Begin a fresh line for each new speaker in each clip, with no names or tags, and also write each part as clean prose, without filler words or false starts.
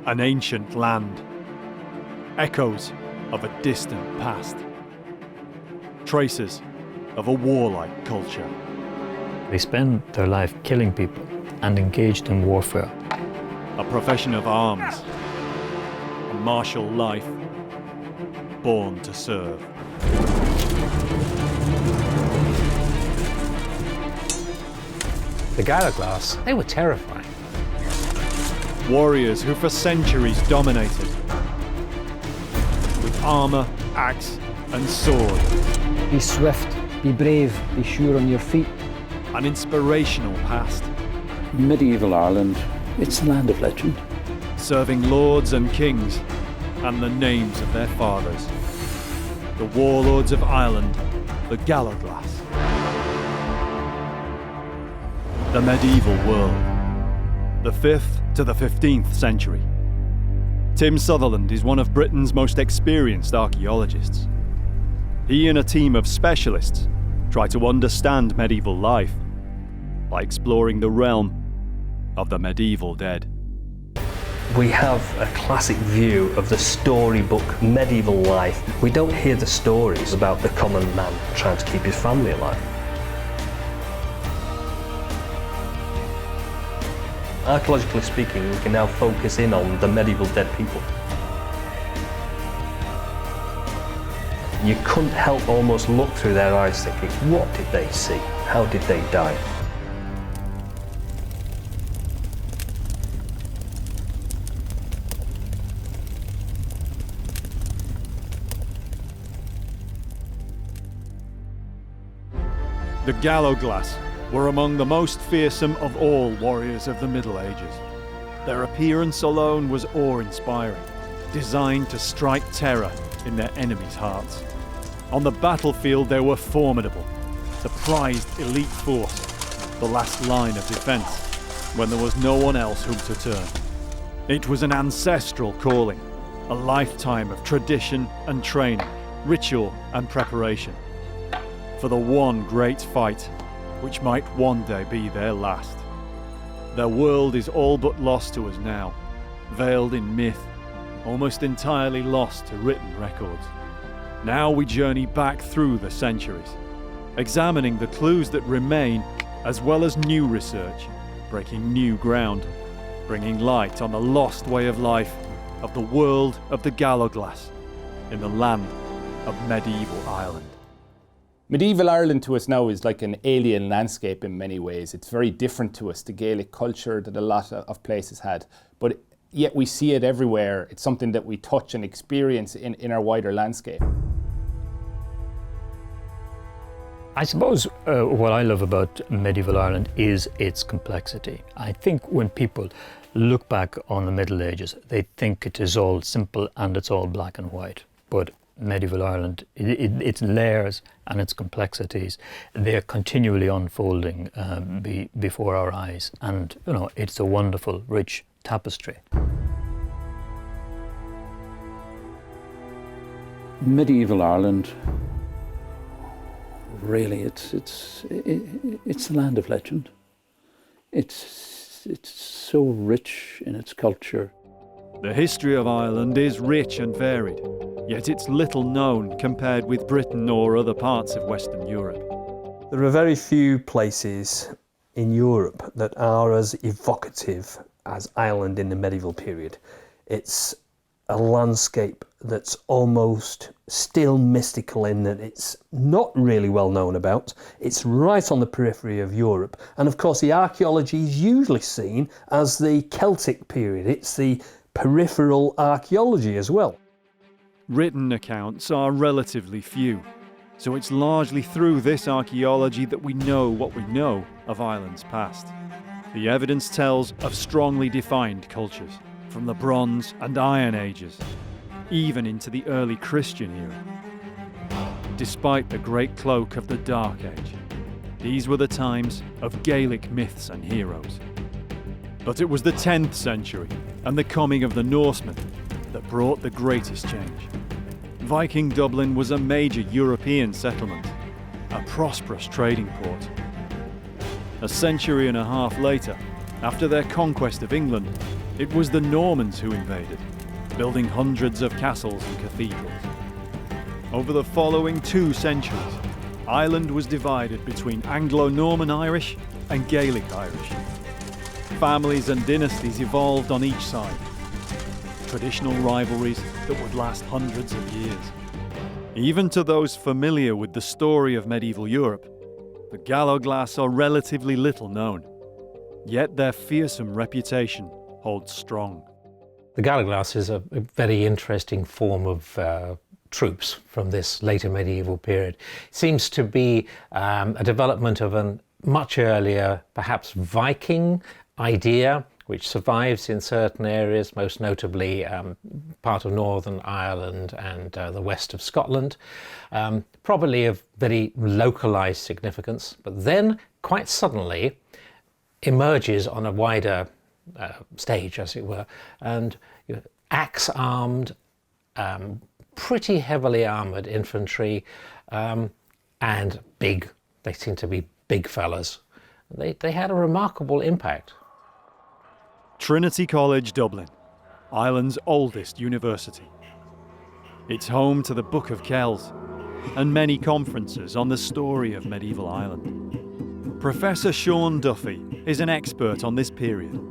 An ancient land. Echoes of a distant past. Traces of a warlike culture.
They spend their life killing people and engaged in warfare.
A profession of arms. A martial life. Born to serve.
The Gallowglass, they were terrifying.
Warriors who for centuries dominated. With armour, axe and sword.
Be swift, be brave, be sure on your feet.
An inspirational past.
Medieval Ireland, it's a land of legend.
Serving lords and kings and the names of their fathers. The warlords of Ireland, the Gallowglass. The medieval world. The 5th to the 15th century. Tim Sutherland is one of Britain's most experienced archaeologists. He and a team of specialists try to understand medieval life by exploring the realm of the medieval dead.
We have a classic view of the storybook medieval life. We don't hear the stories about the common man trying to keep his family alive. Archaeologically speaking, we can now focus in on the medieval dead people. You couldn't help almost look through their eyes thinking, what did they see? How did they die?
The Gallowglass were among the most fearsome of all warriors of the Middle Ages. Their appearance alone was awe-inspiring, designed to strike terror in their enemies' hearts. On the battlefield they were formidable, the prized elite force, the last line of defence, when there was no one else whom to turn. It was an ancestral calling, a lifetime of tradition and training, ritual and preparation, for the one great fight which might one day be their last. Their world is all but lost to us now, veiled in myth, almost entirely lost to written records. Now we journey back through the centuries, examining the clues that remain, as well as new research, breaking new ground, bringing light on the lost way of life of the world of the Gallowglass in the land of medieval Ireland.
Medieval Ireland to us now is like an alien landscape in many ways. It's very different to us, the Gaelic culture that a lot of places had, but yet we see it everywhere. It's something that we touch and experience in our wider landscape.
I suppose what I love about medieval Ireland is its complexity. I think when people look back on the Middle Ages, they think it is all simple and it's all black and white. But medieval Ireland, its layers and its complexities, they're continually unfolding before our eyes. And, you know, it's a wonderful, rich tapestry.
Medieval Ireland, really, it's a land of legend. It's so rich in its culture.
The history of Ireland is rich and varied, yet it's little known compared with Britain or other parts of Western Europe.
There are very few places in Europe that are as evocative as Ireland in the medieval period. It's a landscape that's almost still mystical in that it's not really well known about. It's right on the periphery of Europe. And of course the archaeology is usually seen as the Celtic period. It's the peripheral archaeology as well.
Written accounts are relatively few, so it's largely through this archaeology that we know what we know of Ireland's past. The evidence tells of strongly defined cultures, from the Bronze and Iron Ages, even into the early Christian era. Despite the great cloak of the Dark Age, these were the times of Gaelic myths and heroes. But it was the 10th century and the coming of the Norsemen that brought the greatest change. Viking Dublin was a major European settlement, a prosperous trading port. A century and a half later, after their conquest of England, It was the Normans who invaded, building hundreds of castles and cathedrals. Over the following 2 centuries, Ireland was divided between Anglo-Norman Irish and Gaelic Irish. Families and dynasties evolved on each side. Traditional rivalries that would last hundreds of years. Even to those familiar with the story of medieval Europe, the Gallowglass are relatively little known. Yet their fearsome reputation holds strong.
The Gallowglass is a very interesting form of troops from this later medieval period. It seems to be a development of a much earlier, perhaps Viking idea, which survives in certain areas, most notably part of Northern Ireland and the west of Scotland. Probably of very localised significance, but then quite suddenly emerges on a wider stage, as it were, and axe-armed, pretty heavily armoured infantry, and big. They seem to be big fellas. They had a remarkable impact.
Trinity College, Dublin, Ireland's oldest university. It's home to the Book of Kells and many conferences on the story of medieval Ireland. Professor Sean Duffy is an expert on this period.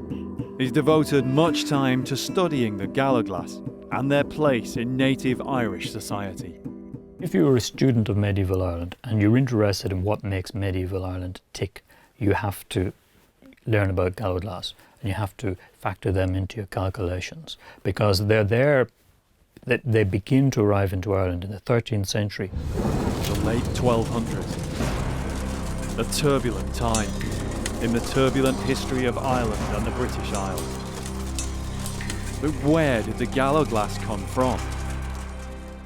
He's devoted much time to studying the Gallowglass and their place in native Irish society.
If you were a student of medieval Ireland and you're interested in what makes medieval Ireland tick, you have to learn about Gallowglass and you have to factor them into your calculations, because they're there, they begin to arrive into Ireland in the 13th century.
The late 1200s. A turbulent time in the turbulent history of Ireland and the British Isles. But where did the Gallowglass come from?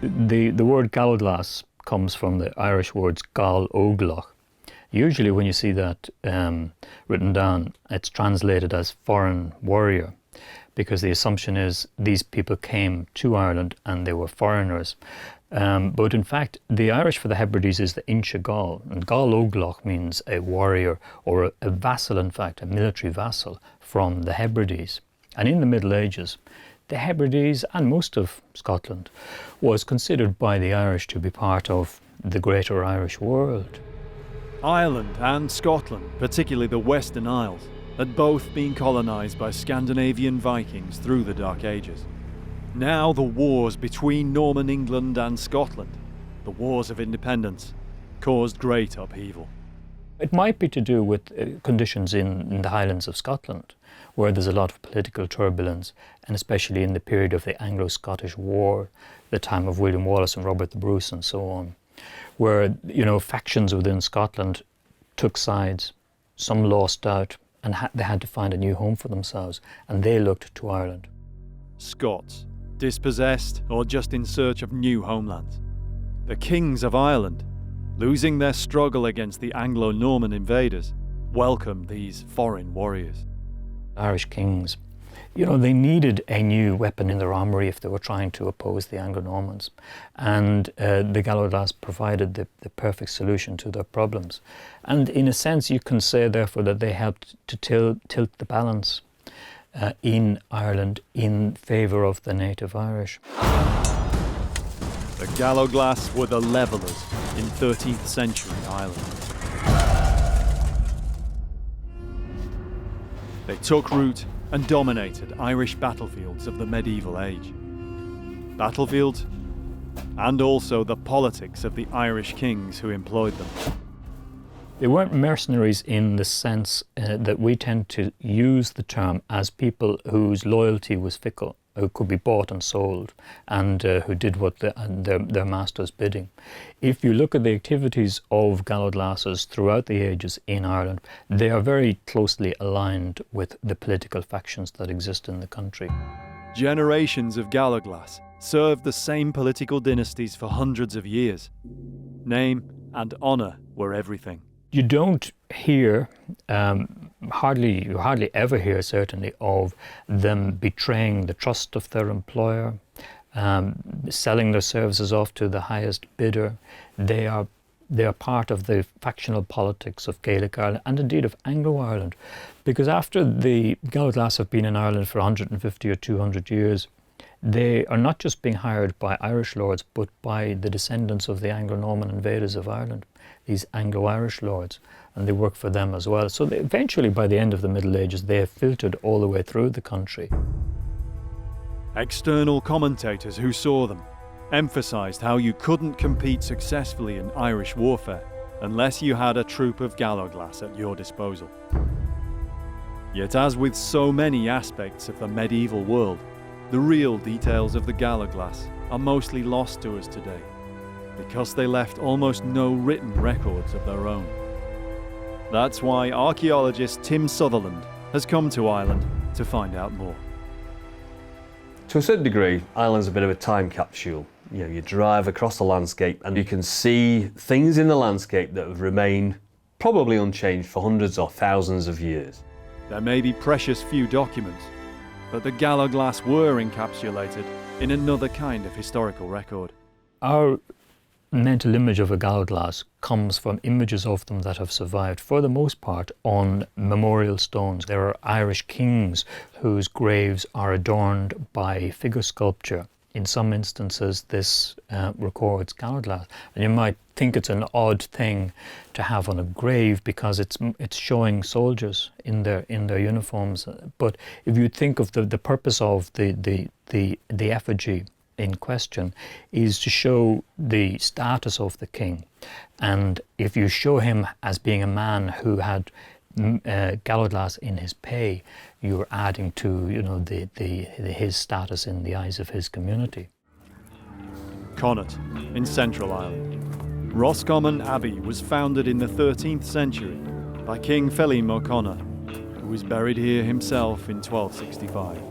The word Gallowglass comes from the Irish words Gallowglass. Usually when you see that written down, it's translated as foreign warrior, because the assumption is these people came to Ireland and they were foreigners. But in fact, the Irish for the Hebrides is the Inche Gall, and Gallowglass means a warrior, or a vassal, in fact, a military vassal from the Hebrides. And in the Middle Ages, the Hebrides and most of Scotland was considered by the Irish to be part of the greater Irish world.
Ireland and Scotland, particularly the Western Isles, had both been colonised by Scandinavian Vikings through the Dark Ages. Now the wars between Norman England and Scotland, the wars of independence, caused great upheaval.
It might be to do with conditions in the Highlands of Scotland, where there's a lot of political turbulence, and especially in the period of the Anglo-Scottish War, the time of William Wallace and Robert the Bruce and so on, where, factions within Scotland took sides, some lost out, and they had to find a new home for themselves, and they looked to Ireland.
Scots, dispossessed or just in search of new homelands. The kings of Ireland, losing their struggle against the Anglo-Norman invaders, welcomed these foreign warriors.
Irish kings, they needed a new weapon in their armoury if they were trying to oppose the Anglo-Normans. And the Gallowglass provided the perfect solution to their problems. And in a sense, you can say, therefore, that they helped to tilt the balance in Ireland in favour of the native Irish.
The Gallowglass were the levellers in 13th century Ireland. They took root and dominated Irish battlefields of the medieval age. Battlefields, and also the politics of the Irish kings who employed them.
They weren't mercenaries in the sense that we tend to use the term as people whose loyalty was fickle, who could be bought and sold, and who did what their master's bidding. If you look at the activities of Gallowglasses throughout the ages in Ireland, they are very closely aligned with the political factions that exist in the country.
Generations of Gallowglass served the same political dynasties for hundreds of years. Name and honour were everything.
You don't hear, you hardly ever hear certainly, of them betraying the trust of their employer, selling their services off to the highest bidder. They are they are part of the factional politics of Gaelic Ireland and indeed of Anglo-Ireland. Because after the Gallowglass have been in Ireland for 150 or 200 years, they are not just being hired by Irish lords, but by the descendants of the Anglo-Norman invaders of Ireland, these Anglo-Irish lords, and they work for them as well. So they, eventually, by the end of the Middle Ages, they have filtered all the way through the country.
External commentators who saw them emphasised how you couldn't compete successfully in Irish warfare unless you had a troop of Gallowglass at your disposal. Yet as with so many aspects of the medieval world, the real details of the Gallowglass are mostly lost to us today, because they left almost no written records of their own. That's why archaeologist Tim Sutherland has come to Ireland to find out more.
To a certain degree, Ireland's a bit of a time capsule. You know, you drive across the landscape and you can see things in the landscape that have remained probably unchanged for hundreds or thousands of years.
There may be precious few documents, but the Gallowglass were encapsulated in another kind of historical record.
Our mental image of a Gallowglass comes from images of them that have survived, for the most part, on memorial stones. There are Irish kings whose graves are adorned by figure sculpture. In some instances, this records Gallowglass. And you might think it's an odd thing to have on a grave because it's showing soldiers in their uniforms. But if you think of the purpose of the effigy in question is to show the status of the king, and if you show him as being a man who had Gallowglass in his pay, you're adding to his status in the eyes of his community.
Connaught, in Central Ireland. Roscommon Abbey was founded in the 13th century by King Felim O'Connor, who was buried here himself in 1265.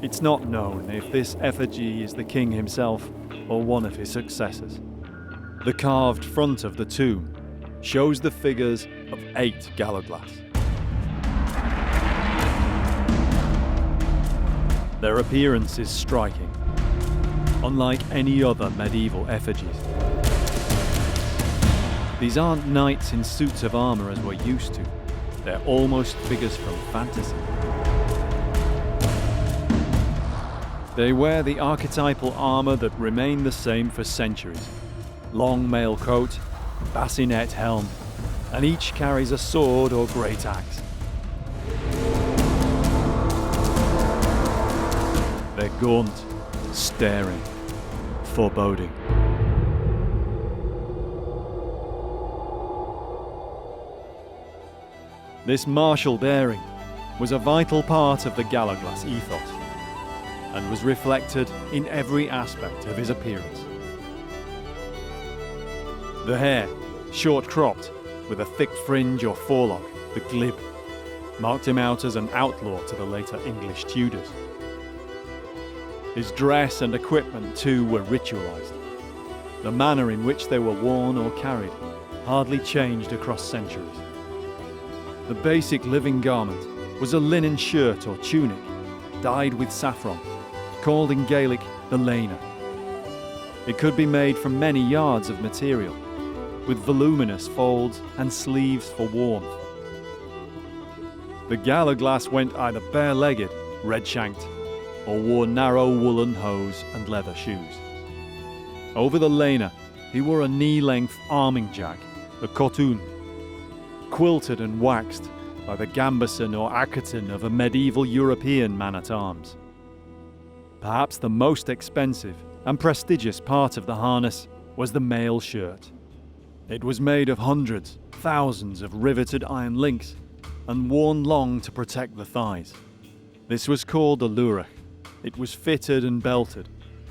It's not known if this effigy is the king himself or one of his successors. The carved front of the tomb shows the figures of 8 Gallowglass. Their appearance is striking, unlike any other medieval effigies. These aren't knights in suits of armour as we're used to. They're almost figures from fantasy. They wear the archetypal armour that remained the same for centuries. Long mail coat, bassinet helm, and each carries a sword or great axe. They're gaunt, staring, foreboding. This martial daring was a vital part of the Gallowglass ethos, and was reflected in every aspect of his appearance. The hair, short cropped, with a thick fringe or forelock, the glib, marked him out as an outlaw to the later English Tudors. His dress and equipment too were ritualised. The manner in which they were worn or carried hardly changed across centuries. The basic living garment was a linen shirt or tunic, dyed with saffron, called in Gaelic the leina. It could be made from many yards of material, with voluminous folds and sleeves for warmth. The Gallowglass went either bare-legged, red-shanked, or wore narrow woolen hose and leather shoes. Over the leina, he wore a knee-length arming jack, a cotoon, quilted and waxed by the gambeson or acketon of a medieval European man-at-arms. Perhaps the most expensive and prestigious part of the harness was the mail shirt. It was made of hundreds, thousands of riveted iron links and worn long to protect the thighs. This was called a lurach. It was fitted and belted,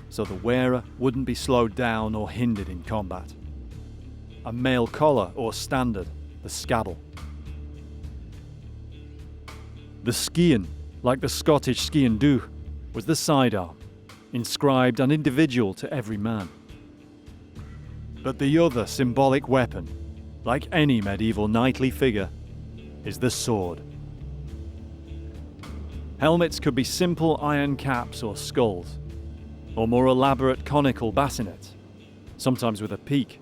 so the wearer wouldn't be slowed down or hindered in combat. A mail collar or standard, the scabble. The scian, like the Scottish scian dubh, was the sidearm, inscribed and individual to every man. But the other symbolic weapon, like any medieval knightly figure, is the sword. Helmets could be simple iron caps or skulls, or more elaborate conical bassinets, sometimes with a peak,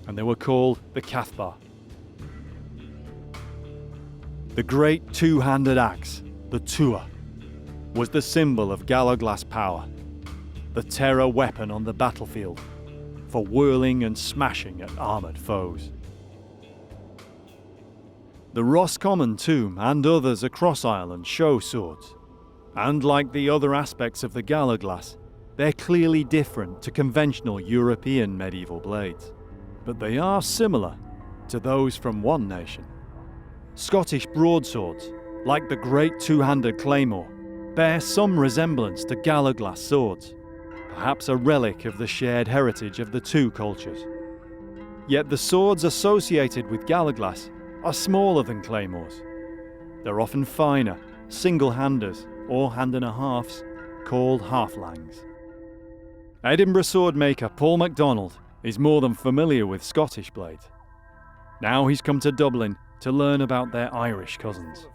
and they were called the Cathbar. The great two-handed axe, the Tua, was the symbol of Gallowglass power, the terror weapon on the battlefield, for whirling and smashing at armoured foes. The Roscommon tomb and others across Ireland show swords, and like the other aspects of the Gallowglass, they're clearly different to conventional European medieval blades, but they are similar to those from one nation. Scottish broadswords, like the great two-handed claymore, bear some resemblance to Gallowglass swords, perhaps a relic of the shared heritage of the two cultures. Yet the swords associated with Gallowglass are smaller than claymores. They're often finer, single-handers or hand-and-a-halves, called halflangs. Edinburgh swordmaker Paul MacDonald is more than familiar with Scottish blades. Now he's come to Dublin to learn about their Irish cousins.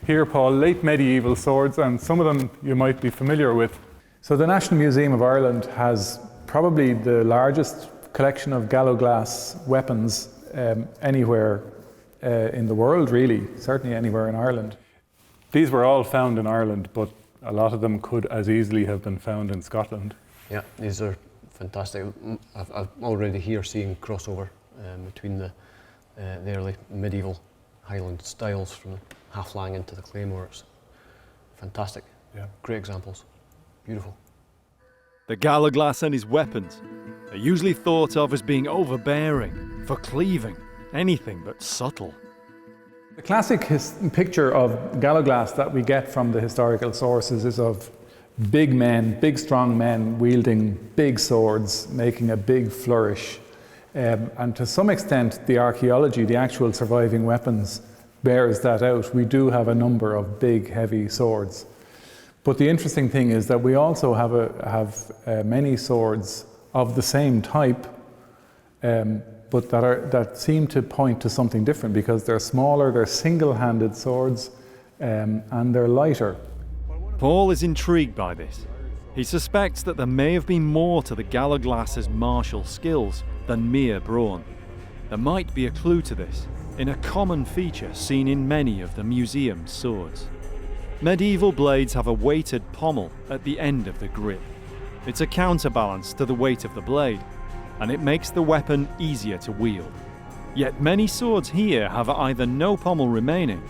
Here, Paul, late medieval swords, and some of them you might be familiar with. So the National Museum of Ireland has probably the largest collection of Gallowglass weapons anywhere in the world, really, certainly anywhere in Ireland. These were all found in Ireland, but a lot of them could as easily have been found in Scotland.
Yeah, these are fantastic. I've already here seeing crossover between the early medieval Highland styles from the halflang into the claymore. It's fantastic.
Yeah.
Great examples. Beautiful.
The Gallowglass and his weapons are usually thought of as being overbearing, for cleaving, anything but subtle.
The classic picture of Gallowglass that we get from the historical sources is of big men, big strong men wielding big swords, making a big flourish. And to some extent the archaeology, the actual surviving weapons, bears that out. We do have a number of big heavy swords. But the interesting thing is that we also have many swords of the same type, but that seem to point to something different because they're smaller, they're single-handed swords, and they're lighter.
Paul is intrigued by this. He suspects that there may have been more to the Gallowglass's martial skills than mere brawn. There might be a clue to this in a common feature seen in many of the museum's swords. Medieval blades have a weighted pommel at the end of the grip. It's a counterbalance to the weight of the blade, and it makes the weapon easier to wield. Yet many swords here have either no pommel remaining,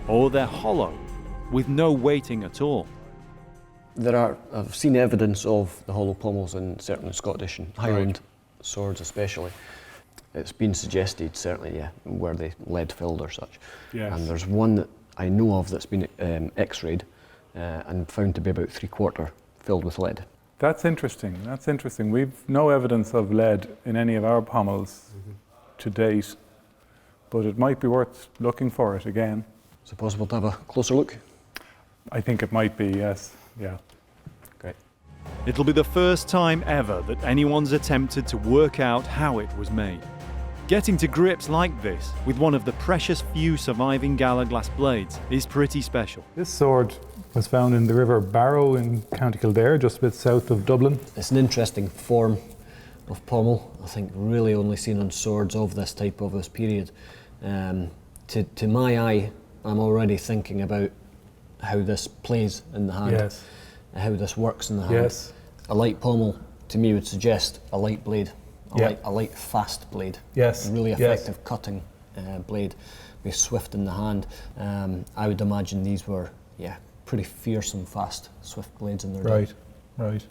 or they're hollow, with no weighting at all.
I've seen evidence of the hollow pommels in certain Scottish and Highland swords especially. It's been suggested, certainly, yeah, were they lead filled or such.
Yes.
And there's one that I know of that's been x-rayed and found to be about 3/4 filled with lead.
That's interesting, that's interesting. We've no evidence of lead in any of our pommels to date, but it might be worth looking for it again.
Is it possible to have a closer look?
I think it might be, yes, yeah.
Great.
It'll be the first time ever that anyone's attempted to work out how it was made. Getting to grips like this with one of the precious few surviving Gallowglass blades is pretty special.
This sword was found in the River Barrow in County Kildare, just a bit south of Dublin.
It's an interesting form of pommel, I think really only seen on swords of this type of this period. To my eye, I'm already thinking about how this plays in the hand,
Yes.
how this works in the hand.
Yes.
A light pommel to me would suggest a light blade,
Yeah.
a light fast blade.
Yes.
A really
Yes.
effective cutting blade, be swift in the hand. I would imagine these were, pretty fearsome, fast, swift blades in their day.
Right.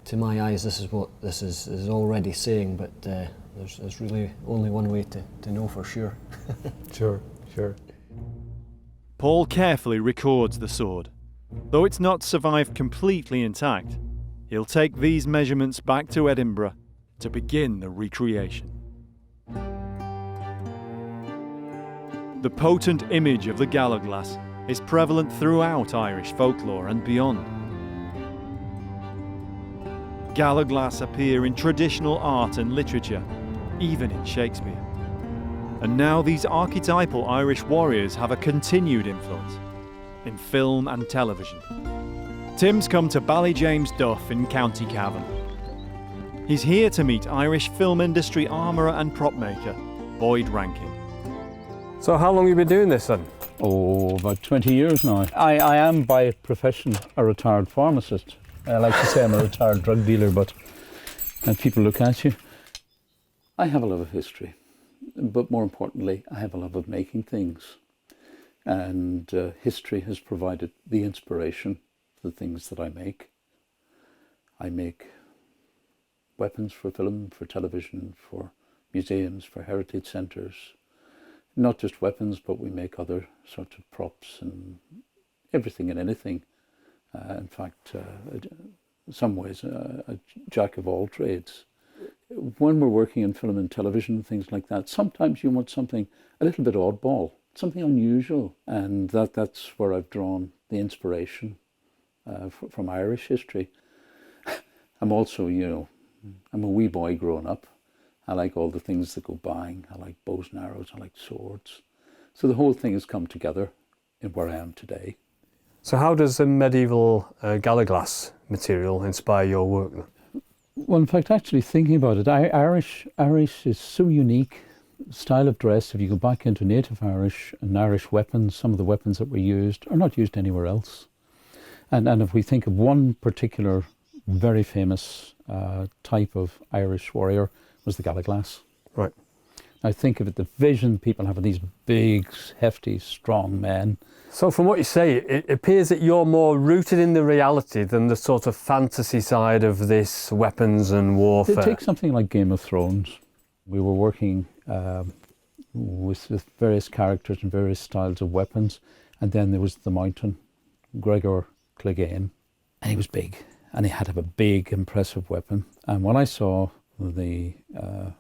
To my eyes, this is what this is already saying, but there's really only one way to know for sure.
Sure.
Paul carefully records the sword. Though it's not survived completely intact, he'll take these measurements back to Edinburgh to begin the recreation. The potent image of the Gallowglass is prevalent throughout Irish folklore and beyond. Gallowglass appear in traditional art and literature, even in Shakespeare. And now these archetypal Irish warriors have a continued influence in film and television. Tim's come to Ballyjames Duff in County Cavan. He's here to meet Irish film industry armourer and prop maker, Boyd Rankin.
So how long have you been doing this then?
Oh, about 20 years now. I am by profession a retired pharmacist. I like to say I'm a retired drug dealer, but people look at you. I have a love of history, but more importantly, I have a love of making things. And history has provided the inspiration for the things that I make. I make weapons for film, for television, for museums, for heritage centres. Not just weapons, but we make other sorts of props and everything and anything. In fact, in some ways, a jack of all trades. When we're working in film and television and things like that, sometimes you want something a little bit oddball, something unusual. And that's where I've drawn the inspiration from Irish history. I'm also, I'm a wee boy growing up. I like all the things that go bang. I like bows and arrows. I like swords. So the whole thing has come together in where I am today.
So how does the medieval Gallowglass material inspire your work then?
Well, in fact, actually thinking about it, Irish is so unique. Style of dress, if you go back into native Irish and Irish weapons, some of the weapons that were used are not used anywhere else. And if we think of one particular very famous type of Irish warrior, was the Gallowglass.
Right.
I think of it, the vision people have of these big, hefty, strong men.
So from what you say, it appears that you're more rooted in the reality than the sort of fantasy side of this weapons and warfare.
Take something like Game of Thrones. We were working with various characters and various styles of weapons, and then there was the Mountain, Gregor Clegane, and he was big, and he had to have a big, impressive weapon. And when I saw the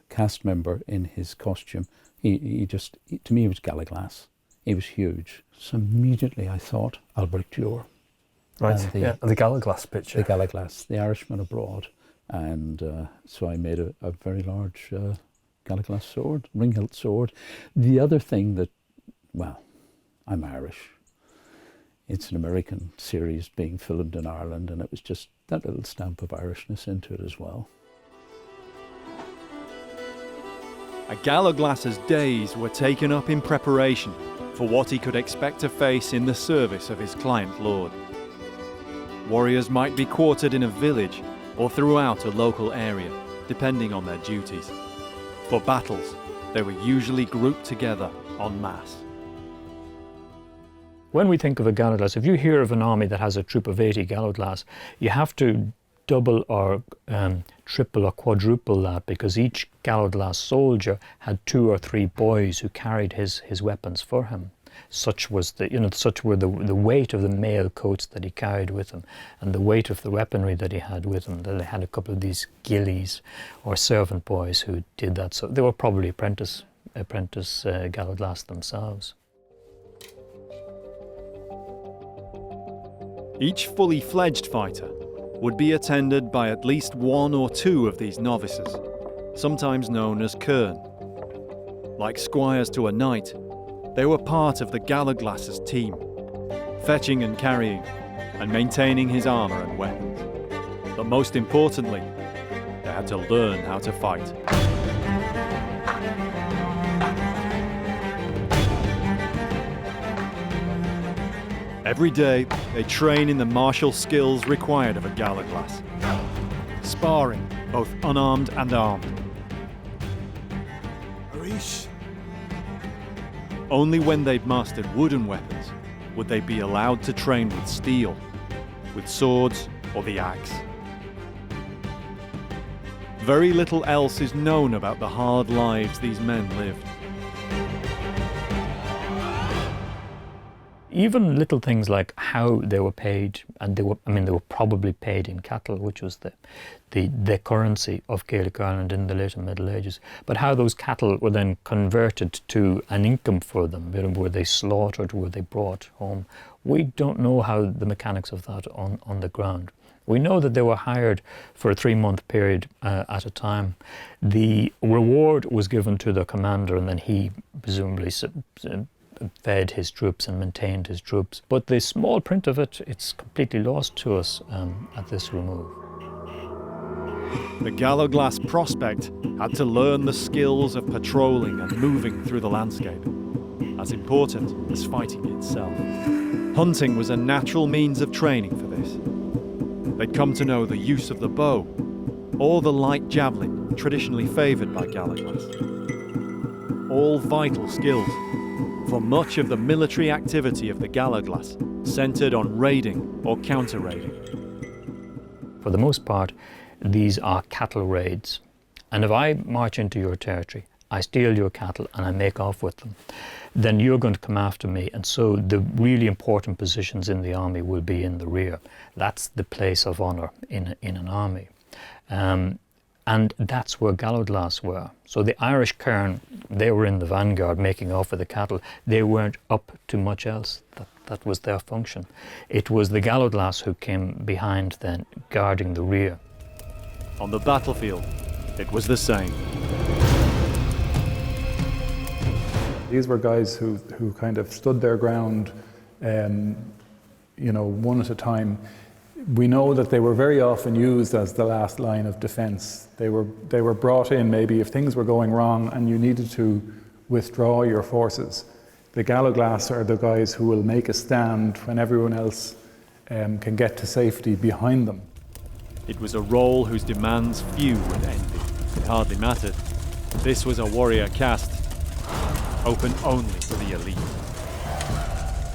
cast member in his costume, he to me, he was Gallowglass. He was huge. So immediately I thought, Albrecht Dürer.
Right, and the Gallowglass picture.
The Gallowglass, the Irishman abroad. And so I made a very large Gallowglass sword, ring-hilt sword. The other thing that, well, I'm Irish. It's an American series being filmed in Ireland, and it was just that little stamp of Irishness into it as well.
A Gallowglass's days were taken up in preparation for what he could expect to face in the service of his client lord. Warriors might be quartered in a village or throughout a local area, depending on their duties. For battles, they were usually grouped together en masse.
When we think of a Gallowglass, if you hear of an army that has a troop of 80 Gallowglass, you have to double or triple or quadruple that, because each Gallowglass soldier had 2 or 3 boys who carried his weapons for him. Such was such were the weight of the mail coats that he carried with him, and the weight of the weaponry that he had with him. That they had a couple of these gillies or servant boys who did that. So they were probably apprentice Gallowglass themselves.
Each fully fledged fighter would be attended by at least 1 or 2 of these novices, sometimes known as Kern. Like squires to a knight, they were part of the Gallowglass's team, fetching and carrying, and maintaining his armour and weapons. But most importantly, they had to learn how to fight. Every day, they train in the martial skills required of a Gallowglass, sparring both unarmed and armed. Only when they'd mastered wooden weapons would they be allowed to train with steel, with swords or the axe. Very little else is known about the hard lives these men lived.
Even little things like how they were paid, and they were probably paid in cattle, which was the currency of Gaelic Ireland in the later Middle Ages. But how those cattle were then converted to an income for them, were they slaughtered, were they brought home? We don't know how the mechanics of that on the ground. We know that they were hired for a 3-month period at a time. The reward was given to the commander, and then he presumably fed his troops and maintained his troops. But the small print of it, it's completely lost to us at this remove.
The Gallowglass prospect had to learn the skills of patrolling and moving through the landscape, as important as fighting itself. Hunting was a natural means of training for this. They'd come to know the use of the bow, or the light javelin traditionally favoured by Gallowglass. All vital skills, for much of the military activity of the Gallowglass centred on raiding or counter-raiding.
For the most part, these are cattle raids. And if I march into your territory, I steal your cattle and I make off with them, then you're going to come after me. And so the really important positions in the army will be in the rear. That's the place of honour in an army. And that's where Gallowglass were. So the Irish Cairn, they were in the vanguard making off with the cattle. They weren't up to much else. That was their function. It was the Gallowglass who came behind then, guarding the rear.
On the battlefield, it was the same.
These were guys who kind of stood their ground, one at a time. We know that they were very often used as the last line of defence. They were brought in maybe if things were going wrong and you needed to withdraw your forces. The Gallowglass are the guys who will make a stand when everyone else can get to safety behind them.
It was a role whose demands few would envy. It hardly mattered. This was a warrior caste, open only to the elite.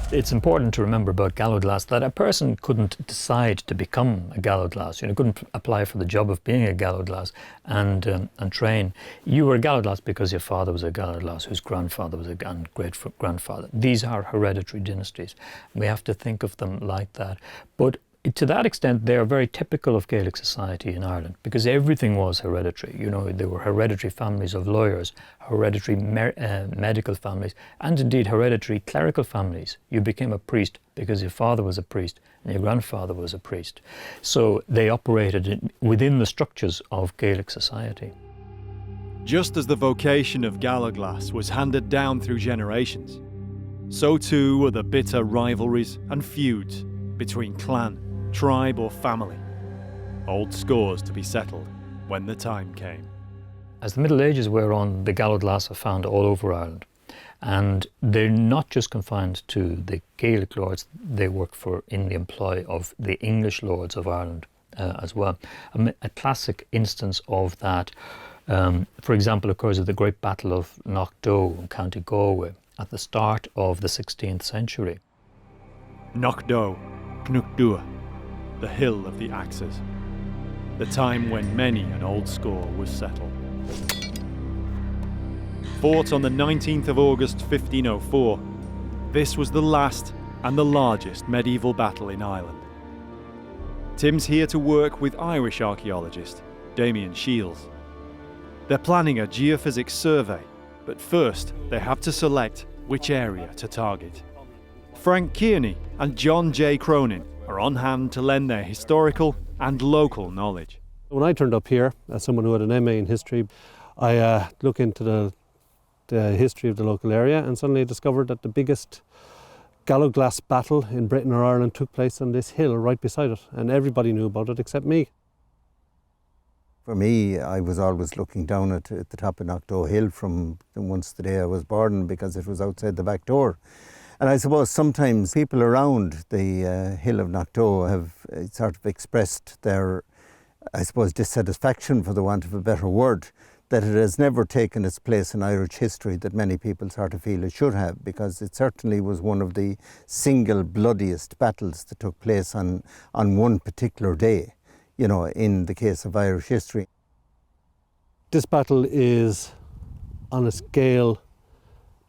It's important to remember about Gallowglass that a person couldn't decide to become a Gallowglass. Couldn't apply for the job of being a Gallowglass and train. You were a Gallowglass because your father was a Gallowglass, whose grandfather was a great-grandfather. These are hereditary dynasties. We have to think of them like that. But to that extent, they are very typical of Gaelic society in Ireland because everything was hereditary. There were hereditary families of lawyers, hereditary medical families, and indeed hereditary clerical families. You became a priest because your father was a priest and your grandfather was a priest. So they operated within the structures of Gaelic society.
Just as the vocation of Gallowglass was handed down through generations, so too were the bitter rivalries and feuds between clan, tribe or family. Old scores to be settled when the time came.
As the Middle Ages wear on, the Gallowglass are found all over Ireland. And they're not just confined to the Gaelic lords, they work in the employ of the English lords of Ireland as well. A classic instance of that, for example, occurs at the Great Battle of Knockdoe in County Galway at the start of the 16th century.
Knockdoe, Knockdoe, the hill of the axes, the time when many an old score was settled. Fought on the 19th of August 1504, this was the last and the largest medieval battle in Ireland. Tim's here to work with Irish archaeologist Damien Shields. They're planning a geophysics survey, but first they have to select which area to target. Frank Kearney and John J. Cronin are on hand to lend their historical and local knowledge.
When I turned up here, as someone who had an MA in history, I looked into the history of the local area and suddenly discovered that the biggest Gallowglass battle in Britain or Ireland took place on this hill right beside it, and everybody knew about it except me.
For me, I was always looking down at the top of Knockdoe Hill from once the day I was born because it was outside the back door. And I suppose sometimes people around the hill of Knockdoe have sort of expressed their, I suppose, dissatisfaction, for the want of a better word, that it has never taken its place in Irish history that many people sort of feel it should have, because it certainly was one of the single bloodiest battles that took place on one particular day, in the case of Irish history.
This battle is on a scale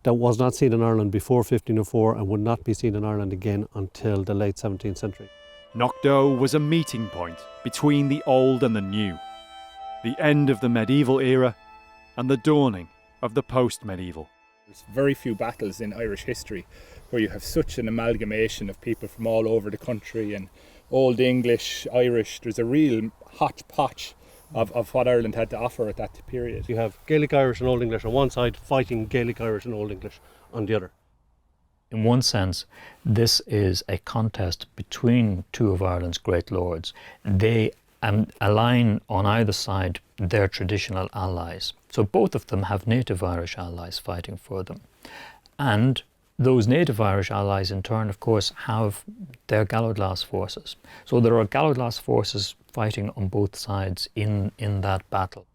that was not seen in Ireland before 1504 and would not be seen in Ireland again until the late 17th century.
Knockdoe was a meeting point between the old and the new, the end of the medieval era and the dawning of the post-medieval.
There's very few battles in Irish history where you have such an amalgamation of people from all over the country, and Old English, Irish. There's a real hodgepodge of what Ireland had to offer at that period.
You have Gaelic Irish and Old English on one side fighting Gaelic Irish and Old English on the other.
In one sense, this is a contest between two of Ireland's great lords. They and align on either side their traditional allies. So both of them have native Irish allies fighting for them. And those native Irish allies in turn, of course, have their Gallowglass forces. So there are Gallowglass forces fighting on both sides in that battle.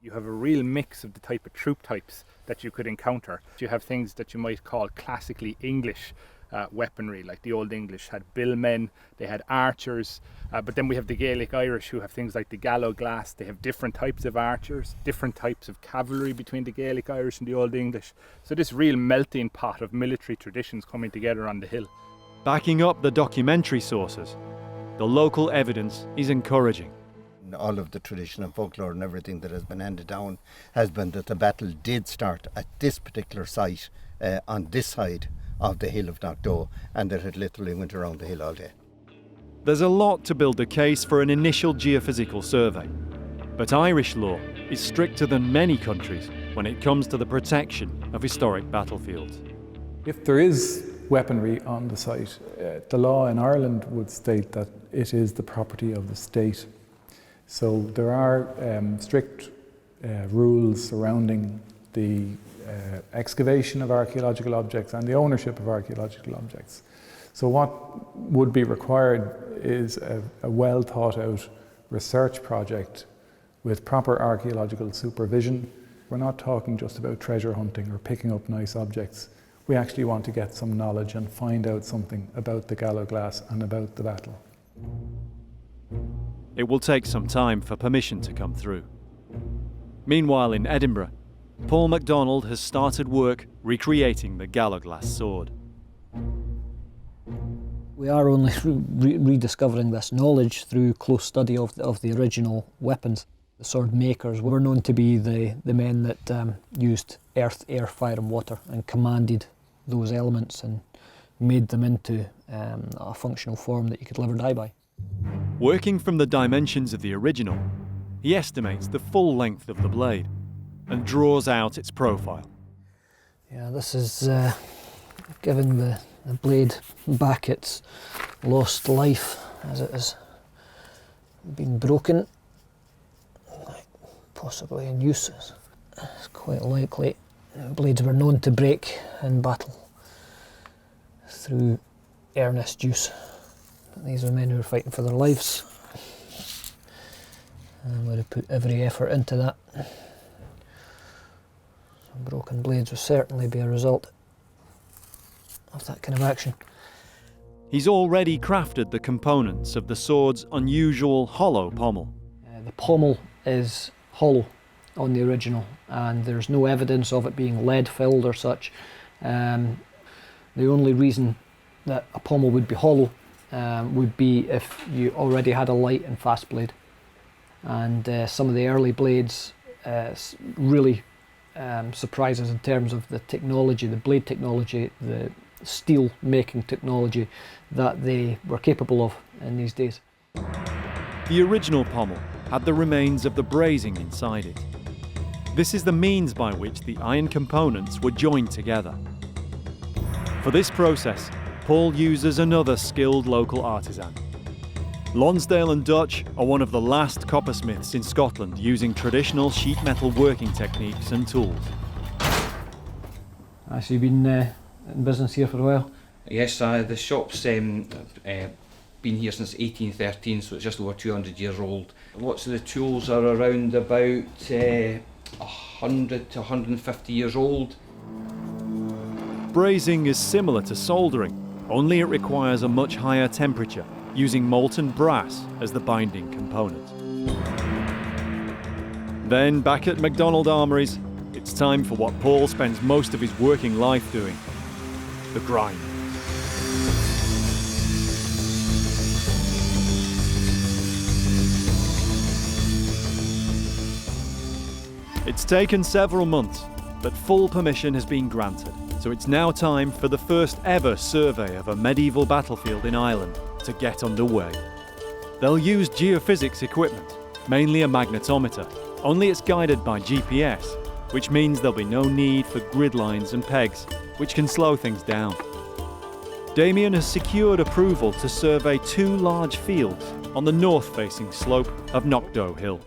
You have a real mix of the type of troop types that you could encounter. You have things that you might call classically English weaponry, like the Old English had billmen, they had archers, but then we have the Gaelic Irish who have things like the Gallowglass. They have different types of archers, different types of cavalry between the Gaelic Irish and the Old English. So this real melting pot of military traditions coming together on the hill.
Backing up the documentary sources, the local evidence is encouraging.
All of the tradition and folklore and everything that has been handed down has been that the battle did start at this particular site on this side of the hill of Knockdoe, and that it literally went around the hill all day.
There's a lot to build a case for an initial geophysical survey, but Irish law is stricter than many countries when it comes to the protection of historic battlefields.
If there is weaponry on the site, the law in Ireland would state that it is the property of the state. So there are strict rules surrounding the excavation of archaeological objects and the ownership of archaeological objects. So what would be required is a well thought out research project with proper archaeological supervision. We're not talking just about treasure hunting or picking up nice objects. We actually want to get some knowledge and find out something about the Gallowglass and about the battle.
It will take some time for permission to come through. Meanwhile in Edinburgh, Paul MacDonald has started work recreating the Gallowglass sword.
We are only rediscovering this knowledge through close study of the original weapons. The sword makers were known to be the men that used earth, air, fire and water and commanded those elements and made them into a functional form that you could live or die by.
Working from the dimensions of the original, he estimates the full length of the blade and draws out its profile.
Yeah, this is giving the blade back its lost life as it has been broken, possibly in use. It's quite likely blades were known to break in battle through earnest use. These are men who were fighting for their lives and would have put every effort into that. So broken blades would certainly be a result of that kind of action.
He's already crafted the components of the sword's unusual hollow pommel.
The pommel is hollow on the original and there's no evidence of it being lead filled or such. The only reason that a pommel would be hollow would be if you already had a light and fast blade. And some of the early blades really surprise us in terms of the technology, the blade technology, the steel making technology that they were capable of in these days.
The original pommel had the remains of the brazing inside it. This is the means by which the iron components were joined together. For this process, Paul uses another skilled local artisan. Lonsdale and Dutch are one of the last coppersmiths in Scotland using traditional sheet metal working techniques and tools.
So you've been in business here for a while?
Yes, the shop's been here since 1813, so it's just over 200 years old. Lots of the tools are around about 100 to 150 years old.
Brazing is similar to soldering, only it requires a much higher temperature, using molten brass as the binding component. Then, back at MacDonald Armouries, it's time for what Paul spends most of his working life doing: the grind. It's taken several months, but full permission has been granted, so it's now time for the first ever survey of a medieval battlefield in Ireland to get underway. They'll use geophysics equipment, mainly a magnetometer, only it's guided by GPS, which means there'll be no need for grid lines and pegs, which can slow things down. Damien has secured approval to survey 2 large fields on the north-facing slope of Knockdoe Hill.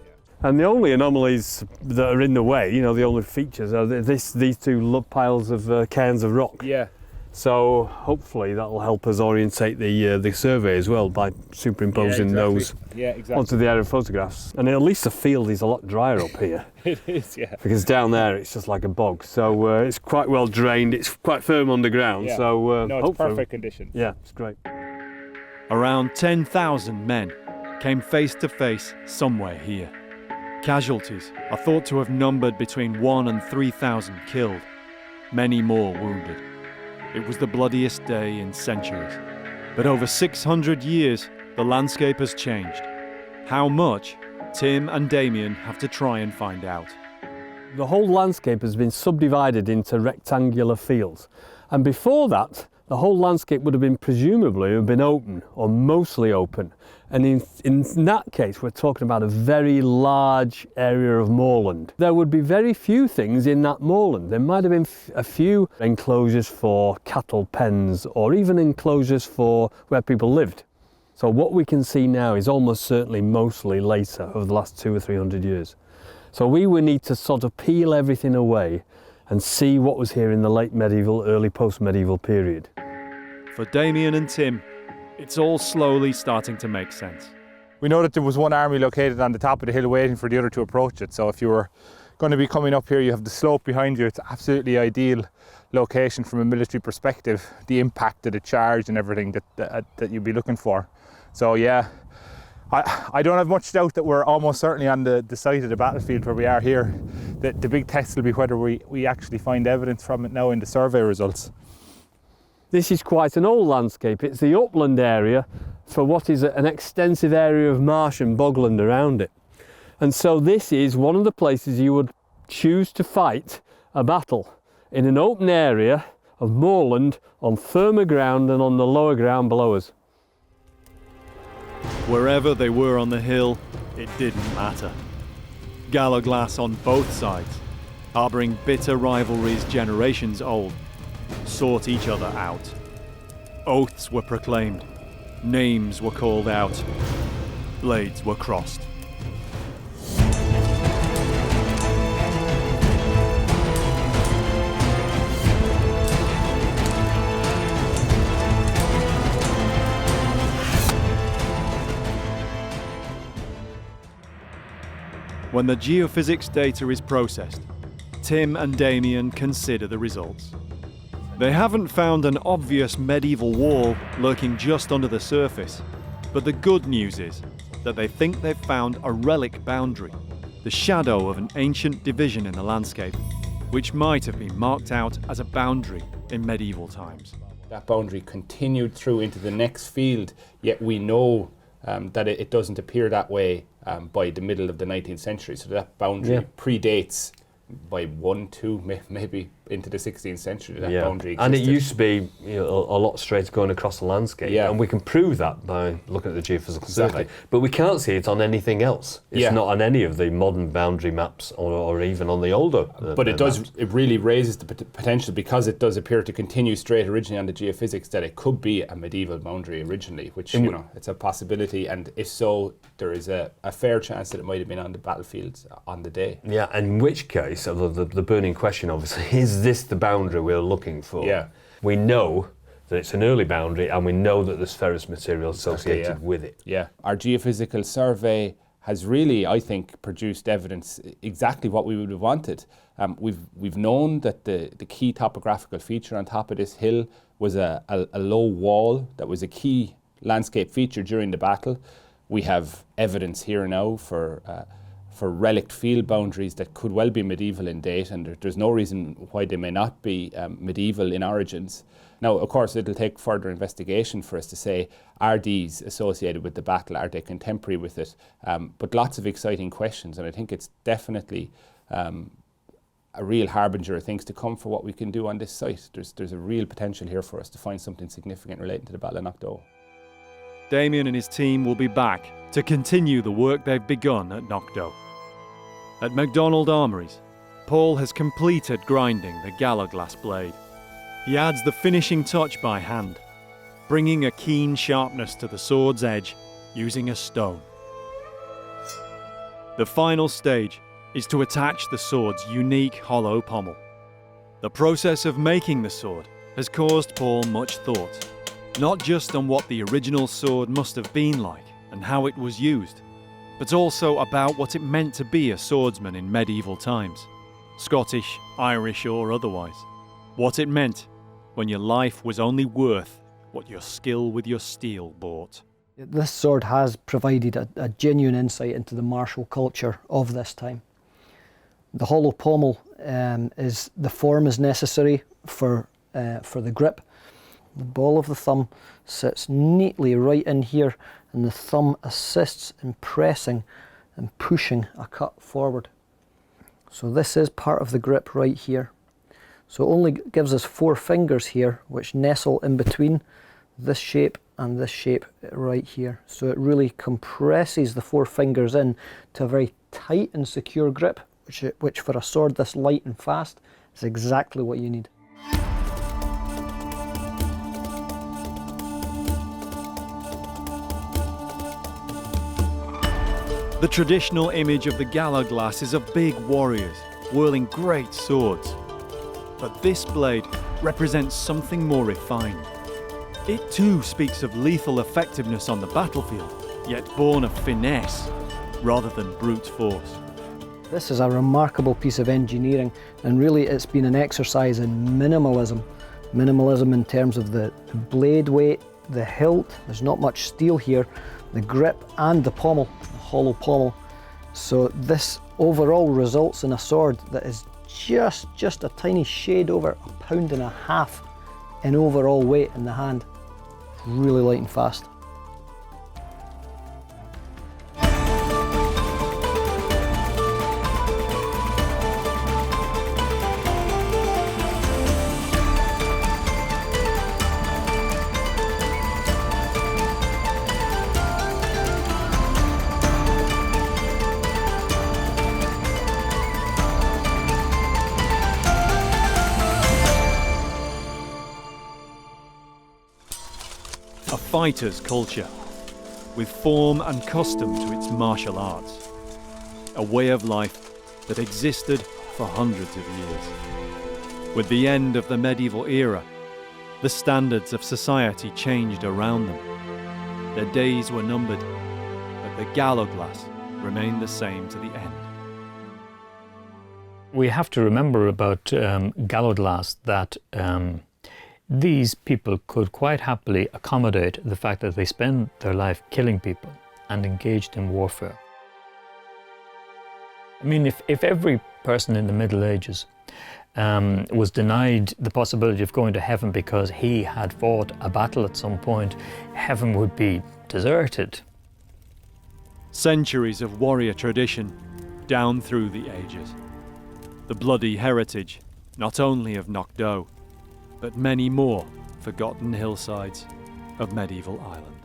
And the only anomalies that are in the way, you know, the only features are these two piles of cairns of rock.
Yeah.
So hopefully that will help us orientate the survey as well by superimposing those onto the aerial photographs. And at least the field is a lot drier up here.
It is, yeah.
Because down there it's just like a bog. So it's quite well drained, it's quite firm underground.
Yeah.
So
no, it's perfect conditions.
Yeah, it's great.
Around 10,000 men came face to face somewhere here. Casualties are thought to have numbered between 1,000 and 3,000 killed, many more wounded. It was the bloodiest day in centuries. But over 600 years, the landscape has changed. How much? Tim and Damien have to try and find out.
The whole landscape has been subdivided into rectangular fields. And before that, the whole landscape would have been presumably open, or mostly open. And in that case, we're talking about a very large area of moorland. There would be very few things in that moorland. There might have been a few enclosures for cattle pens, or even enclosures for where people lived. So what we can see now is almost certainly mostly later, over the last 200 or 300 years. So we would need to sort of peel everything away and see what was here in the late medieval, early post-medieval period.
For Damien and Tim, it's all slowly starting to make sense.
We know that there was one army located on the top of the hill waiting for the other to approach it. So if you were going to be coming up here, you have the slope behind you. It's absolutely ideal location from a military perspective, the impact of the charge and everything that you'd be looking for. So yeah, I don't have much doubt that we're almost certainly on the site of the battlefield where we are here. The big test will be whether we actually find evidence from it now in the survey results.
This is quite an old landscape. It's the upland area for what is an extensive area of marsh and bogland around it. And so this is one of the places you would choose to fight a battle, in an open area of moorland on firmer ground and on the lower ground below us.
Wherever they were on the hill, it didn't matter. Gallowglass on both sides, harbouring bitter rivalries generations old, sought each other out. Oaths were proclaimed, names were called out, blades were crossed. When the geophysics data is processed, Tim and Damien consider the results. They haven't found an obvious medieval wall lurking just under the surface, but the good news is that they think they've found a relic boundary, the shadow of an ancient division in the landscape, which might have been marked out as a boundary in medieval times.
That boundary continued through into the next field, yet we know that it doesn't appear that way by the middle of the 19th century. So that boundary predates by 1, 2, maybe into the 16th century that boundary existed.
And it used to be a lot straight going across the landscape, and we can prove that by looking at the geophysical survey. But we can't see it on anything else. It's not on any of the modern boundary maps or even on the older
But it does.
maps.
It really raises the potential, because it does appear to continue straight originally on the geophysics, that it could be a medieval boundary originally, which, you know, it's a possibility. And if so, there is a fair chance that it might have been on the battlefields on the day.
Yeah, in which case, the burning question obviously, is this the boundary we're looking for?
Yeah.
We know that it's an early boundary, and we know that there's ferrous material associated with it.
Yeah, our geophysical survey has really, I think, produced evidence exactly what we would have wanted. We've known that the key topographical feature on top of this hill was a low wall that was a key landscape feature during the battle. We have evidence here now for relict field boundaries that could well be medieval in date, and there's no reason why they may not be medieval in origins. Now, of course, it'll take further investigation for us to say, are these associated with the battle? Are they contemporary with it? But lots of exciting questions, and I think it's definitely a real harbinger of things to come for what we can do on this site. There's a real potential here for us to find something significant relating to the Battle of Knockdoe.
Damien and his team will be back to continue the work they've begun at Knockdoe. At MacDonald Armories, Paul has completed grinding the Gallowglass blade. He adds the finishing touch by hand, bringing a keen sharpness to the sword's edge using a stone. The final stage is to attach the sword's unique hollow pommel. The process of making the sword has caused Paul much thought, not just on what the original sword must have been like and how it was used, but also about what it meant to be a swordsman in medieval times, Scottish, Irish or otherwise. What it meant when your life was only worth what your skill with your steel bought.
This sword has provided a genuine insight into the martial culture of this time. The hollow pommel the form is necessary for the grip. The ball of the thumb sits neatly right in here, and the thumb assists in pressing and pushing a cut forward. So this is part of the grip right here. So it only gives us 4 fingers here, which nestle in between this shape and this shape right here. So it really compresses the 4 fingers in to a very tight and secure grip, which for a sword this light and fast is exactly what you need.
The traditional image of the Gallowglass is of big warriors whirling great swords. But this blade represents something more refined. It too speaks of lethal effectiveness on the battlefield, yet born of finesse rather than brute force.
This is a remarkable piece of engineering, and really it's been an exercise in minimalism. Minimalism in terms of the blade weight, the hilt, there's not much steel here, the grip and the pommel, the hollow pommel. So this overall results in a sword that is just a tiny shade over 1.5 pounds in overall weight in the hand. Really light and fast.
A fighter's culture, with form and custom to its martial arts. A way of life that existed for hundreds of years. With the end of the medieval era, the standards of society changed around them. Their days were numbered, but the Gallowglass remained the same to the end.
We have to remember about Gallowglass that these people could quite happily accommodate the fact that they spend their life killing people and engaged in warfare. I mean, if every person in the Middle Ages was denied the possibility of going to heaven because he had fought a battle at some point, heaven would be deserted.
Centuries of warrior tradition down through the ages. The bloody heritage, not only of Knockdoe, but many more forgotten hillsides of medieval Ireland.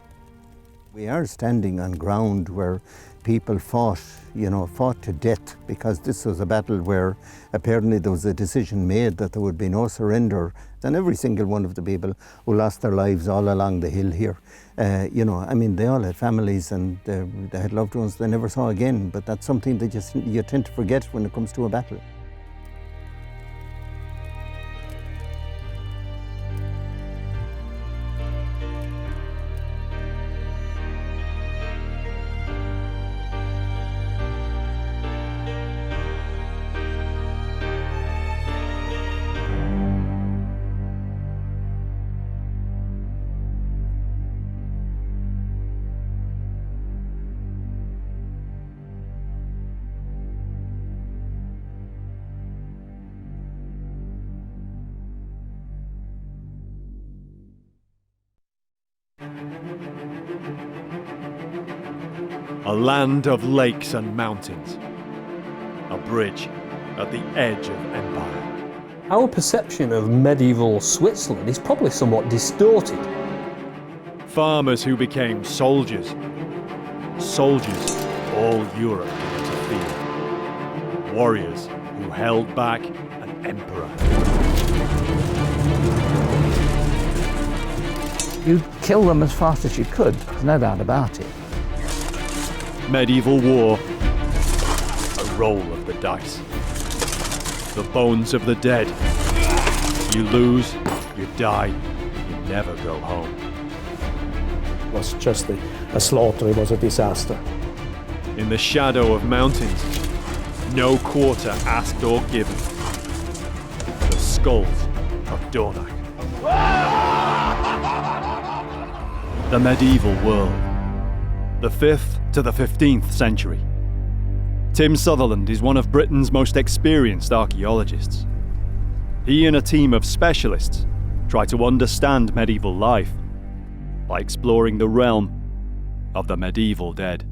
We are standing on ground where people fought to death, because this was a battle where apparently there was a decision made that there would be no surrender. And every single one of the people who lost their lives all along the hill here, I mean, they all had families and they had loved ones they never saw again, but that's something that you tend to forget when it comes to a battle.
A land of lakes and mountains. A bridge at the edge of empire.
Our perception of medieval Switzerland is probably somewhat distorted.
Farmers who became soldiers. Soldiers all Europe began to fear. Warriors who held back an emperor.
You'd kill them as fast as you could, there's no doubt about it.
Medieval war, a roll of the dice. The bones of the dead. You lose, you die, you never go home.
It was just a slaughter, it was a disaster.
In the shadow of mountains, no quarter asked or given. The skulls of Dornach. The medieval world. The 5th to the 15th century. Tim Sutherland is one of Britain's most experienced archaeologists. He and a team of specialists try to understand medieval life by exploring the realm of the medieval dead.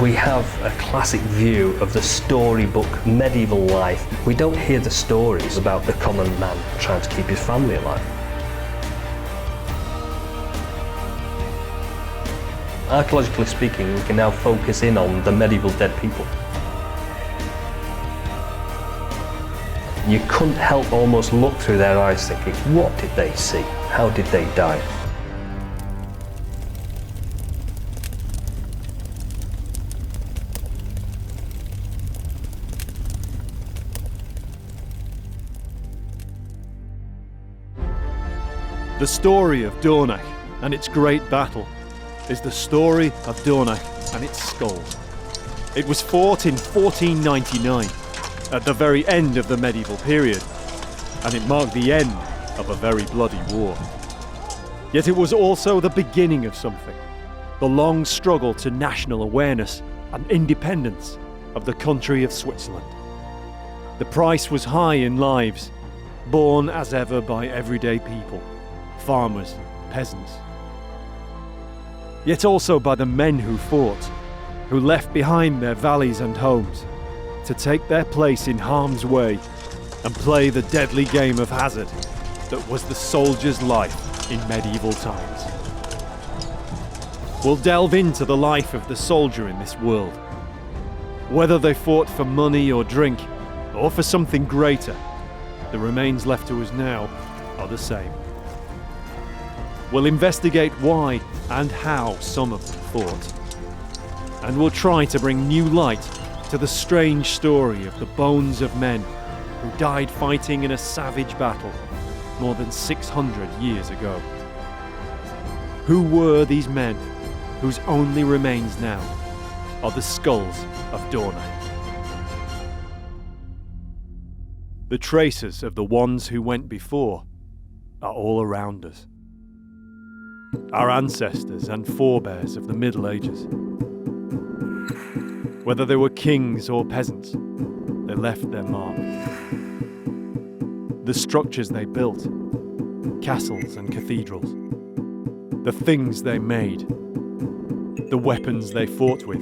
We have a classic view of the storybook medieval life. We don't hear the stories about the common man trying to keep his family alive. Archaeologically speaking, we can now focus in on the medieval dead people. You couldn't help almost look through their eyes thinking, what did they see? How did they die?
The story of Dornach and its great battle is the story of Dornach and its skulls. It was fought in 1499, at the very end of the medieval period, and it marked the end of a very bloody war. Yet it was also the beginning of something, the long struggle to national awareness and independence of the country of Switzerland. The price was high in lives, borne as ever by everyday people, farmers, peasants. Yet also by the men who fought, who left behind their valleys and homes to take their place in harm's way and play the deadly game of hazard that was the soldier's life in medieval times. We'll delve into the life of the soldier in this world. Whether they fought for money or drink, or for something greater, the remains left to us now are the same. We'll investigate why and how some of them fought. And we'll try to bring new light to the strange story of the bones of men who died fighting in a savage battle more than 600 years ago. Who were these men whose only remains now are the skulls of Dornach? The traces of the ones who went before are all around us. Our ancestors and forebears of the Middle Ages. Whether they were kings or peasants, they left their mark. The structures they built, castles and cathedrals, the things they made, the weapons they fought with,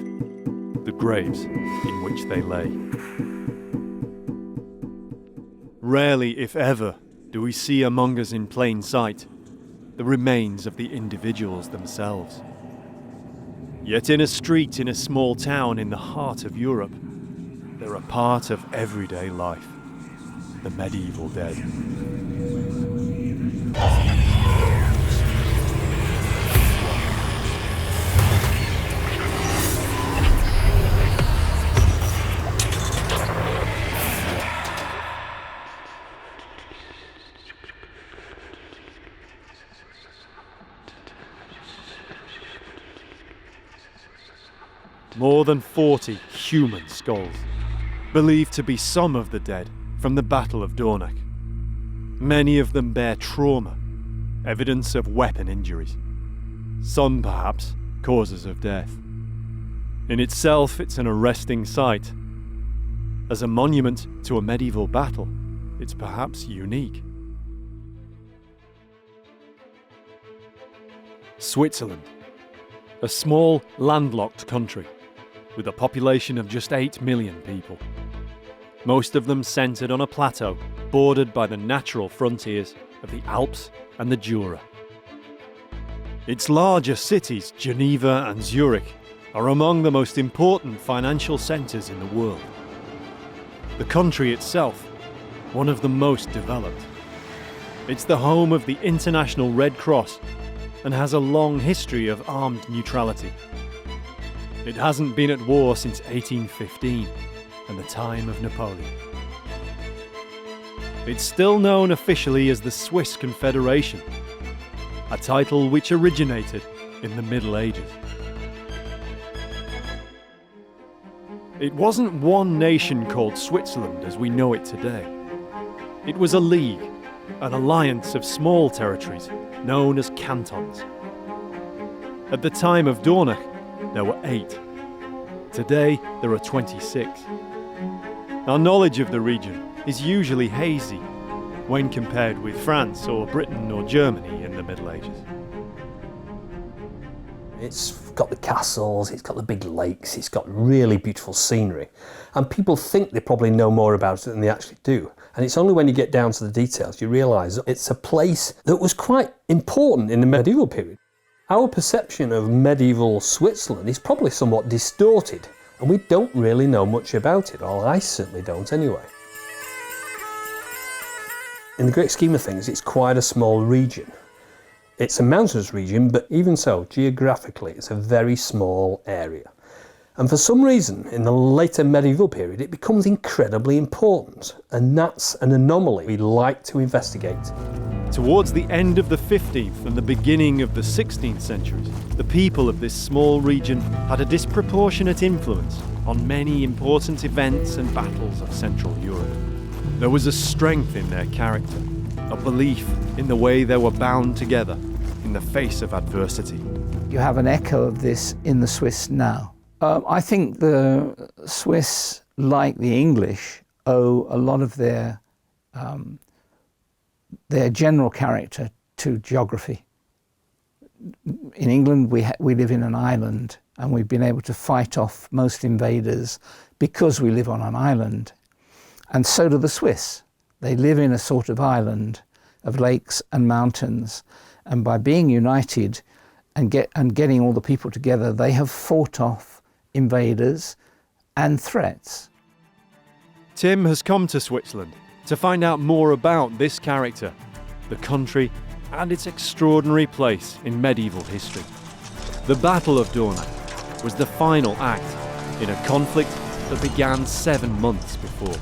the graves in which they lay. Rarely, if ever, do we see among us in plain sight the remains of the individuals themselves. Yet in a street in a small town in the heart of Europe, they're a part of everyday life, the medieval dead. More than 40 human skulls, believed to be some of the dead from the Battle of Dornach. Many of them bear trauma, evidence of weapon injuries. Some, perhaps, causes of death. In itself, it's an arresting sight. As a monument to a medieval battle, it's perhaps unique. Switzerland, a small, landlocked country with a population of just 8 million people. Most of them centred on a plateau bordered by the natural frontiers of the Alps and the Jura. Its larger cities, Geneva and Zurich, are among the most important financial centres in the world. The country itself, one of the most developed. It's the home of the International Red Cross and has a long history of armed neutrality. It hasn't been at war since 1815 and the time of Napoleon. It's still known officially as the Swiss Confederation, a title which originated in the Middle Ages. It wasn't one nation called Switzerland as we know it today. It was a league, an alliance of small territories known as cantons. At the time of Dornach, there were 8. Today, there are 26. Our knowledge of the region is usually hazy when compared with France or Britain or Germany in the Middle Ages.
It's got the castles, it's got the big lakes, it's got really beautiful scenery. And people think they probably know more about it than they actually do. And it's only when you get down to the details you realise it's a place that was quite important in the medieval period. Our perception of medieval Switzerland is probably somewhat distorted, and we don't really know much about it, or I certainly don't anyway. In the great scheme of things, it's quite a small region. It's a mountainous region, but even so, geographically, it's a very small area. And for some reason, in the later medieval period, it becomes incredibly important, and that's an anomaly we like to investigate.
Towards the end of the 15th and the beginning of the 16th centuries, the people of this small region had a disproportionate influence on many important events and battles of Central Europe. There was a strength in their character, a belief in the way they were bound together in the face of adversity.
You have an echo of this in the Swiss now. I think the Swiss, like the English, owe a lot of their general character to geography. In England, we live in an island, and we've been able to fight off most invaders because we live on an island. And so do the Swiss. They live in a sort of island of lakes and mountains, and by being united and getting all the people together, they have fought off invaders and threats.
Tim has come to Switzerland to find out more about this character, the country, and its extraordinary place in medieval history. The Battle of Dornach was the final act in a conflict that began 7 months before.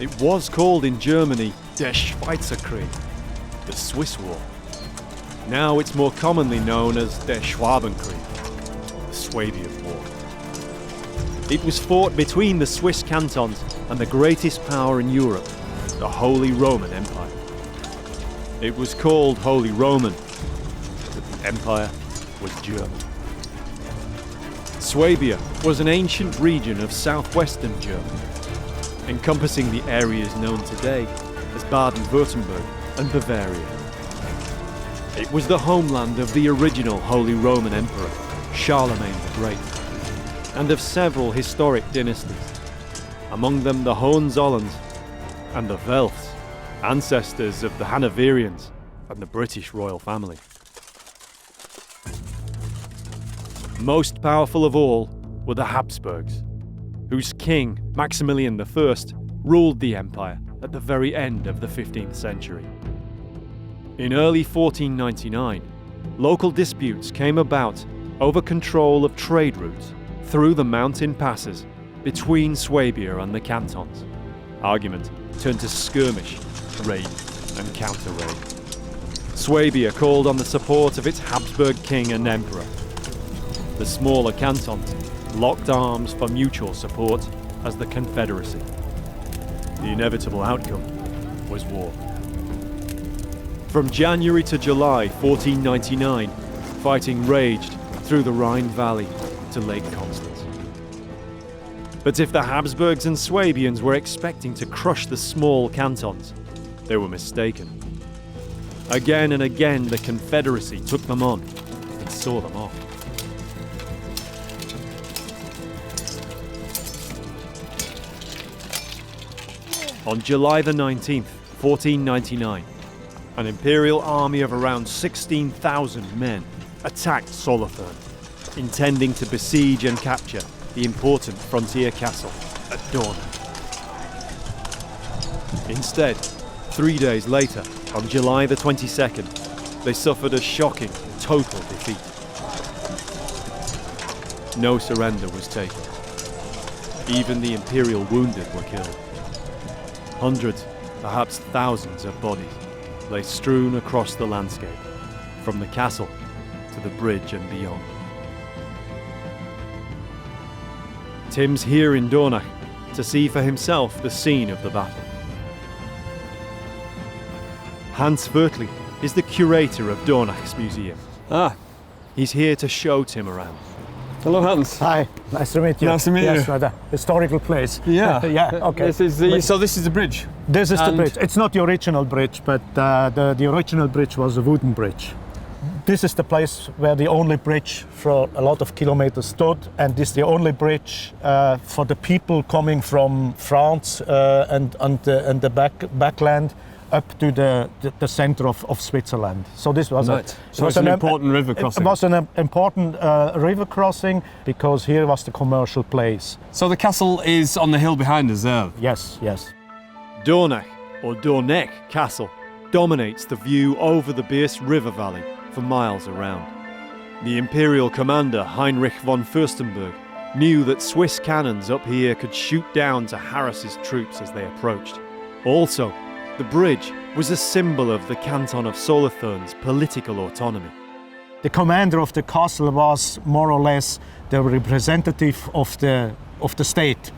It was called in Germany Der Schweizerkrieg, the Swiss War. Now it's more commonly known as Der Schwabenkrieg, the Swabian War. It was fought between the Swiss cantons and the greatest power in Europe, the Holy Roman Empire. It was called Holy Roman, but the empire was German. Swabia was an ancient region of southwestern Germany, encompassing the areas known today as Baden-Württemberg and Bavaria. It was the homeland of the original Holy Roman Emperor, Charlemagne the Great, and of several historic dynasties, among them the Hohenzollerns and the Welfs, ancestors of the Hanoverians and the British royal family. Most powerful of all were the Habsburgs, whose king, Maximilian I, ruled the empire at the very end of the 15th century. In early 1499, local disputes came about over control of trade routes through the mountain passes between Swabia and the cantons. Argument turned to skirmish, raid, and counter-raid. Swabia called on the support of its Habsburg king and emperor. The smaller cantons locked arms for mutual support as the Confederacy. The inevitable outcome was war. From January to July 1499, fighting raged through the Rhine Valley to Lake Constance. But if the Habsburgs and Swabians were expecting to crush the small cantons, they were mistaken. Again and again, the Confederacy took them on and saw them off. On July the 19th, 1499, an imperial army of around 16,000 men attacked Solothurn, intending to besiege and capture the important frontier castle at Dornach. Instead, 3 days later, on July the 22nd, they suffered a shocking total defeat. no surrender was taken. Even the imperial wounded were killed. Hundreds, perhaps thousands of bodies lay strewn across the landscape, from the castle to the bridge and beyond. Tim's here in Dornach to see for himself the scene of the battle. Hans Vertli is the curator of Dornach's museum. He's here to show Tim around.
Hello, Hans.
Hi, nice to meet you.
Nice to meet you.
Yes, the historical place.
Yeah.
Yeah, okay.
So this is the bridge?
This is the bridge. It's not the original bridge, but the original bridge was a wooden bridge. This is the place where the only bridge for a lot of kilometers stood, and this is the only bridge for the people coming from France and the backland up to the center of Switzerland. So this was
an important river crossing.
It was an important river crossing because here was the commercial place.
So the castle is on the hill behind us there?
Yes, yes.
Dornach, or Dornach Castle, dominates the view over the Birs River Valley for miles around. The imperial commander Heinrich von Fürstenberg knew that Swiss cannons up here could shoot down to harass his troops as they approached. Also, the bridge was a symbol of the canton of Solothurn's political autonomy.
The commander of the castle was more or less the representative of the state.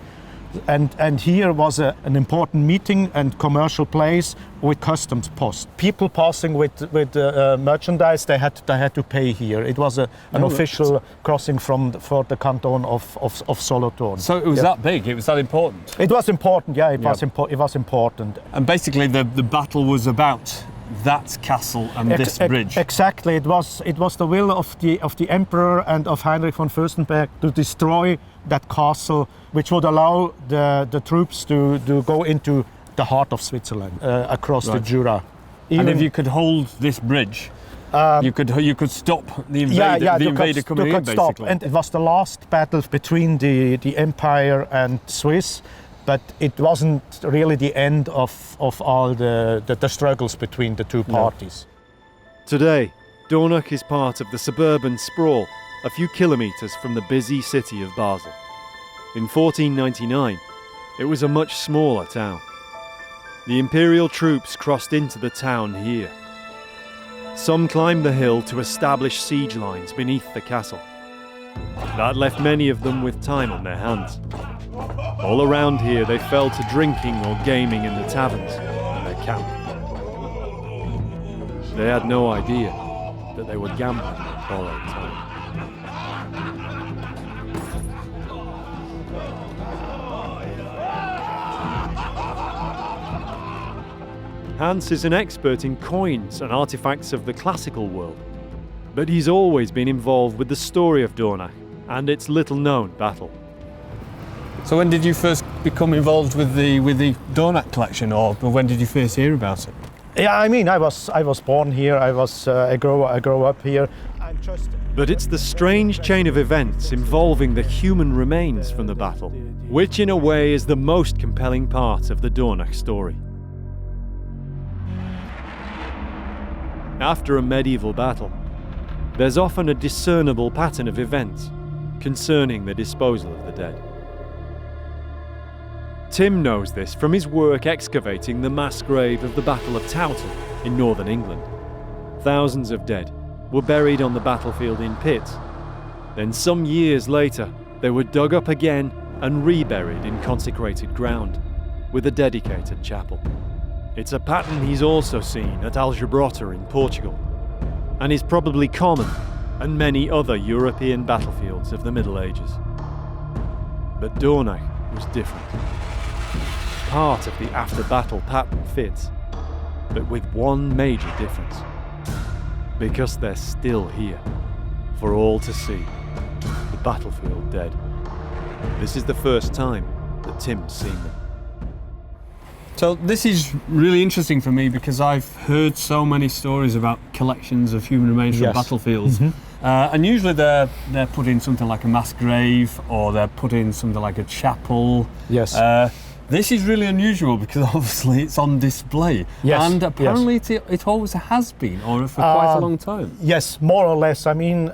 And here was an important meeting and commercial place with customs post. People passing with merchandise, they had to pay here. It was an official crossing for the canton of Solothurn.
So it was that big, it was that important?
It was important, yeah, it was important.
And basically the battle was about that castle and this bridge?
Exactly, it was the will of the emperor and of Heinrich von Fürstenberg to destroy that castle, which would allow the troops to go into the heart of Switzerland, across the Jura.
And if you could hold this bridge, you could stop the invader coming in, basically.
Stop. And it was the last battle between the Empire and Swiss, but it wasn't really the end of all the struggles between the two parties.
Today, Dornach is part of the suburban sprawl, a few kilometres from the busy city of Basel. In 1499, it was a much smaller town. The imperial troops crossed into the town here. Some climbed the hill to establish siege lines beneath the castle. That left many of them with time on their hands. All around here they fell to drinking or gaming in the taverns and their camp. They had no idea that they were gambling on borrowed time. Hans is an expert in coins and artifacts of the classical world, but he's always been involved with the story of Dornach and its little-known battle.
So when did you first become involved with the Dornach collection, or when did you first hear about it?
Yeah, I mean, I was born here. I grew up here.
But it's the strange chain of events involving the human remains from the battle, which in a way is the most compelling part of the Dornach story. After a medieval battle, there's often a discernible pattern of events concerning the disposal of the dead. Tim knows this from his work excavating the mass grave of the Battle of Towton in northern England. Thousands of dead were buried on the battlefield in pits. Then some years later, they were dug up again and reburied in consecrated ground with a dedicated chapel. It's a pattern he's also seen at Aljubrota in Portugal, and is probably common on many other European battlefields of the Middle Ages. But Dornach was different. Part of the after-battle pattern fits, but with one major difference. Because they're still here, for all to see, the battlefield dead. This is the first time that Tim's seen them.
So this is really interesting for me because I've heard so many stories about collections of human remains from battlefields. Mm-hmm. And usually they're put in something like a mass grave, or they're put in something like a chapel.
Yes.
This is really unusual because obviously it's on display.
Yes.
And apparently it always has been, or for quite a long time.
Yes, more or less. I mean,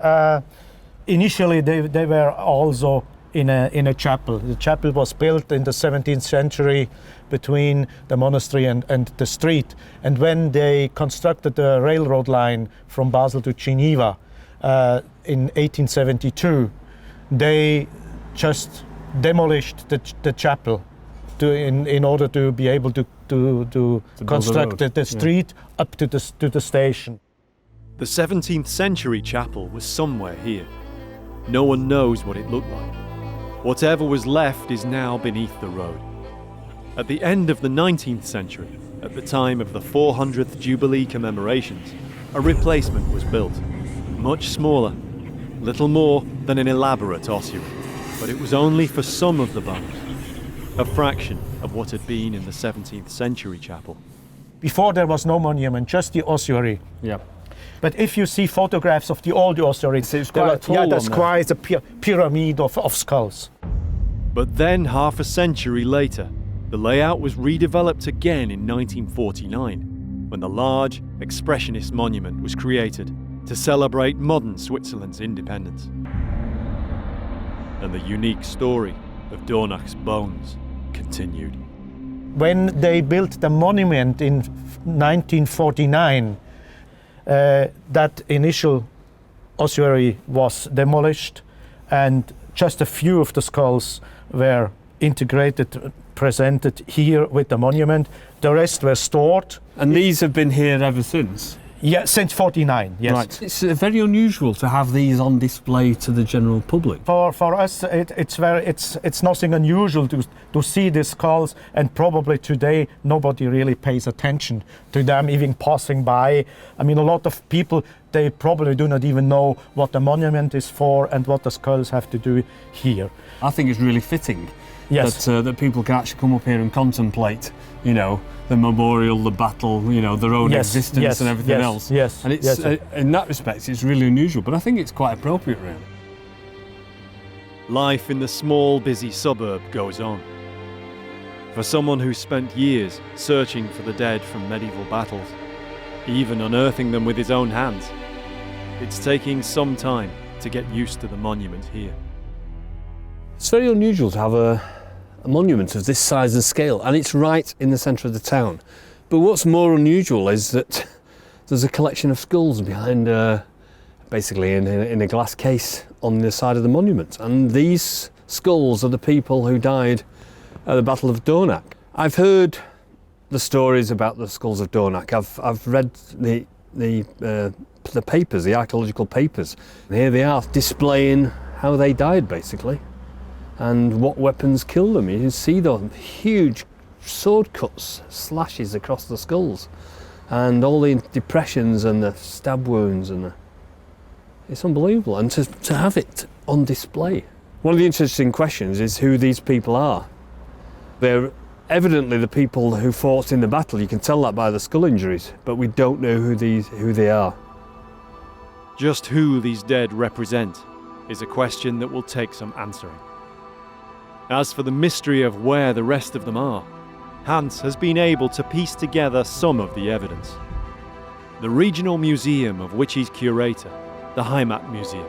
Initially, they were also in a chapel. The chapel was built in the 17th century between the monastery and the street. And when they constructed the railroad line from Basel to Geneva in 1872, they just demolished the chapel in order to be able to construct the street up to the station.
The 17th century chapel was somewhere here. No one knows what it looked like. Whatever was left is now beneath the road. At the end of the 19th century, at the time of the 400th Jubilee commemorations, a replacement was built. Much smaller, little more than an elaborate ossuary. But it was only for some of the bones, a fraction of what had been in the 17th century chapel.
Before there was no monument, just the ossuary.
Yeah.
But if you see photographs of the old ossuary,
it's quite tall.
That's quite a pyramid of skulls.
But then, half a century later, the layout was redeveloped again in 1949, when the large, expressionist monument was created to celebrate modern Switzerland's independence. And the unique story of Dornach's bones continued.
When they built the monument in 1949, that initial ossuary was demolished and just a few of the skulls were integrated, presented here with the monument. The rest were stored.
And these have been here ever since?
Yeah, since 49, yes.
Right. It's very unusual to have these on display to the general public.
For us, it's nothing unusual to see these skulls, and probably today nobody really pays attention to them, even passing by. I mean, a lot of people, they probably do not even know what the monument is for and what the skulls have to do here.
I think it's really fitting that people can actually come up here and contemplate, you know, the memorial, the battle, you know, their own existence and everything else.
Yes,
and it's in that respect, it's really unusual, but I think it's quite appropriate, really.
Life in the small, busy suburb goes on. For someone who spent years searching for the dead from medieval battles, even unearthing them with his own hands, it's taking some time to get used to the monument here.
It's very unusual to have a monument of this size and scale, and it's right in the centre of the town. But what's more unusual is that there's a collection of skulls behind, basically in a glass case on the side of the monument. And these skulls are the people who died at the Battle of Dornach. I've heard the stories about the skulls of Dornach. I've read the papers, the archaeological papers. And here they are displaying how they died, basically, and what weapons killed them. You can see the huge sword cuts, slashes across the skulls, and all the depressions and the stab wounds, and it's unbelievable. And to have it on display. One of the interesting questions is who these people are. They're evidently the people who fought in the battle. You can tell that by the skull injuries, but we don't know who they are.
Just who these dead represent is a question that will take some answering. As for the mystery of where the rest of them are, Hans has been able to piece together some of the evidence. The regional museum of which he's curator, the Heimat Museum,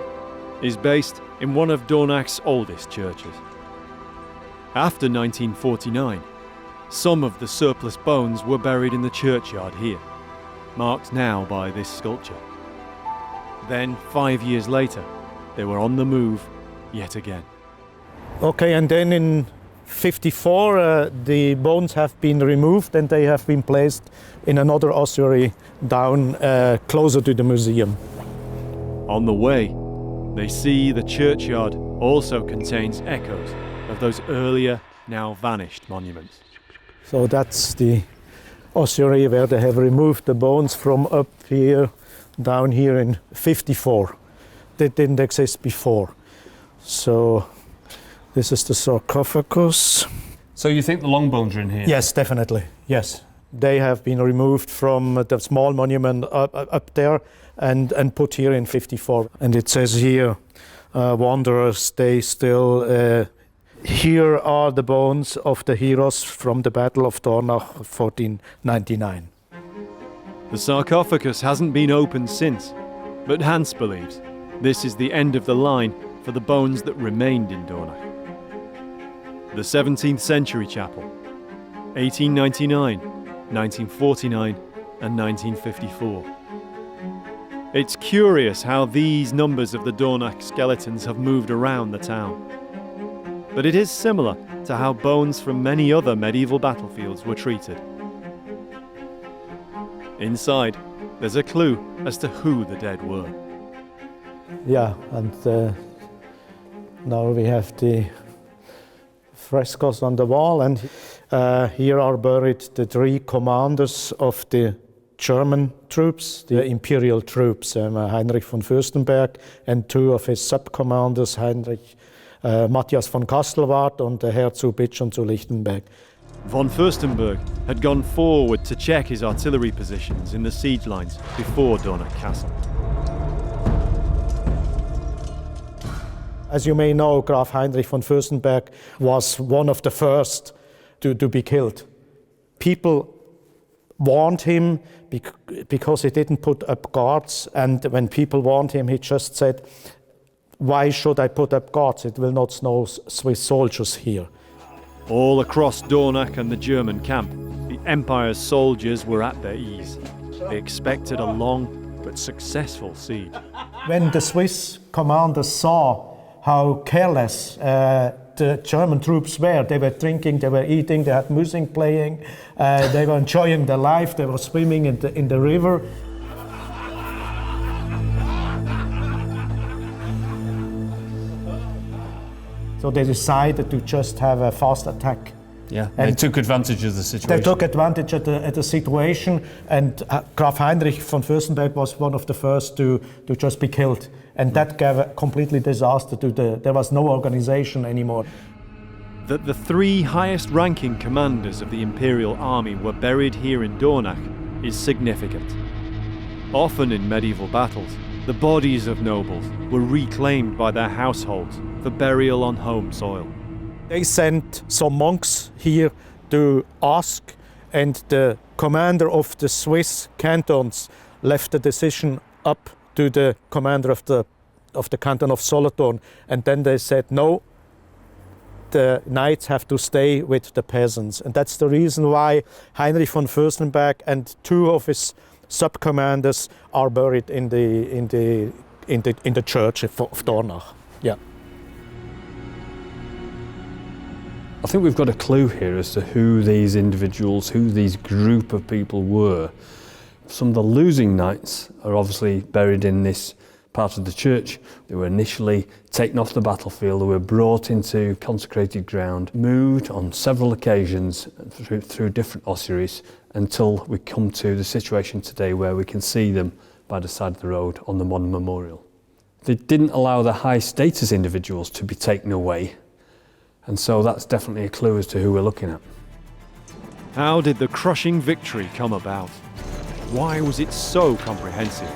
is based in one of Dornach's oldest churches. After 1949, some of the surplus bones were buried in the churchyard here, marked now by this sculpture. Then, 5 years later, they were on the move yet again.
Okay, and then in 54, the bones have been removed and they have been placed in another ossuary down closer to the museum.
On the way, they see the churchyard also contains echoes of those earlier, now vanished monuments.
So that's the ossuary where they have removed the bones from up here, down here in 54. They didn't exist before. So this is the sarcophagus.
So you think the long bones are in here?
Yes, definitely, yes. They have been removed from the small monument up there and put here in 54. And it says here, wanderers stay still. Here are the bones of the heroes from the Battle of Dornach, 1499.
The sarcophagus hasn't been opened since, but Hans believes This is the end of the line for the bones that remained in Dornach. The 17th century chapel, 1899, 1949 and 1954. It's curious how these numbers of the Dornach skeletons have moved around the town. But it is similar to how bones from many other medieval battlefields were treated. Inside, there's a clue as to who the dead were.
Yeah, and now we have the frescoes on the wall, and here are buried the three commanders of the German troops, the imperial troops, Heinrich von Fürstenberg, and two of his sub-commanders, Heinrich Matthias von Kastelwart and Herr zu Bitsch und zu Lichtenberg.
Von Fürstenberg had gone forward to check his artillery positions in the siege lines before Dornach Castle.
As you may know, Graf Heinrich von Fürstenberg was one of the first to be killed. People warned him because he didn't put up guards, and when people warned him, he just said, "Why should I put up guards? It will not snow Swiss soldiers here."
All across Dornach and the German camp, the Empire's soldiers were at their ease. They expected a long but successful siege.
When the Swiss commanders saw how careless the German troops were, they were drinking, they were eating, they had music playing, they were enjoying their life, they were swimming in the river. So they decided to just have a fast attack.
Yeah,
and
they took advantage of the situation.
They took advantage of the situation, and Graf Heinrich von Fürstenberg was one of the first to just be killed. And that gave a completely disaster to there was no organization anymore.
That the three highest ranking commanders of the Imperial Army were buried here in Dornach is significant. Often in medieval battles, the bodies of nobles were reclaimed by their households for burial on home soil.
They sent some monks here to ask, and the commander of the Swiss cantons left the decision up to the commander of the canton of Solothurn, and then they said no, the knights have to stay with the peasants, and that's the reason why Heinrich von Fürstenberg and two of his sub-commanders are buried in the church of Dornach. Yeah.
I think we've got a clue here as to who these individuals, who these group of people were. Some of the losing knights are obviously buried in this part of the church. They were initially taken off the battlefield, they were brought into consecrated ground, moved on several occasions through different ossuaries until we come to the situation today where we can see them by the side of the road on the modern memorial. They didn't allow the high status individuals to be taken away, and so that's definitely a clue as to who we're looking at.
How did the crushing victory come about? Why was it so comprehensive?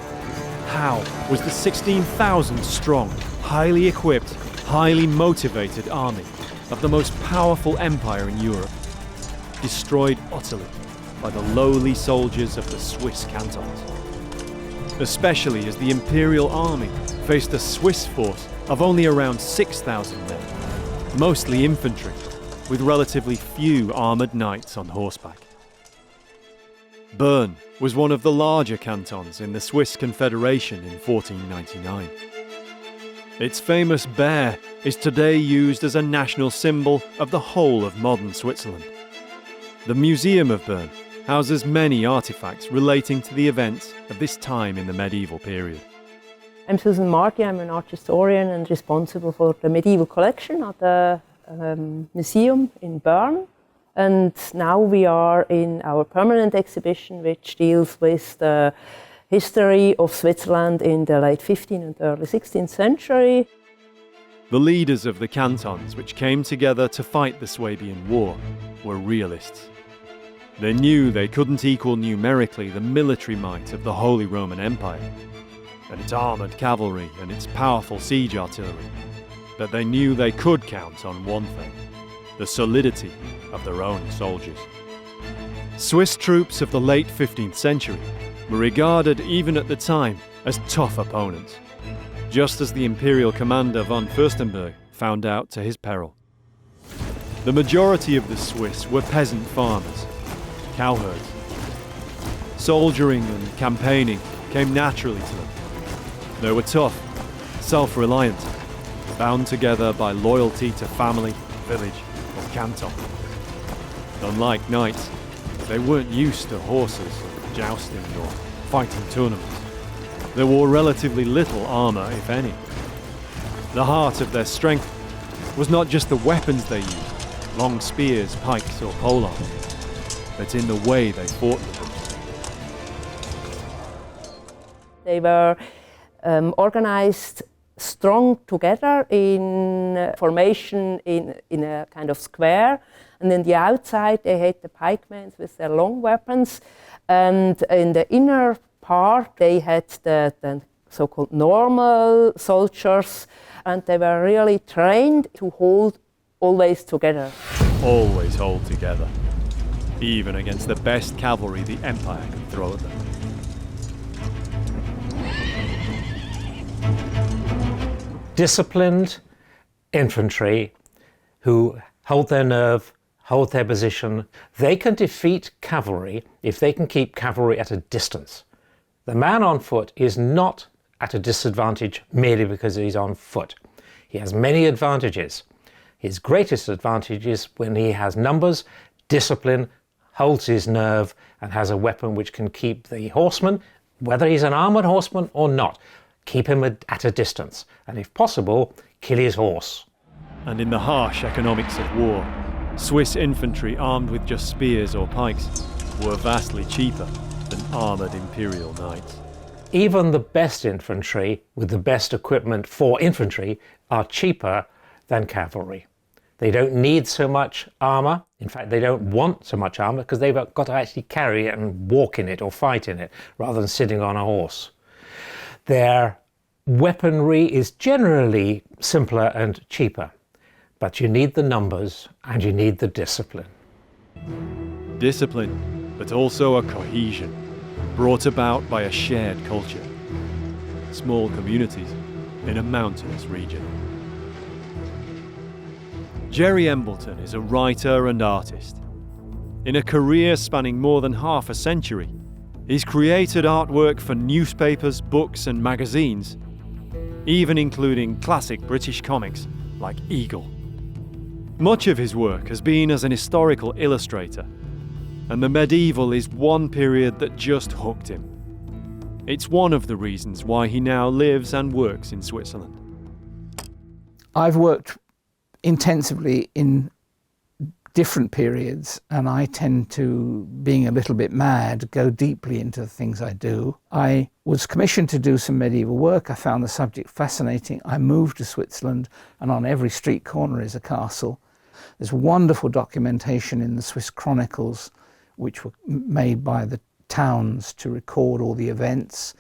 How was the 16,000 strong, highly equipped, highly motivated army of the most powerful empire in Europe destroyed utterly by the lowly soldiers of the Swiss cantons? Especially as the Imperial Army faced a Swiss force of only around 6,000 men, mostly infantry, with relatively few armoured knights on horseback. Bern was one of the larger cantons in the Swiss Confederation in 1499. Its famous bear is today used as a national symbol of the whole of modern Switzerland. The Museum of Bern houses many artifacts relating to the events of this time in the medieval period.
I'm Susan Marty, I'm an art historian and responsible for the medieval collection at the museum in Bern. And now we are in our permanent exhibition, which deals with the history of Switzerland in the late 15th and early 16th century.
The leaders of the cantons which came together to fight the Swabian War were realists. They knew they couldn't equal numerically the military might of the Holy Roman Empire, and its armoured cavalry and its powerful siege artillery, but they knew they could count on one thing: the solidity of their own soldiers. Swiss troops of the late 15th century were regarded even at the time as tough opponents. just as the imperial commander von Fürstenberg found out to his peril. The majority of the Swiss were peasant farmers, cowherds. Soldiering and campaigning came naturally to them. They were tough, self-reliant, bound together by loyalty to family, village, or canton. Unlike knights, they weren't used to horses, jousting, or fighting tournaments. They wore relatively little armour, if any. The heart of their strength was not just the weapons they used, long spears, pikes, or polearms, but in the way they fought with them.
They were organized strong together in formation in a kind of square, and in the outside they had the pikemen with their long weapons, and in the inner part they had the so-called normal soldiers, and they were really trained to hold always together.
Always hold together, even against the best cavalry the Empire could throw at them.
Disciplined infantry who hold their nerve, hold their position. They can defeat cavalry if they can keep cavalry at a distance. The man on foot is not at a disadvantage merely because he's on foot. He has many advantages. His greatest advantage is when he has numbers, discipline, holds his nerve, and has a weapon which can keep the horseman, whether he's an armoured horseman or not, keep him at a distance, and if possible, kill his horse.
And in the harsh economics of war, Swiss infantry armed with just spears or pikes were vastly cheaper than armoured imperial knights.
Even the best infantry with the best equipment for infantry are cheaper than cavalry. They don't need so much armour. In fact, they don't want so much armour because they've got to actually carry it and walk in it or fight in it rather than sitting on a horse. Their weaponry is generally simpler and cheaper, but you need the numbers and you need the discipline.
Discipline, but also a cohesion, brought about by a shared culture. Small communities in a mountainous region. Jerry Embleton is a writer and artist. In a career spanning more than half a century, he's created artwork for newspapers, books and magazines, even including classic British comics like Eagle. Much of his work has been as an historical illustrator, and the medieval is one period that just hooked him. It's one of the reasons why he now lives and works in Switzerland.
I've worked intensively in different periods, and I tend to, being a little bit mad, go deeply into the things I do. I was commissioned to do some medieval work. I found the subject fascinating. I moved to Switzerland, and on every street corner is a castle. There's wonderful documentation in the Swiss chronicles, which were made by the towns to record all the events.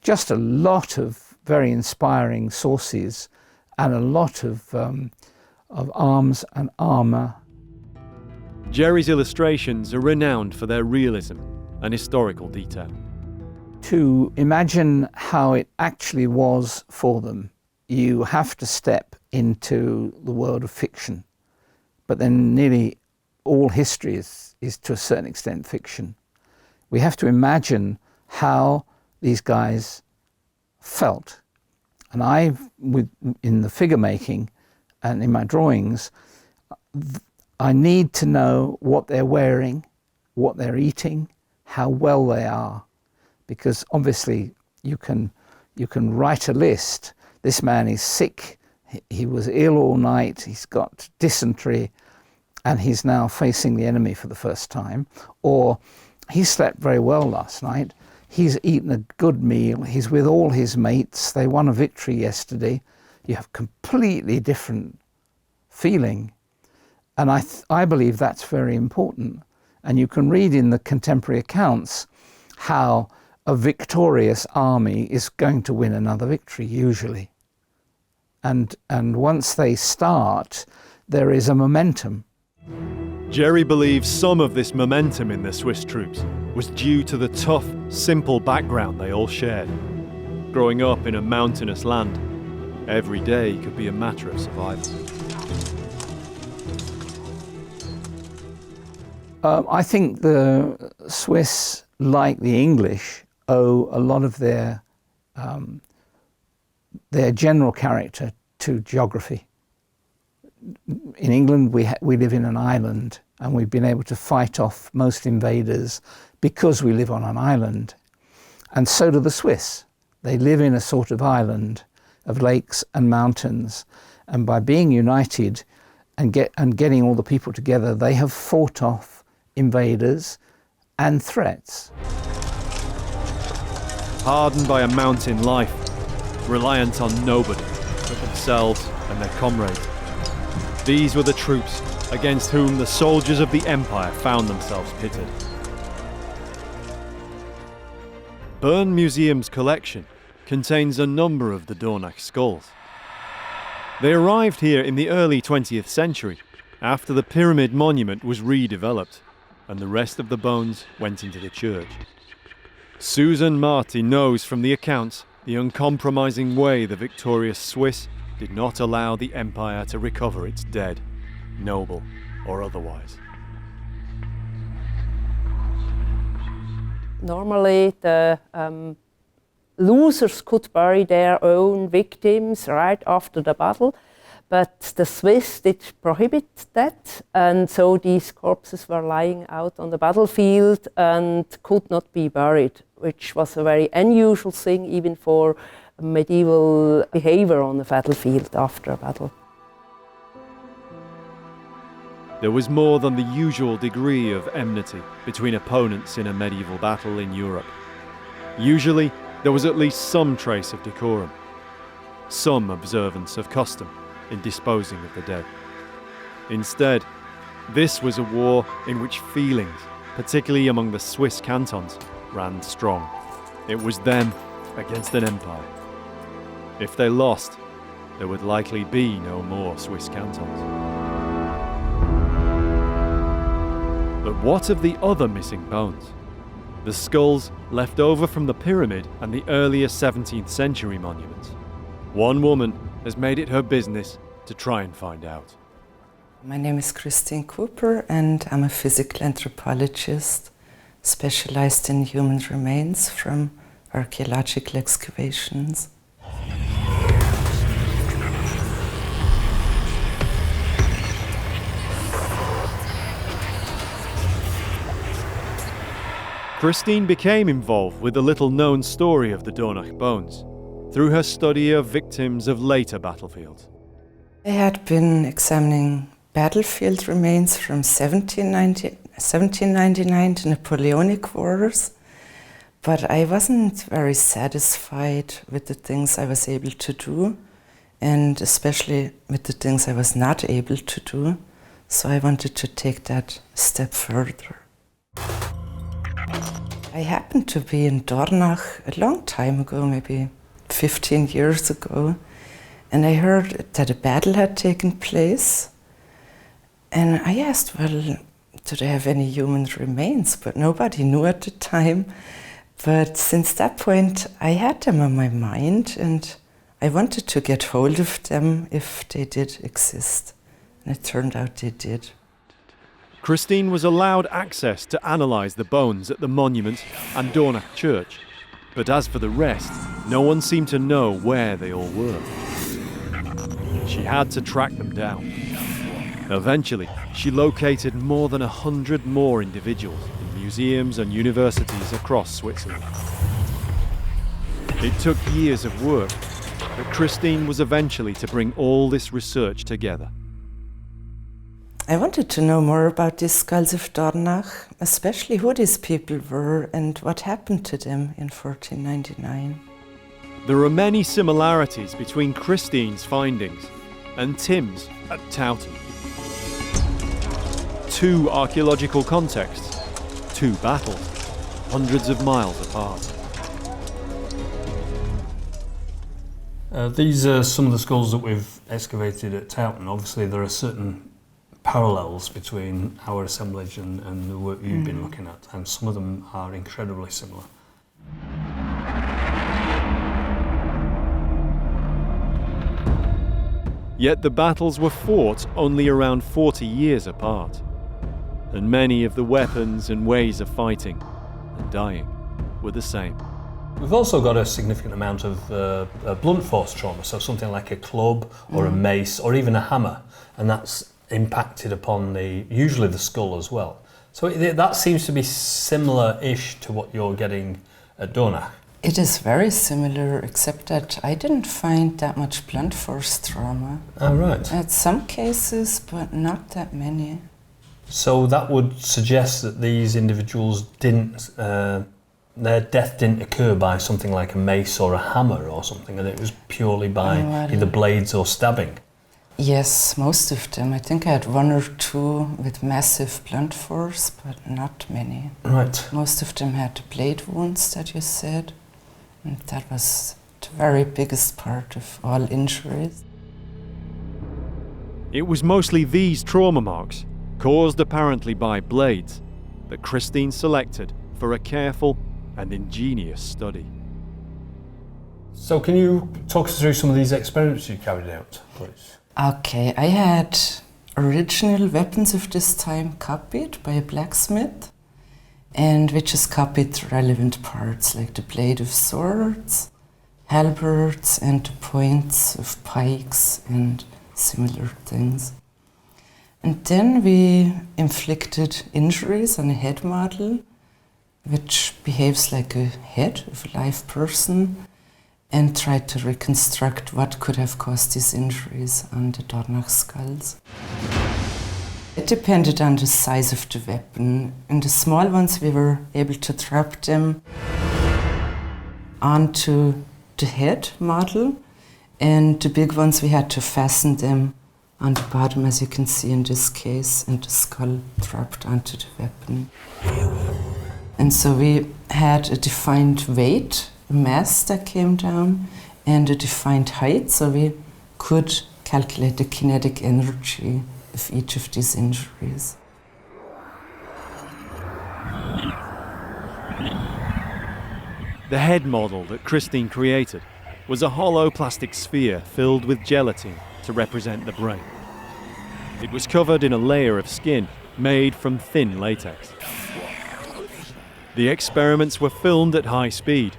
Just a lot of very inspiring sources, and a lot of arms and armour.
Jerry's illustrations are renowned for their realism and historical detail.
To imagine how it actually was for them, you have to step into the world of fiction. But then nearly all history is to a certain extent fiction. We have to imagine how these guys felt. And in the figure making and in my drawings, I need to know what they're wearing, what they're eating, how well they are, because obviously you can write a list. This man is sick, he was ill all night, he's got dysentery, and he's now facing the enemy for the first time. Or he slept very well last night, he's eaten a good meal, he's with all his mates, they won a victory yesterday. You have completely different feeling. And I believe that's very important. And you can read in the contemporary accounts how a victorious army is going to win another victory, usually. And once they start, there is a momentum.
Jerry believes some of this momentum in the Swiss troops was due to the tough, simple background they all shared. Growing up in a mountainous land, every day could be a matter of survival.
I think the Swiss, like the English, owe a lot of their general character to geography. In England, we live in an island, and we've been able to fight off most invaders because we live on an island. And so do the Swiss. They live in a sort of island of lakes and mountains, and by being united and getting all the people together, they have fought off invaders and threats.
Hardened by a mountain life, reliant on nobody but themselves and their comrades. These were the troops against whom the soldiers of the Empire found themselves pitted. Bern Museum's collection contains a number of the Dornach skulls. They arrived here in the early 20th century, after the pyramid monument was redeveloped, and the rest of the bones went into the church. Susan Marty knows from the accounts the uncompromising way the victorious Swiss did not allow the Empire to recover its dead, noble or otherwise.
Normally the losers could bury their own victims right after the battle, but the Swiss did prohibit that, and so these corpses were lying out on the battlefield and could not be buried, which was a very unusual thing even for medieval behavior on the battlefield after a battle.
There was more than the usual degree of enmity between opponents in a medieval battle in Europe. Usually, there was at least some trace of decorum, some observance of custom in disposing of the dead. Instead, this was a war in which feelings, particularly among the Swiss cantons, ran strong. It was them against an empire. If they lost, there would likely be no more Swiss cantons. But what of the other missing bones? The skulls left over from the pyramid and the earlier 17th century monuments. One woman has made it her business to try and find out.
My name is Christine Cooper, and I'm a physical anthropologist specialized in human remains from archaeological excavations.
Christine became involved with the little-known story of the Dornach bones through her study of victims of later battlefields.
I had been examining battlefield remains from 1799 to Napoleonic Wars, but I wasn't very satisfied with the things I was able to do, and especially with the things I was not able to do, so I wanted to take that step further. I happened to be in Dornach a long time ago, maybe 15 years ago, and I heard that a battle had taken place. And I asked, well, do they have any human remains? But nobody knew at the time. But since that point, I had them on my mind, and I wanted to get hold of them if they did exist. And it turned out they did.
Christine was allowed access to analyse the bones at the monument and Dornach Church. But as for the rest, no one seemed to know where they all were. She had to track them down. Eventually, she located more than 100 more individuals in museums and universities across Switzerland. It took years of work, but Christine was eventually to bring all this research together.
I wanted to know more about these skulls of Dornach, especially who these people were and what happened to them in 1499.
There are many similarities between Christine's findings and Tim's at Towton. Two archaeological contexts, two battles, hundreds of miles apart.
These are some of the skulls that we've excavated at Towton. Obviously there are certain parallels between our assemblage and the work you've been looking at, and some of them are incredibly similar.
Yet the battles were fought only around 40 years apart, and many of the weapons and ways of fighting and dying were the same.
We've also got a significant amount of blunt force trauma, so something like a club or a mace or even a hammer, and that's impacted upon usually the skull as well. So that seems to be similar-ish to what you're getting at Dornach.
It is very similar, except that I didn't find that much blunt force trauma.
Oh, right.
I had some cases, but not that many.
So that would suggest that these individuals didn't, their death didn't occur by something like a mace or a hammer or something, and it was purely by either blades or stabbing.
Yes, most of them. I think I had one or two with massive blunt force, but not many.
Right.
Most of them had the blade wounds that you said, and that was the very biggest part of all injuries.
It was mostly these trauma marks, caused apparently by blades, that Christine selected for a careful and ingenious study.
So can you talk us through some of these experiments you carried out, please?
Okay, I had original weapons of this time copied by a blacksmith, and we just copied relevant parts like the blade of swords, halberds, and the points of pikes and similar things. And then we inflicted injuries on a head model, which behaves like a head of a live person, and tried to reconstruct what could have caused these injuries on the Dornach skulls. It depended on the size of the weapon. In the small ones, we were able to drop them onto the head model, and the big ones, we had to fasten them on the bottom, as you can see in this case, and the skull dropped onto the weapon. And so we had a defined weight, a mass that came down, and a defined height, so we could calculate the kinetic energy of each of these injuries.
The head model that Christine created was a hollow plastic sphere filled with gelatin to represent the brain. It was covered in a layer of skin made from thin latex. The experiments were filmed at high speed.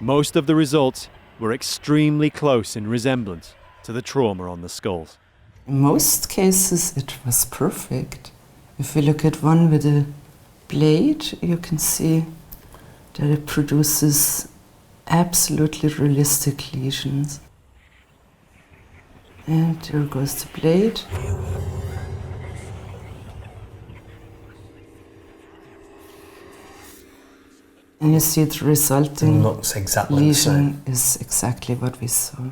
Most of the results were extremely close in resemblance to the trauma on the skulls.
In most cases it was perfect. If we look at one with a blade, you can see that it produces absolutely realistic lesions. And there goes the blade. And you see the resulting
looks exactly the
lesion
same.
is exactly what we saw.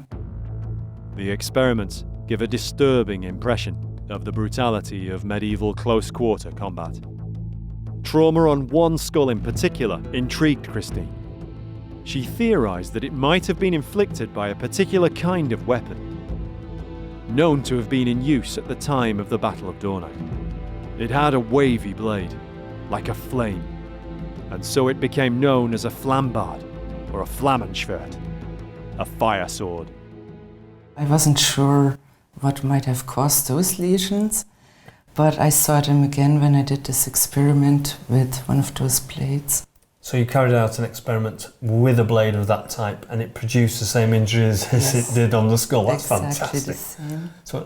The experiments give a disturbing impression of the brutality of medieval close-quarter combat. Trauma on one skull in particular intrigued Christine. She theorized that it might have been inflicted by a particular kind of weapon, known to have been in use at the time of the Battle of Dornach. It had a wavy blade, like a flame, and so it became known as a flambard or a flammenschwert, a fire sword.
I wasn't sure what might have caused those lesions, but I saw them again when I did this experiment with one of those blades.
So you carried out an experiment with a blade of that type and it produced the same injuries as it did on the skull. That's
exactly
fantastic.
The same.
So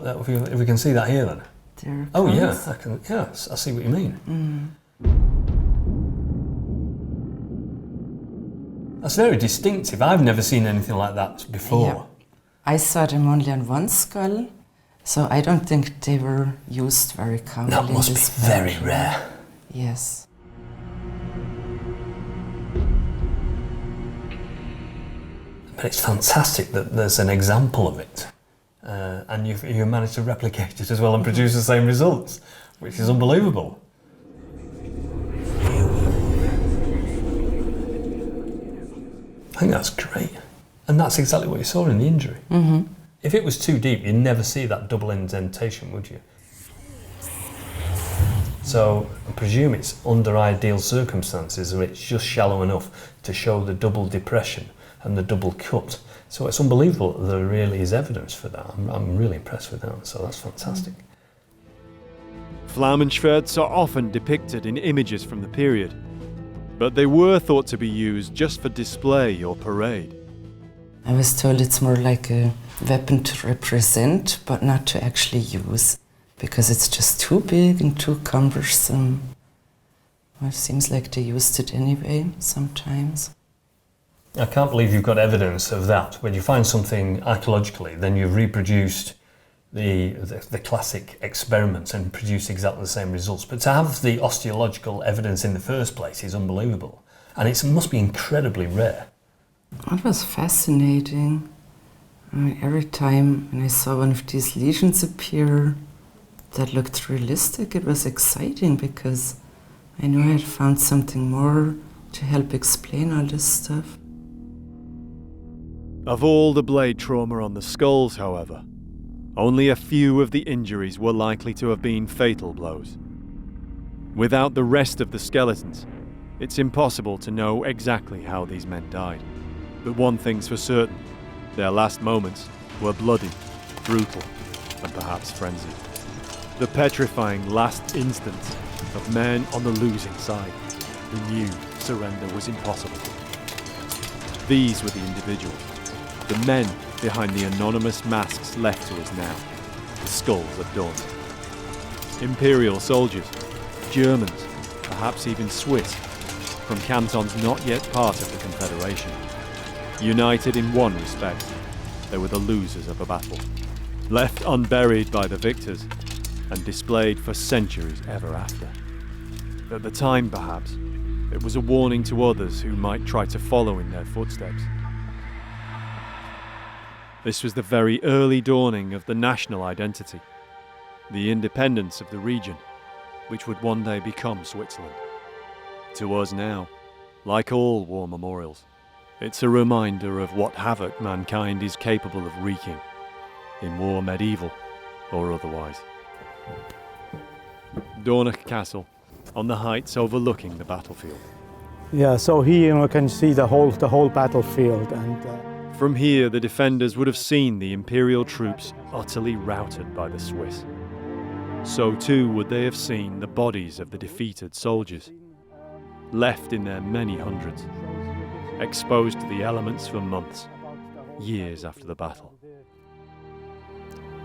if we can see that here then.
There it
oh yeah,
comes.
I see what you mean. That's very distinctive. I've never seen anything like that before.
Yeah. I saw them only on one skull, so I don't think they were used very commonly.
That must be very rare.
Yes.
But it's fantastic that there's an example of it, and you managed to replicate it as well and produce the same results, which is unbelievable. I think that's great. And that's exactly what you saw in the injury.
Mm-hmm.
If it was too deep, you'd never see that double indentation, would you? So I presume it's under ideal circumstances, or it's just shallow enough to show the double depression and the double cut
So it's unbelievable that there really is evidence for that. I'm really impressed with that, so that's fantastic.
Flammenschwerts are often depicted in images from the period, but they were thought to be used just for display or parade.
I was told it's more like a weapon to represent, but not to actually use, because it's just too big and too cumbersome. Well, it seems like they used it anyway, sometimes.
I can't believe you've got evidence of that. When you find something archaeologically, then you've reproduced the classic experiments and produced exactly the same results. But to have the osteological evidence in the first place is unbelievable. And it must be incredibly rare.
It was fascinating. I mean, every time when I saw one of these lesions appear that looked realistic, it was exciting because I knew I had found something more to help explain all this stuff.
Of all the blade trauma on the skulls, however, only a few of the injuries were likely to have been fatal blows. Without the rest of the skeletons, it's impossible to know exactly how these men died. But one thing's for certain, their last moments were bloody, brutal, and perhaps frenzied. The petrifying last instance of men on the losing side who knew surrender was impossible. These were the individuals, the men behind the anonymous masks left to us now, the skulls of Dornach. Imperial soldiers, Germans, perhaps even Swiss, from cantons not yet part of the Confederation. United in one respect, they were the losers of a battle, left unburied by the victors and displayed for centuries ever after. At the time, perhaps, it was a warning to others who might try to follow in their footsteps. This was the very early dawning of the national identity, the independence of the region, which would one day become Switzerland. To us now, like all war memorials, it's a reminder of what havoc mankind is capable of wreaking, in war medieval or otherwise. Dornach Castle, on the heights overlooking the battlefield.
Yeah, so here you can see the whole battlefield. And
from here, the defenders would have seen the Imperial troops utterly routed by the Swiss. So too would they have seen the bodies of the defeated soldiers, left in their many hundreds, exposed to the elements for months, years after the battle.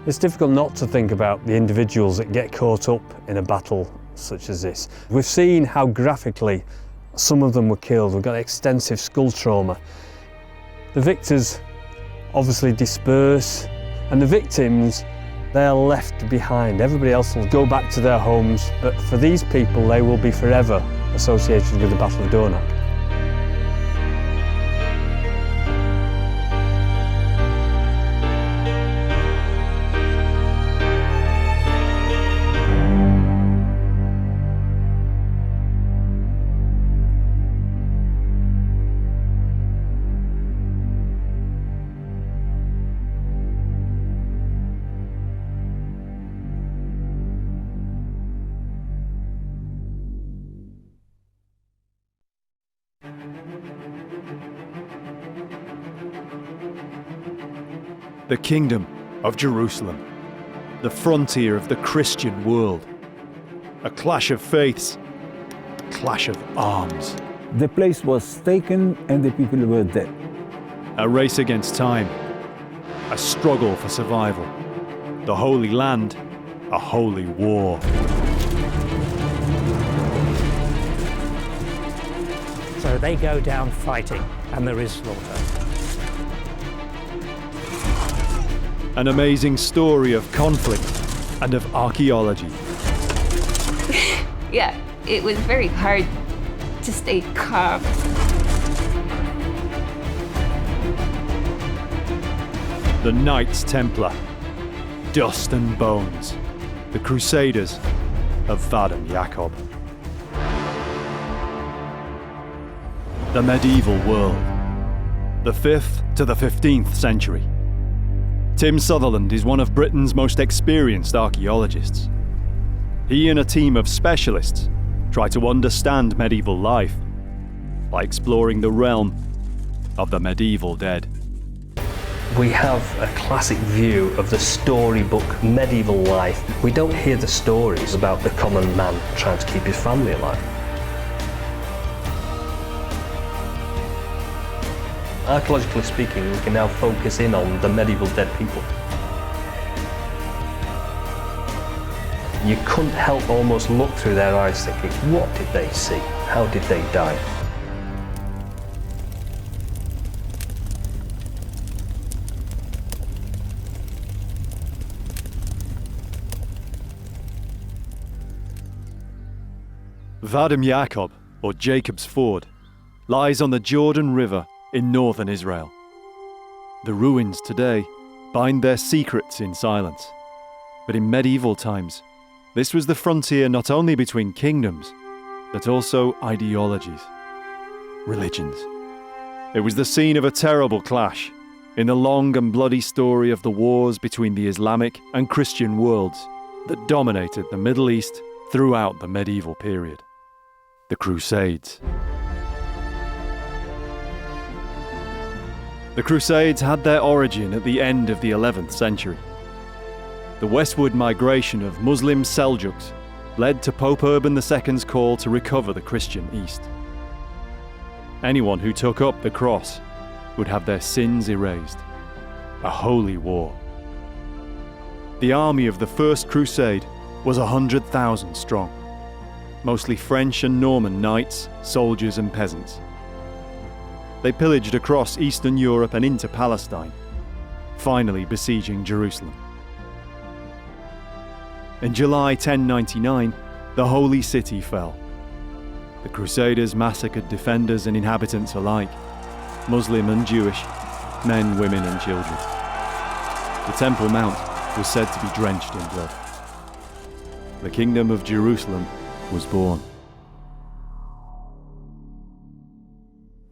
It's difficult not to think about the individuals that get caught up in a battle such as this. We've seen how graphically some of them were killed. We've got extensive skull trauma. The victors obviously disperse, and the victims, they're left behind. Everybody else will go back to their homes, but for these people, they will be forever associated with the Battle of Dornach.
The Kingdom of Jerusalem, the frontier of the Christian world. A clash of faiths, a clash of arms.
The place was taken and the people were dead.
A race against time, a struggle for survival. The Holy Land, a holy war.
So they go down fighting, and there is slaughter.
An amazing story of conflict and of archaeology.
Yeah, it was very hard to stay calm.
The Knights Templar, Dust and Bones, the Crusaders of Vadum Jacob. The medieval world, the 5th to the 15th century. Tim Sutherland is one of Britain's most experienced archaeologists. He and a team of specialists try to understand medieval life by exploring the realm of the medieval dead.
We have a classic view of the storybook medieval life. We don't hear the stories about the common man trying to keep his family alive. Archaeologically speaking, we can now focus in on the medieval dead people. You couldn't help almost look through their eyes thinking, what did they see? How did they die?
Vadum Jacob, or Jacob's Ford, lies on the Jordan River in northern Israel. The ruins today bind their secrets in silence. But in medieval times, this was the frontier not only between kingdoms, but also ideologies, religions. It was the scene of a terrible clash in the long and bloody story of the wars between the Islamic and Christian worlds that dominated the Middle East throughout the medieval period. The Crusades. The Crusades had their origin at the end of the 11th century. The westward migration of Muslim Seljuks led to Pope Urban II's call to recover the Christian East. Anyone who took up the cross would have their sins erased. A holy war. The army of the First Crusade was 100,000 strong, mostly French and Norman knights, soldiers and peasants. They pillaged across Eastern Europe and into Palestine, finally besieging Jerusalem. In July 1099, the Holy City fell. The Crusaders massacred defenders and inhabitants alike, Muslim and Jewish, men, women and children. The Temple Mount was said to be drenched in blood. The Kingdom of Jerusalem was born.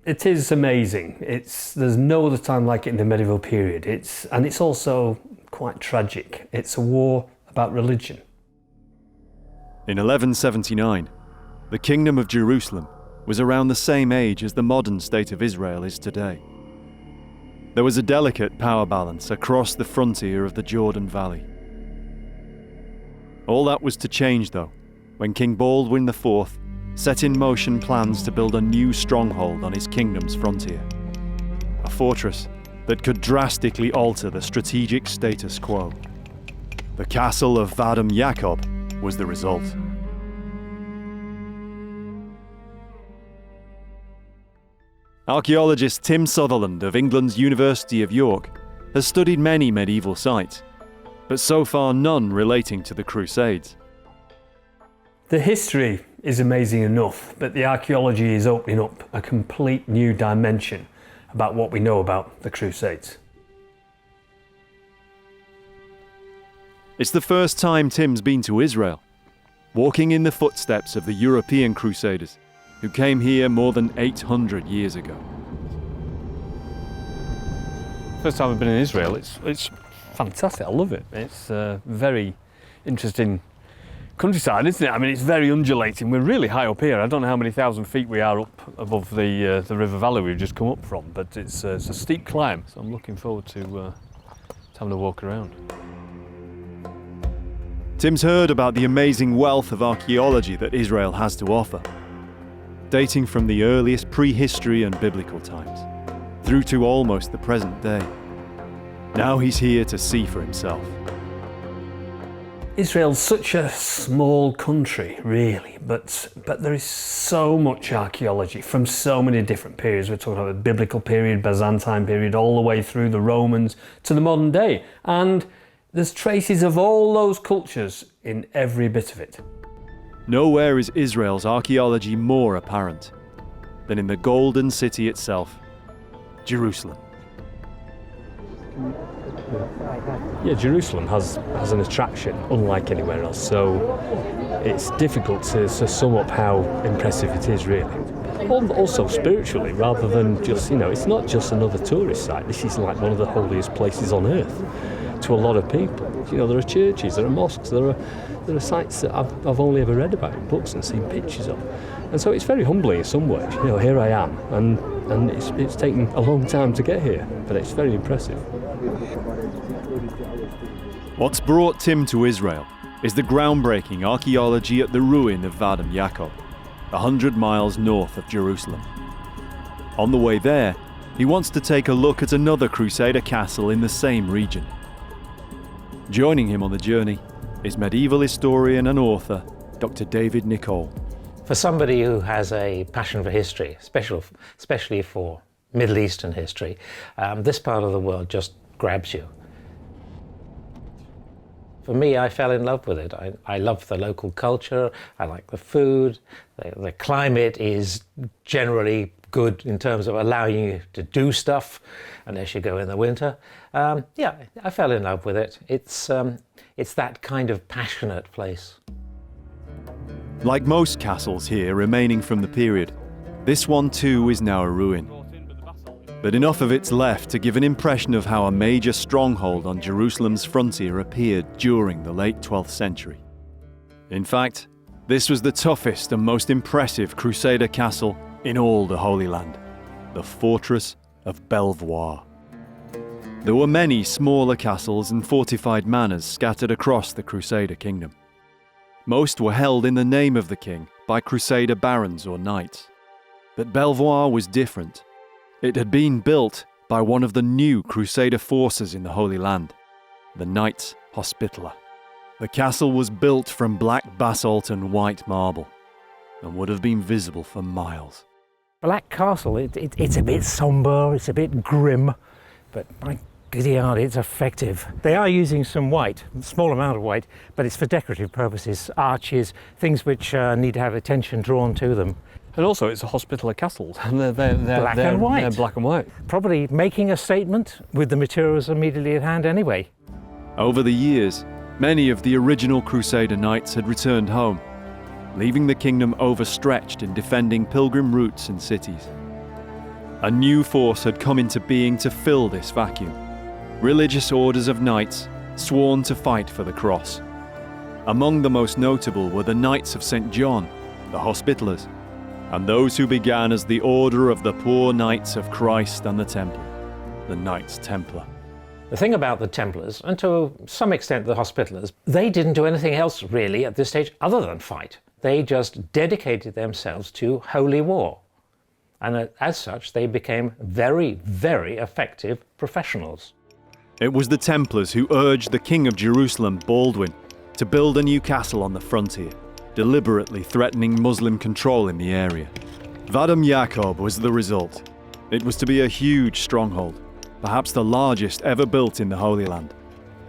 It is amazing. There's no other time like it in the medieval period. And it's also quite tragic. It's a war about religion.
In 1179, the Kingdom of Jerusalem was around the same age as the modern state of Israel is today. There was a delicate power balance across the frontier of the Jordan Valley. All that was to change, though, when King Baldwin IV set in motion plans to build a new stronghold on his kingdom's frontier. A fortress that could drastically alter the strategic status quo. The castle of Vadum Jacob was the result. Archaeologist Tim Sutherland of England's University of York has studied many medieval sites, but so far none relating to the Crusades.
The history is amazing enough, but the archaeology is opening up a complete new dimension about what we know about the Crusades.
It's the first time Tim's been to Israel, walking in the footsteps of the European Crusaders, who came here more than 800 years ago.
First time I've been in Israel, it's fantastic, I love it. It's a very interesting countryside, isn't it? I mean, it's very undulating. We're really high up here. I don't know how many thousand feet we are up above the river valley we've just come up from, but it's a steep climb, so I'm looking forward to having a walk around.
Tim's heard about the amazing wealth of archaeology that Israel has to offer, dating from the earliest prehistory and biblical times, through to almost the present day. Now he's here to see for himself.
Israel's such a small country, really, but there is so much archaeology from so many different periods. We're talking about the biblical period, Byzantine period, all the way through the Romans to the modern day. And there's traces of all those cultures in every bit of it.
Nowhere is Israel's archaeology more apparent than in the Golden City itself, Jerusalem.
Yeah, Jerusalem has an attraction unlike anywhere else, so it's difficult to sum up how impressive it is, really. Also spiritually, rather than just, it's not just another tourist site. This is like one of the holiest places on earth to a lot of people. There are churches, there are mosques, there are sites that I've only ever read about in books and seen pictures of. And so it's very humbling in some ways. Here I am, and it's taken a long time to get here, but it's very impressive.
What's brought Tim to Israel is the groundbreaking archaeology at the ruin of Vadum Jacob, 100 miles north of Jerusalem. On the way there, he wants to take a look at another Crusader castle in the same region. Joining him on the journey is medieval historian and author Dr. David Nicol.
For somebody who has a passion for history, especially for Middle Eastern history, this part of the world just grabs you. For me, I fell in love with it. I love the local culture, I like the food, the climate is generally good in terms of allowing you to do stuff unless you go in the winter. Yeah, I fell in love with it. It's that kind of passionate place.
Like most castles here remaining from the period, this one too is now a ruin. But enough of it's left to give an impression of how a major stronghold on Jerusalem's frontier appeared during the late 12th century. In fact, this was the toughest and most impressive Crusader castle in all the Holy Land, the fortress of Belvoir. There were many smaller castles and fortified manors scattered across the Crusader kingdom. Most were held in the name of the king by Crusader barons or knights. But Belvoir was different. It had been built by one of the new Crusader forces in the Holy Land, the Knights Hospitaller. The castle was built from black basalt and white marble, and would have been visible for miles.
Black Castle, it's a bit sombre, it's a bit grim, but by giddy aunt, it's effective. They are using some white, a small amount of white, but it's for decorative purposes, arches, things which need to have attention drawn to them.
And also it's a Hospitaller castle. They're
black and white.
They're black and white.
Probably making a statement with the materials immediately at hand anyway.
Over the years, many of the original Crusader knights had returned home, leaving the kingdom overstretched in defending pilgrim routes and cities. A new force had come into being to fill this vacuum. Religious orders of knights sworn to fight for the cross. Among the most notable were the Knights of St. John, the Hospitallers, and those who began as the Order of the Poor Knights of Christ and the Temple, the Knights Templar.
The thing about the Templars, and to some extent the Hospitallers, they didn't do anything else really at this stage other than fight. They just dedicated themselves to holy war. And as such, they became very, very effective professionals.
It was the Templars who urged the King of Jerusalem, Baldwin, to build a new castle on the frontier, deliberately threatening Muslim control in the area. Vadum Jacob was the result. It was to be a huge stronghold, perhaps the largest ever built in the Holy Land,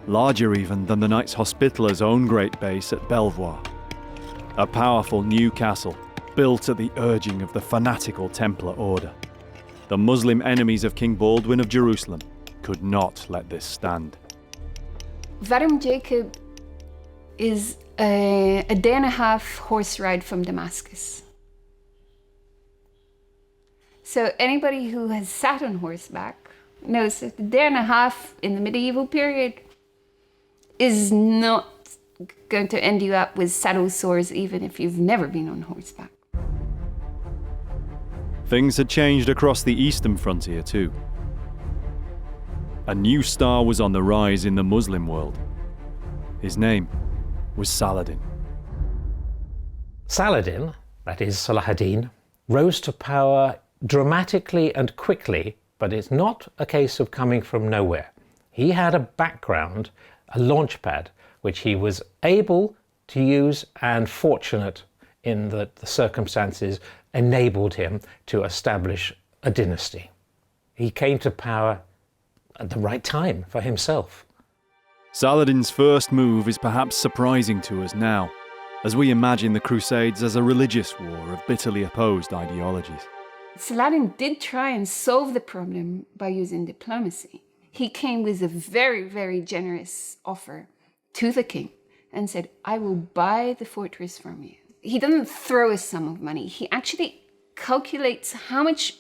larger even than the Knights Hospitaller's own great base at Belvoir. A powerful new castle, built at the urging of the fanatical Templar order. The Muslim enemies of King Baldwin of Jerusalem could not let this stand.
Vadum Jacob is a day and a half horse ride from Damascus. So anybody who has sat on horseback knows that a day and a half in the medieval period is not going to end you up with saddle sores even if you've never been on horseback.
Things had changed across the eastern frontier too. A new star was on the rise in the Muslim world. His name was Saladin.
Saladin, that is Salah ad-Din, rose to power dramatically and quickly, but it's not a case of coming from nowhere. He had a background, a launch pad, which he was able to use and fortunate in that the circumstances enabled him to establish a dynasty. He came to power at the right time for himself.
Saladin's first move is perhaps surprising to us now, as we imagine the Crusades as a religious war of bitterly opposed ideologies.
Saladin did try and solve the problem by using diplomacy. He came with a very, very generous offer to the king and said, I will buy the fortress from you. He doesn't throw a sum of money. He actually calculates how much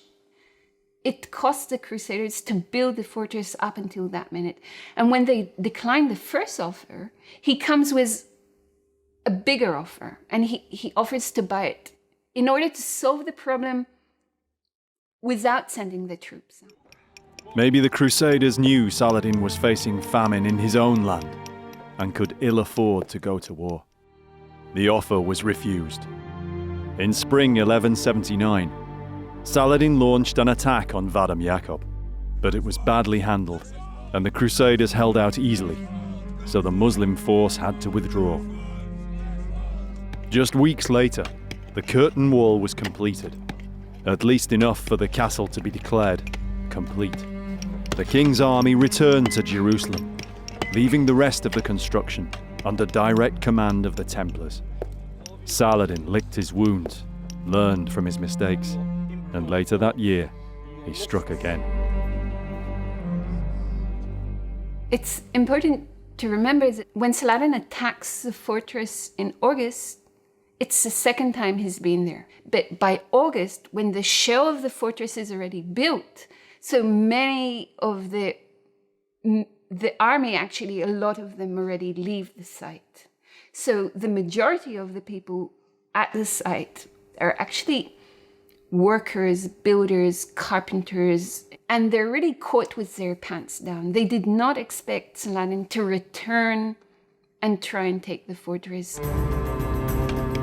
it cost the Crusaders to build the fortress up until that minute. And when they declined the first offer, he comes with a bigger offer and he offers to buy it in order to solve the problem without sending the troops.
Maybe the Crusaders knew Saladin was facing famine in his own land and could ill afford to go to war. The offer was refused. In spring 1179, Saladin launched an attack on Vadum Jakob, but it was badly handled, and the Crusaders held out easily, so the Muslim force had to withdraw. Just weeks later, the curtain wall was completed, at least enough for the castle to be declared complete. The king's army returned to Jerusalem, leaving the rest of the construction under direct command of the Templars. Saladin licked his wounds, learned from his mistakes, and later that year, he struck again.
It's important to remember that when Saladin attacks the fortress in August, it's the second time he's been there. But by August, when the shell of the fortress is already built, so many of the army, actually, a lot of them already leave the site. So the majority of the people at the site are actually workers, builders, carpenters, and they're really caught with their pants down. They did not expect Saladin to return and try and take the fortress.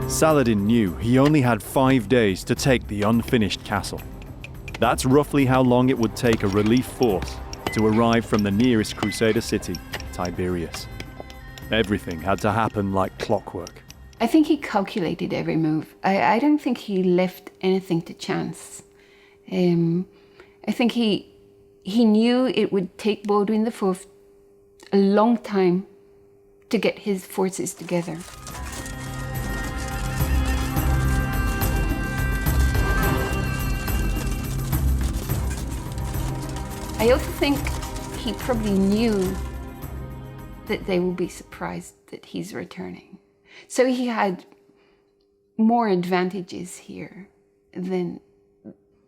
Saladin knew he only had 5 days to take the unfinished castle. That's roughly how long it would take a relief force to arrive from the nearest Crusader city, Tiberias. Everything had to happen like clockwork.
I think he calculated every move. I don't think he left anything to chance. I think he knew it would take Baldwin IV a long time to get his forces together. I also think he probably knew that they will be surprised that he's returning. So he had more advantages here than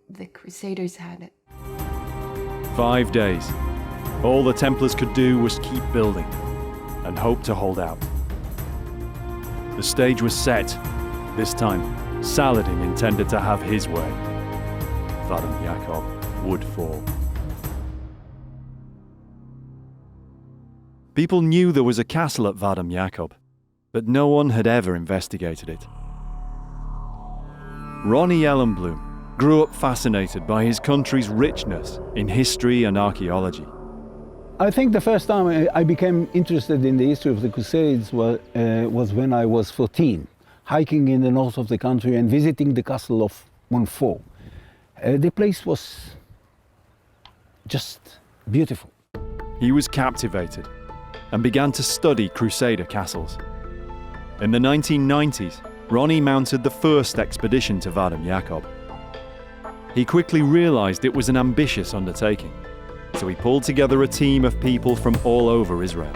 the Crusaders had.
5 days. All the Templars could do was keep building and hope to hold out. The stage was set. This time, Saladin intended to have his way. Vadum Jakob would fall. People knew there was a castle at Vadum Jakob, but no one had ever investigated it. Ronnie Ellenbloom grew up fascinated by his country's richness in history and archaeology.
I think the first time I became interested in the history of the Crusades was when I was 14, hiking in the north of the country and visiting the castle of Montfort. The place was just beautiful.
He was captivated and began to study Crusader castles. In the 1990s, Ronnie mounted the first expedition to Vadum Jakob. He quickly realized it was an ambitious undertaking, so he pulled together a team of people from all over Israel.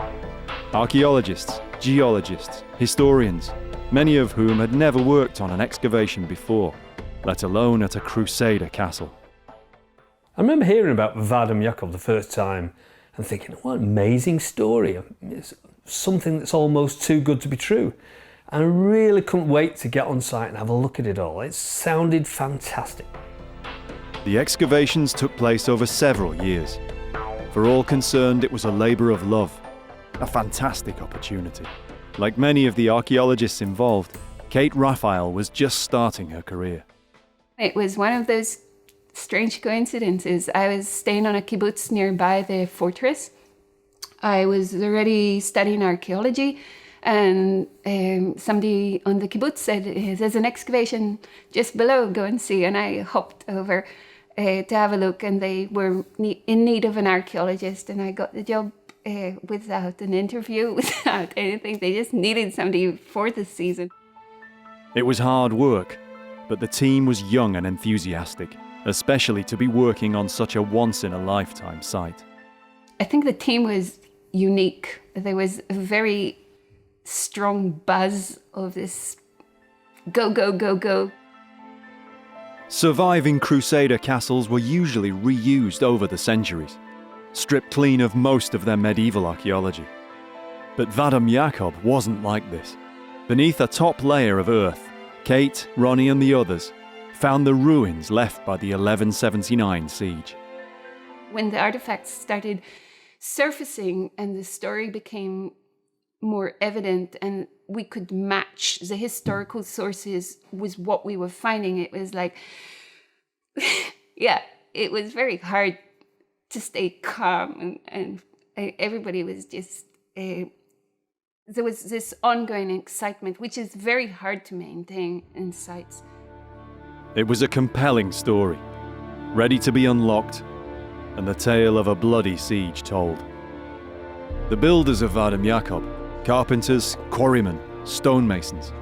Archaeologists, geologists, historians, many of whom had never worked on an excavation before, let alone at a Crusader castle.
I remember hearing about Vadum Jakob the first time and thinking, what an amazing story. It's something that's almost too good to be true. And I really couldn't wait to get on site and have a look at it all. It sounded fantastic.
The excavations took place over several years. For all concerned, it was a labour of love, a fantastic opportunity. Like many of the archaeologists involved, Kate Raphael was just starting her career.
It was one of those strange coincidences. I was staying on a kibbutz nearby the fortress. I was already studying archaeology, and somebody on the kibbutz said, there's an excavation just below, go and see. And I hopped over to have a look, and they were in need of an archaeologist, and I got the job without an interview, without anything. They just needed somebody for the season.
It was hard work, but the team was young and enthusiastic, especially to be working on such a once-in-a-lifetime site.
I think the team was unique. There was a very strong buzz of this go, go, go, go.
Surviving Crusader castles were usually reused over the centuries, stripped clean of most of their medieval archaeology. But Vadum Jakob wasn't like this. Beneath a top layer of earth, Kate, Ronnie and the others found the ruins left by the 1179 siege.
when the artifacts started surfacing and the story became more evident and we could match the historical sources with what we were finding, it was like, yeah, it was very hard to stay calm, and everybody was just, there was this ongoing excitement, which is very hard to maintain in sites.
It was a compelling story, ready to be unlocked, and the tale of a bloody siege told. The builders of Vadum Jakob, carpenters, quarrymen, stonemasons,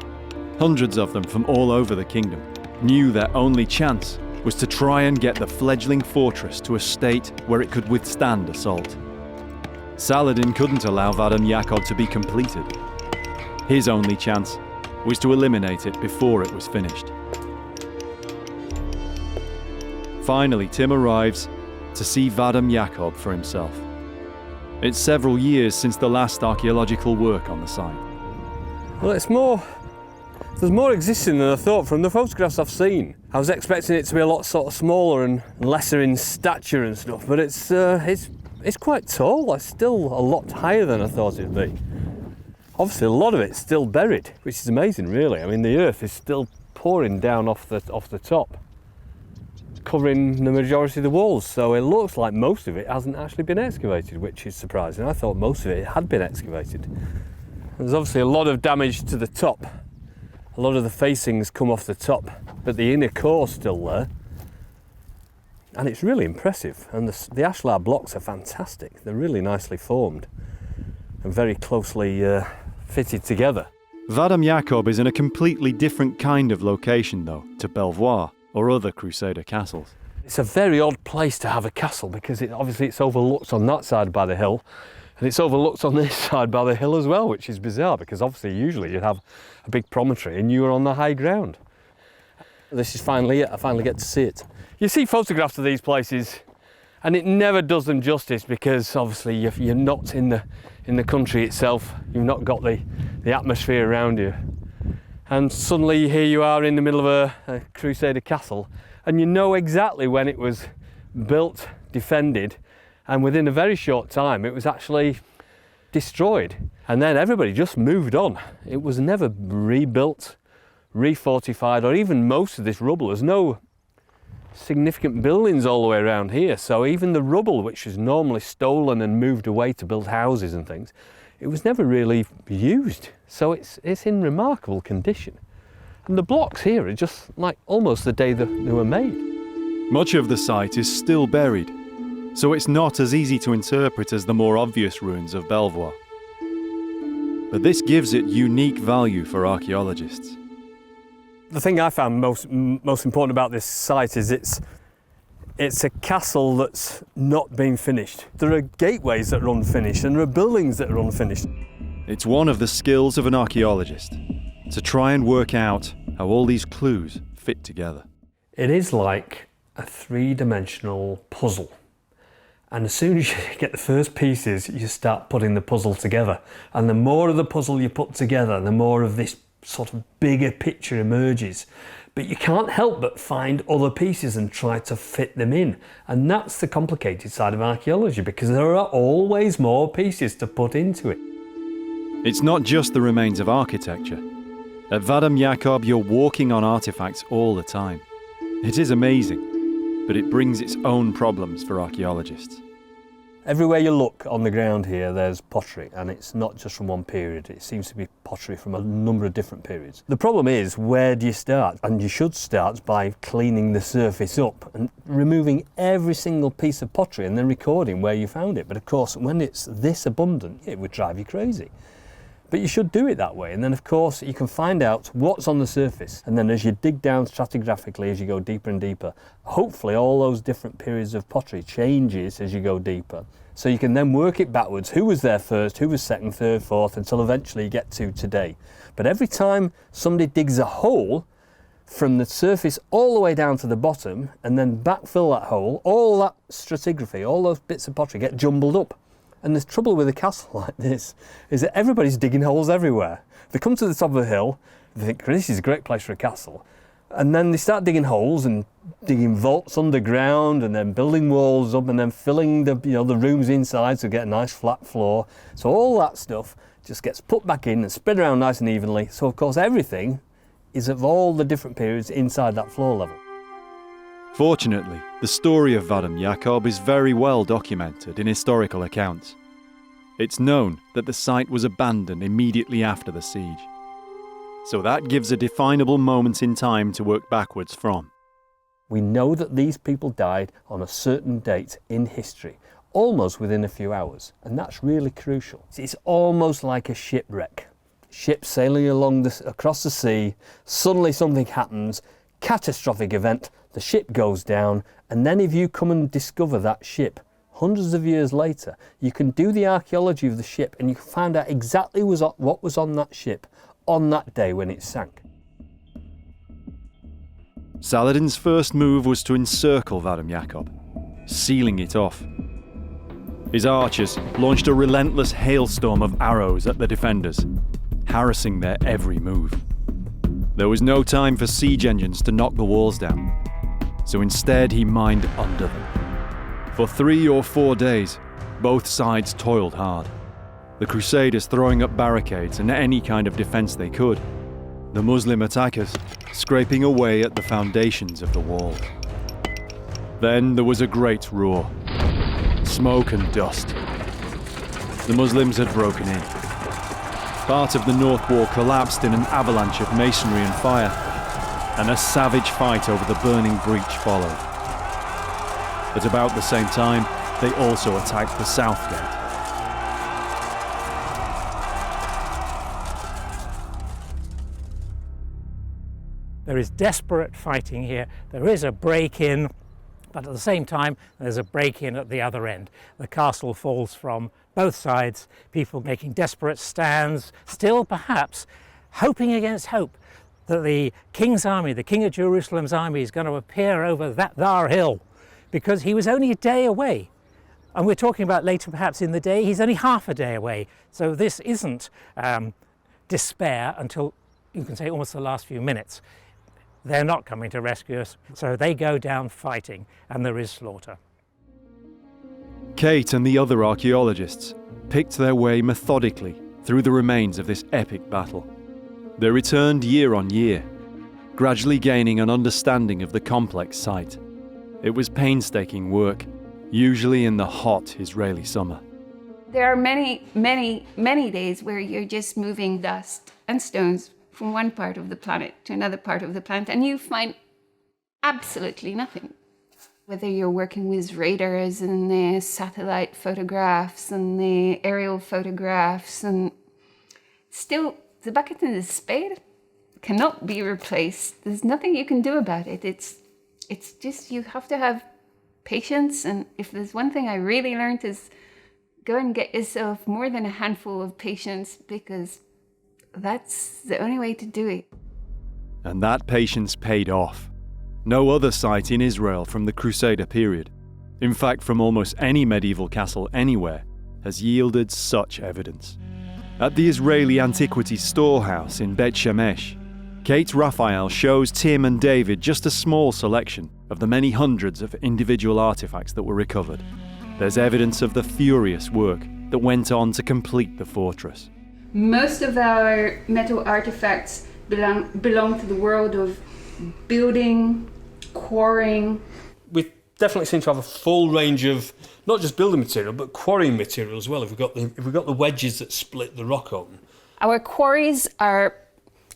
hundreds of them from all over the kingdom, knew their only chance was to try and get the fledgling fortress to a state where it could withstand assault. Saladin couldn't allow Vadum Jakob to be completed. His only chance was to eliminate it before it was finished. Finally, Tim arrives to see Vadum Jakob for himself. It's several years since the last archaeological work on the site.
Well, there's more existing than I thought from the photographs I've seen. I was expecting it to be a lot sort of smaller and lesser in stature and stuff, but it's quite tall. It's still a lot higher than I thought it'd be. Obviously, a lot of it's still buried, which is amazing, really. I mean, the earth is still pouring down off the top, covering the majority of the walls. So it looks like most of it hasn't actually been excavated, which is surprising. I thought most of it had been excavated. There's obviously a lot of damage to the top. A lot of the facings come off the top, but the inner core's still there. And it's really impressive. And the ashlar blocks are fantastic. They're really nicely formed and very closely fitted together.
Vadum Jakob is in a completely different kind of location, though, to Belvoir or other Crusader castles.
It's a very odd place to have a castle because obviously it's overlooked on that side by the hill, and it's overlooked on this side by the hill as well, which is bizarre because obviously usually you'd have a big promontory and you were on the high ground. This is finally it. I finally get to see it. You see photographs of these places and it never does them justice because obviously you're not in the country itself. You've not got the atmosphere around you. And suddenly here you are in the middle of a Crusader castle and you know exactly when it was built, defended, and within a very short time it was actually destroyed. And then everybody just moved on. It was never rebuilt, refortified, or even most of this rubble. There's no significant buildings all the way around here, so even the rubble, which is normally stolen and moved away to build houses and things, it was never really used. So it's in remarkable condition. And the blocks here are just like almost the day that they were made.
Much of the site is still buried, so it's not as easy to interpret as the more obvious ruins of Belvoir. But this gives it unique value for archaeologists.
The thing I found most important about this site is it's a castle that's not been finished. There are gateways that are unfinished and there are buildings that are unfinished.
It's one of the skills of an archaeologist to try and work out how all these clues fit together.
It is like a three-dimensional puzzle. And as soon as you get the first pieces, you start putting the puzzle together. And the more of the puzzle you put together, the more of this sort of bigger picture emerges. But you can't help but find other pieces and try to fit them in. And that's the complicated side of archaeology, because there are always more pieces to put into it.
It's not just the remains of architecture. At Vadum Jakob, you're walking on artifacts all the time. It is amazing, but it brings its own problems for archaeologists.
Everywhere you look on the ground here, there's pottery, and it's not just from one period. It seems to be pottery from a number of different periods. The problem is, where do you start? And you should start by cleaning the surface up and removing every single piece of pottery and then recording where you found it. But of course, when it's this abundant, it would drive you crazy. But you should do it that way, and then of course you can find out what's on the surface, and then as you dig down stratigraphically as you go deeper and deeper, hopefully all those different periods of pottery changes as you go deeper. So you can then work it backwards, who was there first, who was second, third, fourth, until eventually you get to today. But every time somebody digs a hole from the surface all the way down to the bottom, and then backfill that hole, all that stratigraphy, all those bits of pottery get jumbled up. And the trouble with a castle like this is that everybody's digging holes everywhere. They come to the top of the hill, they think, this is a great place for a castle.
And then they start digging holes and digging vaults underground and then building walls up and then filling the rooms inside to get a nice flat floor. So all that stuff just gets put back in and spread around nice and evenly. So of course everything is of all the different periods inside that floor level.
Fortunately, the story of Vadum Jakob is very well documented in historical accounts. It's known that the site was abandoned immediately after the siege. So that gives a definable moment in time to work backwards from.
We know that these people died on a certain date in history, almost within a few hours, and that's really crucial. It's almost like a shipwreck. Ship sailing across the sea, suddenly something happens, catastrophic event, the ship goes down, and then if you come and discover that ship hundreds of years later, you can do the archaeology of the ship and you can find out exactly what was on that ship on that day when it sank.
Saladin's first move was to encircle Vadum Jakob, sealing it off. His archers launched a relentless hailstorm of arrows at the defenders, harassing their every move. There was no time for siege engines to knock the walls down, so instead he mined under them. For 3 or 4 days, both sides toiled hard, the Crusaders throwing up barricades and any kind of defence they could, the Muslim attackers scraping away at the foundations of the walls. Then there was a great roar, smoke and dust. The Muslims had broken in. Part of the north wall collapsed in an avalanche of masonry and fire, and a savage fight over the burning breach followed. At about the same time, they also attacked the south gate.
There is desperate fighting here. There is a break-in, but at the same time, there's a break-in at the other end. The castle falls from both sides, people making desperate stands, still perhaps hoping against hope that the king's army, the king of Jerusalem's army, is going to appear over that Thar hill, because he was only a day away. And we're talking about later perhaps in the day, he's only half a day away. So this isn't despair until, you can say, almost the last few minutes. They're not coming to rescue us, so they go down fighting, and there is slaughter.
Kate and the other archaeologists picked their way methodically through the remains of this epic battle. They returned year on year, gradually gaining an understanding of the complex site. It was painstaking work, usually in the hot Israeli summer.
There are many, many, many days where you're just moving dust and stones from one part of the planet to another part of the planet, and you find absolutely nothing. Whether you're working with radars and the satellite photographs and the aerial photographs, and still the bucket and the spade cannot be replaced. There's nothing you can do about it. It's just, you have to have patience, and if there's one thing I really learned is go and get yourself more than a handful of patience, because that's the only way to do it.
And that patience paid off. No other site in Israel from the Crusader period, in fact from almost any medieval castle anywhere, has yielded such evidence. At the Israeli Antiquities Storehouse in Bet Shemesh, Kate Raphael shows Tim and David just a small selection of the many hundreds of individual artifacts that were recovered. There's evidence of the furious work that went on to complete the fortress.
Most of our metal artifacts belong to the world of building, quarrying.
We definitely seem to have a full range of not just building material, but quarrying material as well. If we've got the wedges that split the rock open.
Our quarries are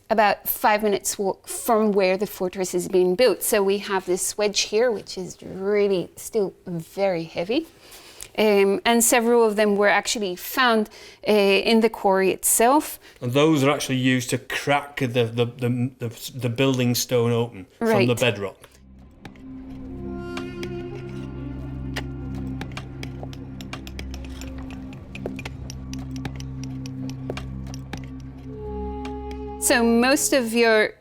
about 5 minutes walk from where the fortress is being built. So we have this wedge here, which is really still very heavy. And several of them were actually found in the quarry itself.
And those are actually used to crack the building stone open from the bedrock.
So most of your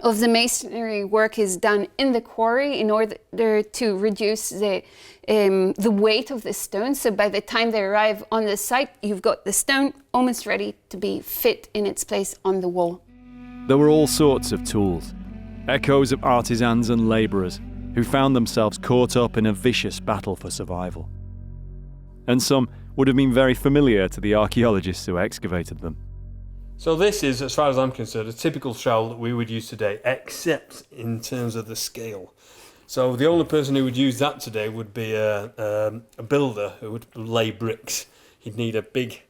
of the masonry work is done in the quarry in order to reduce the weight of the stone. So by the time they arrive on the site, you've got the stone almost ready to be fit in its place on the wall.
There were all sorts of tools, echoes of artisans and labourers who found themselves caught up in a vicious battle for survival. And some would have been very familiar to the archaeologists who excavated them.
So this is, as far as I'm concerned, a typical trowel that we would use today, except in terms of the scale. So the only person who would use that today would be a builder who would lay bricks. He'd need a big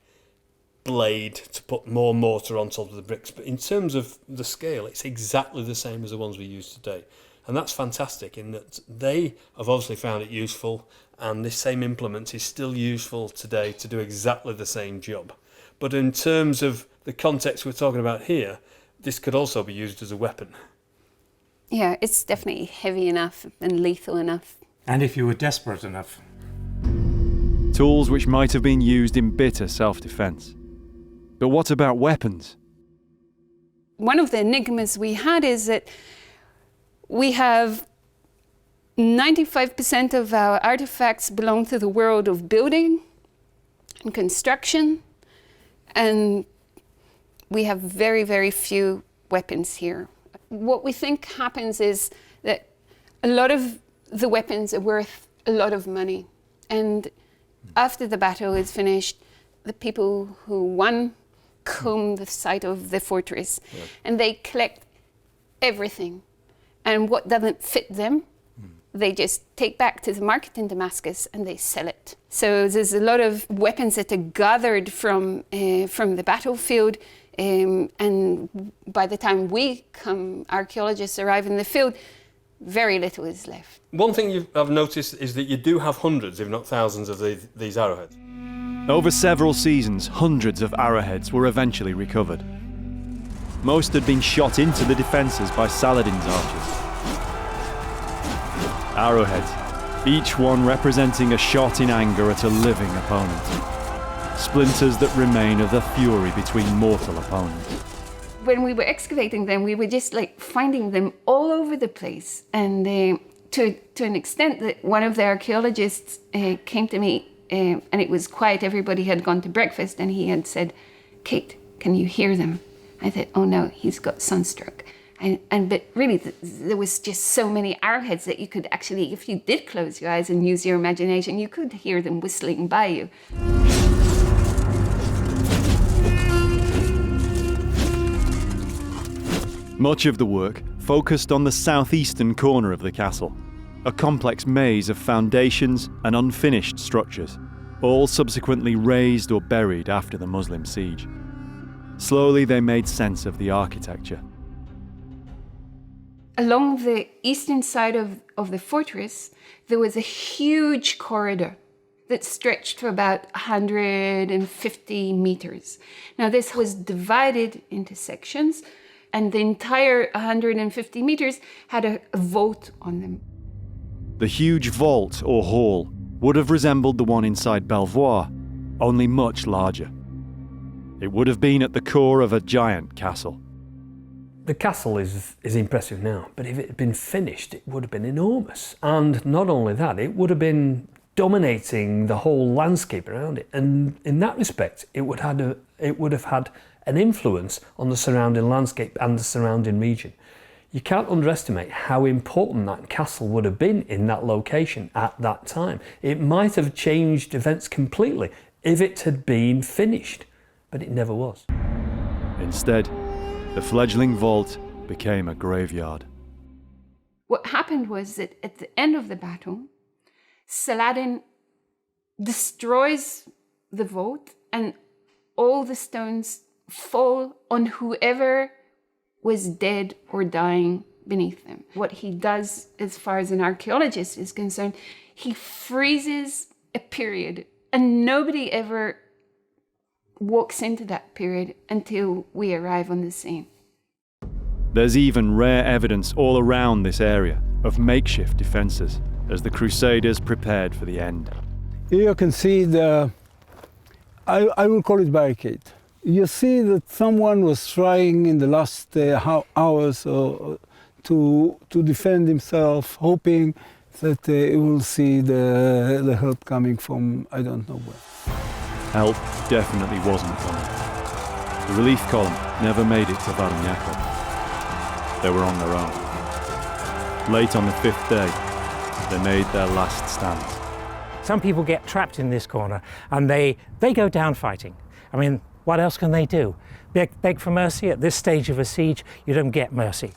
blade to put more mortar on top of the bricks. But in terms of the scale, it's exactly the same as the ones we use today. And that's fantastic in that they have obviously found it useful, and this same implement is still useful today to do exactly the same job. But in terms of the context we're talking about here, this could also be used as a weapon.
Yeah, it's definitely heavy enough and lethal enough.
And if you were desperate enough.
Tools which might have been used in bitter self-defense. But what about weapons?
One of the enigmas we had is that we have 95% of our artifacts belong to the world of building and construction, and we have very, very few weapons here. What we think happens is that a lot of the weapons are worth a lot of money, and after the battle is finished, the people who won comb the site of the fortress, and they collect everything. And what doesn't fit them, they just take back to the market in Damascus and they sell it. So there's a lot of weapons that are gathered from the battlefield, and by the time archaeologists arrive in the field, very little is left.
One thing I've noticed is that you do have hundreds, if not thousands, of these arrowheads.
Over several seasons, hundreds of arrowheads were eventually recovered. Most had been shot into the defences by Saladin's archers. Arrowheads, each one representing a shot in anger at a living opponent. Splinters that remain of the fury between mortal opponents.
When we were excavating them, we were just like finding them all over the place. And to an extent that one of the archaeologists came to me, and it was quiet, everybody had gone to breakfast, and he had said, "Kate, can you hear them?" I thought, oh no, he's got sunstroke. But really, there was just so many arrowheads that you could actually, if you did close your eyes and use your imagination, you could hear them whistling by you.
Much of the work focused on the southeastern corner of the castle, a complex maze of foundations and unfinished structures, all subsequently razed or buried after the Muslim siege. Slowly they made sense of the architecture.
Along the eastern side of the fortress, there was a huge corridor that stretched for about 150 meters. Now this was divided into sections, and the entire 150 meters had a vault on them.
The huge vault or hall would have resembled the one inside Belvoir, only much larger. It would have been at the core of a giant castle.
The castle is impressive now, but if it had been finished, it would have been enormous. And not only that, it would have been dominating the whole landscape around it. And in that respect, it would have had an influence on the surrounding landscape and the surrounding region. You can't underestimate how important that castle would have been in that location at that time. It might have changed events completely if it had been finished, but it never was.
Instead, the fledgling vault became a graveyard.
What happened was that at the end of the battle, Saladin destroys the vault and all the stones fall on whoever was dead or dying beneath them. What he does, as far as an archaeologist is concerned, he freezes a period, and nobody ever walks into that period until we arrive on the scene.
There's even rare evidence all around this area of makeshift defences as the Crusaders prepared for the end.
Here you can see I will call it barricade. You see that someone was trying in the last hours to defend himself, hoping that he will see the help coming from I don't know where.
Help definitely wasn't coming. The relief column never made it to Vadum. they were on their own. Late on the 5th day, they made their last stand.
Some people get trapped in this corner and they go down fighting. I mean, what else can they do? Beg for mercy? At this stage of a siege, you don't get mercy.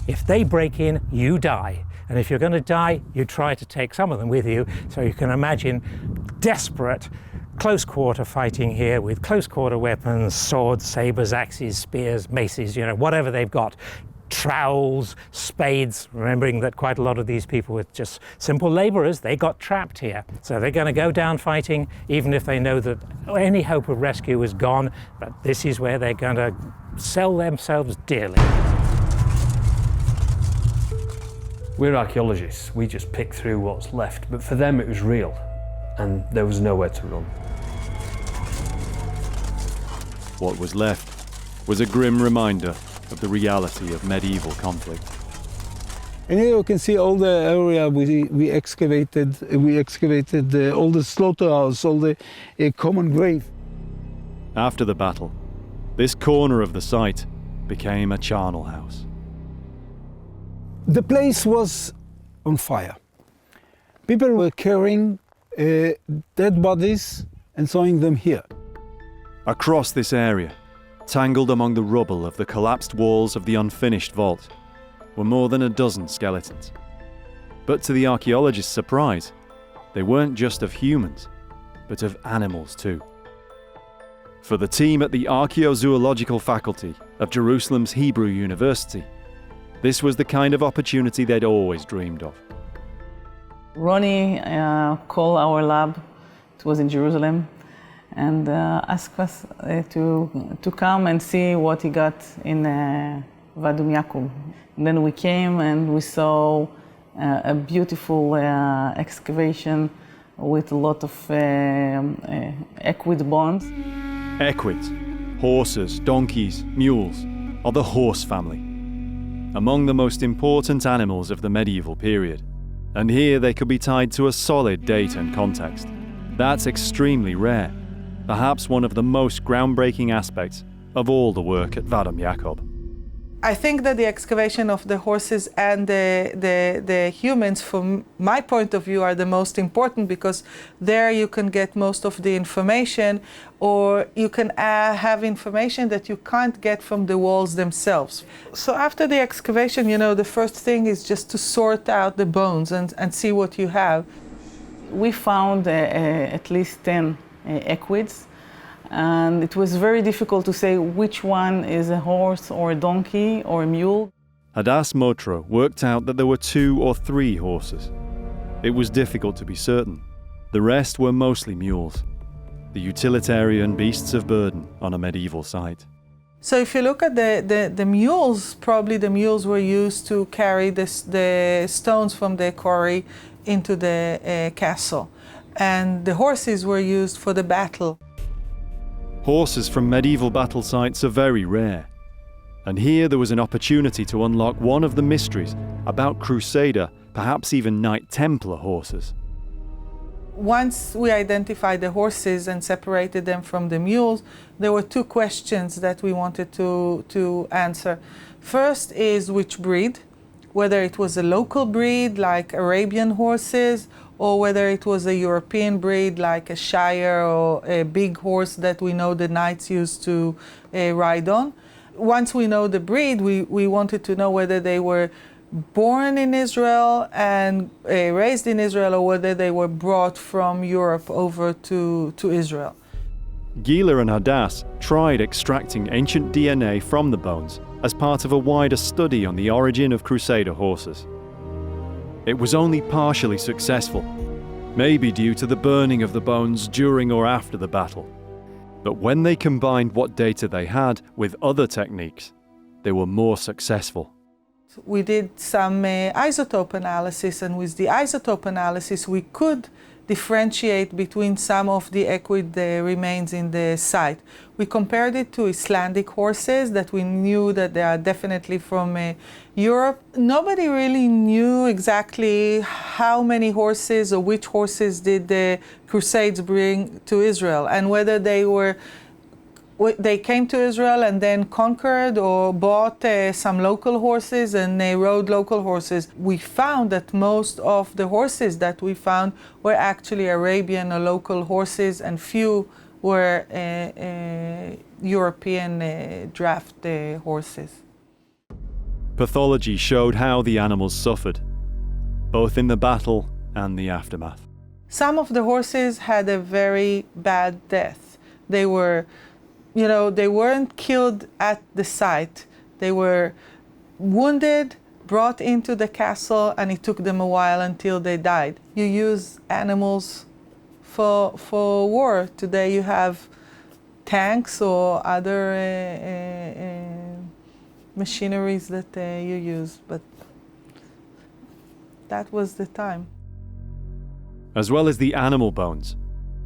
If they break in, you die. And if you're going to die, you try to take some of them with you. So you can imagine desperate close quarter fighting here with close quarter weapons, swords, sabers, axes, spears, maces, you know, whatever they've got. Trowels, spades, remembering that quite a lot of these people were just simple labourers. They got trapped here. So they're going to go down fighting, even if they know that any hope of rescue is gone. But this is where they're going to sell themselves dearly.
We're archaeologists, we just pick through what's left, but for them it was real, and there was nowhere to run.
What was left was a grim reminder of the reality of medieval conflict.
And here you can see all the area we excavated. We excavated all the slaughterhouse, all the common grave.
After the battle, this corner of the site became a charnel house.
The place was on fire. People were carrying dead bodies and throwing them here.
Across this area, tangled among the rubble of the collapsed walls of the unfinished vault, were more than a dozen skeletons. But to the archaeologists' surprise, they weren't just of humans, but of animals too. For the team at the Archaeozoological faculty of Jerusalem's Hebrew University, this was the kind of opportunity they'd always dreamed of.
Ronnie called our lab, it was in Jerusalem, and asked us to come and see what he got in Vadum Yaakov. And then we came and we saw a beautiful excavation with a lot of equid bones.
Equids, horses, donkeys, mules, are the horse family, among the most important animals of the medieval period. And here they could be tied to a solid date and context. That's extremely rare, perhaps one of the most groundbreaking aspects of all the work at Vadum Yaakov.
I think that the excavation of the horses and the humans, from my point of view, are the most important, because there you can get most of the information, or you can have information that you can't get from the walls themselves. So after the excavation, you know, the first thing is just to sort out the bones and see what you have.
We found at least 10 equids. And it was very difficult to say which one is a horse or a donkey or a mule.
Hadass Motro worked out that there were 2 or 3 horses. It was difficult to be certain. The rest were mostly mules, the utilitarian beasts of burden on a medieval site.
So if you look at the mules, probably the mules were used to carry the stones from the quarry into the castle. And the horses were used for the battle.
Horses from medieval battle sites are very rare. And here there was an opportunity to unlock one of the mysteries about Crusader, perhaps even Knight Templar horses.
Once we identified the horses and separated them from the mules, there were 2 questions that we wanted to answer. First is which breed, whether it was a local breed like Arabian horses, or whether it was a European breed like a Shire or a big horse that we know the knights used to ride on. Once we know the breed, we wanted to know whether they were born in Israel and raised in Israel, or whether they were brought from Europe over to Israel.
Gila and Hadass tried extracting ancient DNA from the bones as part of a wider study on the origin of Crusader horses. It was only partially successful, maybe due to the burning of the bones during or after the battle. But when they combined what data they had with other techniques, they were more successful.
We did some isotope analysis, and with the isotope analysis we could differentiate between some of the equid remains in the site. We compared it to Icelandic horses that we knew that they are definitely from Europe. Nobody really knew exactly how many horses or which horses did the Crusades bring to Israel, and whether they were they came to Israel and then conquered or bought some local horses, and they rode local horses. We found that most of the horses that we found were actually Arabian or local horses, and few were European draft horses.
Pathology showed how the animals suffered, both in the battle and the aftermath.
Some of the horses had a very bad death. They were, they weren't killed at the site. They were wounded, brought into the castle, and it took them a while until they died. You use animals for war. Today you have tanks or other machineries that you use, but that was the time.
As well as the animal bones,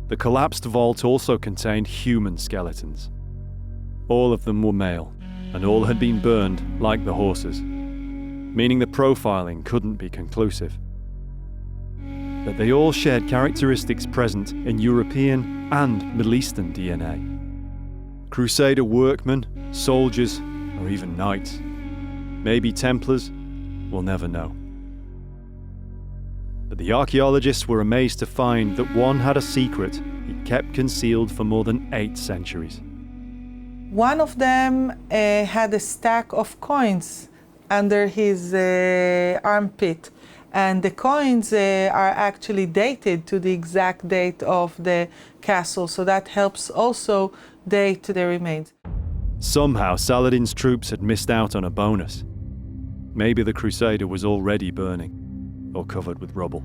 the collapsed vault also contained human skeletons. All of them were male, and all had been burned like the horses, meaning the profiling couldn't be conclusive. But they all shared characteristics present in European and Middle Eastern DNA. Crusader workmen, soldiers, or even knights. Maybe Templars, we'll never know. But the archaeologists were amazed to find that one had a secret he'd kept concealed for more than 8 centuries.
One of them had a stack of coins under his armpit, and the coins are actually dated to the exact date of the castle, so that helps also date the remains.
Somehow Saladin's troops had missed out on a bonus. Maybe the Crusader was already burning, or covered with rubble.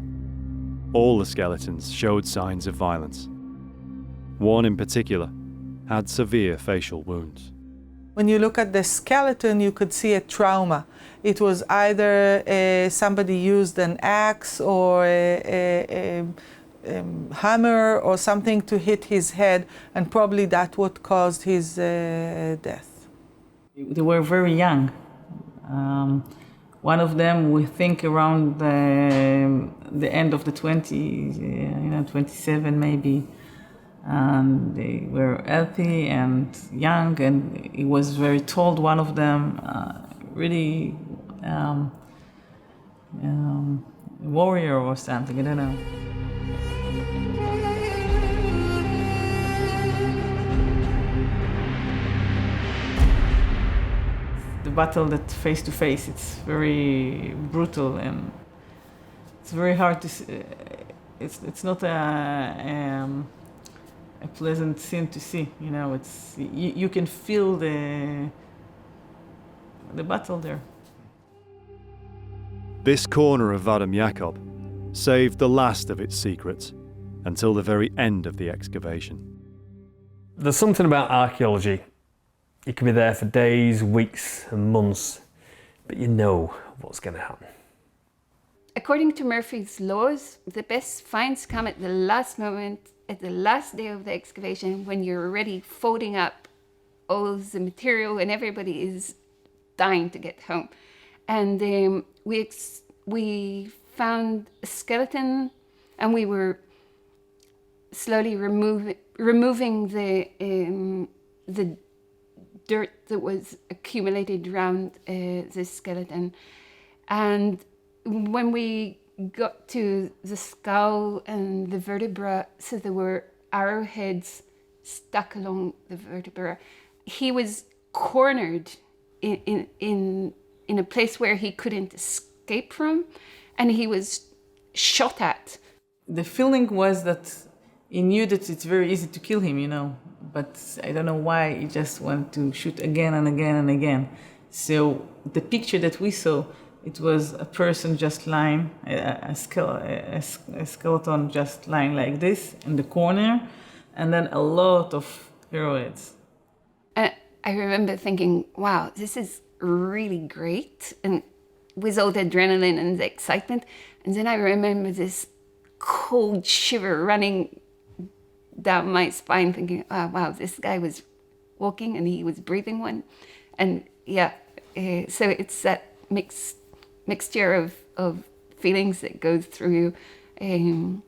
All the skeletons showed signs of violence. One in particular had severe facial wounds.
When you look at the skeleton, you could see a trauma. It was either somebody used an axe or a hammer or something to hit his head, and probably that what caused his death.
They were very young. One of them, we think around the end of the 20s, 27 maybe. And they were healthy and young, and he was very tall, one of them, really warrior or something, I don't know. The battle that face to face, it's very brutal, and it's very hard to see. It's not a pleasant scene to see, It's you can feel the battle there.
This corner of Vadum Jakob saved the last of its secrets until the very end of the excavation.
There's something about archaeology. You can be there for days, weeks and months, but you know what's going to happen.
According to Murphy's laws, the best finds come at the last moment, at the last day of the excavation, when you're already folding up all the material and everybody is dying to get home. And we found a skeleton, and we were slowly removing the dirt that was accumulated around this skeleton. And when we got to the skull and the vertebra, so there were arrowheads stuck along the vertebra, he was cornered in a place where he couldn't escape from, and he was shot at.
The feeling was that he knew that it's very easy to kill him, but I don't know why he just wanted to shoot again and again and again. So the picture that we saw, it was a person just lying, a skeleton just lying like this in the corner, and then a lot of arrowheads.
I remember thinking, wow, this is really great, and with all the adrenaline and the excitement. And then I remember this cold shiver running down my spine, thinking, oh, wow, this guy was walking and he was breathing one. And so it's that mixture of feelings that goes through you. And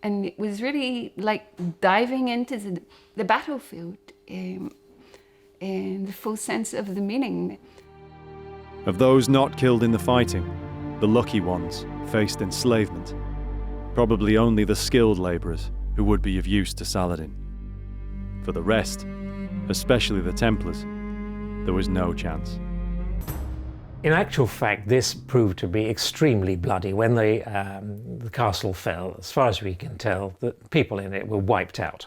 And it was really like diving into the battlefield in the full sense of the meaning.
Of those not killed in the fighting, the lucky ones faced enslavement. Probably only the skilled labourers who would be of use to Saladin. For the rest, especially the Templars, there was no chance.
In actual fact, this proved to be extremely bloody. When the castle fell, as far as we can tell, the people in it were wiped out.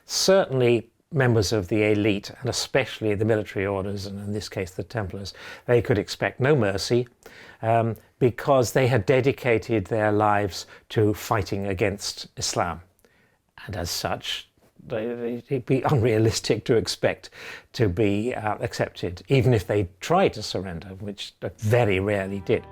Certainly members of the elite, and especially the military orders, and in this case the Templars, they could expect no mercy because they had dedicated their lives to fighting against Islam. And as such, it'd be unrealistic to expect to be accepted, even if they tried to surrender, which they very rarely did.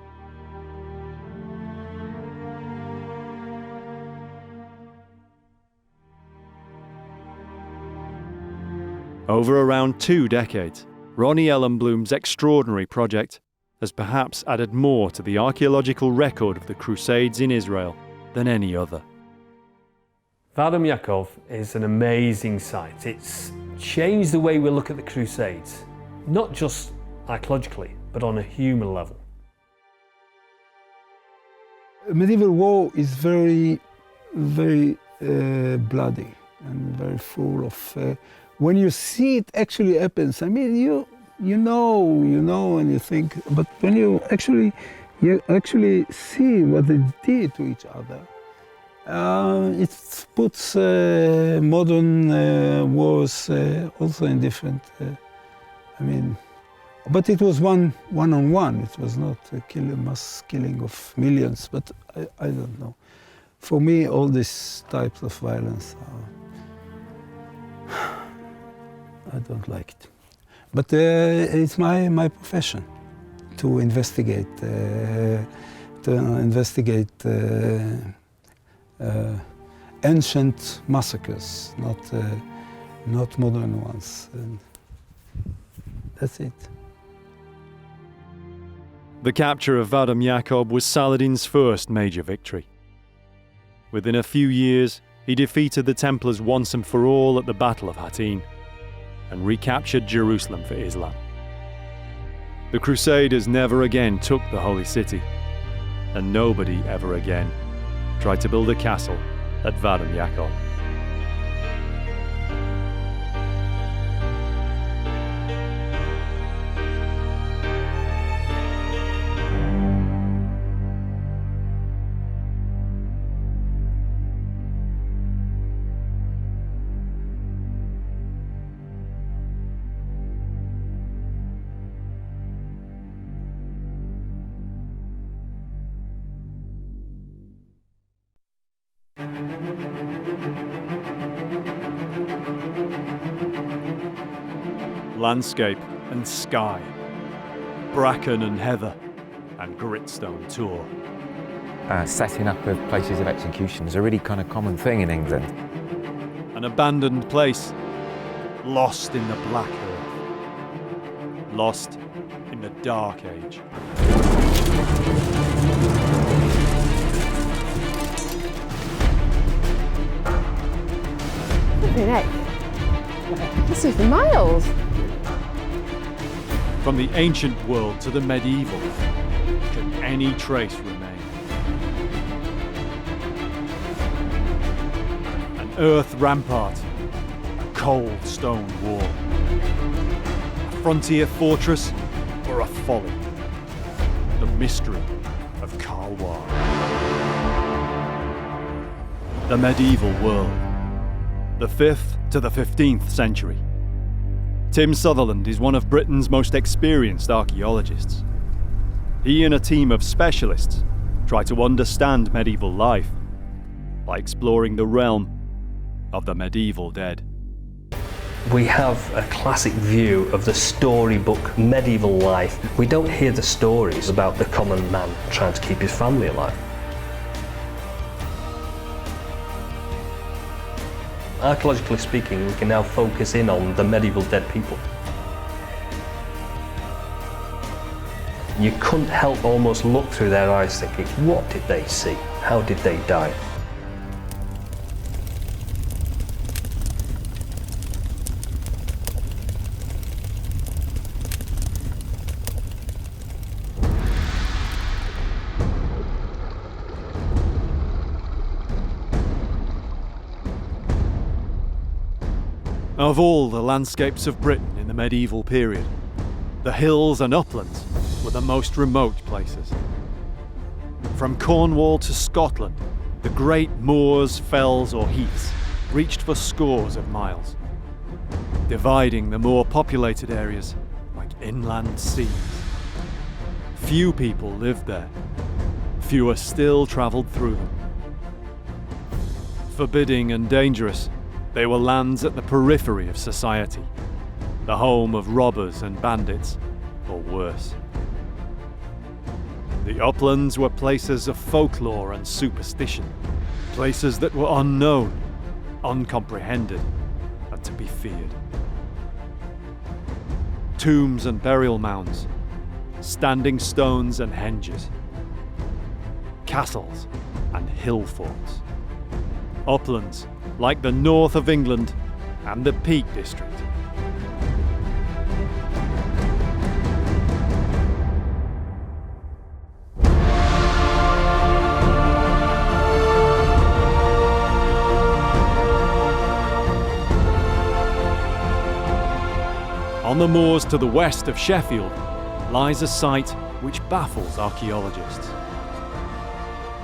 Over around 2 decades, Ronnie Ellenblum's extraordinary project has perhaps added more to the archaeological record of the Crusades in Israel than any other.
Vadum Yakov is an amazing site. It's changed the way we look at the Crusades, not just archaeologically, but on a human level.
Medieval war is very, very bloody and very full of... when you see it actually happens, I mean, you know, and you think, but when you actually see what they did to each other, it puts modern wars also in different, I mean, but it was one-on-one. It was not a mass killing of millions, but I don't know. For me, all these types of violence I don't like it. But it's my profession to investigate ancient massacres, not modern ones. And that's it.
The capture of Vadum Yakov was Saladin's first major victory. Within a few years, he defeated the Templars once and for all at the Battle of Hattin and recaptured Jerusalem for Islam. The Crusaders never again took the Holy City, and nobody ever again tried to build a castle at Vadum Yakov. Landscape and sky, bracken and heather, and gritstone tor.
Setting up of places of execution is a really kind of common thing in England.
An abandoned place, lost in the black earth, lost in the dark age.
This is miles.
From the ancient world to the medieval, can any trace remain? An earth rampart, a cold stone wall, a frontier fortress, or a folly? The mystery of Karlwar. The medieval world, the 5th to the 15th century. Tim Sutherland is one of Britain's most experienced archaeologists. He and a team of specialists try to understand medieval life by exploring the realm of the medieval dead.
We have a classic view of the storybook medieval life. We don't hear the stories about the common man trying to keep his family alive. Archaeologically speaking, we can now focus in on the medieval dead people. You couldn't help almost look through their eyes thinking, what did they see? How did they die?
Of all the landscapes of Britain in the medieval period, the hills and uplands were the most remote places. From Cornwall to Scotland, the great moors, fells or heaths reached for scores of miles, dividing the more populated areas like inland seas. Few people lived there. Fewer still travelled through them. Forbidding and dangerous, they were lands at the periphery of society, the home of robbers and bandits, or worse. The uplands were places of folklore and superstition, places that were unknown, uncomprehended, and to be feared. Tombs and burial mounds, standing stones and henges, castles and hill forts. Uplands like the north of England and the Peak District. On the moors to the west of Sheffield lies a site which baffles archaeologists.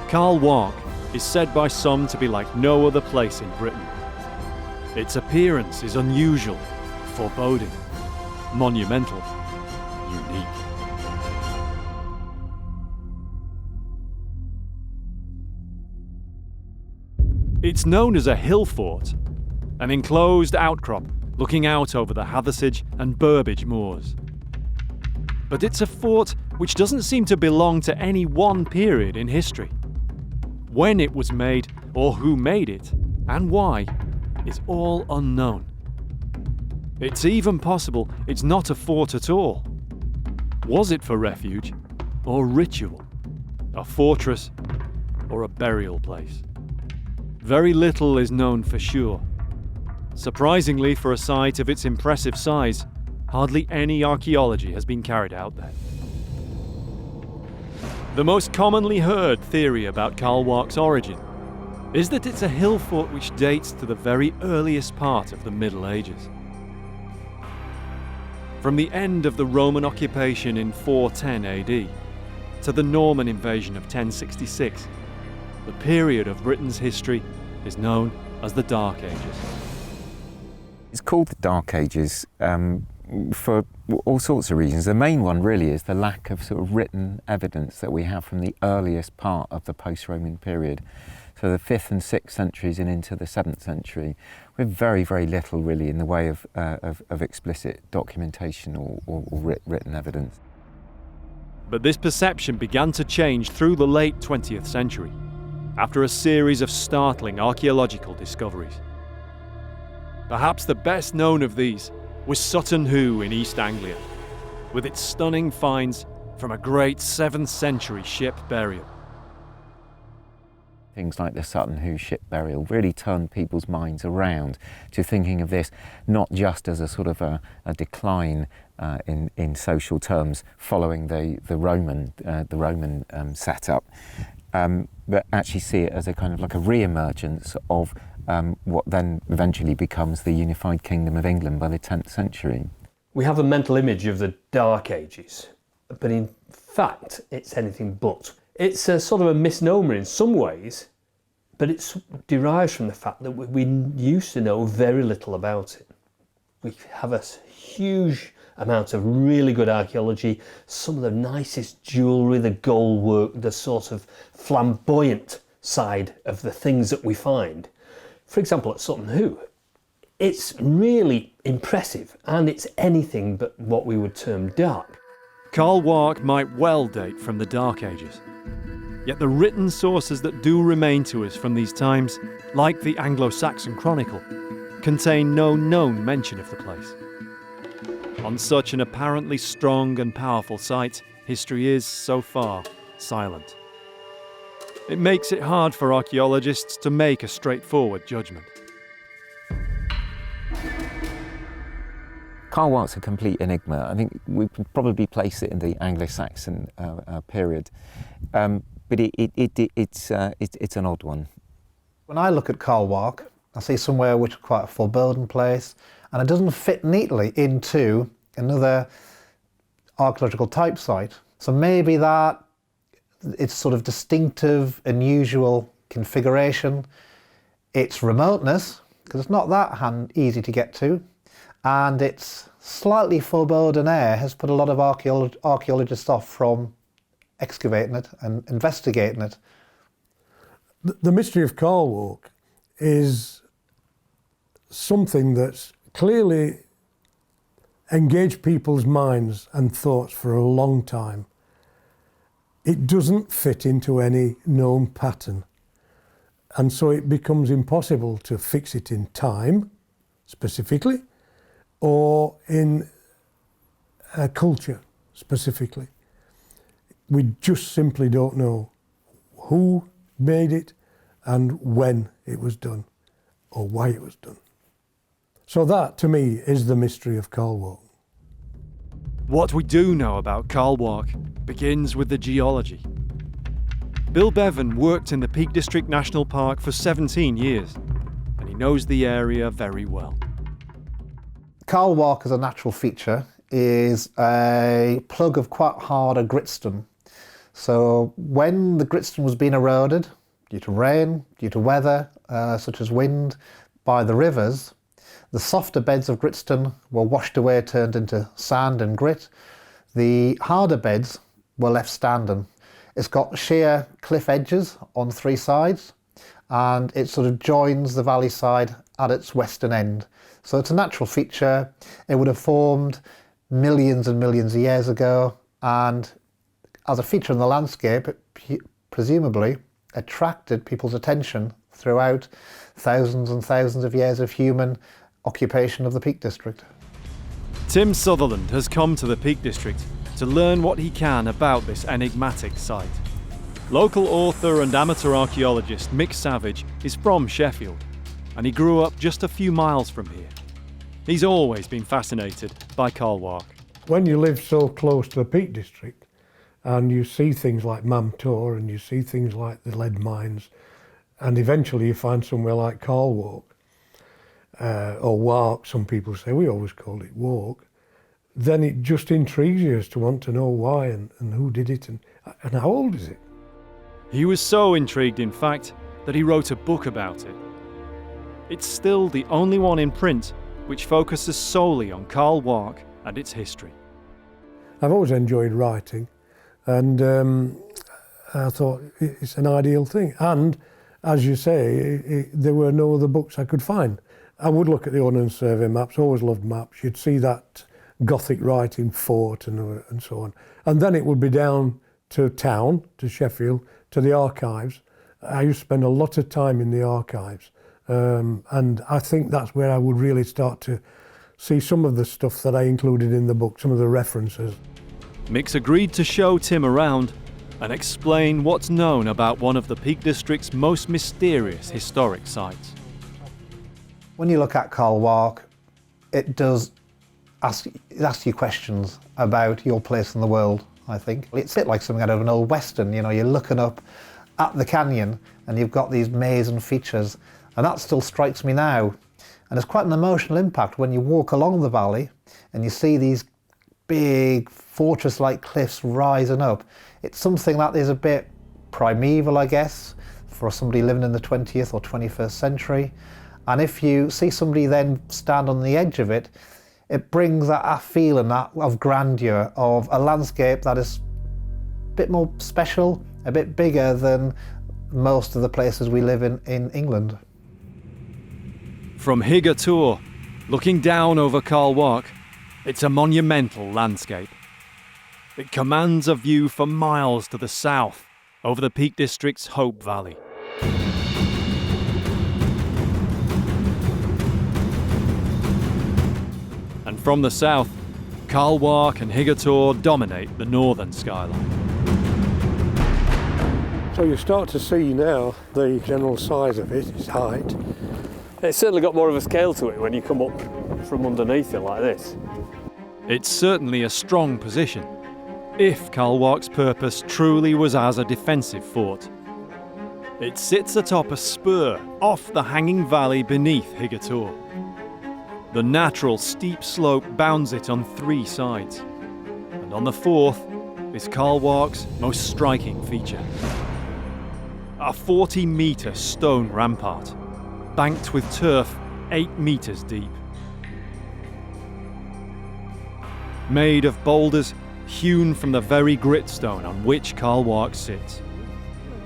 Carl Wark is said by some to be like no other place in Britain. Its appearance is unusual, foreboding, monumental, unique. It's known as a hill fort, an enclosed outcrop looking out over the Hathersage and Burbage moors. But it's a fort which doesn't seem to belong to any one period in history. When it was made, or who made it, and why, is all unknown. It's even possible it's not a fort at all. Was it for refuge, or ritual, a fortress, or a burial place? Very little is known for sure. Surprisingly, for a site of its impressive size, hardly any archaeology has been carried out there. The most commonly heard theory about Carl Wark's origin is that it's a hill fort which dates to the very earliest part of the Middle Ages. From the end of the Roman occupation in 410 AD to the Norman invasion of 1066, the period of Britain's history is known as the Dark Ages.
It's called the Dark Ages for all sorts of reasons. The main one really is the lack of sort of written evidence that we have from the earliest part of the post-Roman period. So the 5th and 6th centuries and into the 7th century, we have very, very little really in the way of explicit documentation or written evidence.
But this perception began to change through the late 20th century, after a series of startling archaeological discoveries. Perhaps the best known of these was Sutton Hoo in East Anglia, with its stunning finds from a great 7th century ship burial.
Things like the Sutton Hoo ship burial really turned people's minds around to thinking of this not just as a sort of a decline in social terms following the Roman setup, but actually see it as a kind of like a re-emergence of what then eventually becomes the unified kingdom of England by the 10th century.
We have a mental image of the Dark Ages, but in fact it's anything but. It's a sort of a misnomer in some ways, but it derives from the fact that we used to know very little about it. We have a huge amount of really good archaeology, some of the nicest jewellery, the gold work, the sort of flamboyant side of the things that we find. For example, at Sutton Hoo, it's really impressive and it's anything but what we would term dark.
Carl Wark might well date from the Dark Ages. Yet the written sources that do remain to us from these times, like the Anglo-Saxon Chronicle, contain no known mention of the place. On such an apparently strong and powerful site, history is, so far, silent. It makes it hard for archaeologists to make a straightforward judgment.
Carl Wark's a complete enigma. I think we could probably place it in the Anglo-Saxon period, but it's an odd one.
When I look at Carl Wark, I see somewhere which is quite a foreboding place,
and it doesn't fit neatly into another archaeological type site. So maybe that it's sort of distinctive, unusual configuration, its remoteness, because it's not that easy to get to, and its slightly foreboding air has put a lot of archaeologists off from excavating it and investigating it.
The mystery of Wark is something that's clearly engaged people's minds and thoughts for a long time. It doesn't fit into any known pattern, and so it becomes impossible to fix it in time, specifically, or in a culture, specifically. We just simply don't know who made it and when it was done, or why it was done. So that, to me, is the mystery of Wark.
What we do know about Wark begins with the geology. Bill Bevan worked in the Peak District National Park for 17 years, and he knows the area very well.
Wark as a natural feature is a plug of quite harder gritstone. So when the gritstone was being eroded, due to rain, due to weather, such as wind, by the rivers, the softer beds of gritstone were washed away, turned into sand and grit. The harder beds were left standing. It's got sheer cliff edges on three sides, and it sort of joins the valley side at its western end. So it's a natural feature. It would have formed millions and millions of years ago, and as a feature in the landscape, it presumably attracted people's attention throughout thousands and thousands of years of human occupation of the Peak District.
Tim Sutherland has come to the Peak District to learn what he can about this enigmatic site. Local author and amateur archaeologist Mick Savage is from Sheffield, and he grew up just a few miles from here. He's always been fascinated by Wark.
When you live so close to the Peak District, and you see things like Mamtor, and you see things like the lead mines, and eventually you find somewhere like Wark, or Wark, some people say, we always called it Wark, then it just intrigues you as to want to know why and who did it and how old is it.
He was so intrigued, in fact, that he wrote a book about it. It's still the only one in print which focuses solely on Wark and its history.
I've always enjoyed writing, and I thought it's an ideal thing. And as you say, there were no other books I could find. I would look at the Ordnance Survey maps, always loved maps. You'd see that Gothic writing fort and so on. And then it would be down to town, to Sheffield, to the archives. I used to spend a lot of time in the archives. And I think that's where I would really start to see some of the stuff that I included in the book, some of the references.
Mick's agreed to show Tim around and explain what's known about one of the Peak District's most mysterious historic sites.
When you look at Wark, it does ask you questions about your place in the world, I think. It's a bit like something out of an old western, you know, you're looking up at the canyon and you've got these maze and features, and that still strikes me now. And it's quite an emotional impact when you walk along the valley and you see these big fortress-like cliffs rising up. It's something that is a bit primeval, I guess, for somebody living in the 20th or 21st century. And if you see somebody then stand on the edge of it, it brings that feeling of grandeur, of a landscape that is a bit more special, a bit bigger than most of the places we live in England.
From Higator, looking down over Wark, it's a monumental landscape. It commands a view for miles to the south over the Peak District's Hope Valley. And from the south, Wark and Higator dominate the northern skyline.
So you start to see now the general size of it, its height.
It's certainly got more of a scale to it when you come up from underneath it like this.
It's certainly a strong position, if Wark's purpose truly was as a defensive fort. It sits atop a spur off the hanging valley beneath Higator. The natural steep slope bounds it on 3 sides, and on the 4th is Carl Wark's most striking feature. A 40-metre stone rampart, banked with turf 8 metres deep. Made of boulders hewn from the very gritstone on which Carl Wark sits.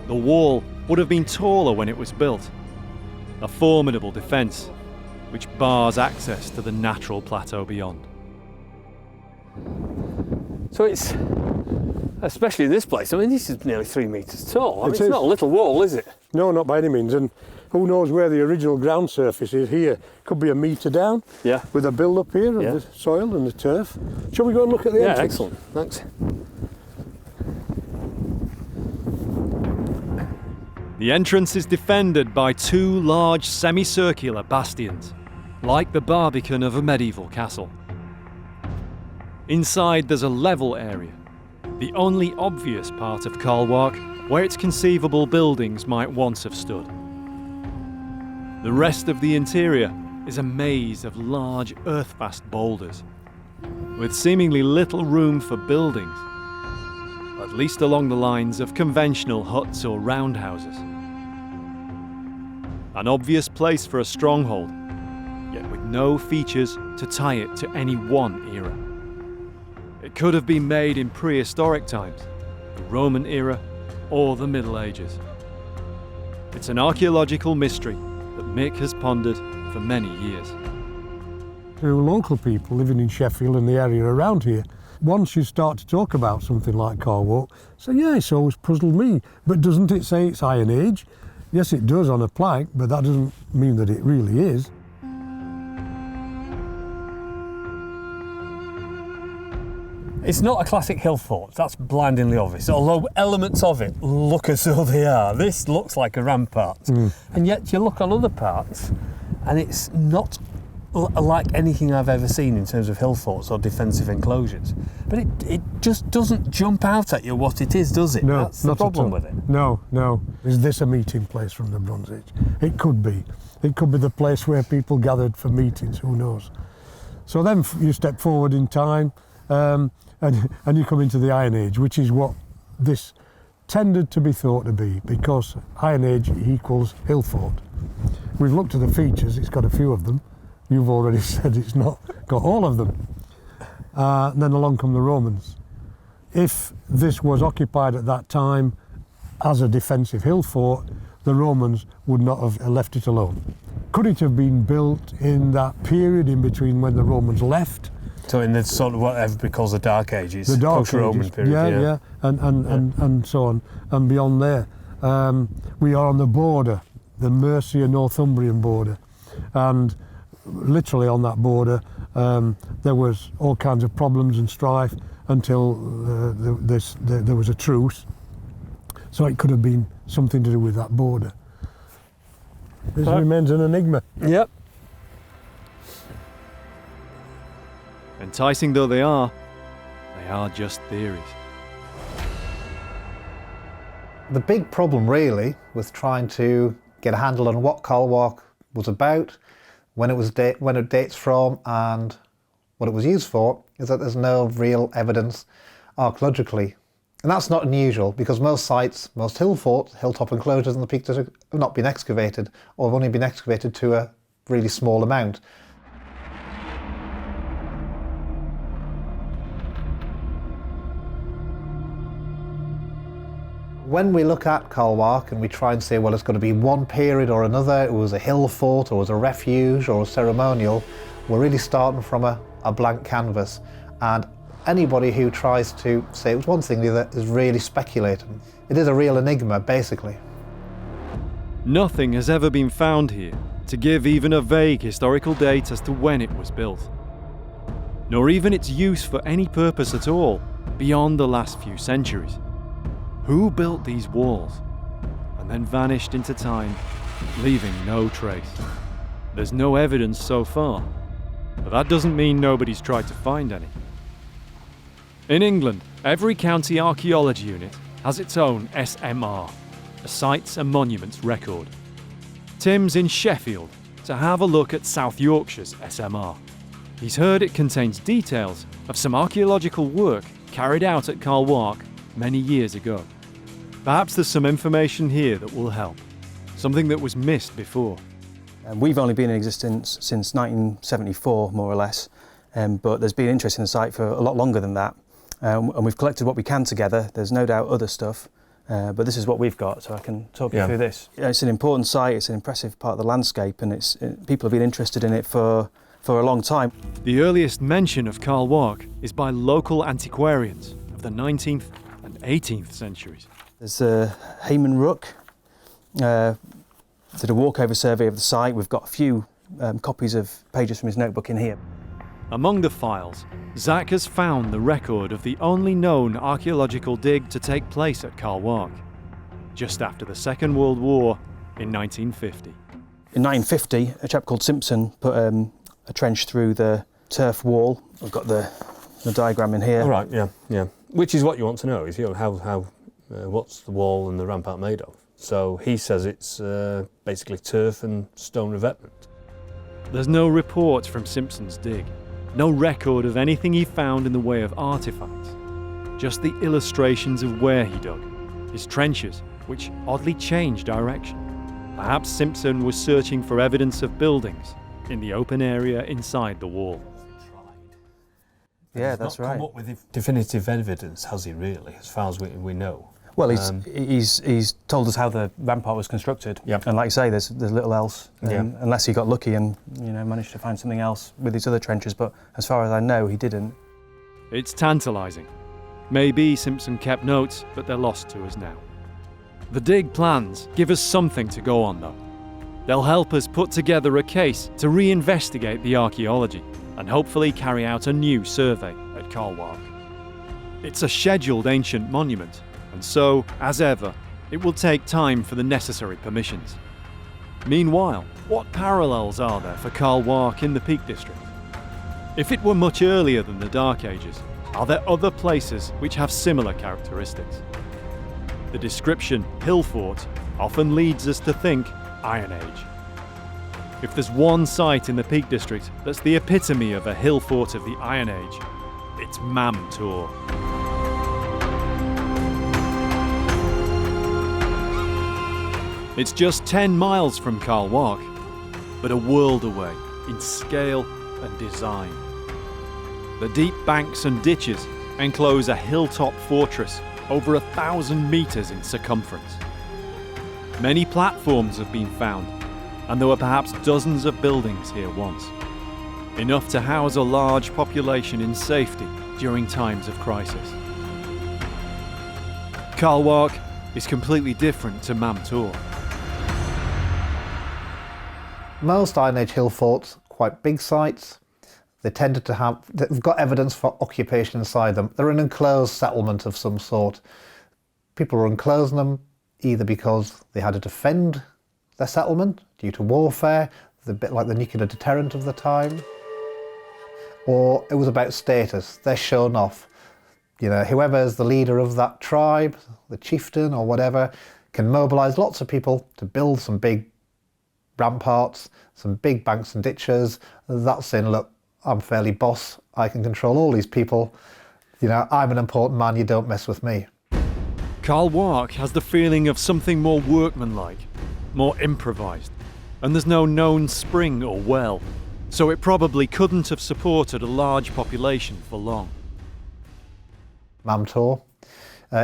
The wall would have been taller when it was built, a formidable defence which bars access to the natural plateau beyond.
So it's, especially in this place, I mean, this is nearly 3 metres tall. I mean, it's not a little wall, is it?
No, not by any means. And who knows where the original ground surface is here. Could be a metre down,
yeah,
with a build-up here of the soil and the turf. Shall we go and look at the entrance?
Yeah, excellent. Thanks.
The entrance is defended by 2 large semicircular bastions, like the barbican of a medieval castle. Inside there's a level area, the only obvious part of Carl Wark where its conceivable buildings might once have stood. The rest of the interior is a maze of large earth-fast boulders, with seemingly little room for buildings, at least along the lines of conventional huts or roundhouses. An obvious place for a stronghold, yet with no features to tie it to any one era. It could have been made in prehistoric times, the Roman era, or the Middle Ages. It's an archaeological mystery that Mick has pondered for many years.
To local people living in Sheffield and the area around here, once you start to talk about something like Carl Wark, say, yeah, it's always puzzled me. But doesn't it say it's Iron Age? Yes, it does on a plaque, but that doesn't mean that it really is.
It's not a classic hill fort, that's blindingly obvious, although elements of it look as though they are. This looks like a rampart, and yet you look on other parts and it's not like anything I've ever seen in terms of hill forts or defensive enclosures. But it just doesn't jump out at you what it is, does it?
No,
that's the problem with it.
No, no. Is this a meeting place from the Bronze Age? It could be. It could be the place where people gathered for meetings, who knows? So then you step forward in time, and you come into the Iron Age, which is what this tended to be thought to be, because Iron Age equals hill fort. We've looked at the features, it's got a few of them. You've already said it's not got all of them. And then along come the Romans. If this was occupied at that time as a defensive hill fort, the Romans would not have left it alone. Could it have been built in that period in between when the Romans left?
So in the sort of what everybody calls the Dark Ages,
the Dark
post-Roman
Ages.
period.
Yeah, and so on, and beyond there. We are on the border, the Mercia Northumbrian border, and literally on that border there was all kinds of problems and strife until there was a truce. So it could have been something to do with that border. This remains an enigma.
Yep.
Enticing though they are just theories.
The big problem really with trying to get a handle on what Carl Wark was about, when it dates from and what it was used for, is that there's no real evidence archaeologically. And that's not unusual, because most sites, most hill forts, hilltop enclosures in the Peak District have not been excavated, or have only been excavated to a really small amount. When we look at Carl Wark and we try and say, well, it's going to be one period or another, it was a hill fort or it was a refuge or a ceremonial, we're really starting from a blank canvas. And anybody who tries to say it was one thing or the other is really speculating. It is a real enigma, basically.
Nothing has ever been found here to give even a vague historical date as to when it was built, nor even its use for any purpose at all beyond the last few centuries. Who built these walls and then vanished into time, leaving no trace? There's no evidence so far, but that doesn't mean nobody's tried to find any. In England, every county archaeology unit has its own SMR, a Sites and Monuments Record. Tim's in Sheffield to have a look at South Yorkshire's SMR. He's heard it contains details of some archaeological work carried out at Wark many years ago. Perhaps there's some information here that will help, something that was missed before.
We've only been in existence since 1974, more or less, but there's been interest in the site for a lot longer than that. And we've collected what we can together. There's no doubt other stuff, but this is what we've got, so I can talk you through this. It's an important site, it's an impressive part of the landscape, and people have been interested in it for a long time.
The earliest mention of Wark is by local antiquarians of the 19th and 18th centuries.
There's Hayman Rook, did a walkover survey of the site. We've got a few copies of pages from his notebook in here.
Among the files, Zach has found the record of the only known archaeological dig to take place at Wark, just after the Second World War in 1950.
In 1950, a chap called Simpson put a trench through the turf wall. I've got the diagram in here.
All right, yeah. Which is what you want to know, is what's the wall and the rampart made of? So he says it's basically turf and stone revetment.
There's no report from Simpson's dig, no record of anything he found in the way of artifacts, just the illustrations of where he dug, his trenches, which oddly changed direction. Perhaps Simpson was searching for evidence of buildings in the open area inside the wall.
Yeah, that's right.
Come up with definitive evidence, has he really, as far as we know?
Well, he's told us how the rampart was constructed, and like you say, there's little else, unless he got lucky and managed to find something else with his other trenches. But as far as I know, he didn't.
It's tantalising. Maybe Simpson kept notes, but they're lost to us now. The dig plans give us something to go on, though. They'll help us put together a case to reinvestigate the archaeology and hopefully carry out a new survey at Wark. It's a scheduled ancient monument, and so, as ever, it will take time for the necessary permissions. Meanwhile, what parallels are there for Wark in the Peak District? If it were much earlier than the Dark Ages, are there other places which have similar characteristics? The description, hill fort, often leads us to think Iron Age. If there's one site in the Peak District that's the epitome of a hill fort of the Iron Age, it's Mam Tor. It's just 10 miles from Wark, but a world away in scale and design. The deep banks and ditches enclose a hilltop fortress over 1,000 metres in circumference. Many platforms have been found, and there were perhaps dozens of buildings here once, enough to house a large population in safety during times of crisis. Wark is completely different to Mam Tor.
Most Iron Age hill forts, quite big sites. They've got evidence for occupation inside them. They're an enclosed settlement of some sort. People were enclosing them either because they had to defend their settlement due to warfare, a bit like the nuclear deterrent of the time, or it was about status. They're shown off. Whoever's the leader of that tribe, the chieftain or whatever, can mobilise lots of people to build some big ramparts, some big banks and ditches. That's saying, look, I'm fairly boss, I can control all these people. I'm an important man, you don't mess with me.
Wark has the feeling of something more workmanlike, more improvised, and there's no known spring or well, so it probably couldn't have supported a large population for long.
Mam Tor,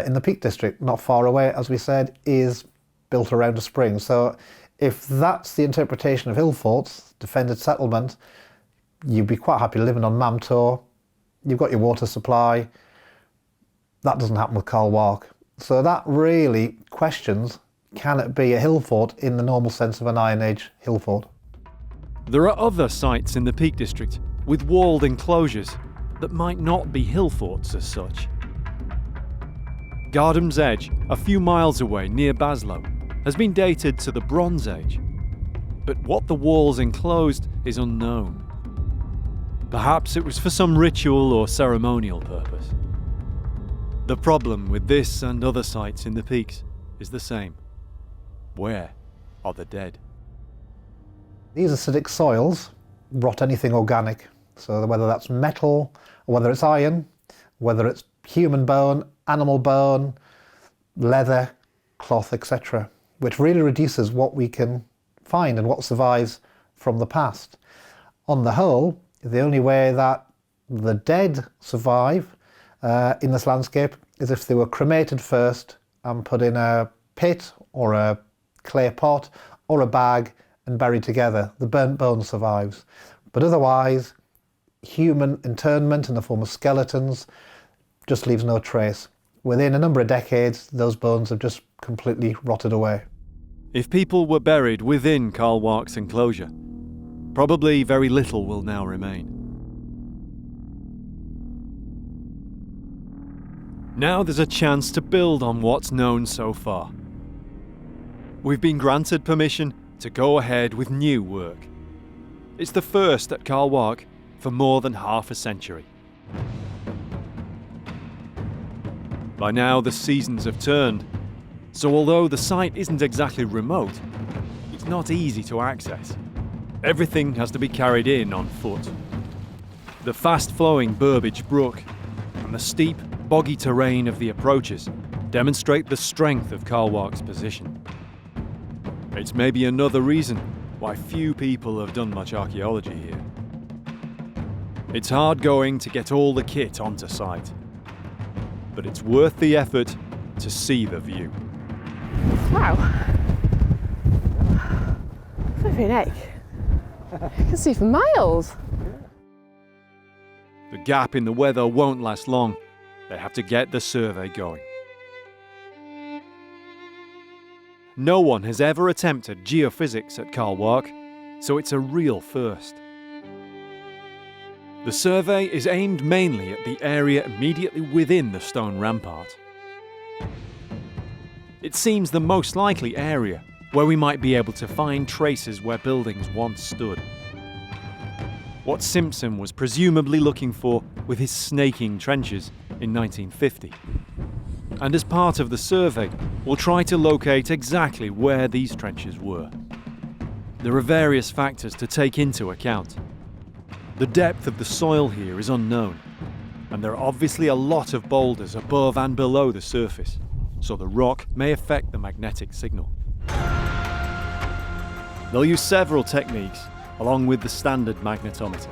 in the Peak District, not far away, as we said, is built around a spring. So if that's the interpretation of hill forts, defended settlement, you'd be quite happy living on Mam Tor. You've got your water supply. That doesn't happen with Wark. So that really questions, can it be a hill fort in the normal sense of an Iron Age hill fort?
There are other sites in the Peak District with walled enclosures that might not be hill forts as such. Gardham's Edge, a few miles away near Baslow, has been dated to the Bronze Age, but what the walls enclosed is unknown. Perhaps it was for some ritual or ceremonial purpose. The problem with this and other sites in the peaks is the same. Where are the dead?
These acidic soils rot anything organic, so whether that's metal, or whether it's iron, whether it's human bone, animal bone, leather, cloth, etc., which really reduces what we can find and what survives from the past. On the whole, the only way that the dead survive in this landscape is if they were cremated first and put in a pit or a clay pot or a bag and buried together. The burnt bone survives. But otherwise, human internment in the form of skeletons just leaves no trace. Within a number of decades, those bones have just completely rotted away.
If people were buried within Carl Wark's enclosure, probably very little will now remain. Now there's a chance to build on what's known so far. We've been granted permission to go ahead with new work. It's the first at Carl Wark for more than half a century. By now the seasons have turned, so although the site isn't exactly remote, it's not easy to access. Everything has to be carried in on foot. The fast-flowing Burbage Brook and the steep, boggy terrain of the approaches demonstrate the strength of Carl Wark's position. It's maybe another reason why few people have done much archaeology here. It's hard going to get all the kit onto site, but it's worth the effort to see the view.
Wow. Flipping heck. You can see for miles.
The gap in the weather won't last long. They have to get the survey going. No one has ever attempted geophysics at Carl Wark, so it's a real first. The survey is aimed mainly at the area immediately within the stone rampart. It seems the most likely area where we might be able to find traces where buildings once stood. What Simpson was presumably looking for with his snaking trenches in 1950. And as part of the survey, we'll try to locate exactly where these trenches were. There are various factors to take into account. The depth of the soil here is unknown, and there are obviously a lot of boulders above and below the surface, so the rock may affect the magnetic signal. They'll use several techniques, along with the standard magnetometer.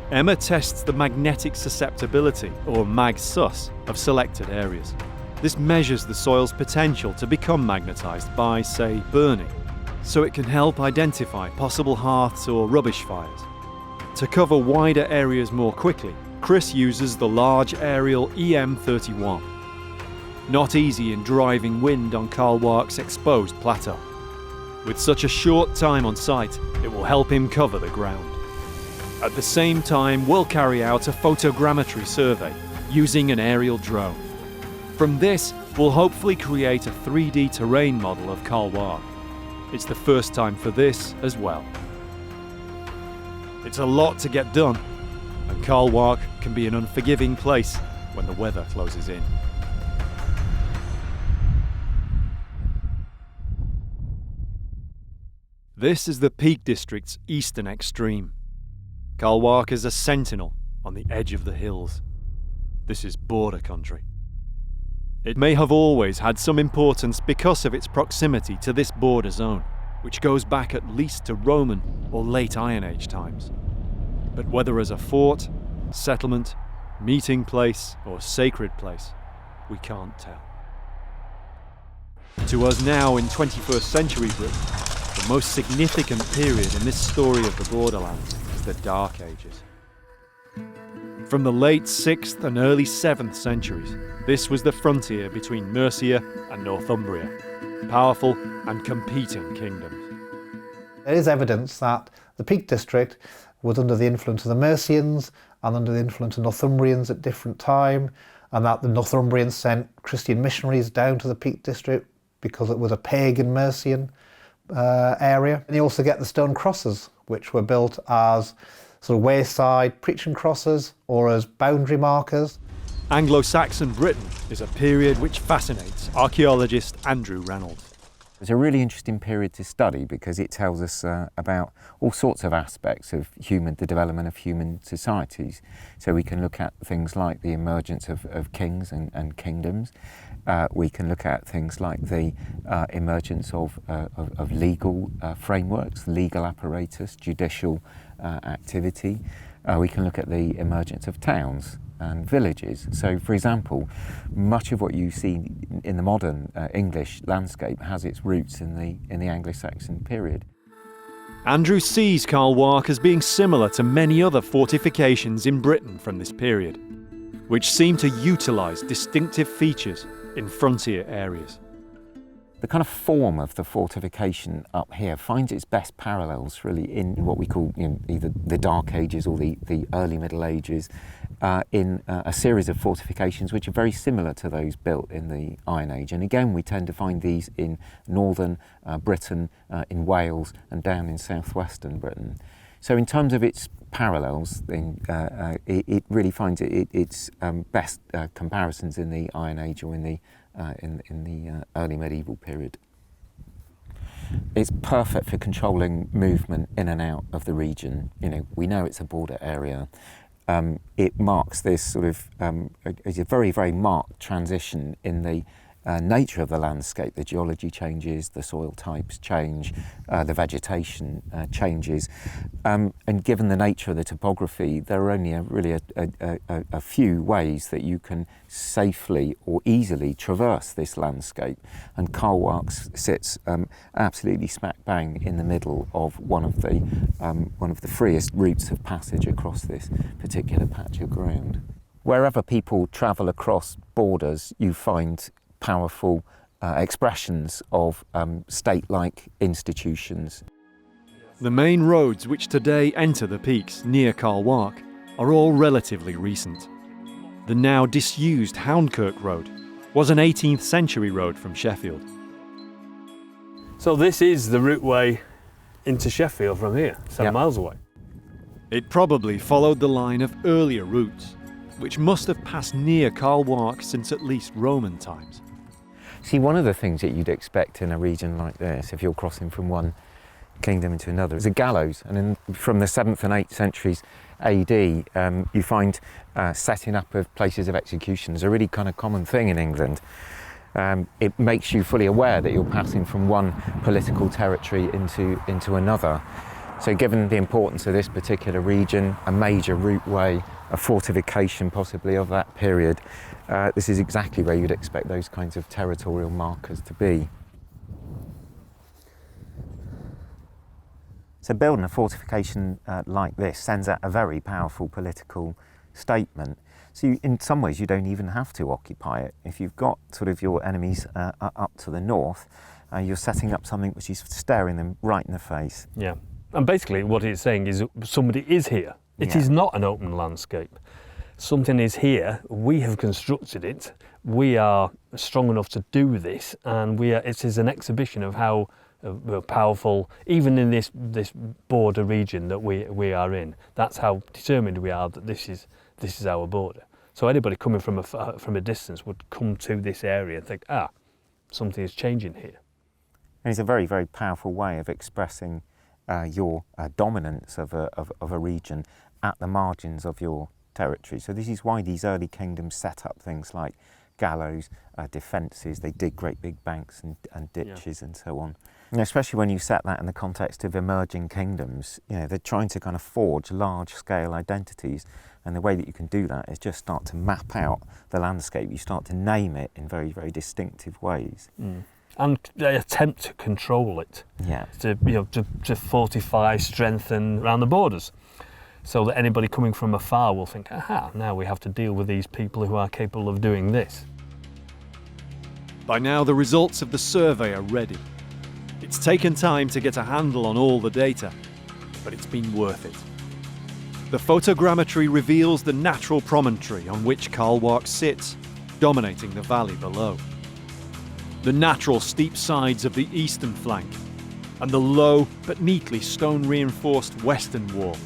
Emma tests the magnetic susceptibility, or mag-sus, of selected areas. This measures the soil's potential to become magnetised by, say, burning, so it can help identify possible hearths or rubbish fires. To cover wider areas more quickly, Chris uses the large aerial EM31. Not easy in driving wind on Carl Wark's exposed plateau. With such a short time on site, it will help him cover the ground. At the same time, we'll carry out a photogrammetry survey using an aerial drone. From this, we'll hopefully create a 3D terrain model of Carl Wark. It's the first time for this as well. It's a lot to get done, and Carl Wark can be an unforgiving place when the weather closes in. This is the Peak District's eastern extreme. Carl Wark is a sentinel on the edge of the hills. This is border country. It may have always had some importance because of its proximity to this border zone, which goes back at least to Roman or late Iron Age times. But whether as a fort, settlement, meeting place, or sacred place, we can't tell. To us now in 21st century Britain, the most significant period in this story of the borderlands is the Dark Ages. From the late 6th and early 7th centuries, this was the frontier between Mercia and Northumbria, powerful and competing kingdoms.
There is evidence that the Peak District was under the influence of the Mercians and under the influence of Northumbrians at different times, and that the Northumbrians sent Christian missionaries down to the Peak District because it was a pagan Mercian area. And you also get the stone crosses, which were built as sort of wayside preaching crosses or as boundary markers.
Anglo-Saxon Britain is a period which fascinates archaeologist Andrew Reynolds.
It's a really interesting period to study because it tells us about all sorts of aspects of the development of human societies. So we can look at things like the emergence of kings and kingdoms. We can look at things like the emergence of legal frameworks, legal apparatus, judicial activity. We can look at the emergence of towns and villages. So, for example, much of what you see in the modern English landscape has its roots in the Anglo-Saxon period.
Andrew sees Carl Wark as being similar to many other fortifications in Britain from this period, which seem to utilise distinctive features in frontier areas.
The kind of form of the fortification up here finds its best parallels really in what we call either the Dark Ages or the early Middle Ages, in a series of fortifications which are very similar to those built in the Iron Age. And again, we tend to find these in northern Britain, in Wales and down in southwestern Britain. So in terms of its parallels, it really finds its best comparisons in the Iron Age or in the early medieval period. It's perfect for controlling movement in and out of the region. We know it's a border area. It marks this sort of it's a very, very marked transition in the nature of the landscape. The geology changes, the soil types change, the vegetation changes, and given the nature of the topography, there are only really a few ways that you can safely or easily traverse this landscape. And Carl Wark sits absolutely smack bang in the middle of one of the freest routes of passage across this particular patch of ground. Wherever people travel across borders, you find powerful expressions of state-like institutions.
The main roads which today enter the peaks near Carl Wark are all relatively recent. The now disused Houndkirk Road was an 18th century road from Sheffield.
So this is the routeway into Sheffield from here, 7 miles away.
It probably followed the line of earlier routes, which must have passed near Carl Wark since at least Roman times.
See, one of the things that you'd expect in a region like this, if you're crossing from one kingdom into another, is a gallows. And from the 7th and 8th centuries AD, you find setting up of places of execution is a really kind of common thing in England. It makes you fully aware that you're passing from one political territory into another. So given the importance of this particular region, a major routeway, a fortification possibly of that period, this is exactly where you'd expect those kinds of territorial markers to be. So building a fortification like this sends out a very powerful political statement. So in some ways you don't even have to occupy it. If you've got sort of your enemies up to the north, you're setting up something which is staring them right in the face.
Yeah, and basically what it's saying is somebody is here. It is not an open landscape. Something is here, we have constructed it, we are strong enough to do this, and it is an exhibition of how powerful, even in this border region that we are in, that's how determined we are that this is our border. So anybody coming from a distance would come to this area and think, something is changing here.
And it's a very, very powerful way of expressing your dominance of a region at the margins of your territory. So this is why these early kingdoms set up things like gallows, defences, they dig great big banks and ditches and so on. And especially when you set that in the context of emerging kingdoms, they're trying to kind of forge large-scale identities, and the way that you can do that is just start to map out the landscape. You start to name it in very, very distinctive ways.
And they attempt to control it.
Yeah.
To fortify, strengthen around the borders, so that anybody coming from afar will think, now we have to deal with these people who are capable of doing this.
By now the results of the survey are ready. It's taken time to get a handle on all the data, but it's been worth it. The photogrammetry reveals the natural promontory on which Carl Wark sits, dominating the valley below. The natural steep sides of the eastern flank, and the low but neatly stone-reinforced western wall.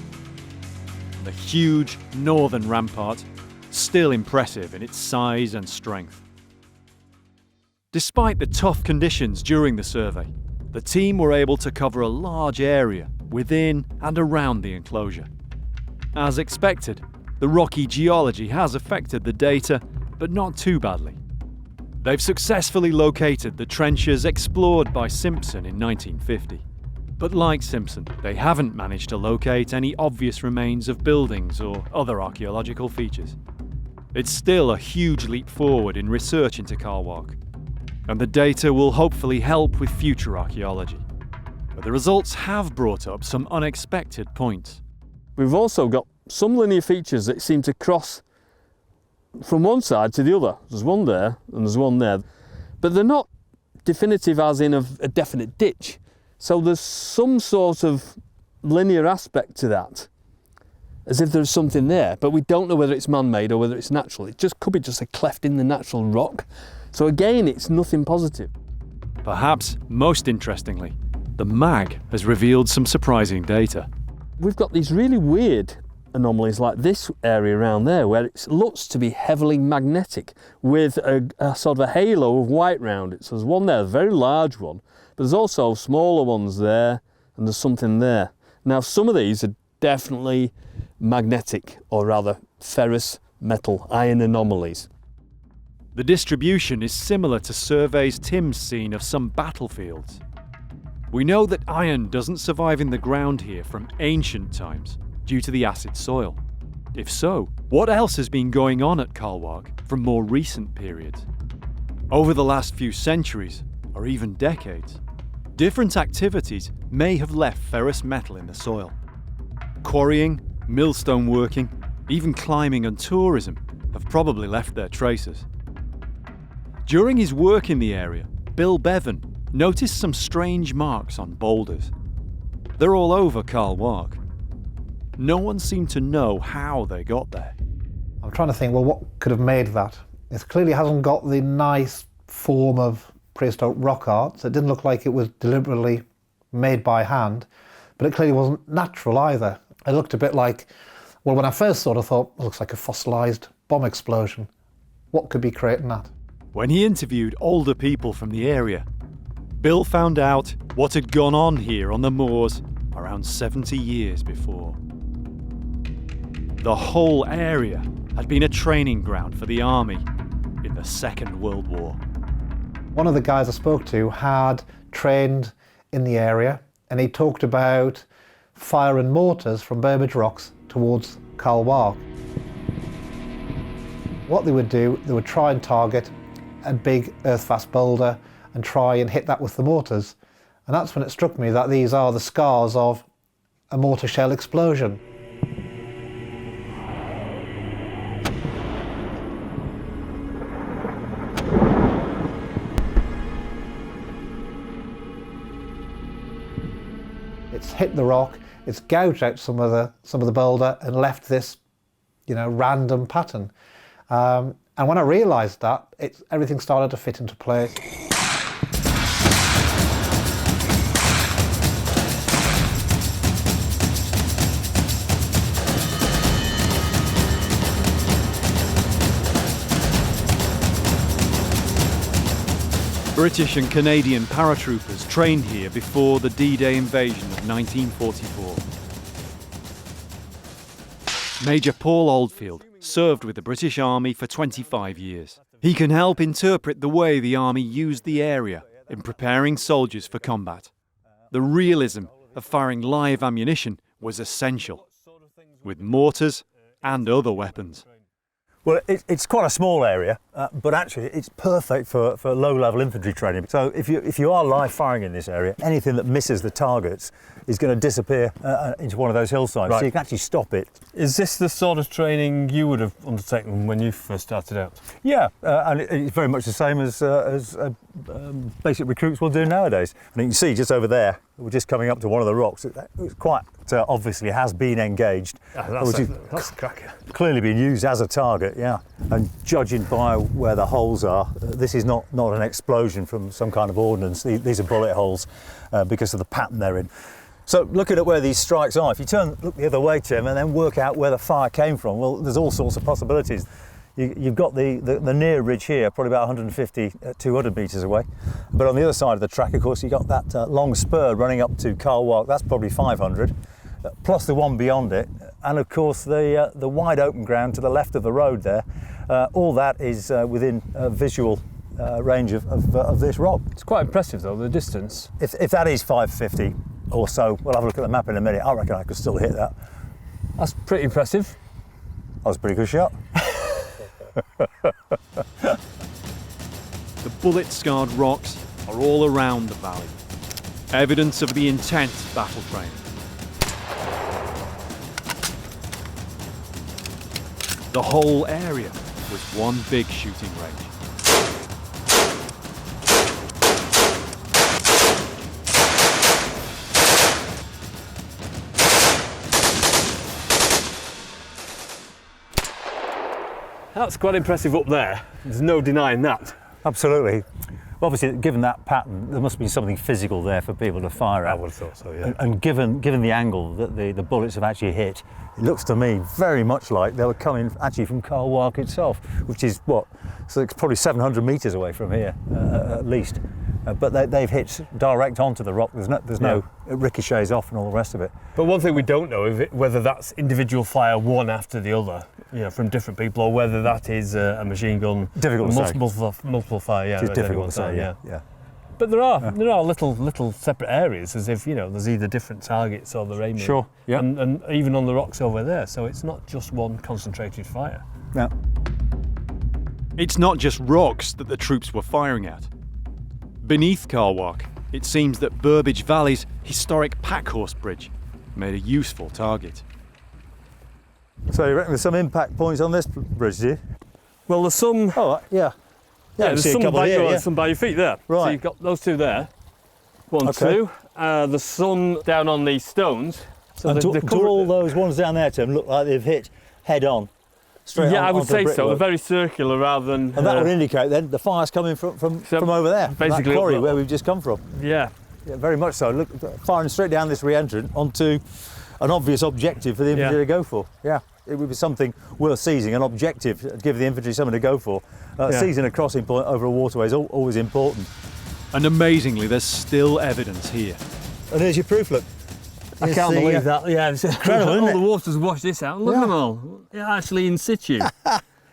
The huge northern rampart, still impressive in its size and strength. Despite the tough conditions during the survey, the team were able to cover a large area within and around the enclosure. As expected, the rocky geology has affected the data, but not too badly. They've successfully located the trenches explored by Simpson in 1950. But like Simpson, they haven't managed to locate any obvious remains of buildings or other archaeological features. It's still a huge leap forward in research into Wark, and the data will hopefully help with future archaeology. But the results have brought up some unexpected points.
We've also got some linear features that seem to cross from one side to the other. There's one there and there's one there, but they're not definitive as in a definite ditch. So there's some sort of linear aspect to that, as if there's something there, but we don't know whether it's man-made or whether it's natural. It just could be just a cleft in the natural rock. So again, it's nothing positive.
Perhaps most interestingly, the MAG has revealed some surprising data.
We've got these really weird anomalies like this area around there where it looks to be heavily magnetic with a sort of a halo of white round it. So there's one there, a very large one, but there's also smaller ones there and there's something there. Now some of these are definitely magnetic, or rather ferrous metal iron anomalies.
The distribution is similar to surveys Tim's seen of some battlefields. We know that iron doesn't survive in the ground here from ancient times due to the acid soil. If so, what else has been going on at Wark from more recent periods? Over the last few centuries, or even decades, different activities may have left ferrous metal in the soil. Quarrying, millstone working, even climbing and tourism have probably left their traces. During his work in the area, Bill Bevan noticed some strange marks on boulders. They're all over Wark. No one seemed to know how they got there.
I'm trying to think, well, what could have made that? It clearly hasn't got the nice form of prehistoric rock art, so it didn't look like it was deliberately made by hand, but it clearly wasn't natural either. It looked a bit like, well, when I first sort of thought, it looks like a fossilised bomb explosion. What could be creating that?
When he interviewed older people from the area, Bill found out what had gone on here on the moors around 70 years before. The whole area had been a training ground for the army in the Second World War.
One of the guys I spoke to had trained in the area, and he talked about firing mortars from Burbage Rocks towards Wark. What they would do, they would try and target a big earth-fast boulder and try and hit that with the mortars. And that's when it struck me that these are the scars of a mortar shell explosion. It's hit the rock, it's gouged out some of the boulder and left this, random pattern. And when I realised that, everything started to fit into place.
British and Canadian paratroopers trained here before the D-Day invasion of 1944. Major Paul Oldfield served with the British Army for 25 years. He can help interpret the way the Army used the area in preparing soldiers for combat. The realism of firing live ammunition was essential, with mortars and other weapons.
Well, it's quite a small area, but actually it's perfect for low-level infantry training. So if you are live firing in this area, anything that misses the targets is going to disappear into one of those hillsides, right. So you can actually stop it.
Is this the sort of training you would have undertaken when you first started out?
Yeah, and it's very much the same as basic recruits will do nowadays. And you can see just over there, we're just coming up to one of the rocks. It's quite obviously has been engaged.
That's a cracker.
Clearly been used as a target, yeah. And judging by where the holes are, this is not an explosion from some kind of ordnance. These are bullet holes because of the pattern they're in. So looking at where these strikes are, if you look the other way, Tim, and then work out where the fire came from, well, there's all sorts of possibilities. You've got the near ridge here, probably about 150, 200 metres away. But on the other side of the track, of course, you've got that long spur running up to Carl Wark. That's probably 500, plus the one beyond it. And of course, the wide open ground to the left of the road there. All that is within visual range of this rock.
It's quite impressive though, the distance.
If that is 550 or so, we'll have a look at the map in a minute. I reckon I could still hit that.
That's pretty impressive.
That was a pretty good shot.
The bullet-scarred rocks are all around the valley, evidence of the intense battle training. The whole area was one big shooting range.
That's quite impressive up there. There's no denying that.
Absolutely. Obviously, given that pattern, there must be something physical there for people to fire at.
I would have thought so, yeah.
And given the angle that the bullets have actually hit, it looks to me very much like they were coming actually from Carl Wark itself, which is what? So it's probably 700 metres away from here, at least. But they've hit direct onto the rock. There's no it ricochets off and all the rest of it.
But one thing we don't know is whether that's individual fire one after the other, from different people, or whether that is a machine gun.
Difficult to say.
Multiple fire, yeah.
It's difficult to say, yeah.
But there are little separate areas, as if there's either different targets or they're aiming.
Sure. Yeah.
And even on the rocks over there, so it's not just one concentrated fire.
Yeah.
It's not just rocks that the troops were firing at. Beneath Carl Wark, it seems that Burbage Valley's historic Packhorse Bridge made a useful target.
So you reckon there's some impact points on this bridge, do you?
Well, there's some.
Oh, yeah.
There's some by your feet there.
Right.
So you've got those two there. One, two. There's some down on these stones. So
and do all those ones down there, Tim, look like they've hit head on?
I would say so. They're very circular rather than.
And that would indicate then the fire's coming from over there,
basically
that quarry where we've just come from.
Yeah.
Yeah, very much so. Look, firing straight down this re-entrant onto an obvious objective for the infantry to go for. Yeah, it would be something worth seizing, an objective to give the infantry something to go for. Seizing a crossing point over a waterway is always important.
And amazingly, there's still evidence here.
And here's your proof, look.
I can't believe that. Yeah, it's
incredible, isn't it?
All the water's washed this out. Look at them all. Yeah, actually in situ.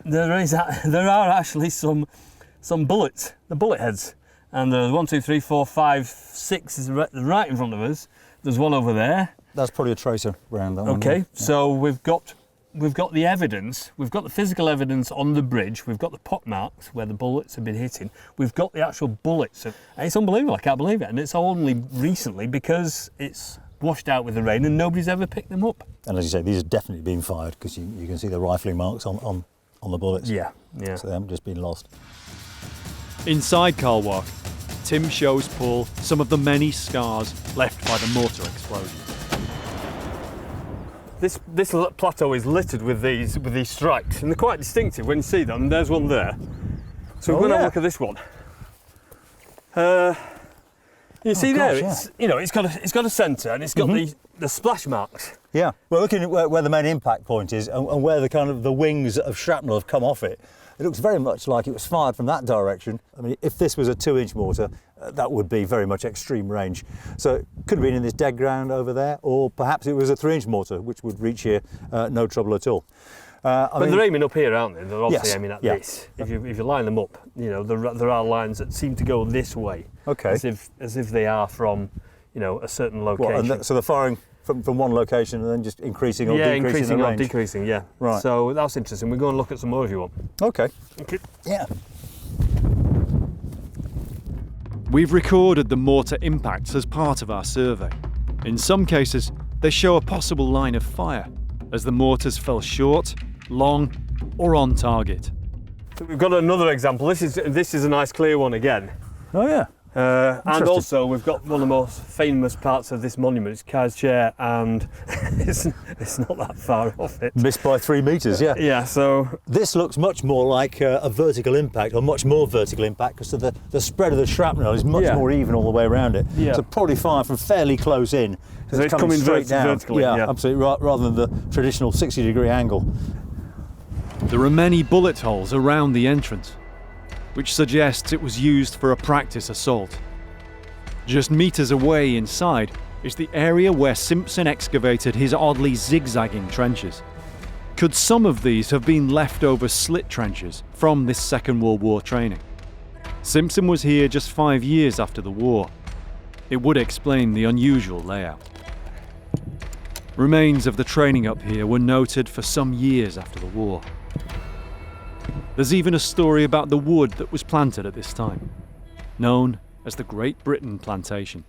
there are actually some bullets, the bullet heads. And there's 1, 2, 3, 4, 5, 6 is right in front of us. There's one over there.
That's probably a tracer round that one.
Okay, so we've got the evidence. We've got the physical evidence on the bridge. We've got the pot marks where the bullets have been hitting. We've got the actual bullets. And it's unbelievable. I can't believe it. And it's only recently because it's washed out with the rain and nobody's ever picked them up.
And as you say, these are definitely been fired because you can see the rifling marks on the bullets.
Yeah.
So they haven't just been lost.
Inside Carl Wark, Tim shows Paul some of the many scars left by the mortar explosions.
This plateau is littered with these strikes, and they're quite distinctive when you see them. There's one there. So we're going to have a look at this one. You see there, it's got a centre and it's got the splash marks.
Yeah, we're looking at where the main impact point is and where the wings of shrapnel have come off it. It looks very much like it was fired from that direction. I mean, if this was a 2-inch mortar, that would be very much extreme range. So it could have been in this dead ground over there, or perhaps it was a 3-inch mortar, which would reach here no trouble at all.
But they're aiming up here, aren't they? They're obviously aiming at this. If you line them up, there are lines that seem to go this way.
Okay.
As if they are from, a certain location.
So they're firing from one location and then just increasing or decreasing
increasing
the
or
range.
decreasing, yeah.
Right.
So that's interesting. We'll go and look at some more if you want.
Okay. Yeah.
We've recorded the mortar impacts as part of our survey. In some cases, they show a possible line of fire, as the mortars fell short, long, or on target.
So we've got another example. This is a nice clear one again.
Oh yeah.
And also we've got one of the most famous parts of this monument. It's Kai's chair, and it's not that far off it.
Missed by 3 metres, yeah.
Yeah. So
this looks much more like a vertical impact, or much more vertical impact, because the spread of the shrapnel is much more even all the way around it.
Yeah.
So probably fired from fairly close in.
So it's coming
straight down.
vertically.
Yeah, absolutely. Rather than the traditional 60-degree angle.
There are many bullet holes around the entrance, which suggests it was used for a practice assault. Just meters away inside is the area where Simpson excavated his oddly zigzagging trenches. Could some of these have been leftover slit trenches from this Second World War training? Simpson was here just 5 years after the war. It would explain the unusual layout. Remains of the training up here were noted for some years after the war. There's even a story about the wood that was planted at this time, known as the Great Britain Plantation.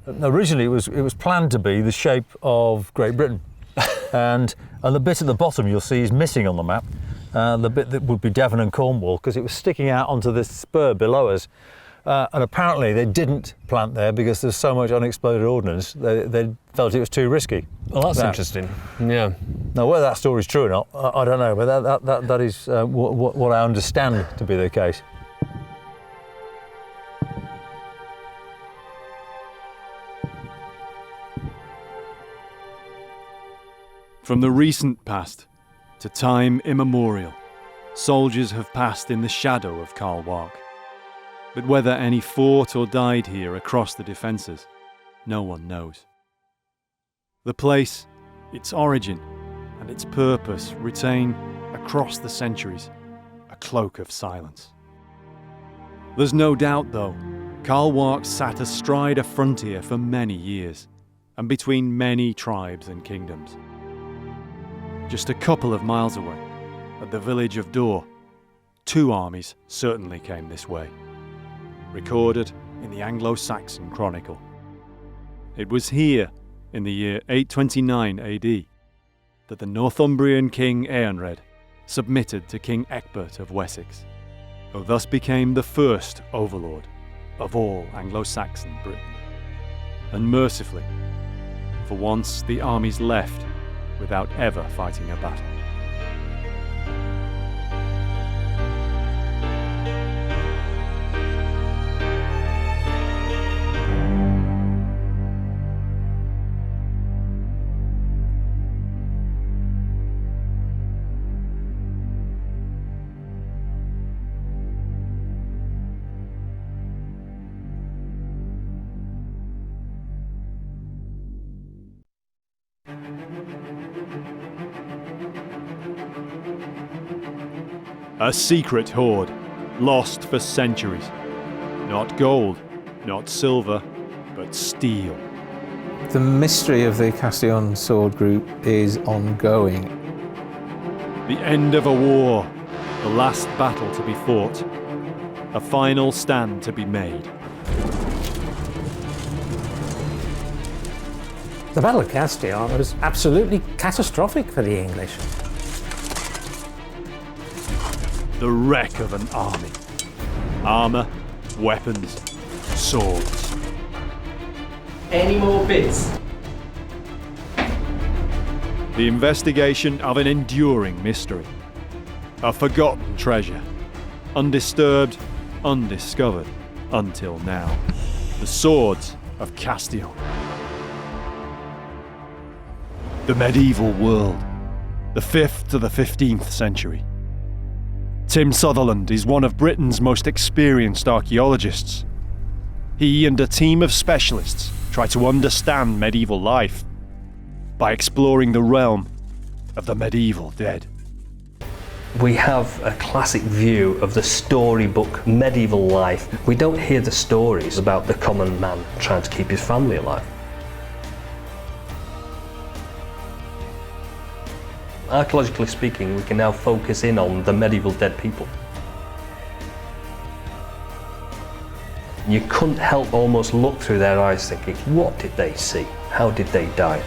Originally it was planned to be the shape of Great Britain. and the bit at the bottom you'll see is missing on the map, the bit that would be Devon and Cornwall, because it was sticking out onto this spur below us. And apparently they didn't plant there because there's so much unexploded ordnance, they felt it was too risky.
Well, that's interesting. Yeah.
Now, whether that story's true or not, I don't know, but that is what I understand to be the case.
From the recent past to time immemorial, soldiers have passed in the shadow of Carl Wark. But whether any fought or died here across the defences, no one knows. The place, its origin, and its purpose retain, across the centuries, a cloak of silence. There's no doubt, though, Carl Wark sat astride a frontier for many years, and between many tribes and kingdoms. Just a couple of miles away, at the village of Dor, 2 armies certainly came this way, recorded in the Anglo-Saxon Chronicle. It was here, in the year 829 AD, that the Northumbrian king Eanred submitted to King Ecbert of Wessex, who thus became the first overlord of all Anglo-Saxon Britain. And mercifully, for once the armies left without ever fighting a battle. A secret hoard, lost for centuries. Not gold, not silver, but steel.
The mystery of the Castillon sword group is ongoing.
The end of a war, the last battle to be fought, a final stand to be made.
The Battle of Castillon was absolutely catastrophic for the English.
The wreck of an army. Armour, weapons, swords.
Any more bits?
The investigation of an enduring mystery. A forgotten treasure. Undisturbed, undiscovered, until now. The swords of Castillon. The medieval world. The 5th to the 15th century. Tim Sutherland is one of Britain's most experienced archaeologists. He and a team of specialists try to understand medieval life by exploring the realm of the medieval dead.
We have a classic view of the storybook medieval life. We don't hear the stories about the common man trying to keep his family alive. Archaeologically speaking, we can now focus in on the medieval dead people. You couldn't help almost look through their eyes thinking, what did they see? How did they die?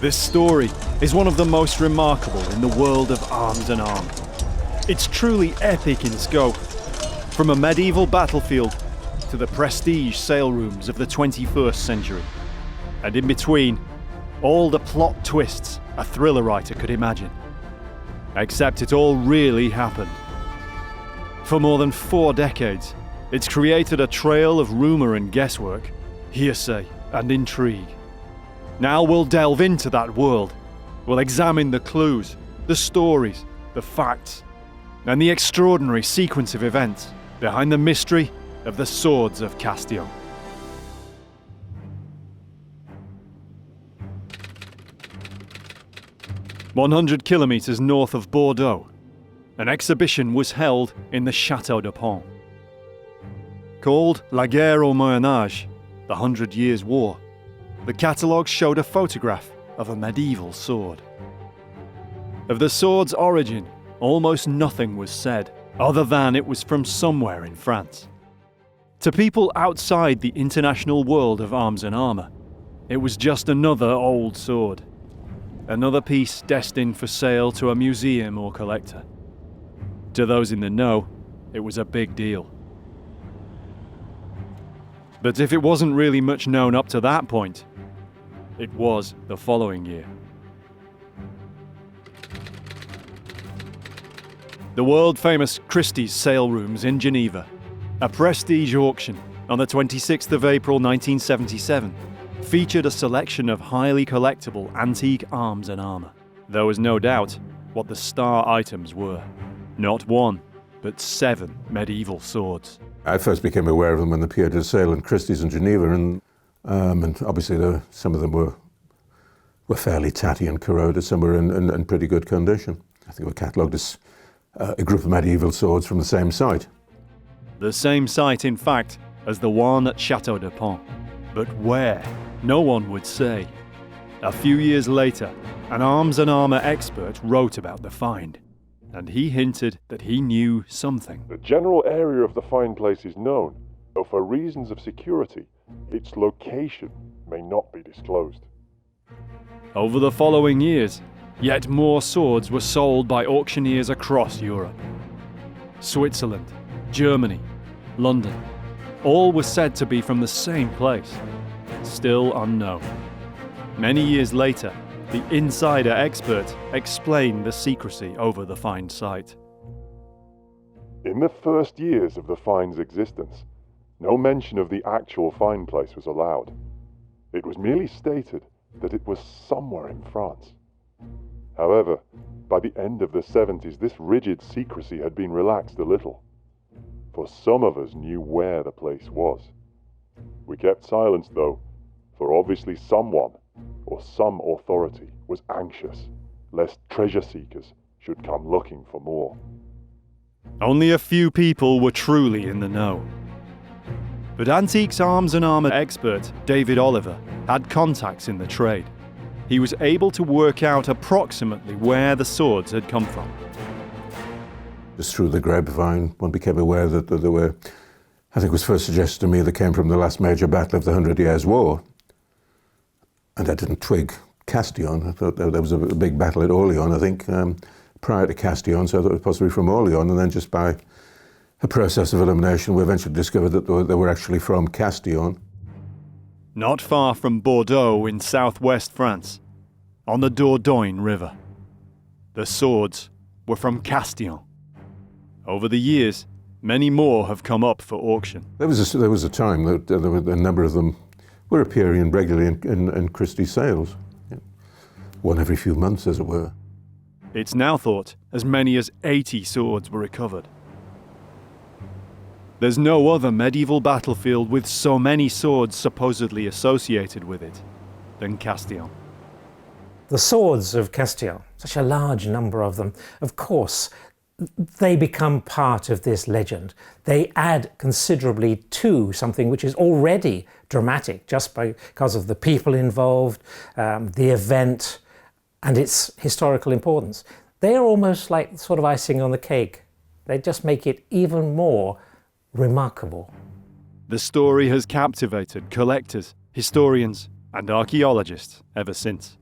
This story is one of the most remarkable in the world of arms and arms. It's truly epic in scope. From a medieval battlefield to the prestige sale rooms of the 21st century. And in between, all the plot twists a thriller writer could imagine. Except it all really happened. For more than 4 decades, it's created a trail of rumour and guesswork, hearsay and intrigue. Now we'll delve into that world. We'll examine the clues, the stories, the facts, and the extraordinary sequence of events behind the mystery of the swords of Castillon. "100 kilometres north of Bordeaux, an exhibition was held in the Château de Pont. Called La Guerre au Moyen Âge, the 100 Years' War, the catalogue showed a photograph of a medieval sword. Of the sword's origin, almost nothing was said, other than it was from somewhere in France. To people outside the international world of arms and armour, it was just another old sword. Another piece destined for sale to a museum or collector. To those in the know, it was a big deal. But if it wasn't really much known up to that point, it was the following year. The world-famous Christie's sale rooms in Geneva, a prestige auction on the 26th of April 1977, featured a selection of highly collectible antique arms and armour. There was no doubt what the star items were. Not 1, but 7 medieval swords.
I first became aware of them when they appeared at a sale in Christie's in Geneva, and obviously some of them were fairly tatty and corroded, some were in pretty good condition. I think they were catalogued as a group of medieval swords from the same site.
The same site, in fact, as the one at Château de Pont. But where? No one would say. A few years later, an arms and armour expert wrote about the find, and he hinted that he knew something.
The general area of the find place is known, though for reasons of security, its location may not be disclosed.
Over the following years, yet more swords were sold by auctioneers across Europe. Switzerland, Germany, London, all were said to be from the same place, still unknown. Many years later, the insider expert explained the secrecy over the find site.
In the first years of the find's existence, no mention of the actual find place was allowed. It was merely stated that it was somewhere in France. However, by the end of the 70s, this rigid secrecy had been relaxed a little, for some of us knew where the place was. We kept silence, though, for obviously someone or some authority was anxious lest treasure seekers should come looking for more.
Only a few people were truly in the know. But antiques arms and armour expert David Oliver had contacts in the trade. He was able to work out approximately where the swords had come from.
Just through the grapevine, one became aware that there were, I think it was first suggested to me, they came from the last major battle of the 100 Years' War. And I didn't twig Castillon. I thought there was a big battle at Orleans, I think, prior to Castillon, so I thought it was possibly from Orleans. And then just by a process of elimination, we eventually discovered that they were actually from Castillon.
Not far from Bordeaux in southwest France, on the Dordogne River. The swords were from Castillon. Over the years, many more have come up for auction.
There was a time that there were a number of them were appearing regularly in Christie's sales. One every few months, as it were.
It's now thought as many as 80 swords were recovered. There's no other medieval battlefield with so many swords supposedly associated with it than Castillon.
The swords of Castillon, such a large number of them, of course, they become part of this legend. They add considerably to something which is already dramatic just because of the people involved, the event, and its historical importance. They are almost like sort of icing on the cake. They just make it even more remarkable.
The story has captivated collectors, historians, and archaeologists ever since.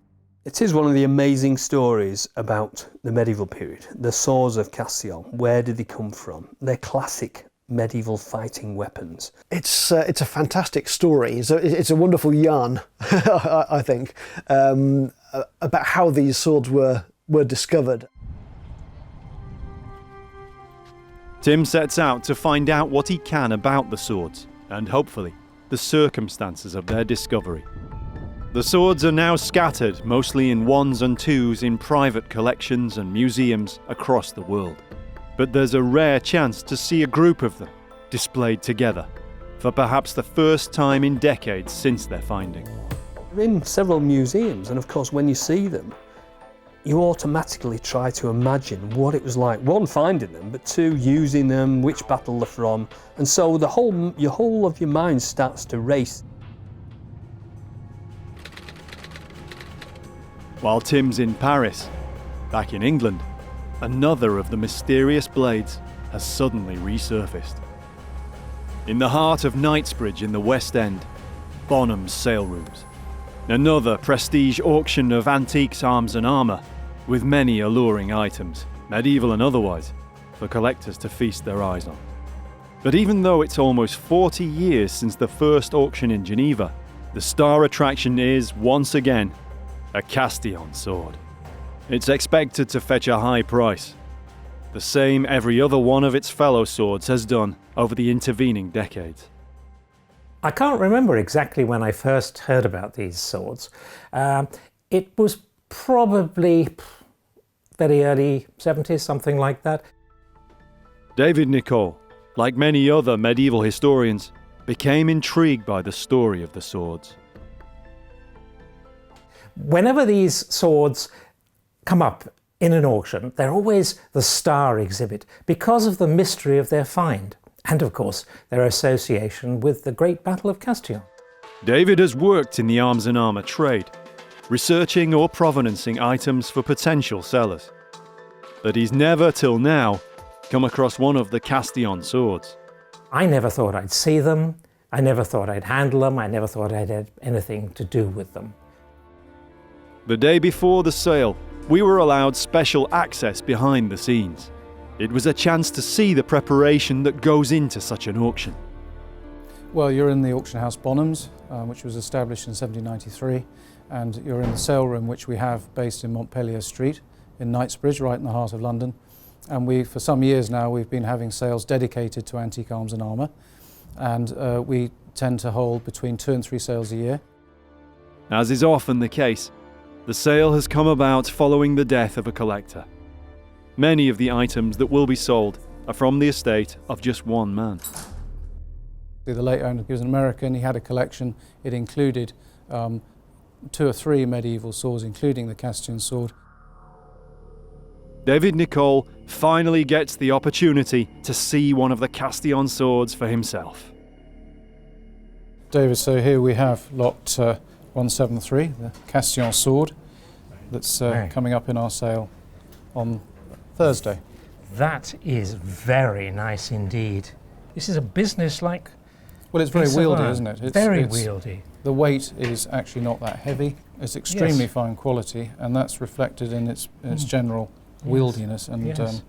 It is one of the amazing stories about the medieval period. The swords of Castillon. Where did they come from? They're classic medieval fighting weapons.
It's a fantastic story. It's a wonderful yarn, I think, about how these swords were discovered.
Tim sets out to find out what he can about the swords, and hopefully, the circumstances of their discovery. The swords are now scattered, mostly in ones and twos, in private collections and museums across the world. But there's a rare chance to see a group of them displayed together, for perhaps the first time in decades since their finding.
They're in several museums, and of course when you see them, you automatically try to imagine what it was like, one, finding them, but two, using them, which battle they're from, and so your whole of your mind starts to race.
While Tim's in Paris, back in England, another of the mysterious blades has suddenly resurfaced. In the heart of Knightsbridge in the West End, Bonham's sale rooms. Another prestige auction of antiques, arms and armour, with many alluring items, medieval and otherwise, for collectors to feast their eyes on. But even though it's almost 40 years since the first auction in Geneva, the star attraction is, once again, a Castillon sword. It's expected to fetch a high price, the same every other one of its fellow swords has done over the intervening decades.
I can't remember exactly when I first heard about these swords. It was probably very early 70s, something like that.
David Nicol, like many other medieval historians, became intrigued by the story of the swords.
Whenever these swords come up in an auction, they're always the star exhibit because of the mystery of their find and, of course, their association with the Great Battle of Castillon.
David has worked in the arms and armour trade, researching or provenancing items for potential sellers. But he's never, till now, come across one of the Castillon swords.
I never thought I'd see them, I never thought I'd handle them, I never thought I'd have anything to do with them.
The day before the sale, we were allowed special access behind the scenes. It was a chance to see the preparation that goes into such an auction.
Well, you're in the auction house Bonham's, which was established in 1793, and you're in the sale room which we have based in Montpellier Street in Knightsbridge, right in the heart of London. And for some years now, we've been having sales dedicated to antique arms and armour, and we tend to hold between 2 and 3 sales a year.
As is often the case, the sale has come about following the death of a collector. Many of the items that will be sold are from the estate of just one man.
The late owner, he was an American, he had a collection. It included 2 or 3 medieval swords, including the Castillon sword.
David Nicol finally gets the opportunity to see one of the Castillon swords for himself.
David, so here we have lot 173, the Castillon sword, that's coming up in our sale on Thursday.
That is very nice indeed. This is a business-like.
Well, it's very wieldy, isn't it? It's
very wieldy.
The weight is actually not that heavy. It's extremely fine quality, and that's reflected in its general wieldiness. And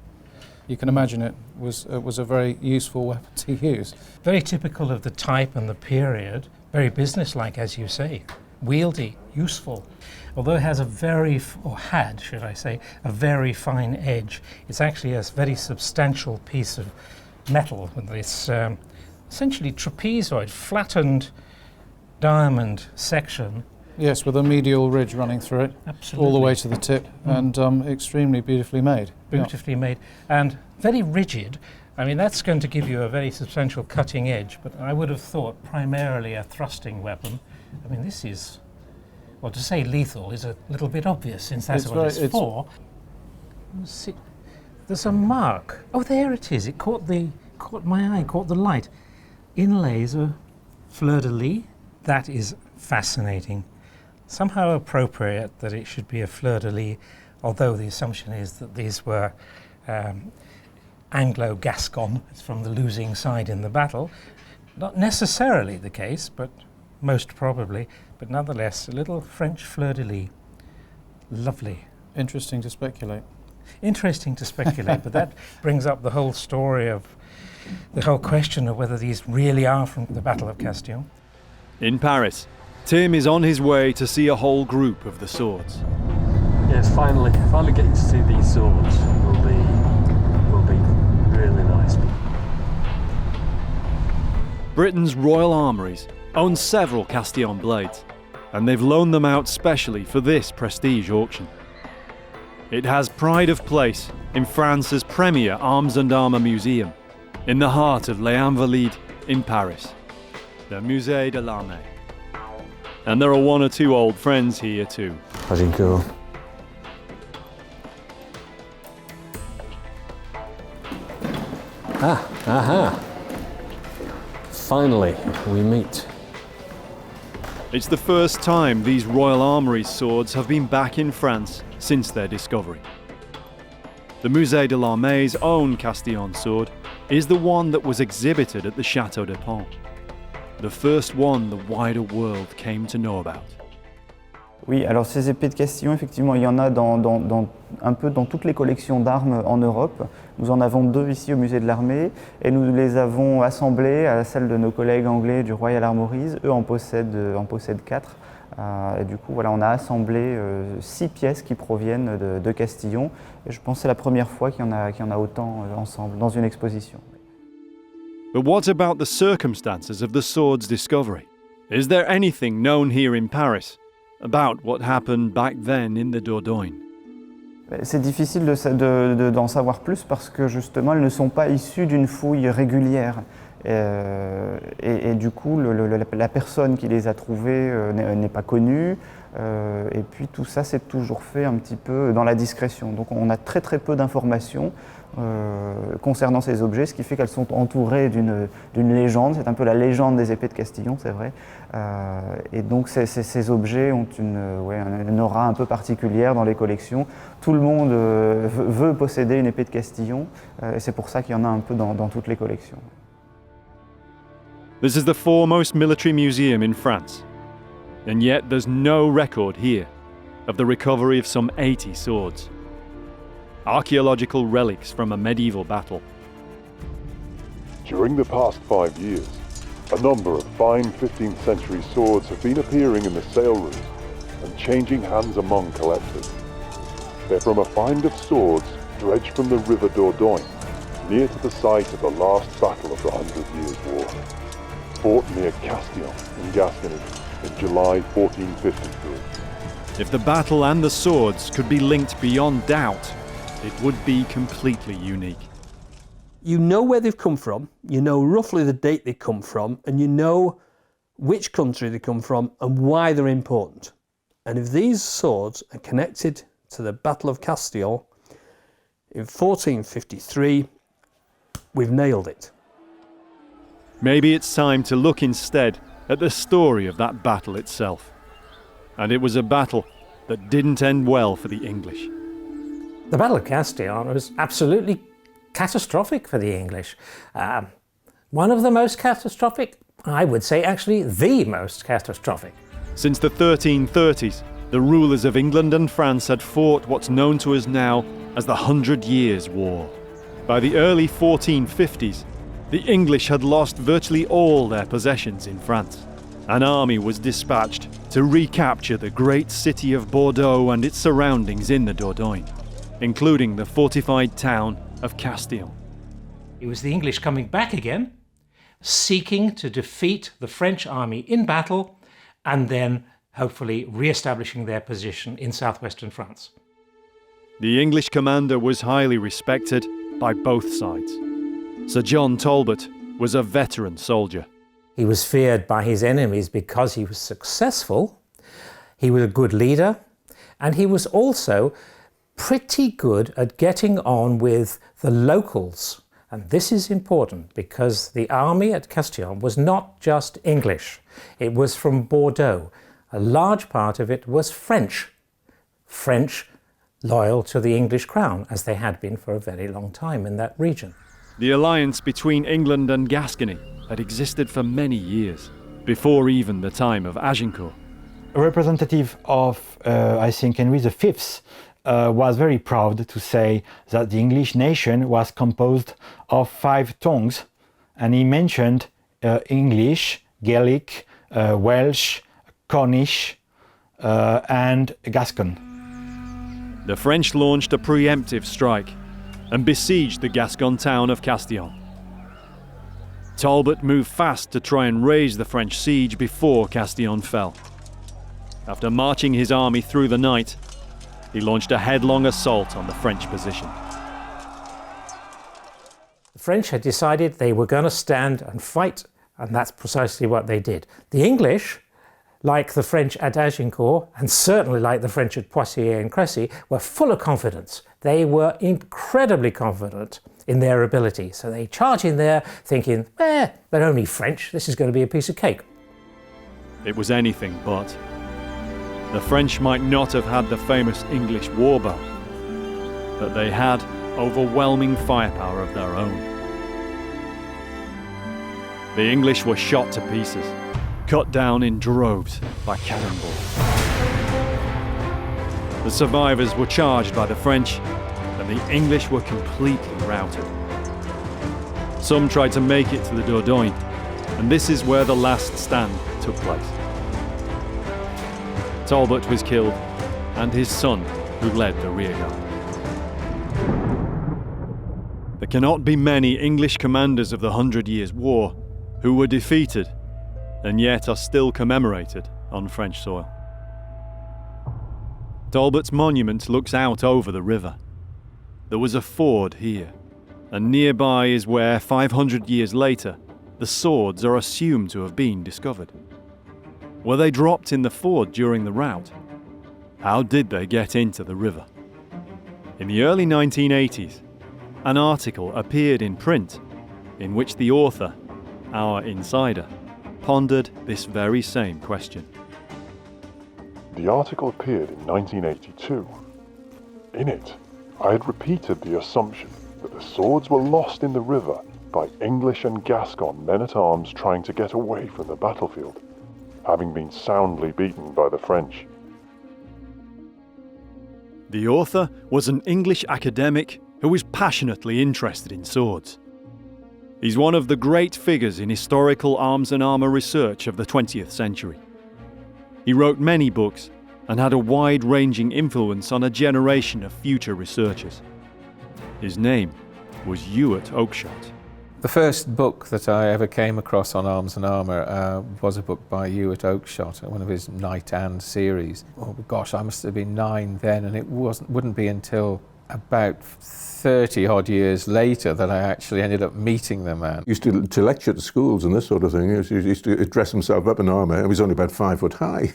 you can imagine it was a very useful weapon to use.
Very typical of the type and the period. Very business-like, as you say. Wieldy, useful. Although it has had, should I say, a very fine edge, it's actually a very substantial piece of metal with this essentially trapezoid, flattened diamond section.
Yes, with a medial ridge running through it, all the way to the tip, and extremely beautifully made.
Beautifully made, and very rigid. I mean, that's going to give you a very substantial cutting edge, but I would have thought primarily a thrusting weapon. I mean, this is, well, to say lethal is a little bit obvious, since that's what it's for. There's a mark. Oh, there it is. It caught my eye, caught the light. Inlays of fleur-de-lis. That is fascinating. Somehow appropriate that it should be a fleur-de-lis, although the assumption is that these were Anglo-Gascon, it's from the losing side in the battle. Not necessarily the case, but most probably, but nonetheless, a little French fleur-de-lis. Lovely.
Interesting to speculate.
Interesting to speculate, but that brings up the whole story of the whole question of whether these really are from the Battle of Castillon.
In Paris, Tim is on his way to see a whole group of the swords.
Yes, finally getting to see these swords will be really nice.
Britain's Royal Armouries own several Castillon blades, and they've loaned them out specially for this prestige auction. It has pride of place in France's premier arms and armour museum, in the heart of Les Invalides in Paris, the Musée de l'Armée. And there are one or two old friends here too.
Archaeological.
Aha! Finally, we meet.
It's the first time these Royal Armouries swords have been back in France since their discovery. The Musée de l'Armée's own Castillon sword is the one that was exhibited at the Château de Pont, the first one the wider world came to know about.
Oui, alors ces épées de Castillon, effectivement, il y en a un peu dans toutes les collections d'armes en Europe. Nous en avons 2 ici au musée de l'armée et nous les avons assemblées à celle de nos collègues anglais du Royal Armouries. Eux en possèdent 4. Et du coup, voilà, on a assemblé 6 pièces qui proviennent de Castillon. Et je pense que c'est la première fois qu'il y en a autant ensemble dans une exposition.
But what about the circumstances of the sword's discovery? Is there anything known here in Paris about what happened back then in the Dordogne?
C'est difficile d'en savoir plus parce que justement elles ne sont pas issues d'une fouille régulière. Et du coup, la personne qui les a trouvées n'est pas connue. Et puis tout ça, c'est toujours fait un petit peu dans la discrétion. Donc on a très peu d'informations concernant ces objets, ce qui fait qu'elles sont entourées d'une légende. C'est un peu la légende des épées de Castillon, c'est vrai. Et donc ces objets ont une aura un peu particulière dans les collections. Tout le monde veut posséder une épée de Castillon, et c'est pour ça qu'il y en a un peu dans toutes les collections.
This is the foremost military museum in France, and yet there's no record here of the recovery of some 80 swords. Archaeological relics from a medieval battle.
During the past 5 years, a number of fine 15th century swords have been appearing in the sale rooms and changing hands among collectors. They're from a find of swords dredged from the river Dordogne, near to the site of the last battle of the 100 Years' War, fought near Castillon in Gascony in July 1453.
If the battle and the swords could be linked beyond doubt, it would be completely unique.
You know where they've come from, you know roughly the date they come from, and you know which country they come from and why they're important. And if these swords are connected to the Battle of Castillon in 1453, we've nailed it.
Maybe it's time to look instead at the story of that battle itself. And it was a battle that didn't end well for the English.
The Battle of Castillon was absolutely catastrophic for the English. One of the most catastrophic, I would say actually the most catastrophic.
Since the 1330s, the rulers of England and France had fought what's known to us now as the 100 Years' War. By the early 1450s, the English had lost virtually all their possessions in France. An army was dispatched to recapture the great city of Bordeaux and its surroundings in the Dordogne, including the fortified town of Castillon.
It was the English coming back again, seeking to defeat the French army in battle, and then hopefully re-establishing their position in southwestern France.
The English commander was highly respected by both sides. Sir John Talbot was a veteran soldier.
He was feared by his enemies because he was successful, he was a good leader, and he was also pretty good at getting on with the locals. And this is important because the army at Castillon was not just English. It was from Bordeaux. A large part of it was French. French loyal to the English crown, as they had been for a very long time in that region.
The alliance between England and Gascony had existed for many years, before even the time of Agincourt.
A representative of, I think, Henry V was very proud to say that the English nation was composed of 5 tongues,
and he mentioned English, Gaelic, Welsh, Cornish, and Gascon.
The French launched a preemptive strike and besieged the Gascon town of Castillon. Talbot moved fast to try and raise the French siege before Castillon fell. After marching his army through the night, he launched a headlong assault on the French position.
The French had decided they were going to stand and fight, and that's precisely what they did. The English, like the French at Agincourt, and certainly like the French at Poitiers and Crécy, were full of confidence. They were incredibly confident in their ability. So they charge in there thinking, they're only French, this is going to be a piece of cake.
It was anything but. The French might not have had the famous English warbow, but they had overwhelming firepower of their own. The English were shot to pieces, cut down in droves by cannonballs. The survivors were charged by the French, and the English were completely routed. Some tried to make it to the Dordogne, and this is where the last stand took place. Talbot was killed, and his son, who led the rearguard. There cannot be many English commanders of the 100 Years' War who were defeated and yet are still commemorated on French soil. Talbot's monument looks out over the river. There was a ford here, and nearby is where, 500 years later, the swords are assumed to have been discovered. Were they dropped in the ford during the rout? How did they get into the river? In the early 1980s, an article appeared in print in which the author, our insider, pondered this very same question.
The article appeared in 1982. In it, I had repeated the assumption that the swords were lost in the river by English and Gascon men-at-arms trying to get away from the battlefield, having been soundly beaten by the French.
The author was an English academic who was passionately interested in swords. He's one of the great figures in historical arms and armour research of the 20th century. He wrote many books and had a wide-ranging influence on a generation of future researchers. His name was Ewart Oakeshott.
The first book that I ever came across on arms and armour was a book by Ewart Oakeshott, one of his Knight and series. Oh gosh, I must have been 9 then, and it wouldn't be until about 30 odd years later that I actually ended up meeting the man.
He used to lecture to schools and this sort of thing. He used to dress himself up in armour. He was only about 5 foot high.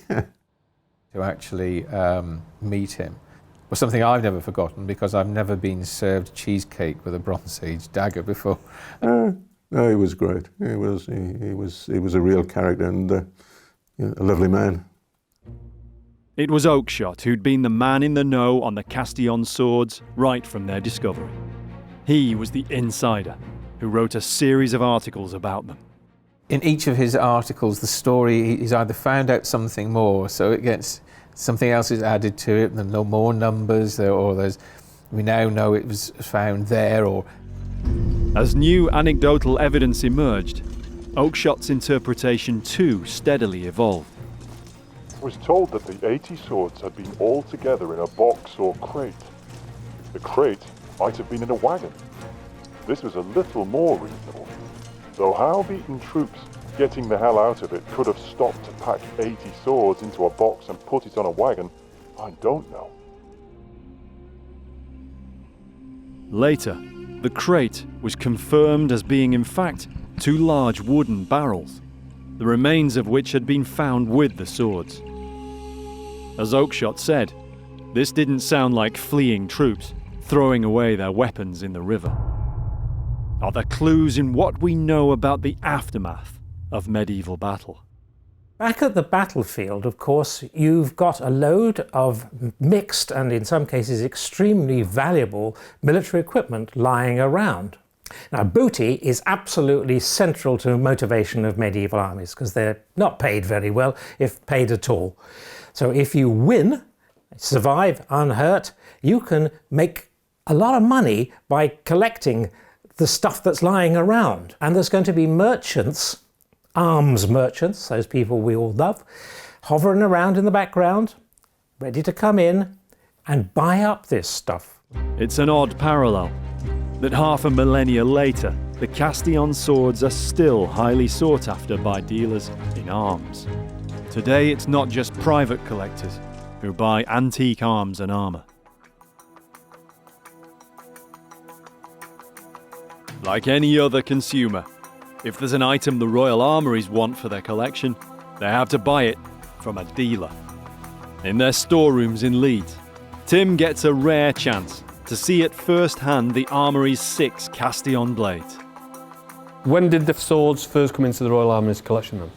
To actually meet him was something I've never forgotten, because I've never been served cheesecake with a Bronze Age dagger before.
No, he was great. He was a real character and a lovely man.
It was Oakeshott who'd been the man in the know on the Castillon swords right from their discovery. He was the insider who wrote a series of articles about them.
In each of his articles, the story, he's either found out something more, so it gets something else is added to it, and no more numbers, or we now know it was found there, or...
As new anecdotal evidence emerged, Oakeshott's interpretation too steadily evolved.
It was told that the 80 swords had been all together in a box or crate. The crate might have been in a wagon. This was a little more reasonable, though how beaten troops getting the hell out of it could have stopped to pack 80 swords into a box and put it on a wagon, I don't know.
Later, the crate was confirmed as being in fact 2 large wooden barrels, the remains of which had been found with the swords. As Oakeshott said, this didn't sound like fleeing troops throwing away their weapons in the river. Are there clues in what we know about the aftermath of medieval battle?
Back at the battlefield, of course, you've got a load of mixed and in some cases extremely valuable military equipment lying around. Now, booty is absolutely central to motivation of medieval armies, because they're not paid very well, if paid at all. So if you win, survive unhurt, you can make a lot of money by collecting the stuff that's lying around. And there's going to be merchants, arms merchants, those people we all love, hovering around in the background, ready to come in and buy up this stuff.
It's an odd parallel that half a millennia later, the Castillon swords are still highly sought after by dealers in arms. Today, it's not just private collectors who buy antique arms and armour. Like any other consumer, if there's an item the Royal Armouries want for their collection, they have to buy it from a dealer. In their storerooms in Leeds, Tim gets a rare chance to see at first hand the Armoury's 6 Castillon blades.
When did the swords first come into the Royal Armouries collection then?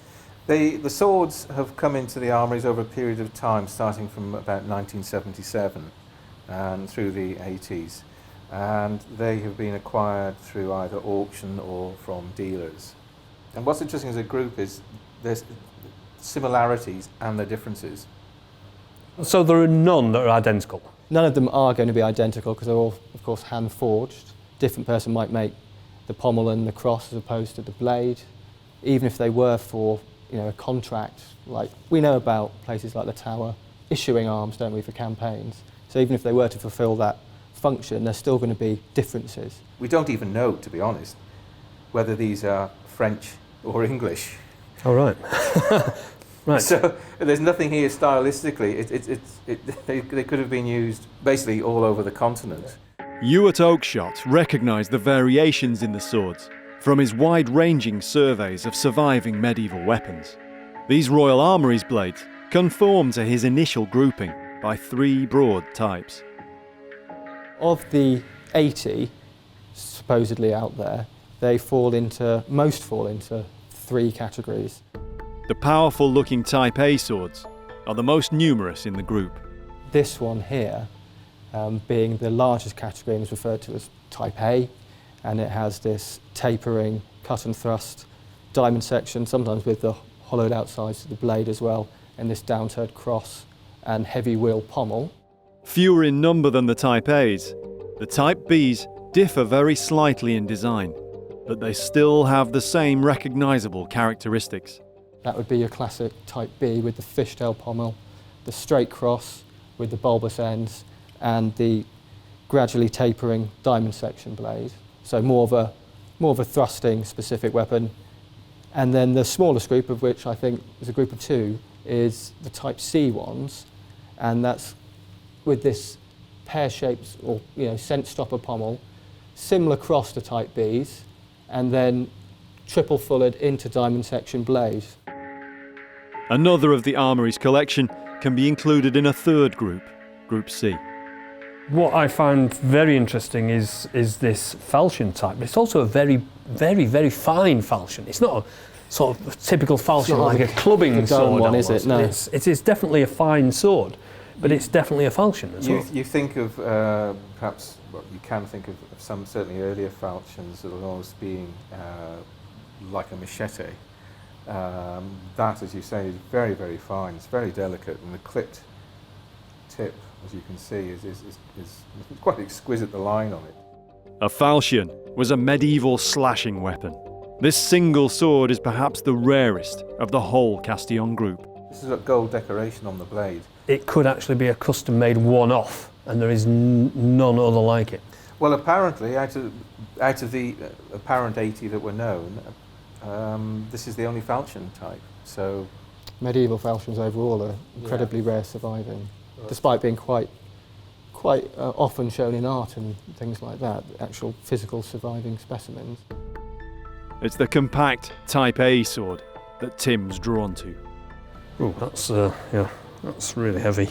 The swords have come into the armouries over a period of time, starting from about 1977 and through the 80s. And they have been acquired through either auction or from dealers. And what's interesting as a group is there's similarities and their differences.
So there are none that are identical?
None of them are going to be identical because they're all, of course, hand forged. A different person might make the pommel and the cross as opposed to the blade. Even if they were for, a contract, like we know about places like the Tower issuing arms, don't we, for campaigns. So even if they were to fulfil that function, there's still going to be differences.
We don't even know, to be honest, whether these are French or English.
Oh, right. Right.
So there's nothing here stylistically. They could have been used basically all over the continent.
Ewart Oakeshott recognised the variations in the swords from his wide-ranging surveys of surviving medieval weapons. These Royal Armouries blades conform to his initial grouping by 3 broad types.
Of the 80 supposedly out there, most fall into 3 categories.
The powerful-looking Type A swords are the most numerous in the group.
This one here, being the largest category, is referred to as Type A, and it has this tapering, cut and thrust diamond section, sometimes with the hollowed out sides of the blade as well, and this downturned cross and heavy wheel pommel.
Fewer in number than the Type A's, the Type B's differ very slightly in design, but they still have the same recognisable characteristics.
That would be your classic Type B with the fishtail pommel, the straight cross with the bulbous ends, and the gradually tapering diamond section blade. So more of a thrusting specific weapon. And then the smallest group, of which I think is a group of 2, is the Type C ones, and that's with this pear-shaped or scent stopper pommel, similar cross to Type B's, and then triple fullered into diamond section blade.
Another of the Armoury's collection can be included in a third group, Group C.
What I find very interesting is this falchion type. It's also a very, very, very fine falchion. It's not a sort of typical falchion like a clubbing sword
one, is it? No.
It is definitely a fine sword, but it's definitely a falchion as well.
You think of perhaps, you can think of some certainly earlier falchions that are almost being like a machete. That, as you say, is very, very fine. It's very delicate, and the clipped tip, as you can see, is quite exquisite, the line on it.
A falchion was a medieval slashing weapon. This single sword is perhaps the rarest of the whole Castillon group.
This is a gold decoration on the blade.
It could actually be a custom-made one-off, and there is none other like it.
Well, apparently, out of the apparent 80 that were known, this is the only falchion type. So,
medieval falchions overall are incredibly rare surviving, despite being quite often shown in art and things like that. Actual physical surviving specimens.
It's the compact Type A sword that Tim's drawn to.
Oh, that's really heavy.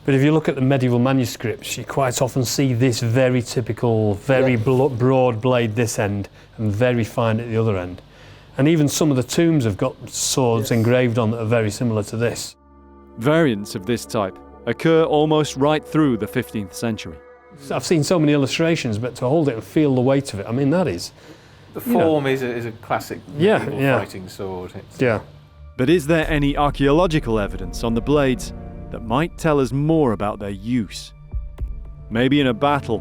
But if you look at the medieval manuscripts, you quite often see this very typical, very broad blade this end and very fine at the other end. And even some of the tombs have got swords engraved on that are very similar to this.
Variants of this type occur almost right through the 15th century.
I've seen so many illustrations, but to hold it and feel the weight of it, I mean, that is...
The form is a classic medieval fighting sword.
But is there any archaeological evidence on the blades that might tell us more about their use? Maybe in a battle,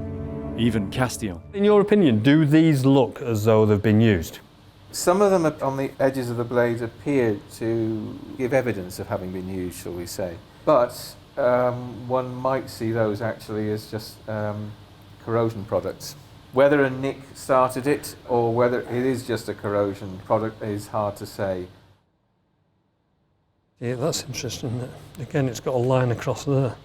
even Castillon.
In your opinion, do these look as though they've been used?
Some of them on the edges of the blades appear to give evidence of having been used, shall we say. But one might see those actually as just corrosion products. Whether a nick started it or whether it is just a corrosion product is hard to say.
Yeah, that's interesting, isn't it? Again, it's got a line across there.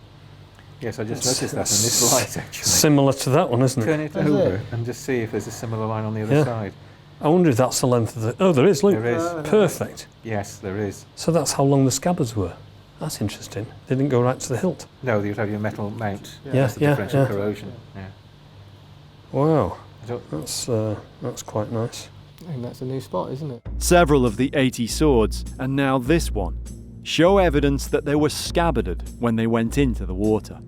Yes, I just noticed that in this light, actually.
Similar to that one, isn't it?
Turn it over and just see if there's a similar line on the other side.
I wonder if that's the length of the... Oh, there is, look.
There is.
Perfect.
Yes, there is.
So that's how long the scabbards were. That's interesting. They didn't go right to the hilt.
No, you'd have your metal mount.
Yeah,
That's the differential corrosion. Yeah.
Wow. That's quite nice.
And that's a new spot, isn't it?
Several of the 80 swords, and now this one, show evidence that they were scabbarded when they went into the water.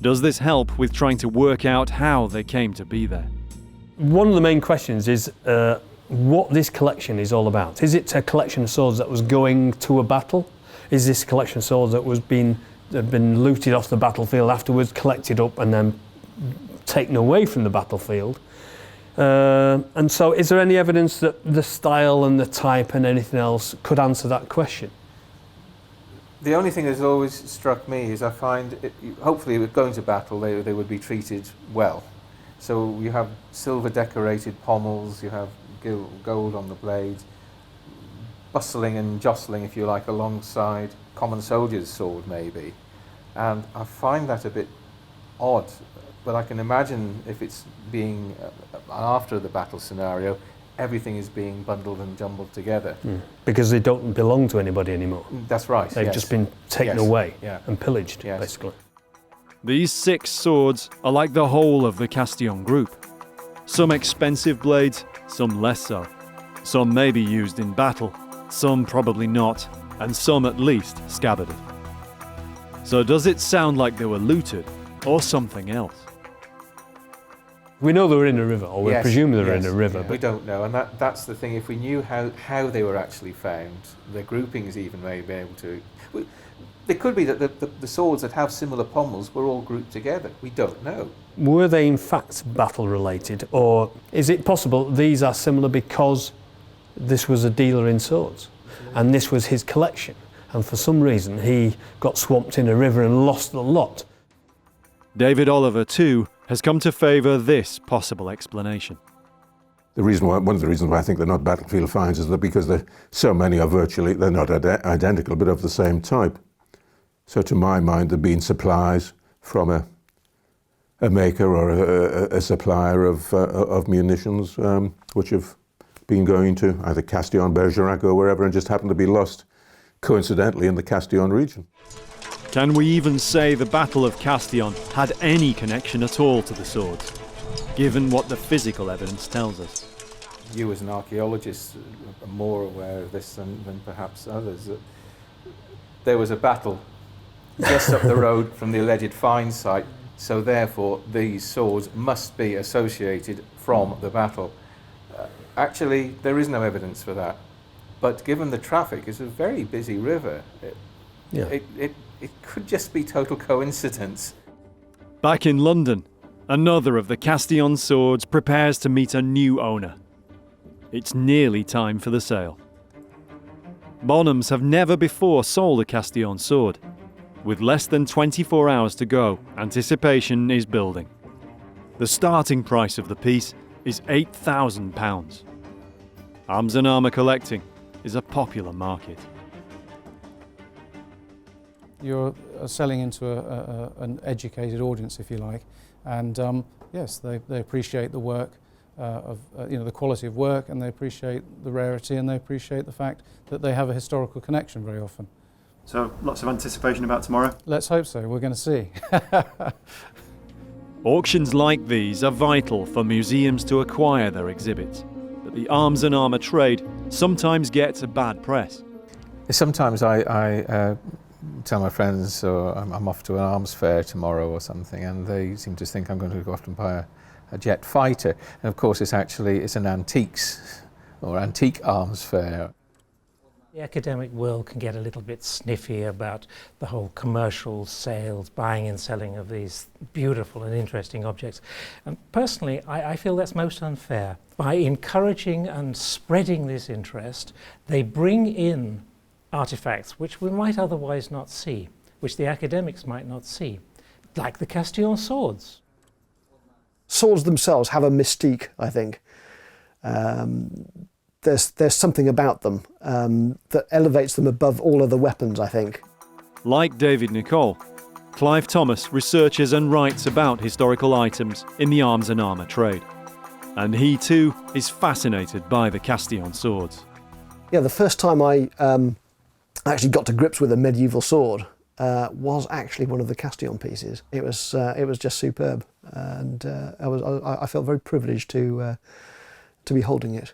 Does this help with trying to work out how they came to be there?
One of the main questions is what this collection is all about. Is it a collection of swords that was going to a battle? Is this a collection of swords that had been looted off the battlefield afterwards, collected up and then taken away from the battlefield? And so is there any evidence that the style and the type and anything else could answer that question?
The only thing that's always struck me is I find, hopefully going to battle, they would be treated well. So you have silver decorated pommels, you have gold on the blades, bustling and jostling, if you like, alongside common soldier's sword maybe. And I find that a bit odd, but I can imagine if it's being, after the battle scenario, everything is being bundled and jumbled together.
Because they don't belong to anybody anymore.
That's right.
They've just been taken away and pillaged, basically.
These 6 swords are like the whole of the Castillon group. Some expensive blades, some less so. Some may be used in battle, some probably not, and some at least scabbarded. So does it sound like they were looted, or something else?
We know they were in a river, or we presume they were in a river.
But we don't know, and that's the thing. If we knew how they were actually found, the groupings even may be able to... It could be that the swords that have similar pommels were all grouped together. We don't know.
Were they in fact battle related, or is it possible these are similar because this was a dealer in swords and this was his collection, and for some reason he got swamped in a river and lost the lot?
David Oliver, too, has come to favour this possible explanation.
One of the reasons why I think they're not battlefield finds is that because so many are virtually, they're not identical, but of the same type. So to my mind, there've been supplies from a maker or a supplier of munitions, which have been going to either Castillon, Bergerac or wherever, and just happened to be lost coincidentally in the Castillon region.
Can we even say the Battle of Castillon had any connection at all to the swords, given what the physical evidence tells us?
You as an archaeologist are more aware of this than perhaps others. There was a battle just up the road from the alleged find site, so therefore these swords must be associated from the battle. Actually, there is no evidence for that, but given the traffic, it's a very busy river. It could just be total coincidence.
Back in London, another of the Castillon swords prepares to meet a new owner. It's nearly time for the sale. Bonhams have never before sold a Castillon sword. With less than 24 hours to go, anticipation is building. The starting price of the piece is £8,000. Arms and armour collecting is a popular market.
You're selling into an educated audience, if you like, and yes, they appreciate the work the quality of work, and they appreciate the rarity, and they appreciate the fact that they have a historical connection very often.
So lots of anticipation about tomorrow?
Let's hope so. We're going to see.
Auctions like these are vital for museums to acquire their exhibits, but the arms and armour trade sometimes gets a bad press.
Sometimes I tell my friends, so I'm off to an arms fair tomorrow or something, and they seem to think I'm going to go off and buy a jet fighter. And of course it's an antiques or antique arms fair.
The academic world can get a little bit sniffy about the whole commercial sales, buying and selling of these beautiful and interesting objects. And personally, I feel that's most unfair. By encouraging and spreading this interest, they bring in artifacts which we might otherwise not see, which the academics might not see, like the Castillon swords.
Swords themselves have a mystique, I think. There's something about them that elevates them above all other weapons, I think.
Like David Nicol, Clive Thomas researches and writes about historical items in the arms and armour trade. And he too is fascinated by the Castillon swords.
Yeah, the first time I actually got to grips with a medieval sword was actually one of the Castillon pieces. It was just superb, and I felt very privileged to be holding it.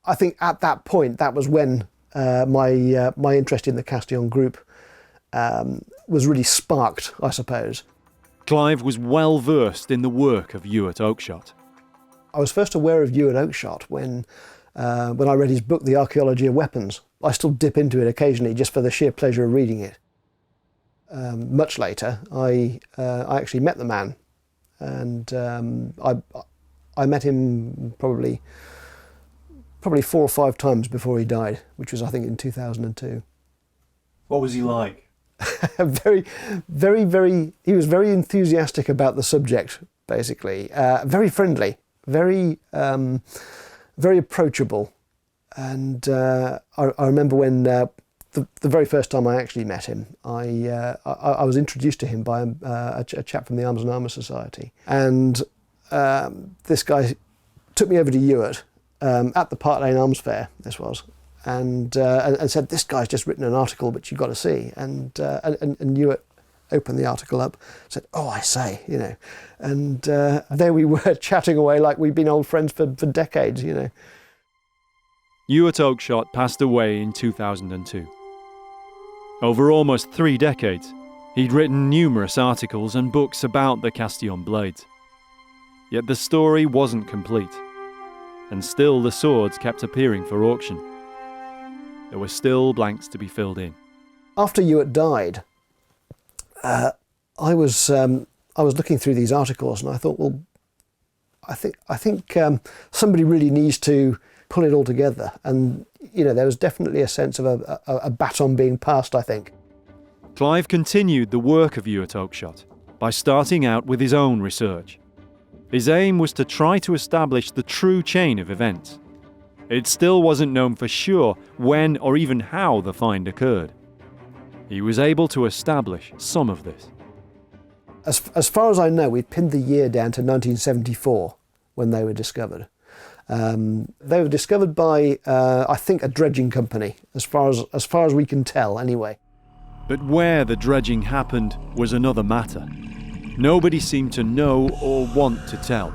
I think at that point, that was when my interest in the Castillon group was really sparked, I suppose.
Clive was well versed in the work of Ewart Oakeshott.
I was first aware of Ewart Oakeshott when I read his book, The Archaeology of Weapons. I still dip into it occasionally just for the sheer pleasure of reading it. Much later, I actually met the man, and I met him probably 4 or 5 times before he died, which was, I think, in 2002.
What was he like?
Very, he was very enthusiastic about the subject, basically. Very friendly, very approachable. And I remember when the very first time I actually met him, I was introduced to him by a chap from the Arms and Armour Society. And this guy took me over to Ewart at the Park Lane Arms Fair, this was, and said, "This guy's just written an article which you've got to see." And Ewart opened the article up, said, "Oh, I say," you know. And there we were chatting away like we'd been old friends for decades, you know.
Ewart Oakeshott passed away in 2002. Over almost 3 decades, he'd written numerous articles and books about the Castillon blades. Yet the story wasn't complete, and still the swords kept appearing for auction. There were still blanks to be filled in.
After Ewart died, I was looking through these articles, and I thought, well, I think somebody really needs to pull it all together. And you know, there was definitely a sense of a baton being passed, I think.
Clive continued the work of Ewart Oakeshott by starting out with his own research. His aim was to try to establish the true chain of events. It still wasn't known for sure when or even how the find occurred. He was able to establish some of this.
As far as I know, we pinned the year down to 1974 when they were discovered. They were discovered by, I think, a dredging company, as far as we can tell, anyway.
But where the dredging happened was another matter. Nobody seemed to know or want to tell.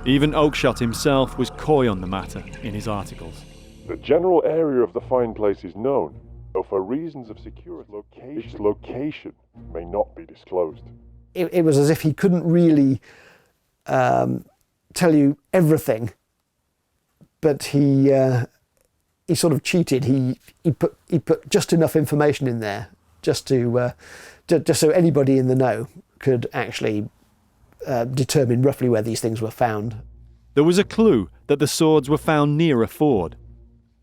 Even Oakeshott himself was coy on the matter in his articles.
The general area of the find place is known, though for reasons of security, its location may not be disclosed.
It was as if he couldn't really tell you everything, but he sort of cheated. He put just enough information in there just so anybody in the know could actually determine roughly where these things were found.
There was a clue that the swords were found near a ford,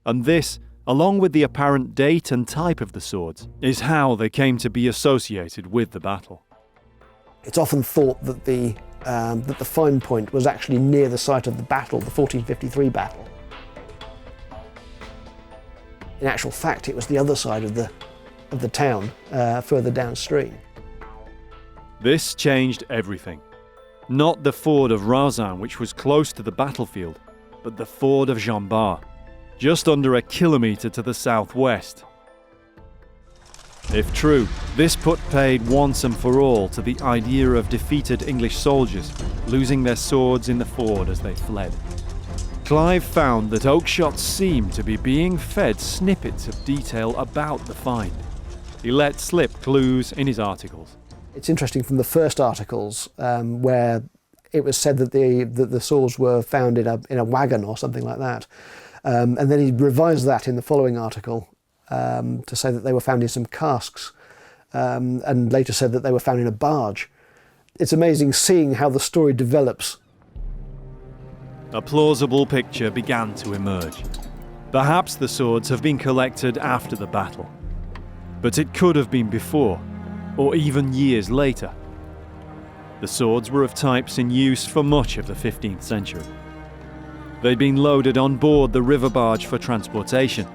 and this, along with the apparent date and type of the swords, is how they came to be associated with the battle.
It's often thought that the find point was actually near the site of the battle, the 1453 battle. In actual fact, it was the other side of the town, further downstream.
This changed everything. Not the ford of Razin, which was close to the battlefield, but the ford of Jambard, just under a kilometre to the southwest. If true, this put paid once and for all to the idea of defeated English soldiers losing their swords in the ford as they fled. Clive found that Oakeshott seemed to be being fed snippets of detail about the find. He let slip clues in his articles.
It's interesting from the first articles where it was said that the swords were found in a wagon or something like that. And then he revised that in the following article to say that they were found in some casks, and later said that they were found in a barge. It's amazing seeing how the story develops.
A plausible picture began to emerge. Perhaps the swords have been collected after the battle, but it could have been before, or even years later. The swords were of types in use for much of the 15th century. They'd been loaded on board the river barge for transportation.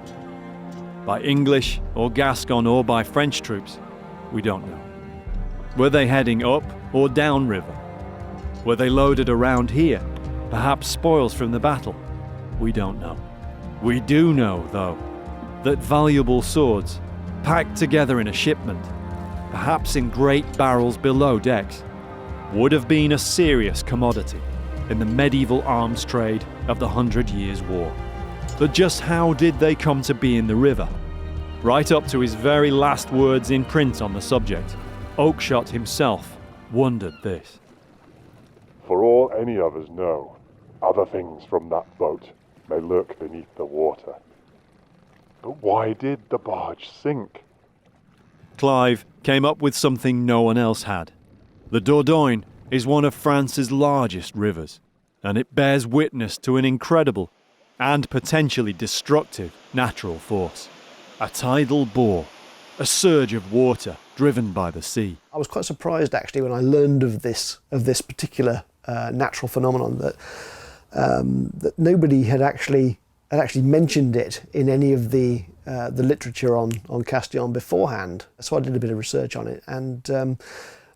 By English or Gascon or by French troops, we don't know. Were they heading up or down river? Were they loaded around here? Perhaps spoils from the battle? We don't know. We do know, though, that valuable swords, packed together in a shipment, perhaps in great barrels below decks, would have been a serious commodity in the medieval arms trade of the 100 Years' War. But just how did they come to be in the river? Right up to his very last words in print on the subject, Oakeshott himself wondered this.
For all any of us know, other things from that boat may lurk beneath the water. But why did the barge sink?
Clive came up with something no one else had. The Dordogne is one of France's largest rivers, and it bears witness to an incredible and potentially destructive natural force. A tidal bore, a surge of water driven by the sea.
I was quite surprised actually when I learned of this particular natural phenomenon, that nobody had actually mentioned it in any of the literature on Castillon beforehand. So I did a bit of research on it, and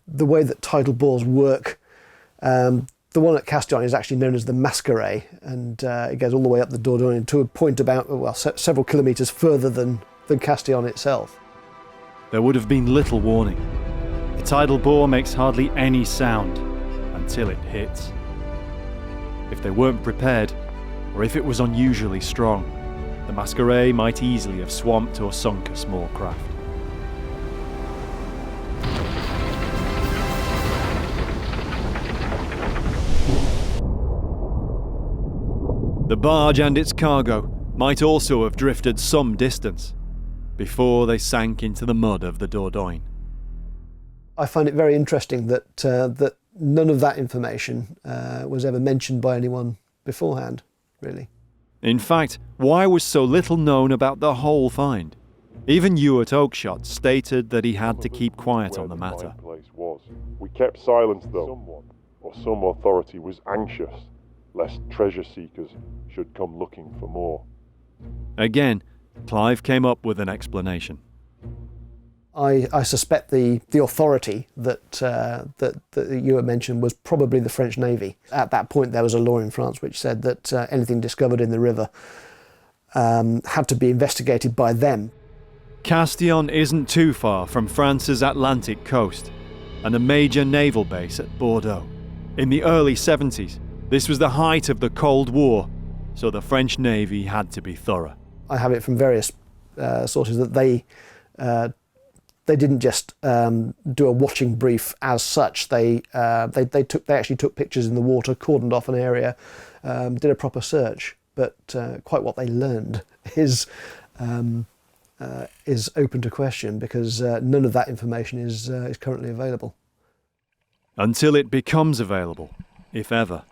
the way that tidal bores work, the one at Castillon is actually known as the Masquerade, and it goes all the way up the Dordogne to a point about, well, several kilometres further than Castillon itself.
There would have been little warning. The tidal bore makes hardly any sound until it hits. If they weren't prepared, or if it was unusually strong, the Masquerade might easily have swamped or sunk a small craft. The barge and its cargo might also have drifted some distance before they sank into the mud of the Dordogne.
I find it very interesting that none of that information was ever mentioned by anyone beforehand, really.
In fact, why was so little known about the whole find? Even Ewart Oakeshott stated that he had to keep quiet on the matter.
We kept silence though. Someone or some authority was anxious lest treasure seekers should come looking for more.
Again, Clive came up with an explanation.
I suspect the authority that you had mentioned was probably the French Navy. At that point, there was a law in France which said that anything discovered in the river had to be investigated by them.
Castillon isn't too far from France's Atlantic coast and a major naval base at Bordeaux. In the early 70s, this was the height of the Cold War, so the French Navy had to be thorough.
I have it from various sources that they didn't just do a watching brief as such. They actually took pictures in the water, cordoned off an area, did a proper search. But quite what they learned is open to question, because none of that information is currently available.
Until it becomes available, if ever,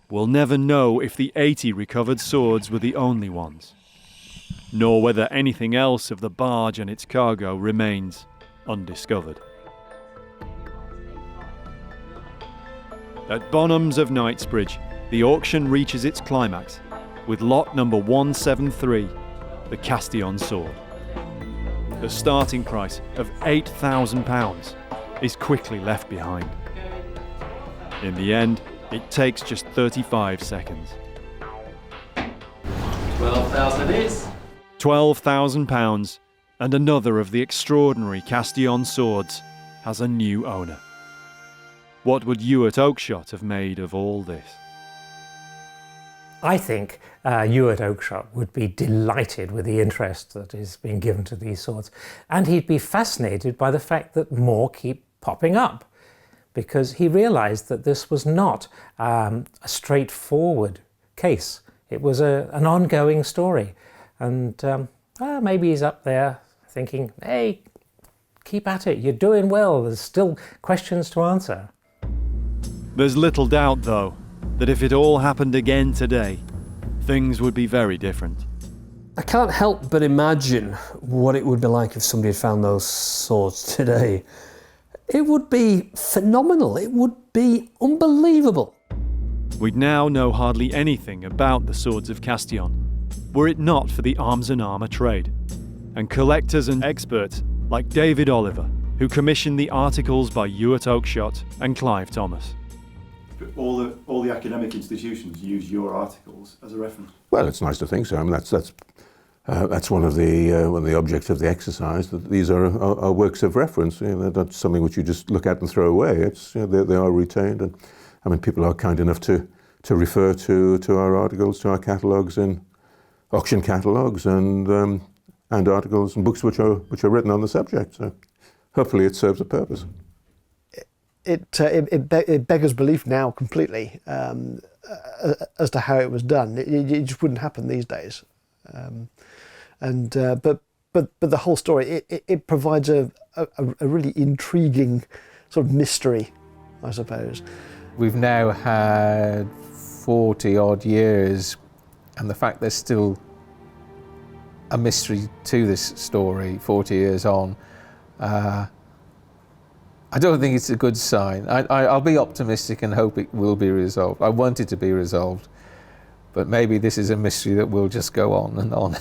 we'll never know if the 80 recovered swords were the only ones, nor whether anything else of the barge and its cargo remains undiscovered. At Bonhams of Knightsbridge, the auction reaches its climax with lot number 173, the Castillon sword. The starting price of £8,000 is quickly left behind. In the end, it takes just 35 seconds.
12,000 it is.
£12,000, and another of the extraordinary Castillon swords has a new owner. What would Ewart Oakeshott have made of all this?
I think Ewart Oakeshott would be delighted with the interest that is being given to these swords, and he'd be fascinated by the fact that more keep popping up, because he realised that this was not a straightforward case. It was an ongoing story. And maybe he's up there thinking, hey, keep at it, you're doing well, there's still questions to answer.
There's little doubt, though, that if it all happened again today, things would be very different.
I can't help but imagine what it would be like if somebody had found those swords today. It would be phenomenal, it would be unbelievable.
We'd now know hardly anything about the swords of Castillon, were it not for the arms and armour trade, and collectors and experts like David Oliver, who commissioned the articles by Ewart Oakeshott and Clive Thomas.
All the academic institutions use your articles as a reference.
Well, it's nice to think so. I mean, that's one of the objects of the exercise. That these are works of reference. You know, they're not something which you just look at and throw away. It's they are retained, and I mean, people are kind enough to refer to our articles, to our catalogues in auction catalogues and articles and books which are written on the subject. So hopefully, it serves a purpose.
It beggars belief now completely as to how it was done. It just wouldn't happen these days. But the whole story it provides a really intriguing sort of mystery, I suppose.
We've now had 40 odd years, and the fact there's still a mystery to this story 40 years on, I don't think it's a good sign. I'll be optimistic and hope it will be resolved. I want it to be resolved, but maybe this is a mystery that will just go on and on.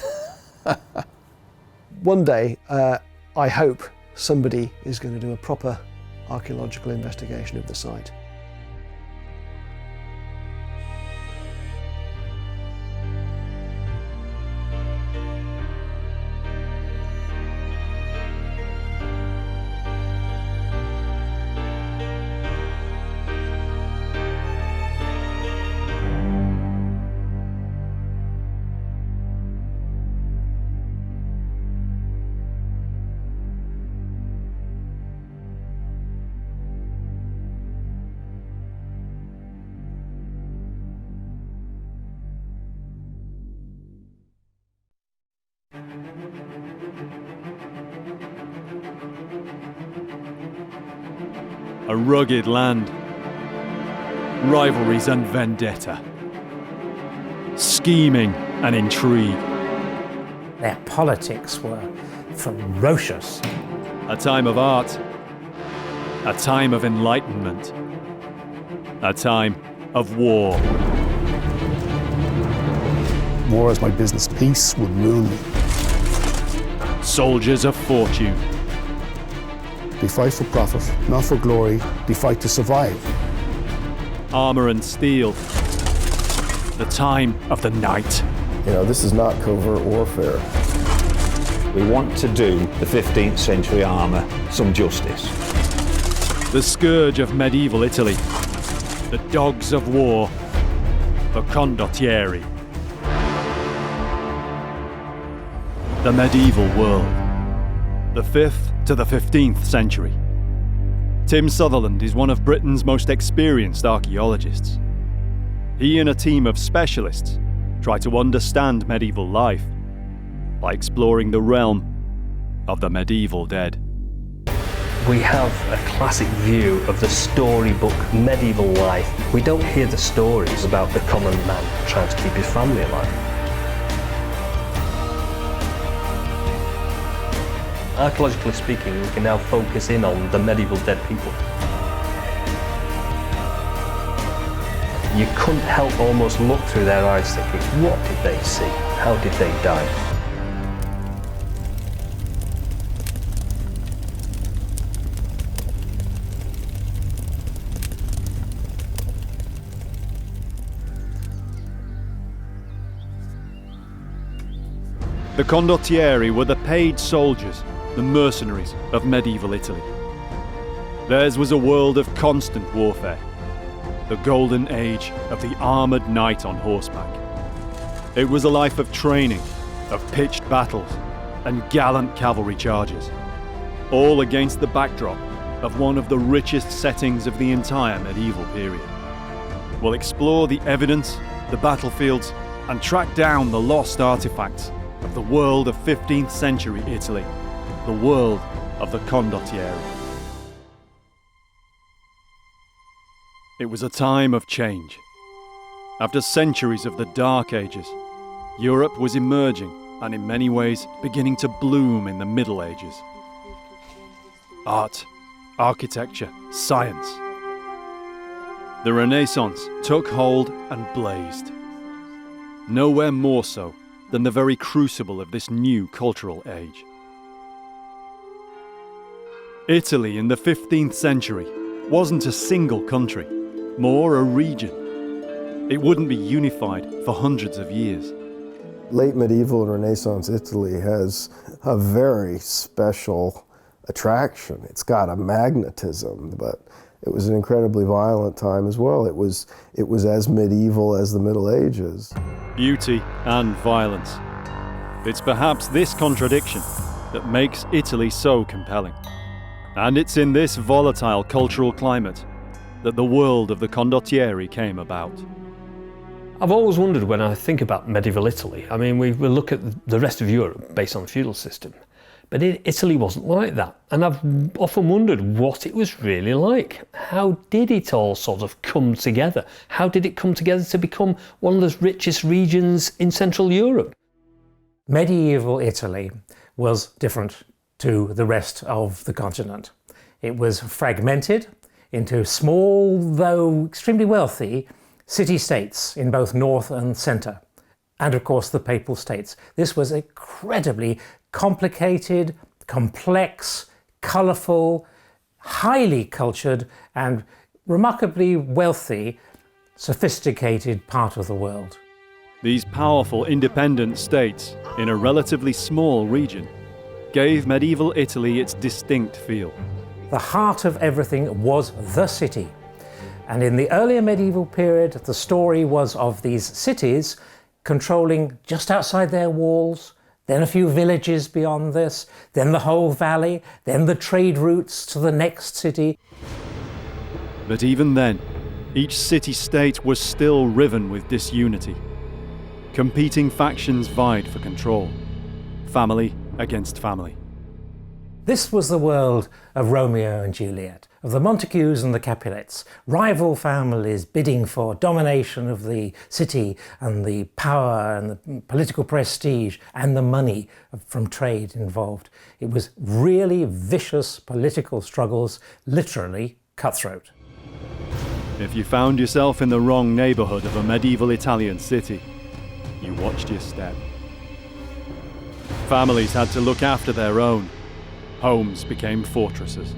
One day, I hope somebody is going to do a proper archaeological investigation of the site.
A rugged land, rivalries and vendetta, scheming and intrigue.
Their politics were ferocious.
A time of art, a time of enlightenment, a time of war.
War is my business. Peace would ruin me.
Soldiers of fortune.
They fight for profit, not for glory. They fight to survive.
Armour and steel. The time of the night.
You know, this is not covert warfare.
We want to do the 15th century armour some justice.
The scourge of medieval Italy. The dogs of war. The Condottieri. The medieval world. The 5th to the 15th century. Tim Sutherland is one of Britain's most experienced archaeologists. He and a team of specialists try to understand medieval life by exploring the realm of the medieval dead.
We have a classic view of the storybook medieval life. We don't hear the stories about the common man trying to keep his family alive. Archaeologically speaking, we can now focus in on the medieval dead people. You couldn't help almost look through their eyes thinking, what did they see? How did they die?
The Condottieri were the paid soldiers, the mercenaries of medieval Italy. Theirs was a world of constant warfare, the golden age of the armoured knight on horseback. It was a life of training, of pitched battles, and gallant cavalry charges, all against the backdrop of one of the richest settings of the entire medieval period. We'll explore the evidence, the battlefields, and track down the lost artifacts of the world of 15th century Italy, the world of the Condottieri. It was a time of change. After centuries of the Dark Ages, Europe was emerging and in many ways beginning to bloom in the Middle Ages. Art, architecture, science. The Renaissance took hold and blazed. Nowhere more so than the very crucible of this new cultural age. Italy in the 15th century wasn't a single country, more a region. It wouldn't be unified for hundreds of years.
Late medieval and Renaissance Italy has a very special attraction. It's got a magnetism, but it was an incredibly violent time as well. It was as medieval as the Middle Ages.
Beauty and violence. It's perhaps this contradiction that makes Italy so compelling. And it's in this volatile cultural climate that the world of the Condottieri came about.
I've always wondered when I think about medieval Italy. I mean, we look at the rest of Europe based on the feudal system, but Italy wasn't like that. And I've often wondered what it was really like. How did it all sort of come together? How did it come together to become one of the richest regions in Central Europe?
Medieval Italy was different to the rest of the continent. It was fragmented into small, though extremely wealthy, city-states in both north and centre, and of course the Papal States. This was incredibly complicated, complex, colourful, highly cultured and remarkably wealthy, sophisticated part of the world.
These powerful independent states in a relatively small region gave medieval Italy its distinct feel.
The heart of everything was the city. And in the earlier medieval period, the story was of these cities controlling just outside their walls, then a few villages beyond this, then the whole valley, then the trade routes to the next city.
But even then, each city-state was still riven with disunity. Competing factions vied for control, family against family.
This was the world of Romeo and Juliet, of the Montagues and the Capulets, rival families bidding for domination of the city and the power and the political prestige and the money from trade involved. It was really vicious political struggles, literally cutthroat.
If you found yourself in the wrong neighbourhood of a medieval Italian city, you watched your step. Families had to look after their own. Homes became fortresses.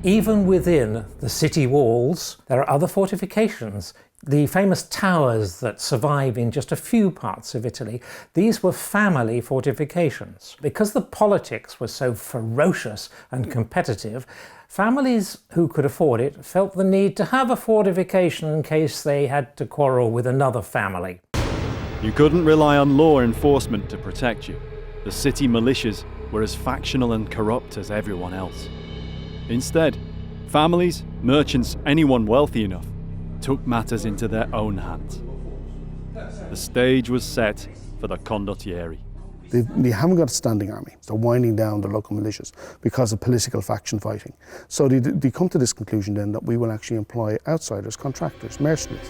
Even within the city walls, there are other fortifications. The famous towers that survive in just a few parts of Italy, these were family fortifications. Because the politics was so ferocious and competitive, families who could afford it felt the need to have a fortification in case they had to quarrel with another family.
You couldn't rely on law enforcement to protect you. The city militias were as factional and corrupt as everyone else. Instead, families, merchants, anyone wealthy enough, took matters into their own hands. The stage was set for the Condottieri.
They haven't got a standing army. They're winding down the local militias because of political faction fighting. So they come to this conclusion then that we will actually employ outsiders, contractors, mercenaries.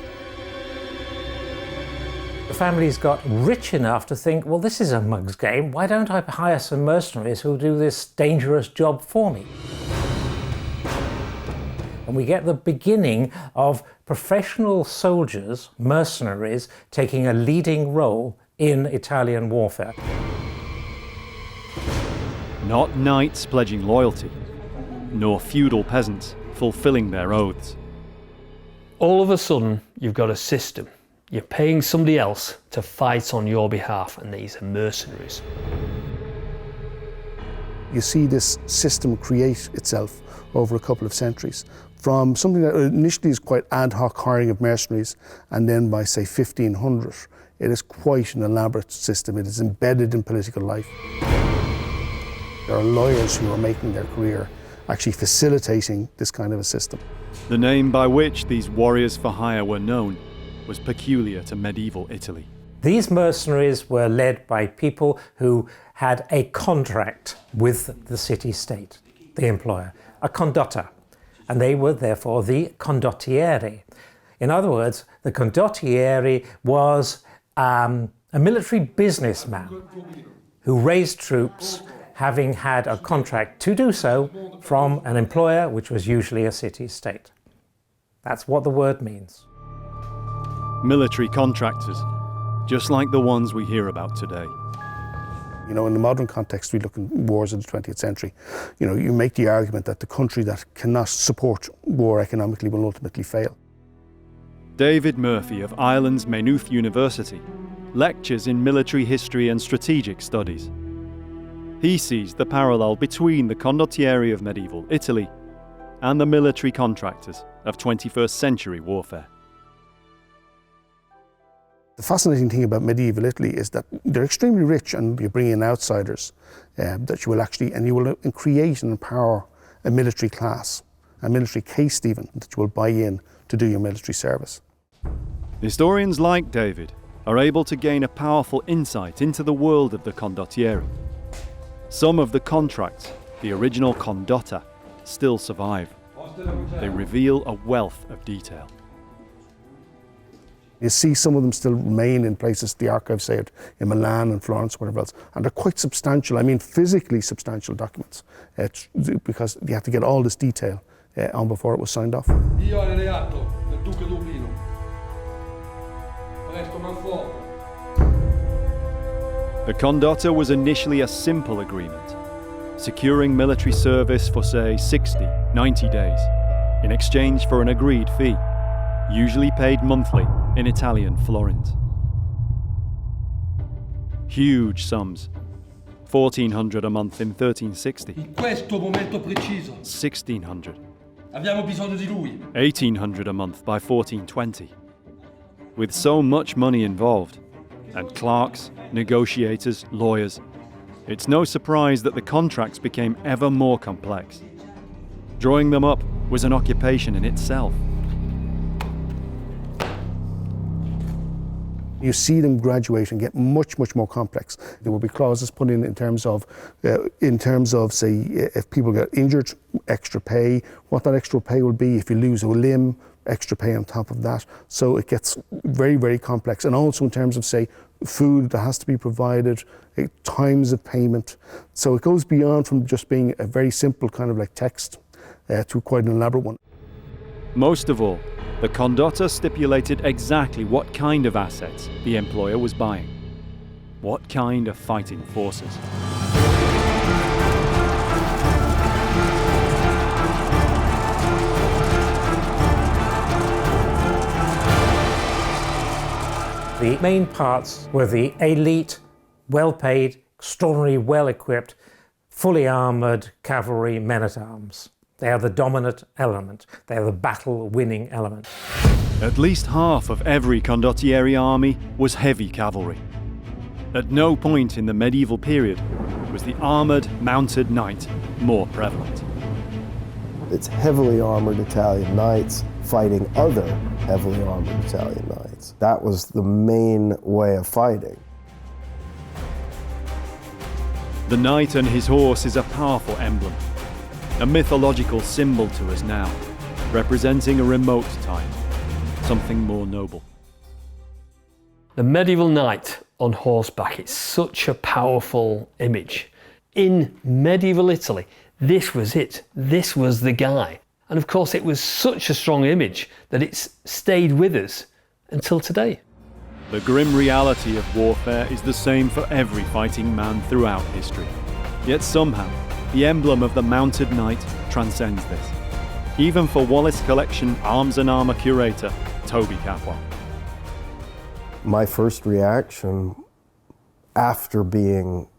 The families got rich enough to think, well, this is a mug's game. Why don't I hire some mercenaries who'll do this dangerous job for me? And we get the beginning of professional soldiers, mercenaries, taking a leading role in Italian warfare.
Not knights pledging loyalty, nor feudal peasants fulfilling their oaths.
All of a sudden, you've got a system. You're paying somebody else to fight on your behalf, and these are mercenaries.
You see this system create itself over a couple of centuries from something that initially is quite ad hoc hiring of mercenaries, and then by, say, 1500, it is quite an elaborate system. It is embedded in political life. There are lawyers who are making their career actually facilitating this kind of a system.
The name by which these warriors for hire were known was peculiar to medieval Italy.
These mercenaries were led by people who had a contract with the city-state, the employer, a condotta, and they were therefore the Condottieri. In other words, the Condottieri was a military businessman who raised troops, having had a contract to do so from an employer, which was usually a city-state. That's what the word means.
Military contractors, just like the ones we hear about today.
You know, in the modern context, we look at wars of the 20th century. You know, you make the argument that the country that cannot support war economically will ultimately fail.
David Murphy of Ireland's Maynooth University lectures in military history and strategic studies. He sees the parallel between the Condottieri of medieval Italy and the military contractors of 21st century warfare.
The fascinating thing about medieval Italy is that they're extremely rich, and you bring in outsiders that you will actually, and you will create and empower a military class, a military caste even, that you will buy in to do your military service.
Historians like David are able to gain a powerful insight into the world of the Condottieri. Some of the contracts, the original condotta, still survive. They reveal a wealth of detail.
You see some of them still remain in places, the archives say it, in Milan and Florence, whatever else, and they're quite substantial, I mean physically substantial documents, because you have to get all this detail on before it was signed off.
The condotta was initially a simple agreement, securing military service for say 60, 90 days, in exchange for an agreed fee, usually paid monthly in Italian florins. Huge sums, 1,400 a month in 1360,
In questo momento preciso
1,600,
abbiamo bisogno di lui.
1,800 a month by 1420. With so much money involved, and clerks, negotiators, lawyers, it's no surprise that the contracts became ever more complex. Drawing them up was an occupation in itself.
You see them graduate and get much, much more complex. There will be clauses put in terms of, say, if people get injured, extra pay, what that extra pay will be, if you lose a limb, extra pay on top of that. So it gets very, very complex. And also in terms of, say, food that has to be provided, times of payment. So it goes beyond from just being a very simple kind of like text to quite an elaborate one.
Most of all, the condotta stipulated exactly what kind of assets the employer was buying, what kind of fighting forces.
The main parts were the elite, well-paid, extraordinarily well-equipped, fully armoured cavalry men-at-arms. They are the dominant element. They are the battle-winning element.
At least half of every Condottieri army was heavy cavalry. At no point in the medieval period was the armoured, mounted knight more prevalent.
It's heavily armored Italian knights fighting other heavily armored Italian knights. That was the main way of fighting.
The knight and his horse is a powerful emblem, a mythological symbol to us now, representing a remote time, something more noble.
The medieval knight on horseback, it's such a powerful image. In medieval Italy, this was it. This was the guy. And of course, it was such a strong image that it's stayed with us until today.
The grim reality of warfare is the same for every fighting man throughout history. Yet somehow, the emblem of the mounted knight transcends this. Even for Wallace Collection Arms and Armour curator, Toby Capwell.
My first reaction after being,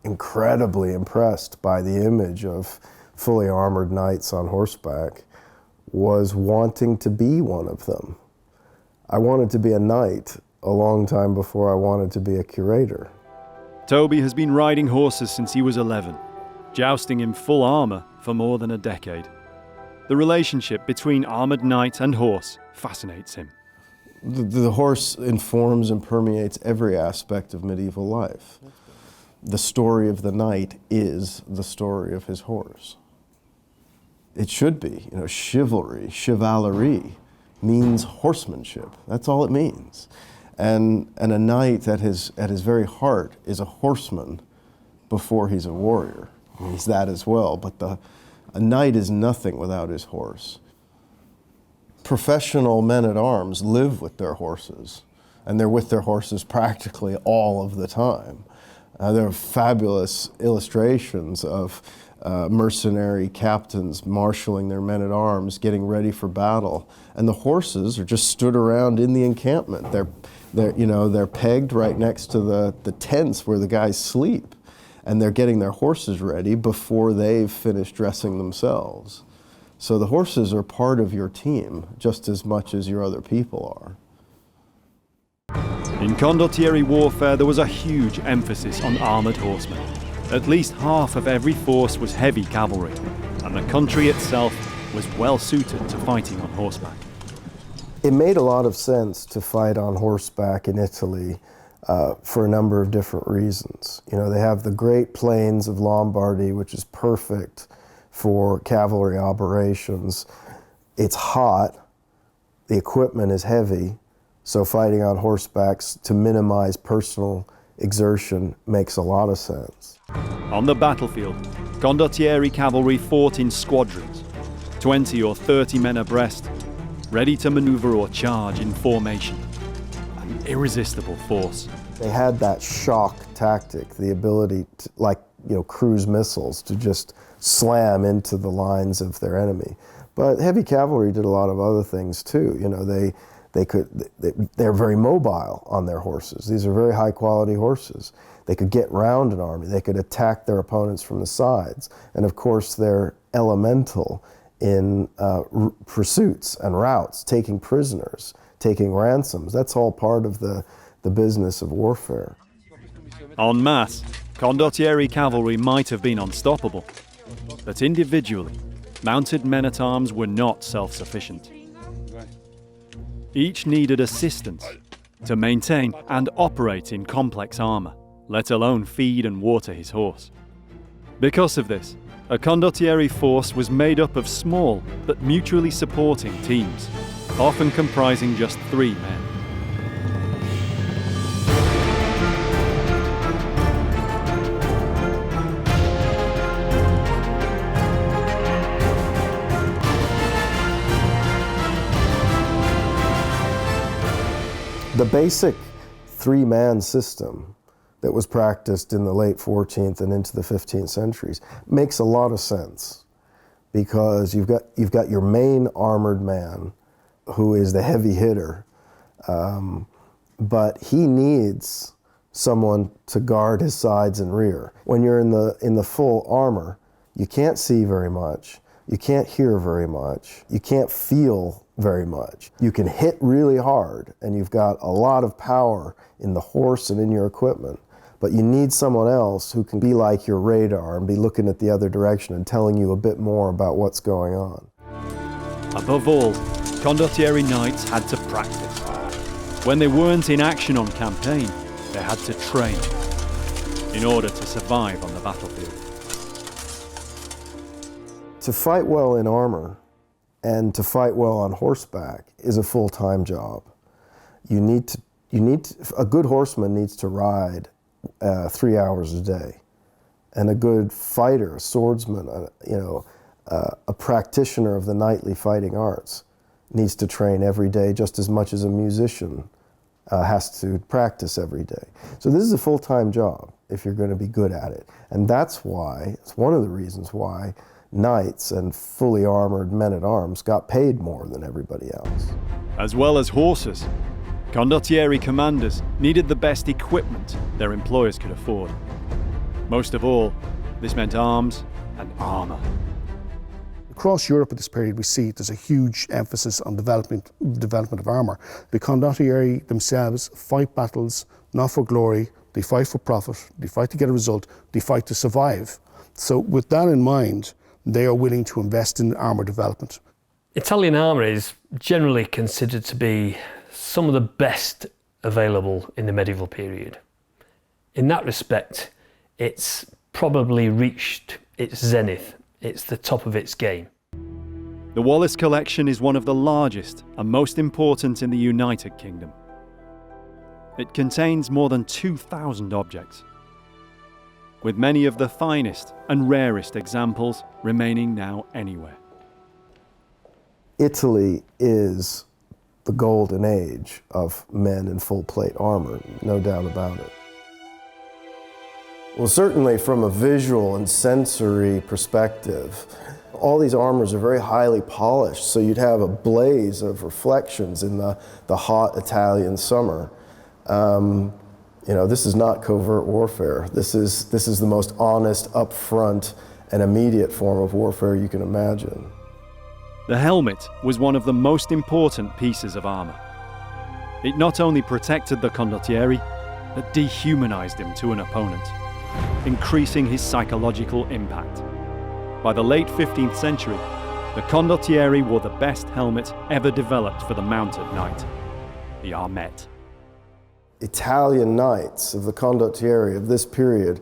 incredibly impressed by the image of fully armored knights on horseback was wanting to be one of them. I wanted to be a knight a long time before I wanted to be a curator.
Toby has been riding horses since he was 11, jousting in full armour for more than a decade. The relationship between armoured knight and horse fascinates him.
The horse informs and permeates every aspect of medieval life. The story of the knight is the story of his horse. It should be, chivalry, chevalerie means horsemanship. That's all it means. And a knight at his very heart is a horseman before he's a warrior. He's that as well, but a knight is nothing without his horse. Professional men-at-arms live with their horses, and they're with their horses practically all of the time. There are fabulous illustrations of mercenary captains marshalling their men-at-arms, getting ready for battle, and the horses are just stood around in the encampment. They're pegged right next to the tents where the guys sleep, and they're getting their horses ready before they've finished dressing themselves. So the horses are part of your team just as much as your other people are.
In Condottieri warfare, there was a huge emphasis on armoured horsemen. At least half of every force was heavy cavalry, and the country itself was well suited to fighting on horseback.
It made a lot of sense to fight on horseback in Italy for a number of different reasons. They have the great plains of Lombardy, which is perfect for cavalry operations. It's hot, the equipment is heavy, so fighting on horsebacks to minimize personal exertion makes a lot of sense.
On the battlefield, Condottieri cavalry fought in squadrons, 20 or 30 men abreast, ready to maneuver or charge in formation. An irresistible force.
They had that shock tactic, the ability to, cruise missiles, to just slam into the lines of their enemy. But heavy cavalry did a lot of other things too. They're very mobile on their horses. These are very high quality horses. They could get round an army. They could attack their opponents from the sides. And of course, they're elemental in pursuits and routes, taking prisoners, taking ransoms. That's all part of the business of warfare.
En masse, Condottieri cavalry might have been unstoppable, but individually, mounted men-at-arms were not self-sufficient. Each needed assistance to maintain and operate in complex armour, let alone feed and water his horse. Because of this, a Condottieri force was made up of small but mutually supporting teams, often comprising just 3 men.
The basic 3-man system that was practiced in the late 14th and into the 15th centuries makes a lot of sense, because you've got your main armored man, who is the heavy hitter, but he needs someone to guard his sides and rear. When you're in the full armor, you can't see very much, you can't hear very much, you can't feel very much. You can hit really hard, and you've got a lot of power in the horse and in your equipment, but you need someone else who can be like your radar and be looking at the other direction and telling you a bit more about what's going on.
Above all, Condottieri knights had to practice. When they weren't in action on campaign, they had to train in order to survive on the battlefield.
To fight well in armor and to fight well on horseback is a full-time job. A good horseman needs to ride 3 hours a day, and a good fighter, a swordsman, a practitioner of the knightly fighting arts needs to train every day just as much as a musician has to practice every day. So this is a full-time job if you're going to be good at it, and that's why, it's one of the reasons why knights and fully armored men-at-arms got paid more than everybody else.
As well as horses, Condottieri commanders needed the best equipment their employers could afford. Most of all, this meant arms and armour.
Across Europe at this period, we see there's a huge emphasis on development of armour. The Condottieri themselves fight battles not for glory, they fight for profit, they fight to get a result, they fight to survive. So with that in mind, they are willing to invest in armour development.
Italian armour is generally considered to be some of the best available in the medieval period. In that respect, it's probably reached its zenith. It's the top of its game.
The Wallace collection is one of the largest and most important in the United Kingdom. It contains more than 2,000 objects, with many of the finest and rarest examples remaining now anywhere.
Italy is the golden age of men in full plate armor, no doubt about it. Well, certainly from a visual and sensory perspective, all these armors are very highly polished, so you'd have a blaze of reflections in the hot Italian summer. You know, this is not covert warfare. This is the most honest, upfront, and immediate form of warfare you can imagine.
The helmet was one of the most important pieces of armour. It not only protected the Condottieri, but dehumanized him to an opponent, increasing his psychological impact. By the late 15th century, the Condottieri wore the best helmet ever developed for the mounted knight, the armet.
Italian knights of the Condottieri of this period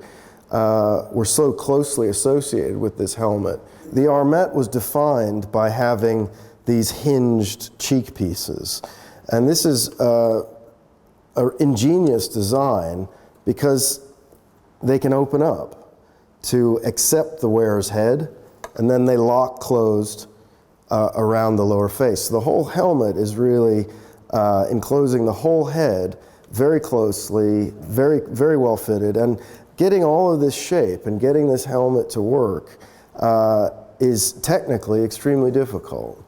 were so closely associated with this helmet. The armet was defined by having these hinged cheek pieces. And this is an ingenious design because they can open up to accept the wearer's head, and then they lock closed around the lower face. So the whole helmet is really enclosing the whole head very closely, very, very well fitted, and getting all of this shape and getting this helmet to work is technically extremely difficult.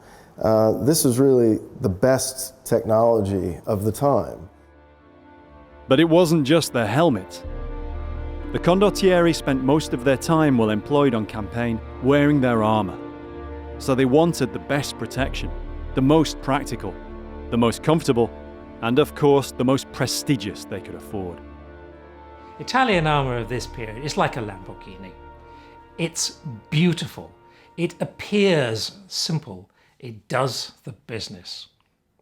This is really the best technology of the time.
But it wasn't just the helmet. The Condottieri spent most of their time while employed on campaign wearing their armour. So they wanted the best protection, the most practical, the most comfortable, and of course the most prestigious they could afford.
Italian armour of this period is like a Lamborghini. It's beautiful. It appears simple. It does the business.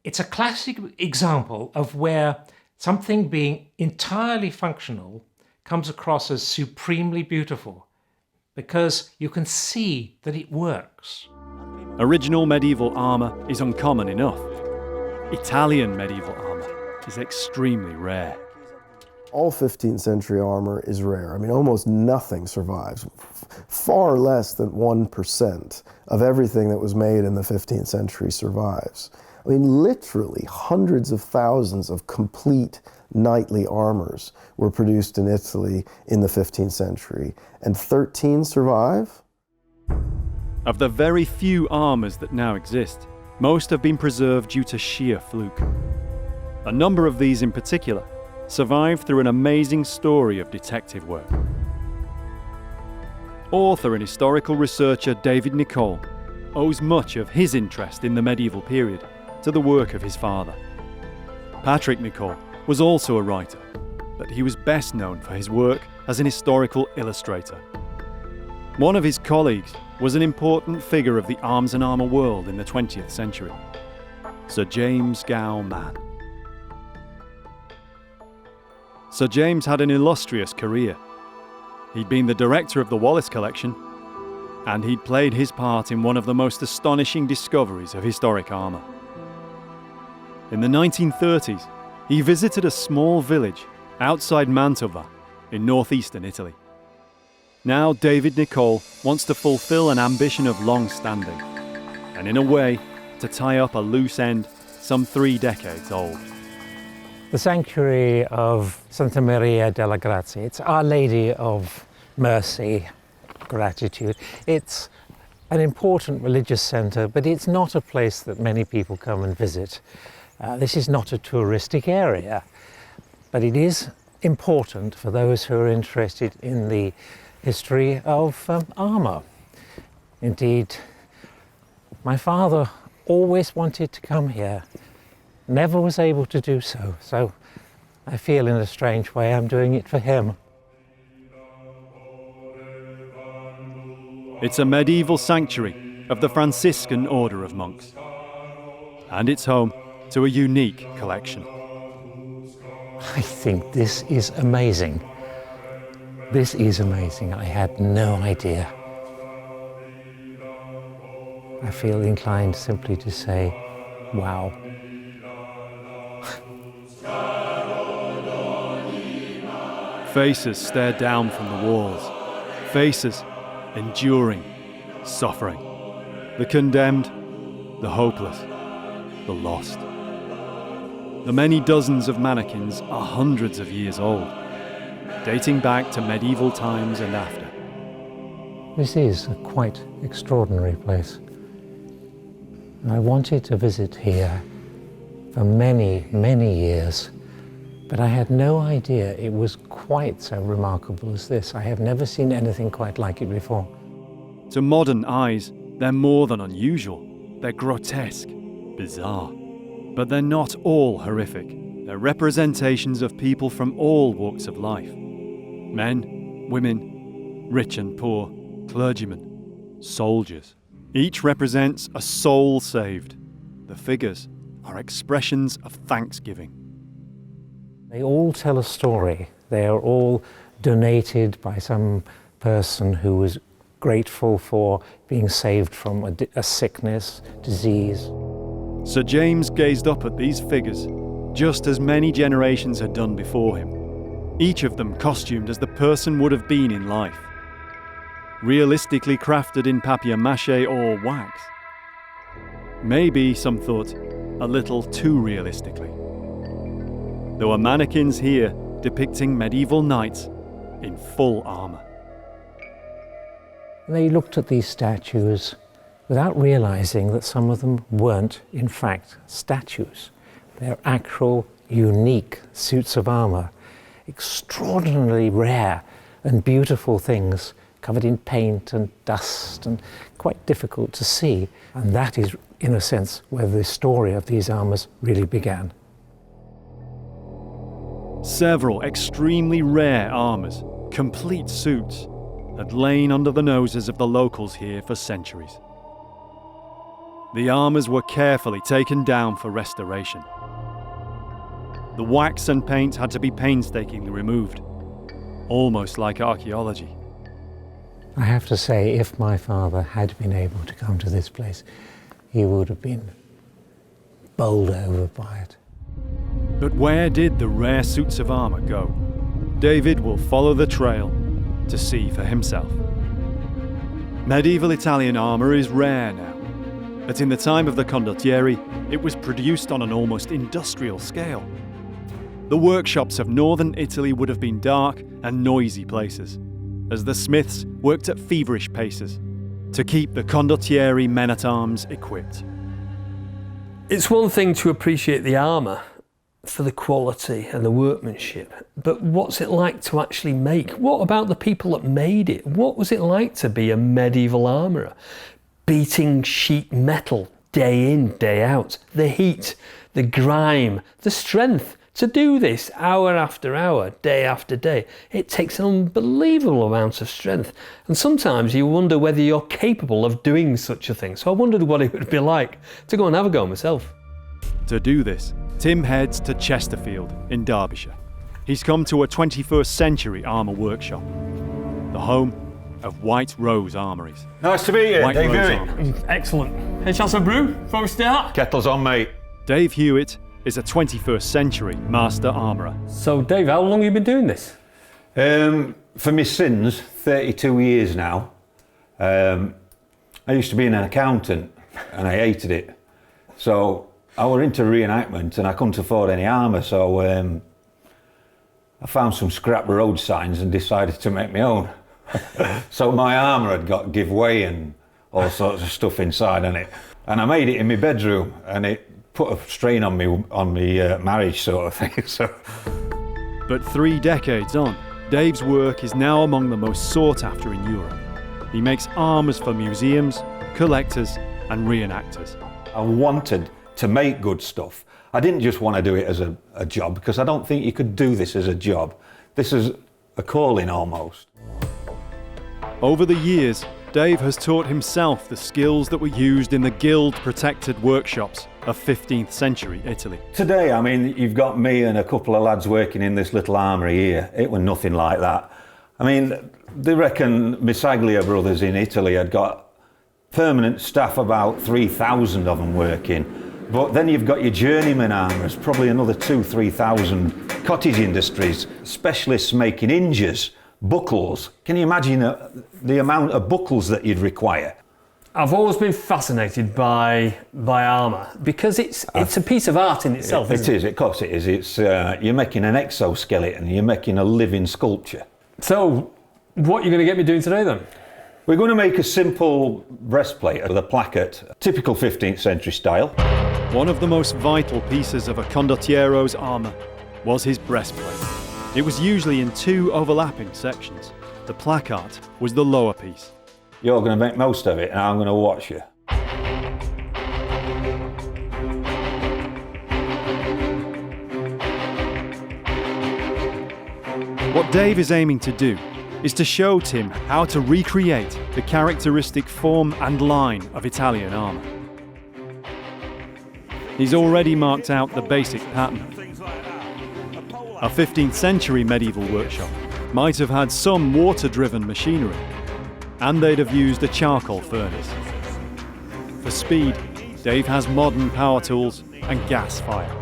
It's a classic example of where something being entirely functional comes across as supremely beautiful, because you can see that it works.
Original medieval armour is uncommon enough. Italian medieval armour is extremely rare.
All 15th century armor is rare. I mean, almost nothing survives. Far less than 1% of everything that was made in the 15th century survives. I mean, literally hundreds of thousands of complete knightly armors were produced in Italy in the 15th century, and 13 survive?
Of the very few armours that now exist, most have been preserved due to sheer fluke. A number of these in particular survived through an amazing story of detective work. Author and historical researcher David Nicol owes much of his interest in the medieval period to the work of his father. Patrick Nicol was also a writer, but he was best known for his work as an historical illustrator. One of his colleagues was an important figure of the arms and armour world in the 20th century, Sir James Gow Mann. Sir James had an illustrious career. He'd been the director of the Wallace collection, and he'd played his part in one of the most astonishing discoveries of historic armour. In the 1930s, he visited a small village outside Mantova in northeastern Italy. Now David Nicol wants to fulfill an ambition of long standing, and in a way, to tie up a loose end some 3 decades old.
The sanctuary of Santa Maria della Grazia, it's Our Lady of Mercy, Gratitude. It's an important religious centre, but it's not a place that many people come and visit. This is not a touristic area, but it is important for those who are interested in the history of armour. Indeed, my father always wanted to come here, never was able to do so, so I feel in a strange way I'm doing it for him.
It's a medieval sanctuary of the Franciscan order of monks, and it's home to a unique collection.
I think this is amazing. This is amazing. I had no idea. I feel inclined simply to say, wow.
Faces stare down from the walls. Faces enduring suffering. The condemned, the hopeless, the lost. The many dozens of mannequins are hundreds of years old, dating back to medieval times and after.
This is a quite extraordinary place. I wanted to visit here for many, many years, but I had no idea it was quite so remarkable as this. I have never seen anything quite like it before.
To modern eyes, they're more than unusual. They're grotesque, bizarre. But they're not all horrific. They're representations of people from all walks of life. Men, women, rich and poor, clergymen, soldiers. Each represents a soul saved. The figures are expressions of thanksgiving.
They all tell a story. They are all donated by some person who was grateful for being saved from a sickness, disease.
Sir James gazed up at these figures, just as many generations had done before him, each of them costumed as the person would have been in life. Realistically crafted in papier-mâché or wax. Maybe, some thought, a little too realistically. There were mannequins here depicting medieval knights in full armour.
They looked at these statues without realising that some of them weren't, in fact, statues. They're actual, unique suits of armour, extraordinarily rare and beautiful things covered in paint and dust and quite difficult to see. And that is, in a sense, where the story of these armours really began.
Several extremely rare armours, complete suits, had lain under the noses of the locals here for centuries. The armours were carefully taken down for restoration. The wax and paint had to be painstakingly removed, almost like archaeology.
I have to say, if my father had been able to come to this place, he would have been bowled over by it.
But where did the rare suits of armour go? David will follow the trail to see for himself. Medieval Italian armour is rare now, but in the time of the Condottieri, it was produced on an almost industrial scale. The workshops of northern Italy would have been dark and noisy places, as the smiths worked at feverish paces to keep the Condottieri men-at-arms equipped.
It's one thing to appreciate the armour for the quality and the workmanship, but what's it like to actually make? What about the people that made it? What was it like to be a medieval armourer? Beating sheet metal day in, day out. The heat, the grime, the strength to do this hour after hour, day after day. It takes an unbelievable amount of strength. And sometimes you wonder whether you're capable of doing such a thing. So I wondered what it would be like to go and have a go myself.
To do this, Tim heads to Chesterfield in Derbyshire. He's come to a 21st century armour workshop, the home of White Rose Armouries.
Nice to meet you,
White
Dave
Rose
Hewitt.
Armouries.
Excellent. Hey, shall some brew before we start?
Kettle's on, mate.
Dave Hewitt is a 21st century master armourer.
So Dave, how long have you been doing this?
For my sins, 32 years now. I used to be an accountant and I hated it. So I were into reenactment and I couldn't afford any armour, so I found some scrap road signs and decided to make my own. So my armour had got give way and all sorts of stuff inside on it. And I made it in my bedroom and it put a strain on me marriage sort of thing. So.
But 3 decades on, Dave's work is now among the most sought after in Europe. He makes armours for museums, collectors and reenactors.
I wanted to make good stuff. I didn't just want to do it as a job, because I don't think you could do this as a job. This is a calling almost.
Over the years, Dave has taught himself the skills that were used in the guild-protected workshops of 15th century Italy.
Today, I mean, you've got me and a couple of lads working in this little armoury here. It was nothing like that. I mean, they reckon Misaglia brothers in Italy had got permanent staff, about 3,000 of them working. But then you've got your journeyman armourers, probably another 2,000-3,000 cottage industries, specialists making hinges, buckles. Can you imagine the amount of buckles that you'd require?
I've always been fascinated by armour because it's a piece of art in itself.
It is, of course it is. It's you're making an exoskeleton, you're making a living sculpture.
So, what are you going to get me doing today then?
We're going to make a simple breastplate with a placket, typical 15th century style.
One of the most vital pieces of a Condottiero's armour was his breastplate. It was usually in two overlapping sections. The placard was the lower piece.
You're going to make most of it and I'm going to watch you.
What Dave is aiming to do is to show Tim how to recreate the characteristic form and line of Italian armour. He's already marked out the basic pattern. A 15th century medieval workshop might have had some water-driven machinery, and they'd have used a charcoal furnace. For speed, Dave has modern power tools and gas fire.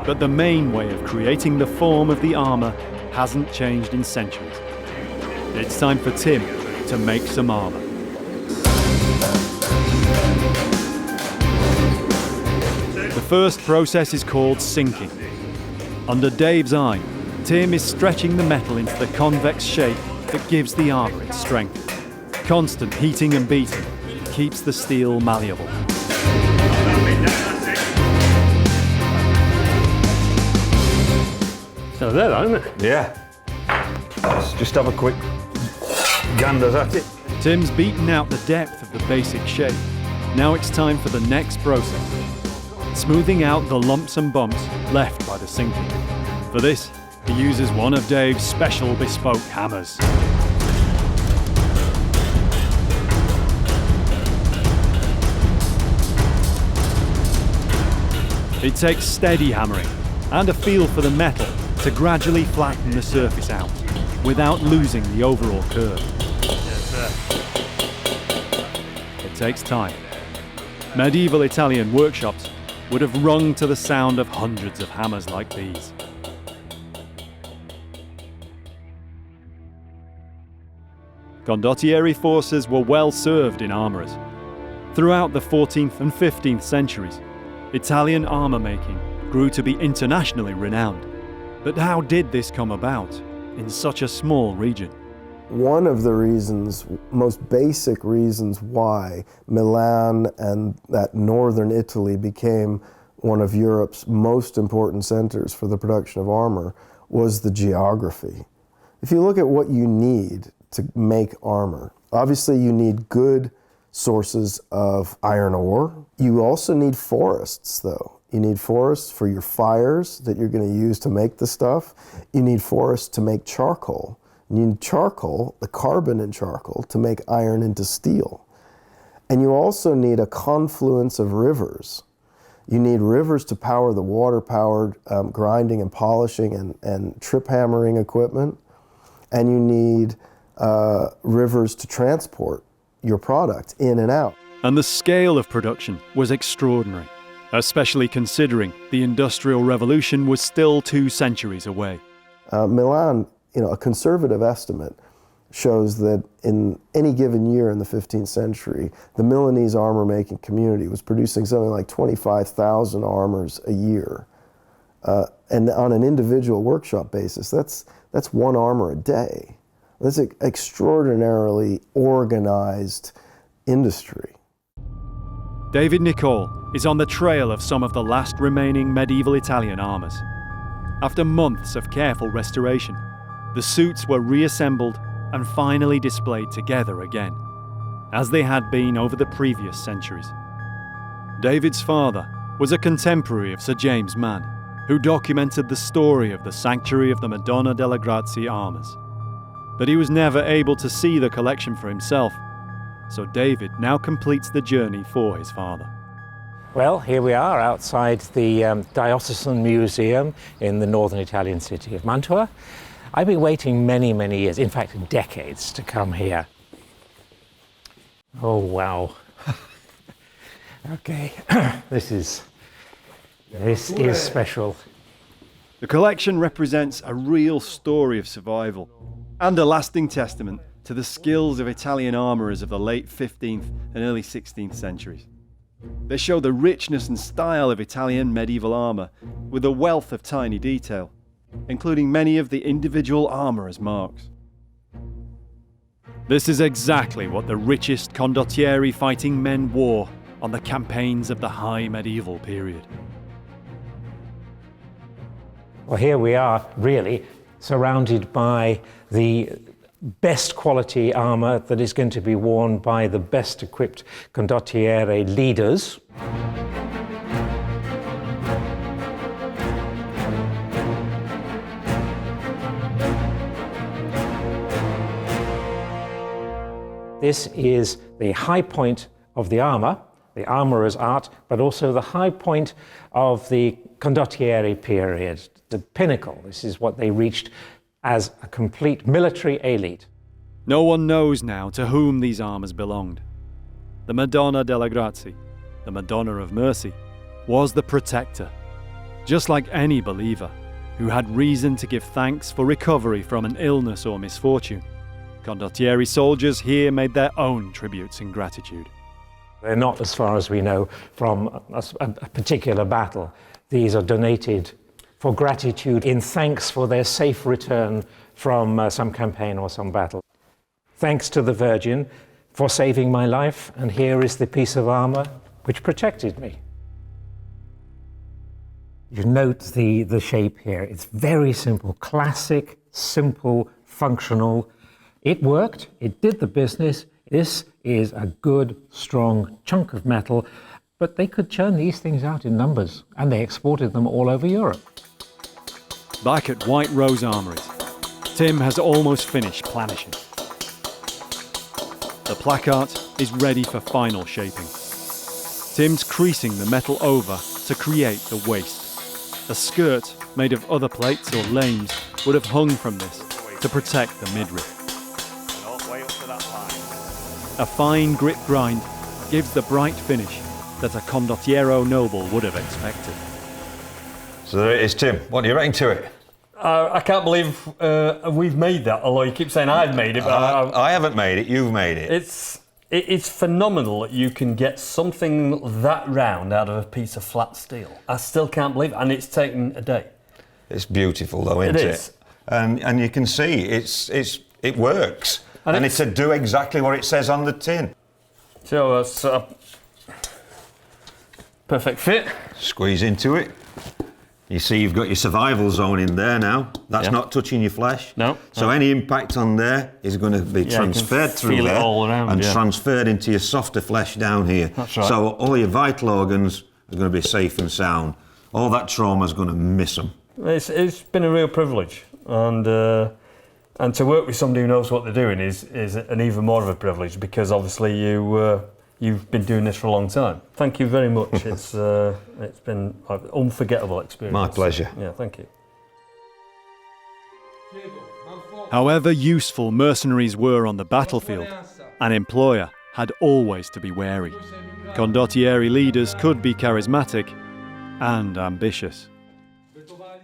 But the main way of creating the form of the armour hasn't changed in centuries. It's time for Tim to make some armour. The first process is called sinking. Under Dave's eye, Tim is stretching the metal into the convex shape that gives the armour its strength. Constant heating and beating keeps the steel malleable.
So there, isn't it?
Yeah. Let's just have a quick gander at it.
Tim's beaten out the depth of the basic shape. Now it's time for the next process, smoothing out the lumps and bumps left by the sinking. For this, he uses one of Dave's special bespoke hammers. It takes steady hammering and a feel for the metal to gradually flatten the surface out without losing the overall curve. It takes time. Medieval Italian workshops would have rung to the sound of hundreds of hammers like these. Condottieri forces were well served in armourers. Throughout the 14th and 15th centuries, Italian armour making grew to be internationally renowned. But how did this come about in such a small region?
One of the reasons, most basic reasons why Milan and that northern Italy became one of Europe's most important centers for the production of armor was the geography. If you look at what you need to make armor, obviously you need good sources of iron ore. You also need forests though. You need forests for your fires that you're going to use to make the stuff. You need forests to make charcoal. You need charcoal, the carbon in charcoal, to make iron into steel. And you also need a confluence of rivers. You need rivers to power the water-powered grinding and polishing and trip hammering equipment. And you need rivers to transport your product in and out.
And the scale of production was extraordinary, especially considering the Industrial Revolution was still 2 centuries away.
Milan, a conservative estimate shows that in any given year in the 15th century, the Milanese armor-making community was producing something like 25,000 armors a year. And on an individual workshop basis, that's one armor a day. That's an extraordinarily organized industry.
David Nicole is on the trail of some of the last remaining medieval Italian armors. After months of careful restoration, the suits were reassembled and finally displayed together again, as they had been over the previous centuries. David's father was a contemporary of Sir James Mann, who documented the story of the Sanctuary of the Madonna delle Grazie armors. But he was never able to see the collection for himself, so David now completes the journey for his father.
Well, here we are outside the Diocesan Museum in the northern Italian city of Mantua. I've been waiting many, many years, in fact decades, to come here. Oh wow. Okay, this is special.
The collection represents a real story of survival and a lasting testament to the skills of Italian armourers of the late 15th and early 16th centuries. They show the richness and style of Italian medieval armour with a wealth of tiny detail, including many of the individual armourers' marks. This is exactly what the richest Condottieri fighting men wore on the campaigns of the high medieval period.
Well, here we are, really, surrounded by the best quality armour that is going to be worn by the best equipped Condottieri leaders. This is the high point of the armour, the armourer's art, but also the high point of the Condottieri period, the pinnacle. This is what they reached as a complete military elite.
No one knows now to whom these armours belonged. The Madonna della Grazie, the Madonna of Mercy, was the protector, just like any believer who had reason to give thanks for recovery from an illness or misfortune. Condottieri soldiers here made their own tributes in gratitude.
They're not, as far as we know, from a particular battle. These are donated for gratitude in thanks for their safe return from some campaign or some battle. Thanks to the Virgin for saving my life, and here is the piece of armour which protected me. You note the shape here. It's very simple, classic, simple, functional. It worked, it did the business. This is a good, strong chunk of metal, but they could churn these things out in numbers, and they exported them all over Europe.
Back at White Rose Armouries, Tim has almost finished planishing. The placard is ready for final shaping. Tim's creasing the metal over to create the waist. A skirt made of other plates or lames would have hung from this to protect the midriff. A fine grit grind gives the bright finish that a Condottiero noble would have expected.
So there it is, Tim. What do you reckon to it?
I can't believe we've made that, although you keep saying I've made it. But
I haven't made it, you've made it.
It's phenomenal that you can get something that round out of a piece of flat steel. I still can't believe it, and it's taken a day.
It's beautiful though, isn't it?
It is.
And you can see it works. And it's to do exactly what it says on the tin.
So that's a perfect fit.
Squeeze into it. You see you've got your survival zone in there now. That's not touching your flesh.
No.
So any impact on there is going to be transferred through there
all around,
and transferred into your softer flesh down here.
That's right.
So all your vital organs are going to be safe and sound. All that trauma is going to miss them.
It's been a real privilege, and to work with somebody who knows what they're doing is an even more of a privilege, because obviously you've been doing this for a long time. Thank you very much. It's been an unforgettable experience.
My pleasure.
Yeah, thank you.
However useful mercenaries were on the battlefield, an employer had always to be wary. Condottieri leaders could be charismatic and ambitious.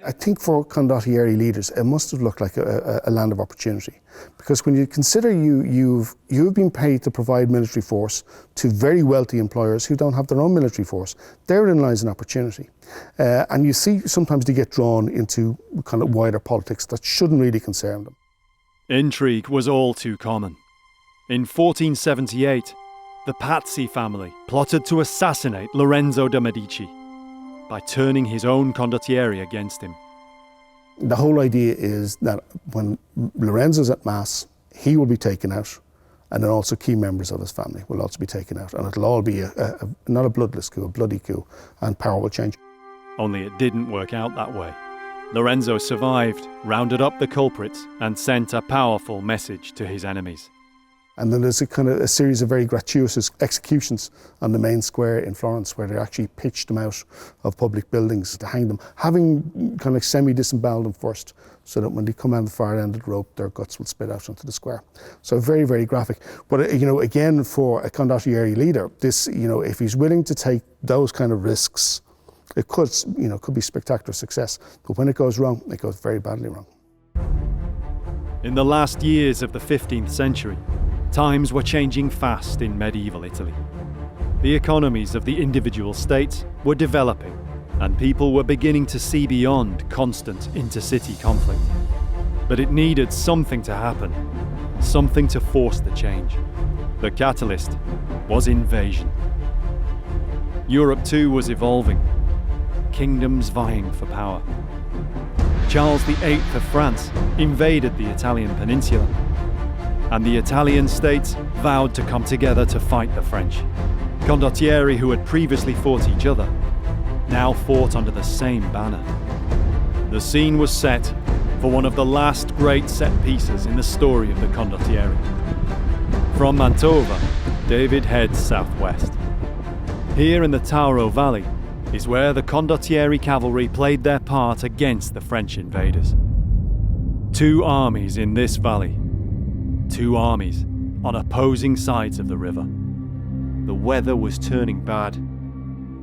I think for Condottieri leaders, it must have looked like a land of opportunity, because when you consider you've been paid to provide military force to very wealthy employers who don't have their own military force, therein lies an opportunity. And you see sometimes they get drawn into kind of wider politics that shouldn't really concern them.
Intrigue was all too common. In 1478, the Pazzi family plotted to assassinate Lorenzo de' Medici by turning his own Condottieri against him.
The whole idea is that when Lorenzo's at Mass, he will be taken out, and then also key members of his family will also be taken out, and it'll all be not a bloodless coup, a bloody coup, and power will change.
Only it didn't work out that way. Lorenzo survived, rounded up the culprits, and sent a powerful message to his enemies.
And then there's a series of very gratuitous executions on the main square in Florence, where they actually pitched them out of public buildings to hang them, having kind of semi-disemboweled them first, so that when they come out the far end of the rope, their guts will spit out onto the square. So very, very graphic. But again, for a Condottieri leader, this, if he's willing to take those kind of risks, it could be spectacular success. But when it goes wrong, it goes very badly wrong.
In the last years of the 15th century, times were changing fast in medieval Italy. The economies of the individual states were developing, and people were beginning to see beyond constant intercity conflict. But it needed something to happen, something to force the change. The catalyst was invasion. Europe too was evolving, kingdoms vying for power. Charles VIII of France invaded the Italian peninsula, and the Italian states vowed to come together to fight the French. Condottieri, who had previously fought each other, now fought under the same banner. The scene was set for one of the last great set pieces in the story of the Condottieri. From Mantova, David heads southwest. Here in the Tauro Valley is where the Condottieri cavalry played their part against the French invaders. Two armies in this valley. Two armies on opposing sides of the river. The weather was turning bad,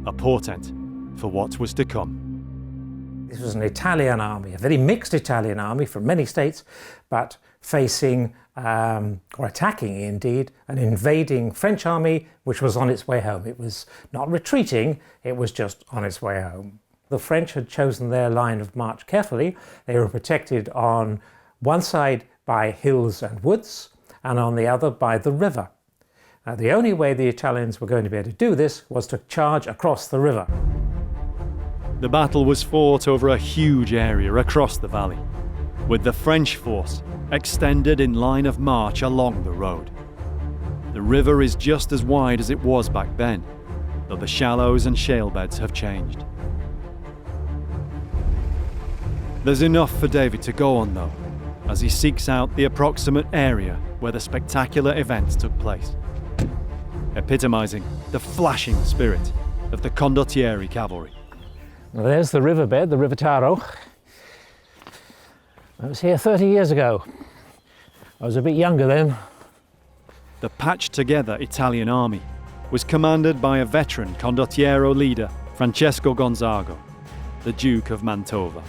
a portent for what was to come.
This was an Italian army, a very mixed Italian army from many states, but facing, or attacking indeed, an invading French army which was on its way home. It was not retreating, it was just on its way home. The French had chosen their line of march carefully. They were protected on one side by hills and woods, and on the other by the river. The only way the Italians were going to be able to do this was to charge across the river.
The battle was fought over a huge area across the valley, with the French force extended in line of march along the road. The river is just as wide as it was back then, though the shallows and shale beds have changed. There's enough for David to go on though, as he seeks out the approximate area where the spectacular events took place, epitomising the flashing spirit of the Condottieri cavalry.
Well, there's the riverbed, the River Taro. I was here 30 years ago. I was a bit younger then.
The patched-together Italian army was commanded by a veteran Condottiero leader, Francesco Gonzago, the Duke of Mantova.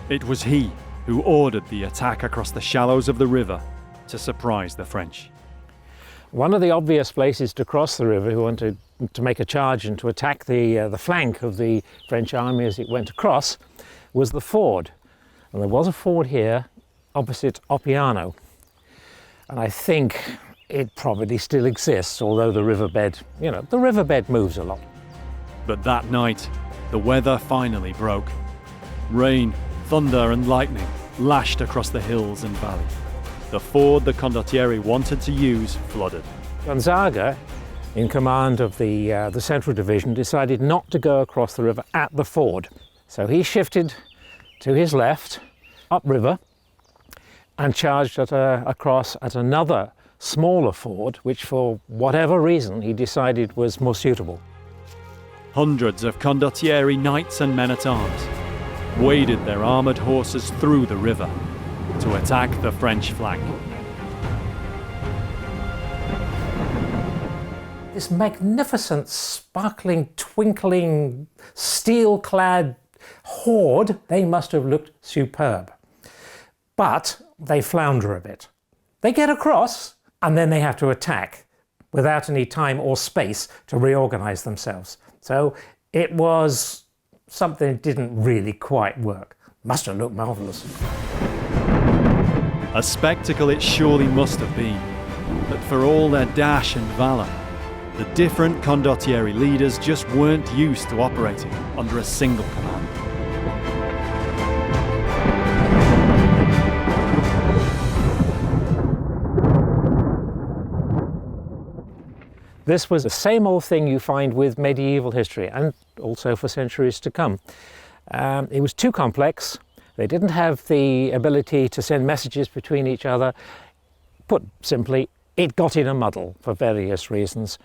It was he who ordered the attack across the shallows of the river to surprise the French.
One of the obvious places to cross the river, who wanted to make a charge and to attack the flank of the French army as it went across, was the ford. And there was a ford here opposite Oppiano. And I think it probably still exists, although the riverbed, the riverbed moves a lot.
But that night, the weather finally broke. Rain, thunder and lightning lashed across the hills and valley. The ford the Condottieri wanted to use flooded.
Gonzaga, in command of the Central Division, decided not to go across the river at the ford. So he shifted to his left, upriver, and charged across at another smaller ford, which for whatever reason he decided was more suitable.
Hundreds of Condottieri knights and men-at-arms waded their armoured horses through the river to attack the French flank.
This magnificent, sparkling, twinkling, steel-clad horde, they must have looked superb. But they flounder a bit. They get across, and then they have to attack without any time or space to reorganise themselves. So it was something that didn't really quite work. Must have looked marvellous.
A spectacle it surely must have been, but for all their dash and valour, the different Condottieri leaders just weren't used to operating under a single command.
This was the same old thing you find with medieval history, and also for centuries to come. It was too complex. They didn't have the ability to send messages between each other. Put simply, It got in a muddle for various reasons,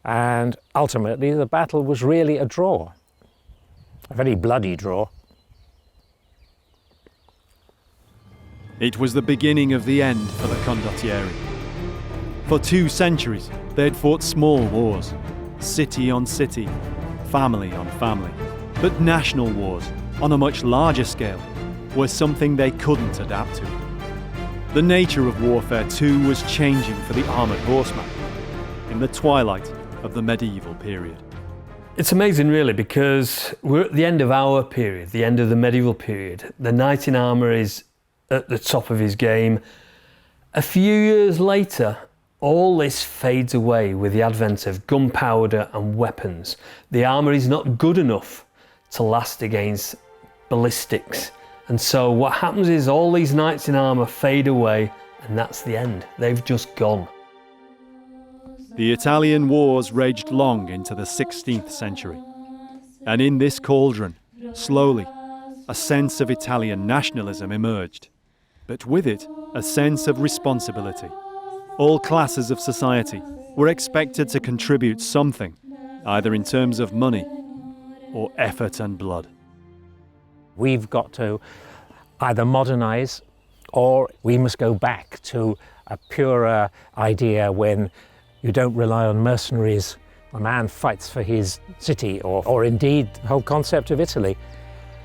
and ultimately the battle was really a draw. A very bloody draw.
It was the beginning of the end for the Condottieri. For 2 centuries, they'd fought small wars, city on city, family on family. But national wars, on a much larger scale, were something they couldn't adapt to. The nature of warfare too was changing for the armoured horseman in the twilight of the medieval period.
It's amazing really, because we're at the end of our period, the end of the medieval period. The knight in armour is at the top of his game. A few years later, all this fades away with the advent of gunpowder and weapons. The armour is not good enough to last against ballistics. And so what happens is all these knights in armour fade away, and that's the end. They've just gone.
The Italian wars raged long into the 16th century. And in this cauldron, slowly, a sense of Italian nationalism emerged. But with it, a sense of responsibility. All classes of society were expected to contribute something, either in terms of money or effort and blood.
We've got to either modernise, or we must go back to a purer idea when you don't rely on mercenaries. A man fights for his city, or indeed the whole concept of Italy.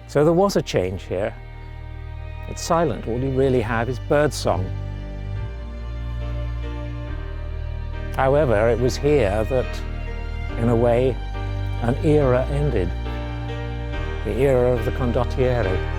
So there was a change here. It's silent. All you really have is birdsong. However, it was here that, in a way, an era ended. The era of the Condottieri.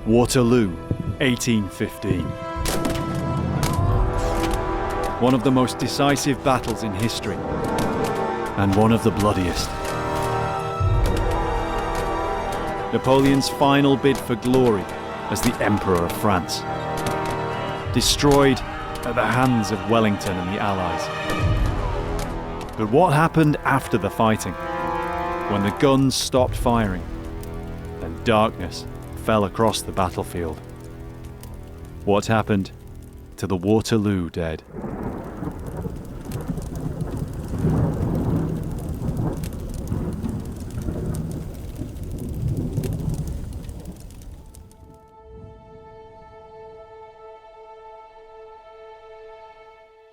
Waterloo, 1815. One of the most decisive battles in history, and one of the bloodiest. Napoleon's final bid for glory as the Emperor of France. Destroyed at the hands of Wellington and the Allies. But what happened after the fighting? When the guns stopped firing, and darkness fell across the battlefield. What happened to the Waterloo dead?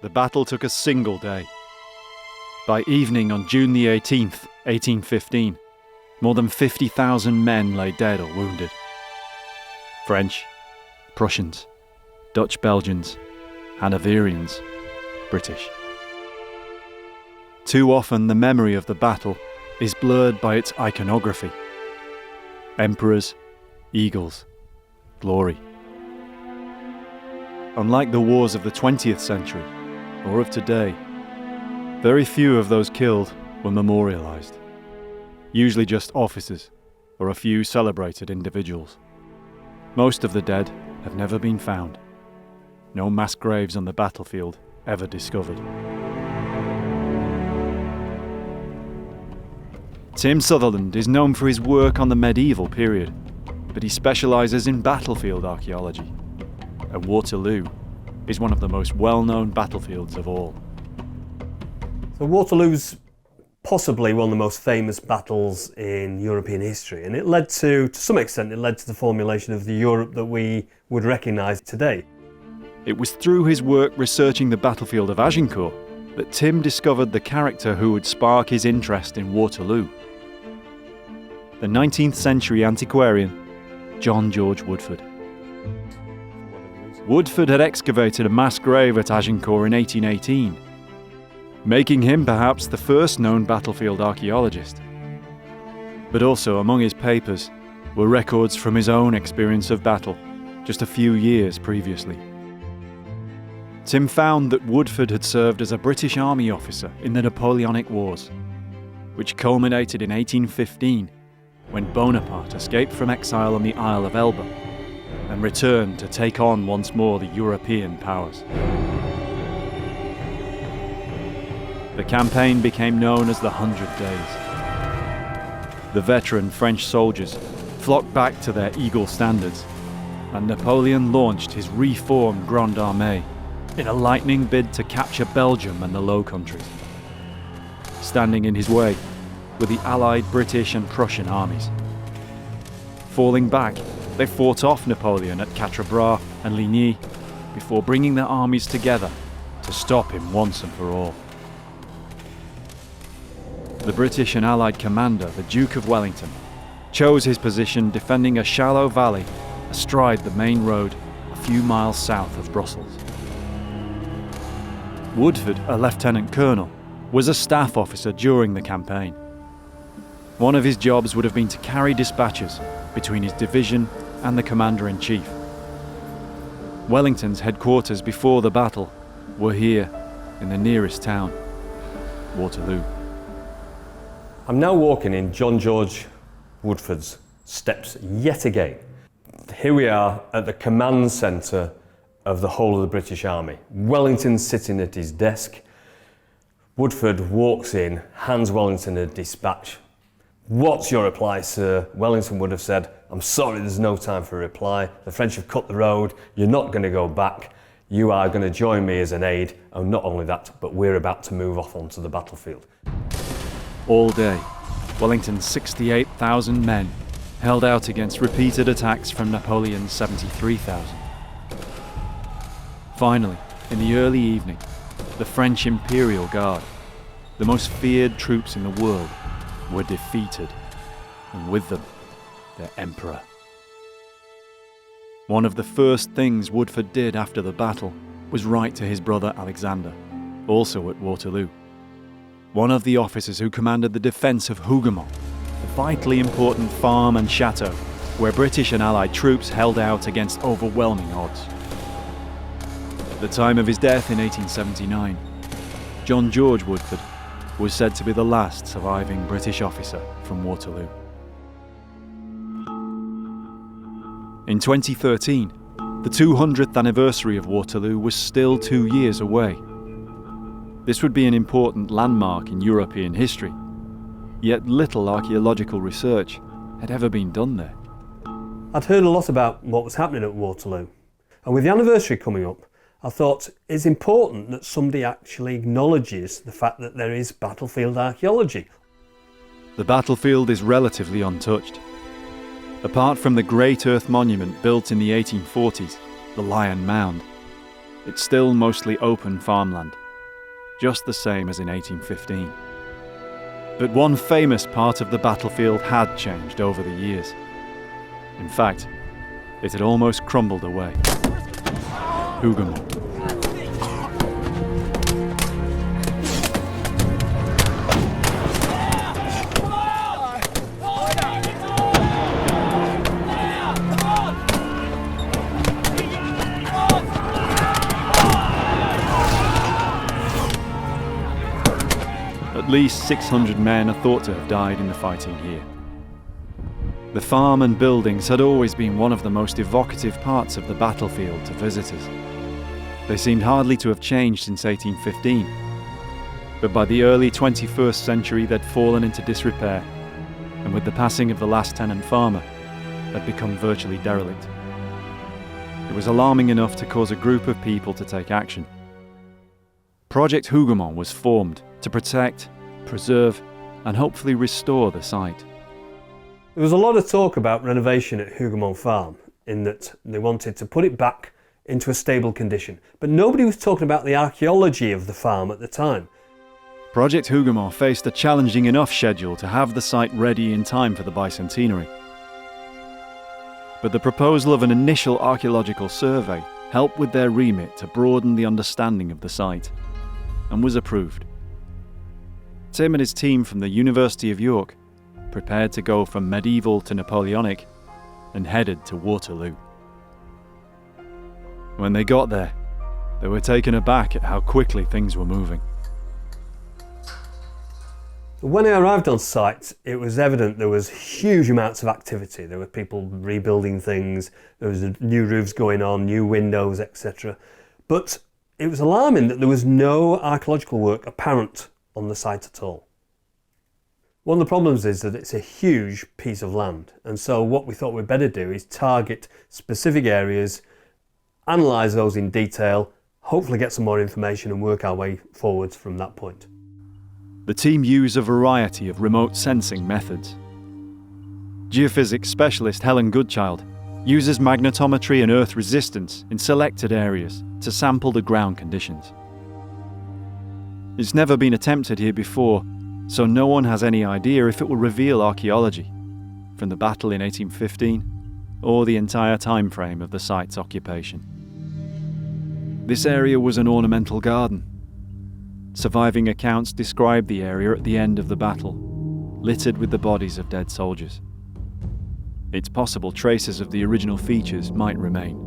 The battle took a single day. By evening on June the 18th, 1815, more than 50,000 men lay dead or wounded. French, Prussians, Dutch Belgians, Hanoverians, British. Too often the memory of the battle is blurred by its iconography. Emperors, eagles, glory. Unlike the wars of the 20th century, or of today, very few of those killed were memorialised. Usually just officers, or a few celebrated individuals. Most of the dead have never been found. No mass graves on the battlefield ever discovered. Tim Sutherland is known for his work on the medieval period, but he specialises in battlefield archaeology. And Waterloo is one of the most well-known battlefields of all.
So Waterloo's possibly one of the most famous battles in European history, and it led to some extent, it led to the formulation of the Europe that we would recognise today.
It was through his work researching the battlefield of Agincourt that Tim discovered the character who would spark his interest in Waterloo. The 19th century antiquarian, John George Woodford. Woodford had excavated a mass grave at Agincourt in 1818, making him perhaps the first known battlefield archaeologist. But also among his papers were records from his own experience of battle just a few years previously. Tim found that Woodford had served as a British Army officer in the Napoleonic Wars, which culminated in 1815 when Bonaparte escaped from exile on the Isle of Elba and returned to take on once more the European powers. The campaign became known as the 100 Days. The veteran French soldiers flocked back to their eagle standards, and Napoleon launched his reformed Grande Armée in a lightning bid to capture Belgium and the Low Countries. Standing in his way were the Allied British and Prussian armies. Falling back, they fought off Napoleon at Quatre Bras and Ligny before bringing their armies together to stop him once and for all. The British and Allied commander, the Duke of Wellington, chose his position defending a shallow valley astride the main road a few miles south of Brussels. Woodford, a lieutenant colonel, was a staff officer during the campaign. One of his jobs would have been to carry dispatches between his division and the commander-in-chief. Wellington's headquarters before the battle were here in the nearest town, Waterloo.
I'm now walking in John George Woodford's steps yet again. Here we are at the command centre of the whole of the British Army. Wellington's sitting at his desk. Woodford walks in, hands Wellington a dispatch. "What's your reply, sir?" Wellington would have said, "I'm sorry, there's no time for a reply. The French have cut the road. You're not going to go back. You are going to join me as an aide. And not only that, but we're about to move off onto the battlefield."
All day, Wellington's 68,000 men held out against repeated attacks from Napoleon's 73,000. Finally, in the early evening, the French Imperial Guard, the most feared troops in the world, were defeated, and with them, their emperor. One of the first things Woodford did after the battle was write to his brother Alexander, also at Waterloo, one of the officers who commanded the defence of Hougoumont, a vitally important farm and chateau where British and Allied troops held out against overwhelming odds. At the time of his death in 1879, John George Woodford was said to be the last surviving British officer from Waterloo. In 2013, the 200th anniversary of Waterloo was still 2 years away. This would be an important landmark in European history, yet little archaeological research had ever been done there.
I'd heard a lot about what was happening at Waterloo, and with the anniversary coming up, I thought it's important that somebody actually acknowledges the fact that there is battlefield archaeology.
The battlefield is relatively untouched. Apart from the Great Earth Monument built in the 1840s, the Lion Mound, it's still mostly open farmland, just the same as in 1815. But one famous part of the battlefield had changed over the years. In fact, it had almost crumbled away. Hougoumont. At least 600 men are thought to have died in the fighting here. The farm and buildings had always been one of the most evocative parts of the battlefield to visitors. They seemed hardly to have changed since 1815, but by the early 21st century they'd fallen into disrepair, and with the passing of the last tenant farmer, had become virtually derelict. It was alarming enough to cause a group of people to take action. Project Hougoumont was formed to protect, preserve, and hopefully restore the site.
There was a lot of talk about renovation at Hougoumont Farm, in that they wanted to put it back into a stable condition, but nobody was talking about the archaeology of the farm at the time.
Project Hougoumont faced a challenging enough schedule to have the site ready in time for the bicentenary. But the proposal of an initial archaeological survey helped with their remit to broaden the understanding of the site, and was approved. Tim and his team from the University of York prepared to go from medieval to Napoleonic and headed to Waterloo. When they got there, They were taken aback at how quickly things were moving.
When I arrived on site, it was evident there was huge amounts of activity. There were people rebuilding things, there was new roofs going on, new windows, etc. But it was alarming that there was no archaeological work apparent on the site at all. One of the problems is that it's a huge piece of land, and so what we thought we'd better do is target specific areas, analyse those in detail, hopefully get some more information and work our way forwards from that point.
The team use a variety of remote sensing methods. Geophysics specialist Helen Goodchild uses magnetometry and earth resistance in selected areas to sample the ground conditions. It's never been attempted here before, so no one has any idea if it will reveal archaeology from the battle in 1815 or the entire time frame of the site's occupation. This area was an ornamental garden. Surviving accounts describe the area at the end of the battle, littered with the bodies of dead soldiers. It's possible traces of the original features might remain.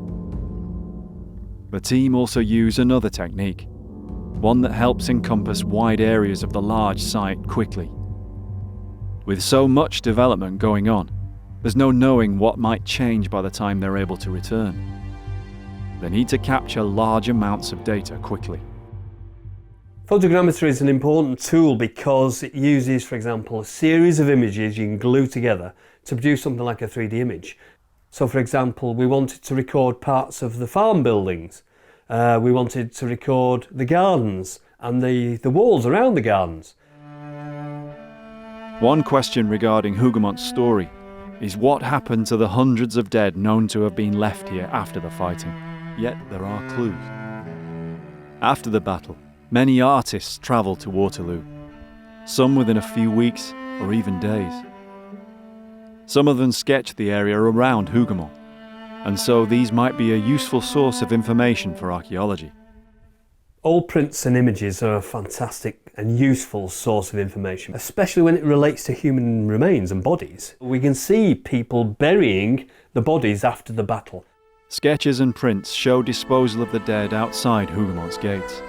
The team also use another technique, one that helps encompass wide areas of the large site quickly. With so much development going on, there's no knowing what might change by the time they're able to return. They need to capture large amounts of data quickly.
Photogrammetry is an important tool because it uses, for example, a series of images you can glue together to produce something like a 3D image. So, for example, we wanted to record parts of the farm buildings. We wanted to record the gardens and the walls around the gardens.
One question regarding Hougoumort's story is what happened to the hundreds of dead known to have been left here after the fighting. Yet there are clues. After the battle, many artists travelled to Waterloo, some within a few weeks or even days. Some of them sketched the area around Hougoumort, and so these might be a useful source of information for archaeology.
Old prints and images are a fantastic and useful source of information, especially when it relates to human remains and bodies. We can see people burying the bodies after the battle.
Sketches and prints show disposal of the dead outside Hougoumort's gates.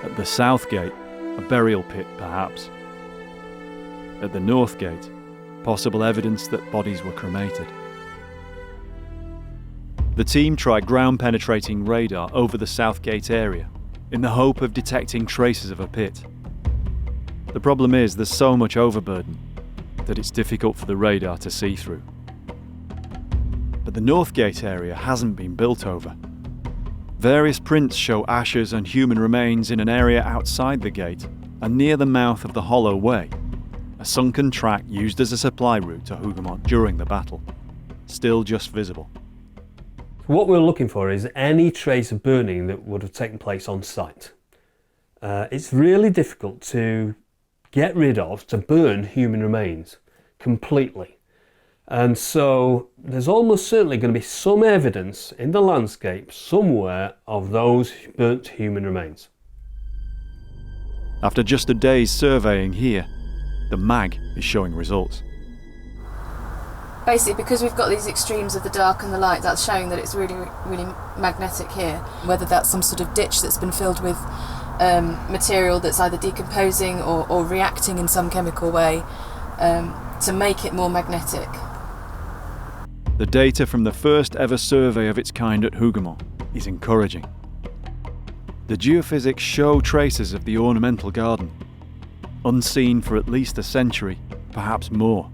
At the south gate, a burial pit perhaps. At the north gate, possible evidence that bodies were cremated. The team tried ground-penetrating radar over the south gate area in the hope of detecting traces of a pit. The problem is there's so much overburden that it's difficult for the radar to see through. But the north gate area hasn't been built over. Various prints show ashes and human remains in an area outside the gate and near the mouth of the Hollow Way, a sunken track used as a supply route to Hougoumort during the battle, still just visible.
What we're looking for is any trace of burning that would have taken place on site. It's really difficult to get rid of, to burn human remains completely. And so there's almost certainly going to be some evidence in the landscape somewhere of those burnt human remains.
After just a day's surveying here, the mag is showing results.
Basically, because we've got these extremes of the dark and the light, that's showing that it's really, really magnetic here. Whether that's some sort of ditch that's been filled with material that's either decomposing or reacting in some chemical way to make it more magnetic.
The data from the first ever survey of its kind at Hougoumort is encouraging. The geophysics show traces of the ornamental garden, unseen for at least a century, perhaps more.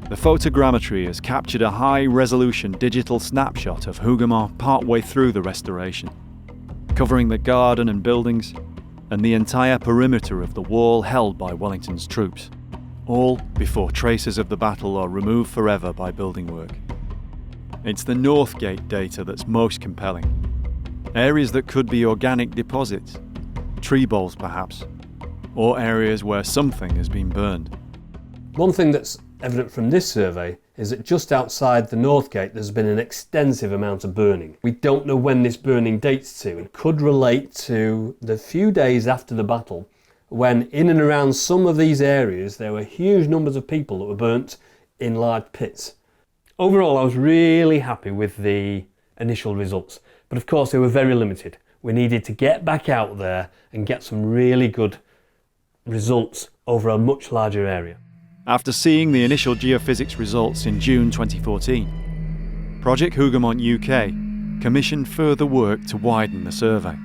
The photogrammetry has captured a high-resolution digital snapshot of Hougoumort partway through the restoration, covering the garden and buildings and the entire perimeter of the wall held by Wellington's troops, all before traces of the battle are removed forever by building work. It's the North Gate data that's most compelling. Areas that could be organic deposits, tree boles perhaps, or areas where something has been burned.
One thing that's evident from this survey is that just outside the North Gate there's been an extensive amount of burning. We don't know when this burning dates to. It could relate to the few days after the battle when in and around some of these areas there were huge numbers of people that were burnt in large pits. Overall, I was really happy with the initial results, but of course they were very limited. We needed to get back out there and get some really good results over a much larger area.
After seeing the initial geophysics results in June 2014, Project Hougoumont UK commissioned further work to widen the survey.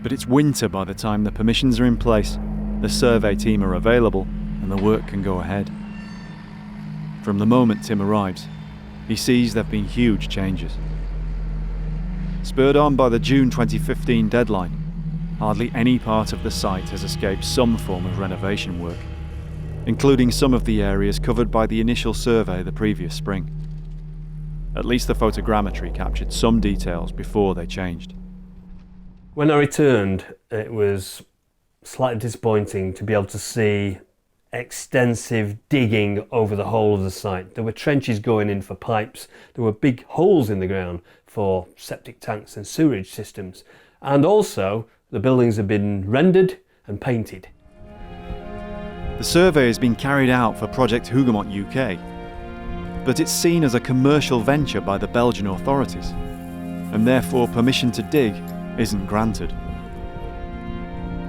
But it's winter by the time the permissions are in place, the survey team are available, and the work can go ahead. From the moment Tim arrives, he sees there have been huge changes. Spurred on by the June 2015 deadline, hardly any part of the site has escaped some form of renovation work, including some of the areas covered by the initial survey the previous spring. At least the photogrammetry captured some details before they changed.
When I returned, it was slightly disappointing to be able to see extensive digging over the whole of the site. There were trenches going in for pipes, there were big holes in the ground for septic tanks and sewerage systems, and also the buildings have been rendered and painted.
The survey has been carried out for Project Hougoumont UK, but it's seen as a commercial venture by the Belgian authorities, and therefore permission to dig isn't granted.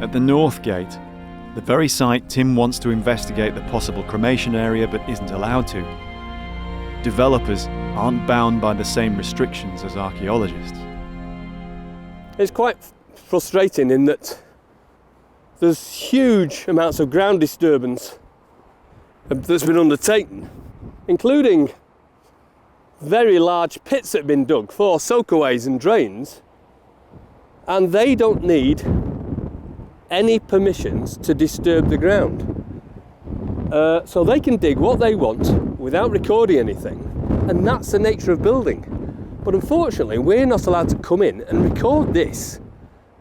At the North Gate, the very site Tim wants to investigate the possible cremation area but isn't allowed to, developers aren't bound by the same restrictions as archaeologists.
It's quite frustrating in that there's huge amounts of ground disturbance that's been undertaken, including very large pits that have been dug for soakaways and drains, and they don't need any permissions to disturb the ground. So they can dig what they want without recording anything, and that's the nature of building. But unfortunately, we're not allowed to come in and record this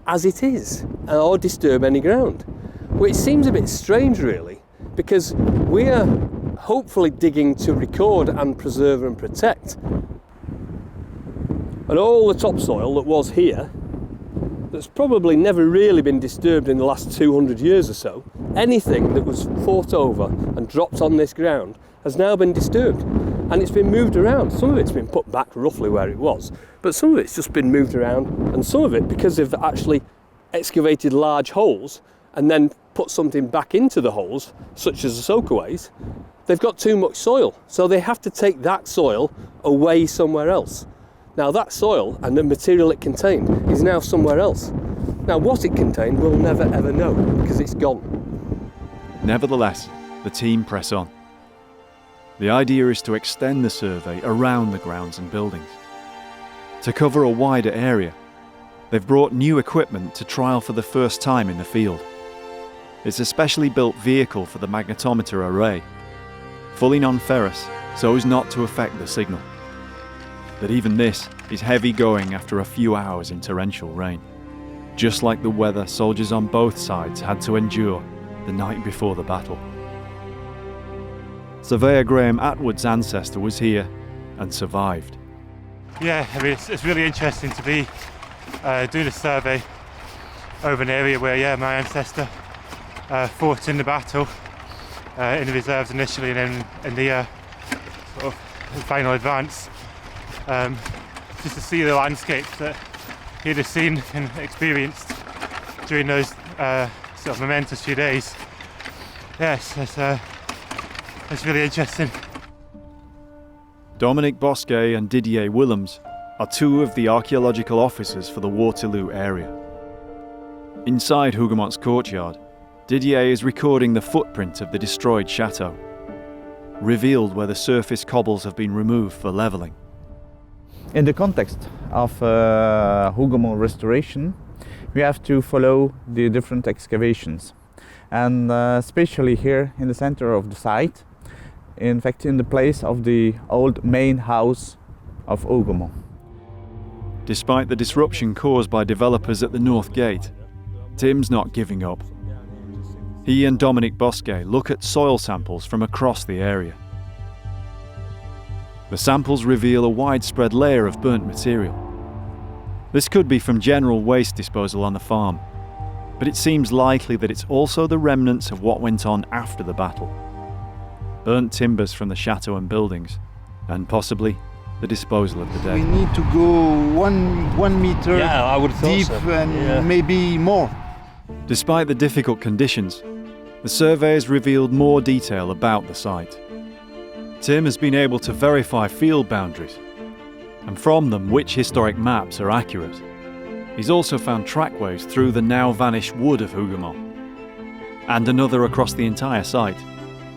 as it is, or disturb any ground. Which seems a bit strange, really, because we're hopefully digging to record and preserve and protect. And all the topsoil that was here, that's probably never really been disturbed in the last 200 years or so, anything that was fought over and dropped on this ground has now been disturbed, and it's been moved around. Some of it's been put back roughly where it was, but some of it's just been moved around, and some of it, because they've actually excavated large holes and then put something back into the holes, such as the soakaways, they've got too much soil, so they have to take that soil away somewhere else. Now that soil and the material it contained is now somewhere else. Now what it contained we'll never ever know, because it's gone.
Nevertheless, the team press on. The idea is to extend the survey around the grounds and buildings. To cover a wider area, they've brought new equipment to trial for the first time in the field. It's a specially built vehicle for the magnetometer array, fully non-ferrous so as not to affect the signal. But even this is heavy going after a few hours in torrential rain, just like the weather soldiers on both sides had to endure the night before the battle. Surveyor Graham Atwood's ancestor was here and survived.
Yeah, I mean, it's really interesting to be doing a survey over an area where, my ancestor fought in the battle, in the reserves initially, and then in the sort of final advance. Just to see the landscapes that he'd have seen and experienced during those sort of momentous few days. Yes, that's really interesting.
Dominic Bosquet and Didier Willems are two of the archaeological officers for the Waterloo area. Inside Hougoumant's courtyard, Didier is recording the footprint of the destroyed chateau, revealed where the surface cobbles have been removed for levelling.
In the context of Hougoumont restoration, we have to follow the different excavations, and especially here in the center of the site, in fact in the place of the old main house of Hougoumont.
Despite the disruption caused by developers at the North Gate, Tim's not giving up. He and Dominic Bosquet look at soil samples from across the area. The samples reveal a widespread layer of burnt material. This could be from general waste disposal on the farm, but it seems likely that it's also the remnants of what went on after the battle. Burnt timbers from the chateau and buildings, and possibly the disposal of the dead.
We need to go one meter
Yeah, I would have thought
deep
so.
and
Yeah.
maybe more.
Despite the difficult conditions, the surveys revealed more detail about the site. Tim has been able to verify field boundaries, and from them which historic maps are accurate. He's also found trackways through the now vanished wood of Hougoumont, and another across the entire site,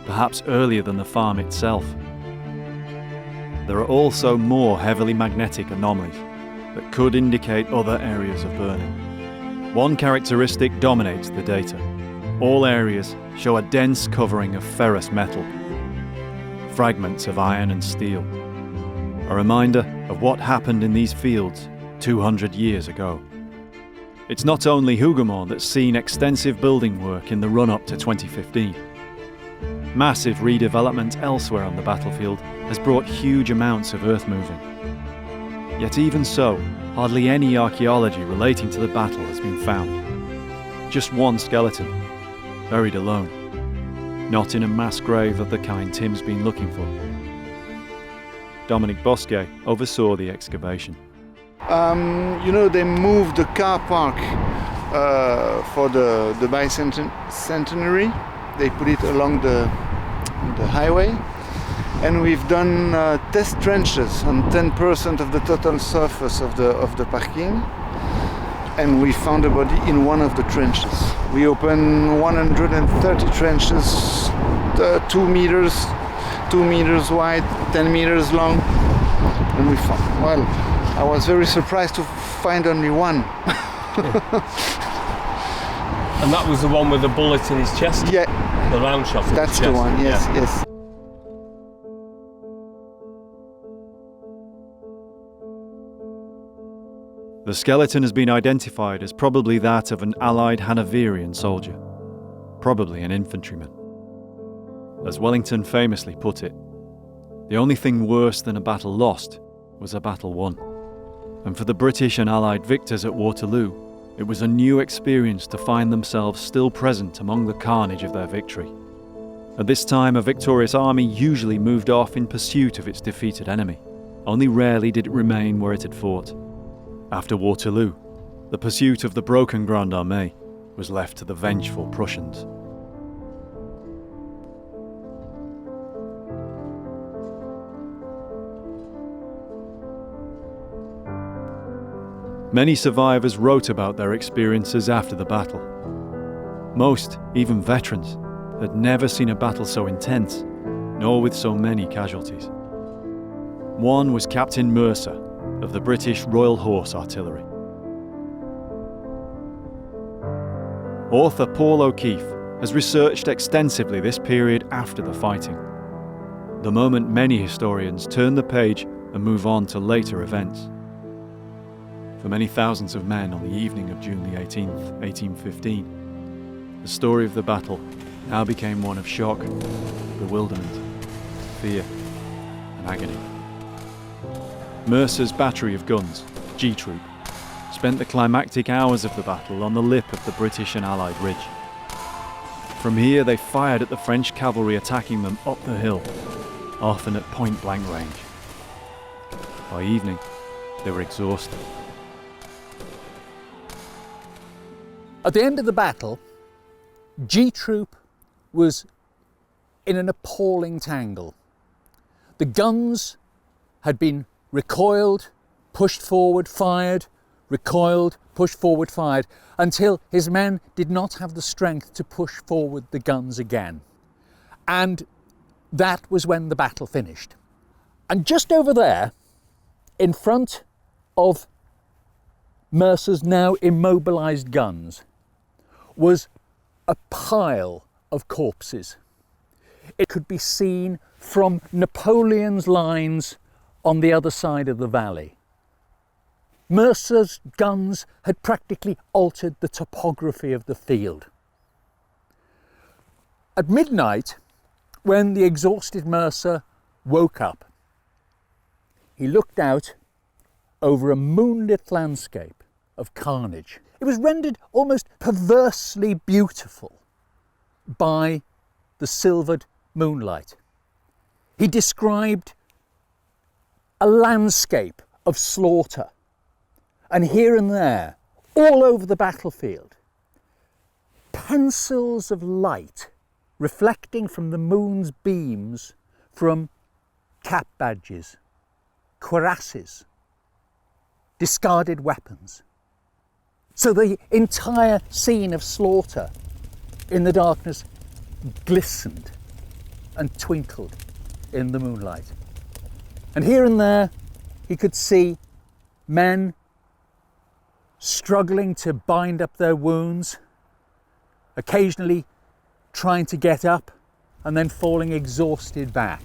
perhaps earlier than the farm itself. There are also more heavily magnetic anomalies that could indicate other areas of burning. One characteristic dominates the data. All areas show a dense covering of ferrous metal, fragments of iron and steel, a reminder of what happened in these fields 200 years ago. It's not only Hougoumont that's seen extensive building work in the run-up to 2015. Massive redevelopment elsewhere on the battlefield has brought huge amounts of earth moving. Yet even so, hardly any archaeology relating to the battle has been found. Just one skeleton, buried alone, not in a mass grave of the kind Tim's been looking for. Dominic Bosquet oversaw the excavation.
They moved the car park for the bicentenary. They put it along the highway, and we've done test trenches on 10% of the total surface of the parking, and we found a body in one of the trenches. We opened 130 trenches, 2 meters wide, 10 meters long, and we found, well, I was very surprised to find only one.
And that was the one with the bullet in his chest?
Yeah.
The round shot in
That's
his chest?
the one, yes,
Yeah.
yes.
The skeleton has been identified as probably that of an Allied Hanoverian soldier, probably an infantryman. As Wellington famously put it, the only thing worse than a battle lost was a battle won. And for the British and Allied victors at Waterloo, it was a new experience to find themselves still present among the carnage of their victory. At this time, a victorious army usually moved off in pursuit of its defeated enemy. Only rarely did it remain where it had fought. After Waterloo, the pursuit of the broken Grande Armée was left to the vengeful Prussians. Many survivors wrote about their experiences after the battle. Most, even veterans, had never seen a battle so intense, nor with so many casualties. One was Captain Mercer of the British Royal Horse Artillery. Author Paul O'Keefe has researched extensively this period after the fighting, the moment many historians turn the page and move on to later events. For many thousands of men on the evening of June the 18th, 1815, the story of the battle now became one of shock, bewilderment, fear, and agony. Mercer's battery of guns, G Troop, spent the climactic hours of the battle on the lip of the British and Allied ridge. From here they fired at the French cavalry attacking them up the hill, often at point-blank range. By evening, they were exhausted.
At the end of the battle, G Troop was in an appalling tangle. The guns had been recoiled, pushed forward, fired, recoiled, pushed forward, fired, until his men did not have the strength to push forward the guns again. And that was when the battle finished. And just over there, in front of Mercer's now immobilised guns, was a pile of corpses. It could be seen from Napoleon's lines on the other side of the valley. Mercer's guns had practically altered the topography of the field. At midnight, when the exhausted Mercer woke up, he looked out over a moonlit landscape of carnage. It was rendered almost perversely beautiful by the silvered moonlight. He described a landscape of slaughter. And here and there, all over the battlefield, pencils of light reflecting from the moon's beams from cap badges, cuirasses, discarded weapons. So the entire scene of slaughter in the darkness glistened and twinkled in the moonlight. And here and there he could see men struggling to bind up their wounds, occasionally trying to get up and then falling exhausted back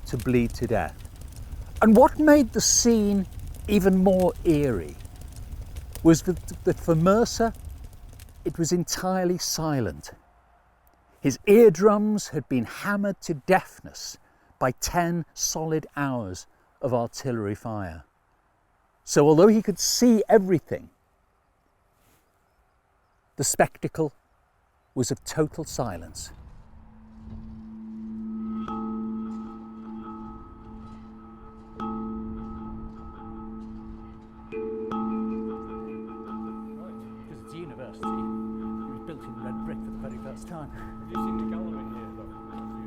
to bleed to death. And what made the scene even more eerie was that for Mercer, it was entirely silent. His eardrums had been hammered to deafness by 10 solid hours of artillery fire. So although he could see everything, the spectacle was of total silence.
Because it's a university, it was built in red brick for the very first time. Have you seen the gallery here, though?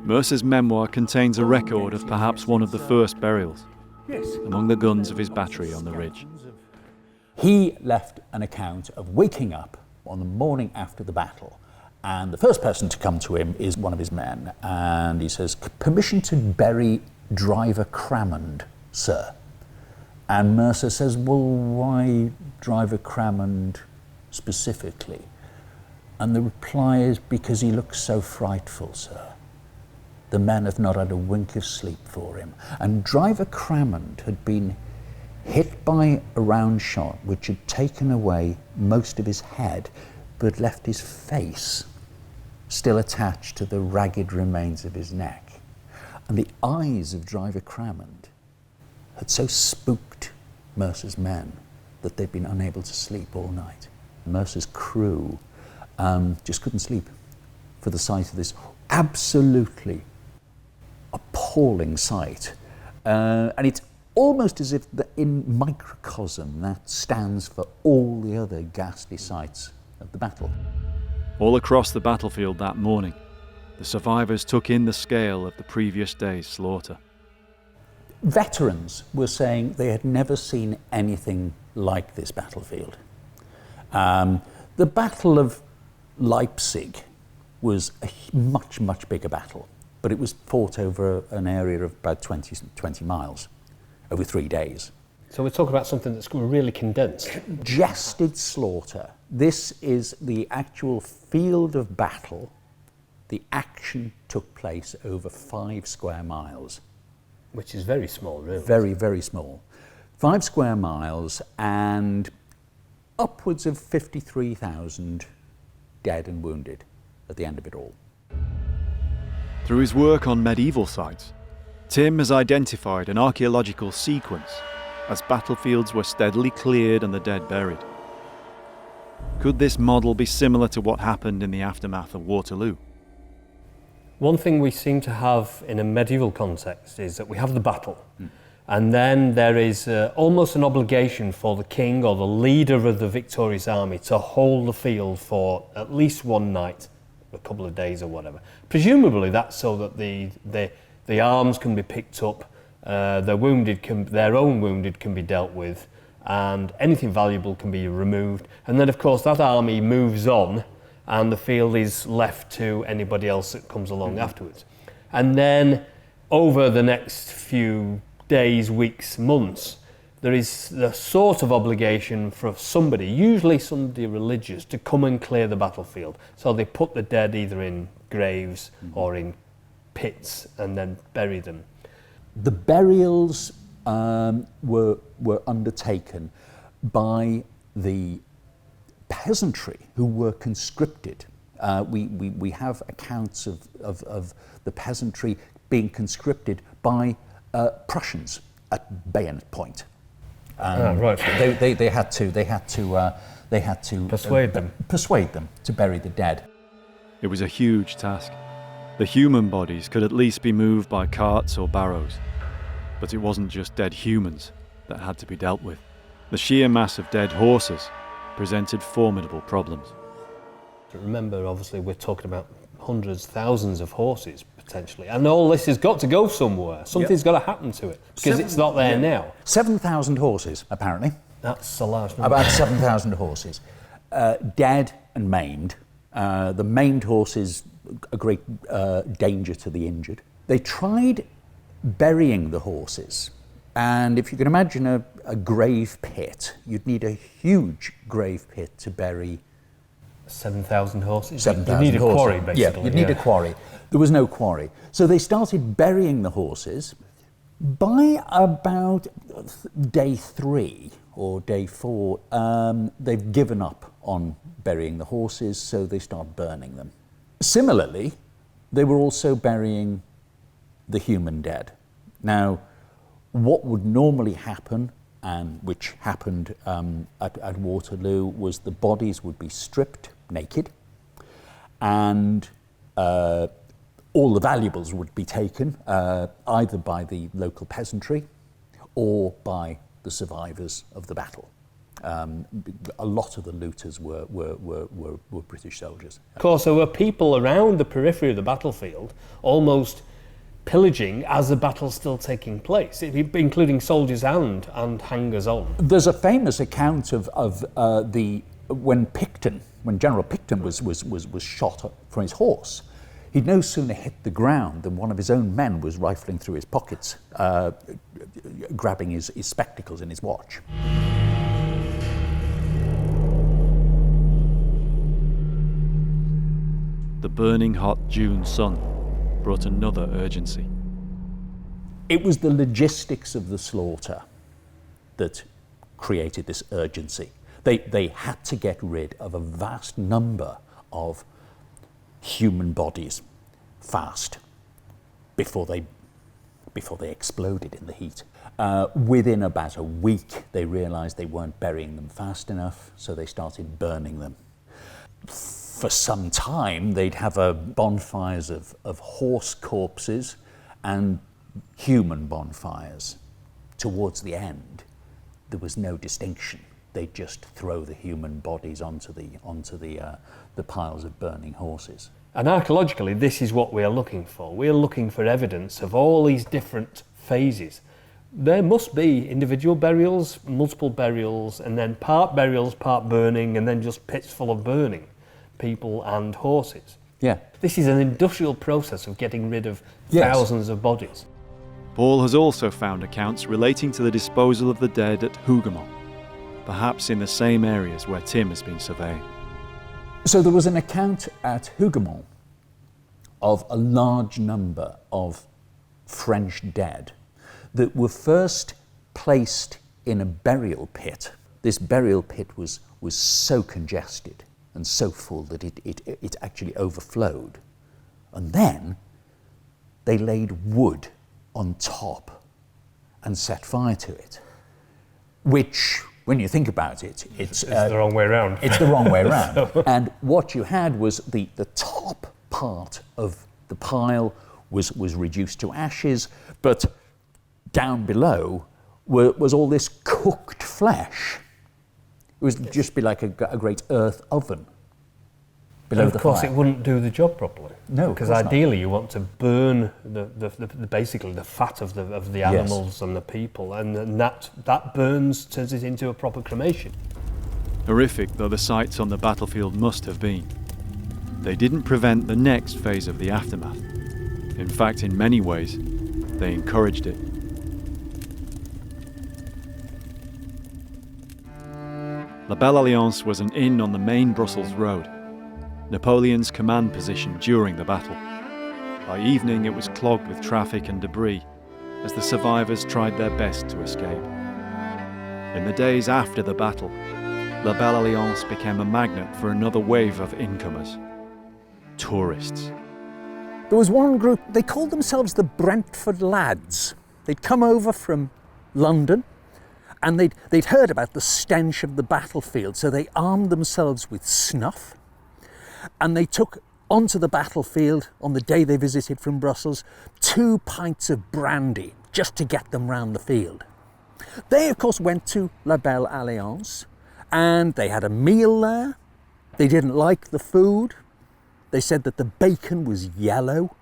Mercer's memoir contains a record of perhaps one of the first burials, among the guns of his battery on the ridge.
He left an account of waking up on the morning after the battle, and the first person to come to him is one of his men, and he says, "Permission to bury Driver Crammond, sir." And Mercer says, "Well, why Driver Crammond specifically?" And the reply is, "Because he looks so frightful, sir. The men have not had a wink of sleep for him." And Driver Crammond had been hit by a round shot which had taken away most of his head but left his face still attached to the ragged remains of his neck. And the eyes of Driver Crammond had so spooked Mercer's men that they'd been unable to sleep all night. Mercer's crew just couldn't sleep for the sight of this absolutely appalling sight. And it's almost as if in microcosm that stands for all the other ghastly sights of the battle.
All across the battlefield that morning, the survivors took in the scale of the previous day's slaughter.
Veterans were saying they had never seen anything like this battlefield. The Battle of Leipzig was a much, much bigger battle, but it was fought over an area of about 20 miles over 3 days.
So we're talking about something that's really condensed.
Congested slaughter. This is the actual field of battle. The action took place over 5 square miles.
Which is very small, really.
Very, very small. 5 square miles and upwards of 53,000 dead and wounded at the end of it all.
Through his work on medieval sites, Tim has identified an archaeological sequence as battlefields were steadily cleared and the dead buried. Could this model be similar to what happened in the aftermath of Waterloo?
One thing we seem to have in a medieval context is that we have the battle, and then there is almost an obligation for the king or the leader of the victorious army to hold the field for at least one night, a couple of days or whatever. Presumably that's so that the arms can be picked up, their own wounded can be dealt with, and anything valuable can be removed. And then of course that army moves on and the field is left to anybody else that comes along afterwards. And then over the next few days, weeks, months, there is the sort of obligation for somebody, usually somebody religious, to come and clear the battlefield. So they put the dead either in graves or in pits and then bury them.
The burials were undertaken by the peasantry who were conscripted. We have accounts of the peasantry being conscripted by Prussians at bayonet point.
Right.
They had to persuade them to bury the dead.
It was a huge task. The human bodies could at least be moved by carts or barrows. But it wasn't just dead humans that had to be dealt with. The sheer mass of dead horses presented formidable problems.
Remember, obviously, we're talking about hundreds, thousands of horses, potentially. And all this has got to go somewhere. Something's got to happen to it, because it's not there now.
7,000 horses, apparently.
That's a large number.
About 7,000 horses. Dead and maimed. The maimed horses, a great danger to the injured. They tried burying the horses. And if you can imagine a grave pit, you'd need a huge grave pit to bury
7,000 horses?
7,000
You need a
horses.
quarry, basically.
Yeah, you'd need a quarry. There was no quarry. So they started burying the horses. By about day 3 or day 4, they've given up on burying the horses, so they start burning them. Similarly, they were also burying the human dead. Now, what would normally happen, and which happened at Waterloo, was the bodies would be stripped naked, and all the valuables would be taken either by the local peasantry or by the survivors of the battle. A lot of the looters were British soldiers.
Of course, there were people around the periphery of the battlefield almost pillaging as the battle's still taking place, including soldiers and hangers-on.
There's a famous account of when General Picton was shot from his horse. He'd no sooner hit the ground than one of his own men was rifling through his pockets, grabbing his spectacles and his watch.
The burning hot June sun brought another urgency.
It was the logistics of the slaughter that created this urgency. They had to get rid of a vast number of human bodies fast before they exploded in the heat. Within about a week, they realized they weren't burying them fast enough, so they started burning them. For some time, they'd have bonfires of horse corpses and human bonfires. Towards the end, there was no distinction. They'd just throw the human bodies onto the piles of burning horses.
And archaeologically, this is what we're looking for. We're looking for evidence of all these different phases. There must be individual burials, multiple burials, and then part burials, part burning, and then just pits full of burning people and horses.
Yeah.
This is an industrial process of getting rid of thousands of bodies.
Paul has also found accounts relating to the disposal of the dead at Hougoumont, perhaps in the same areas where Tim has been surveying.
So there was an account at Hougoumont of a large number of French dead that were first placed in a burial pit. This burial pit was so congested and so full that it actually overflowed. And then they laid wood on top and set fire to it, which, when you think about it, it's
the wrong way around.
It's the wrong way around. And what you had was the top part of the pile was reduced to ashes, but down below was all this cooked flesh. It would just be like a great earth oven below the fire.
Of course, it wouldn't do the job properly.
No,
because ideally you want to burn basically the fat of the animals and the people, and that burns, turns it into a proper cremation.
Horrific though the sights on the battlefield must have been, they didn't prevent the next phase of the aftermath. In fact, in many ways, they encouraged it. La Belle Alliance was an inn on the main Brussels road, Napoleon's command position during the battle. By evening it was clogged with traffic and debris as the survivors tried their best to escape. In the days after the battle, La Belle Alliance became a magnet for another wave of incomers, tourists.
There was one group, they called themselves the Brentford Lads. They'd come over from London, and they'd heard about the stench of the battlefield, so they armed themselves with snuff, and they took onto the battlefield on the day they visited from Brussels 2 pints of brandy, just to get them round the field. They, of course, went to La Belle Alliance, and they had a meal there. They didn't like the food. They said that the bacon was yellow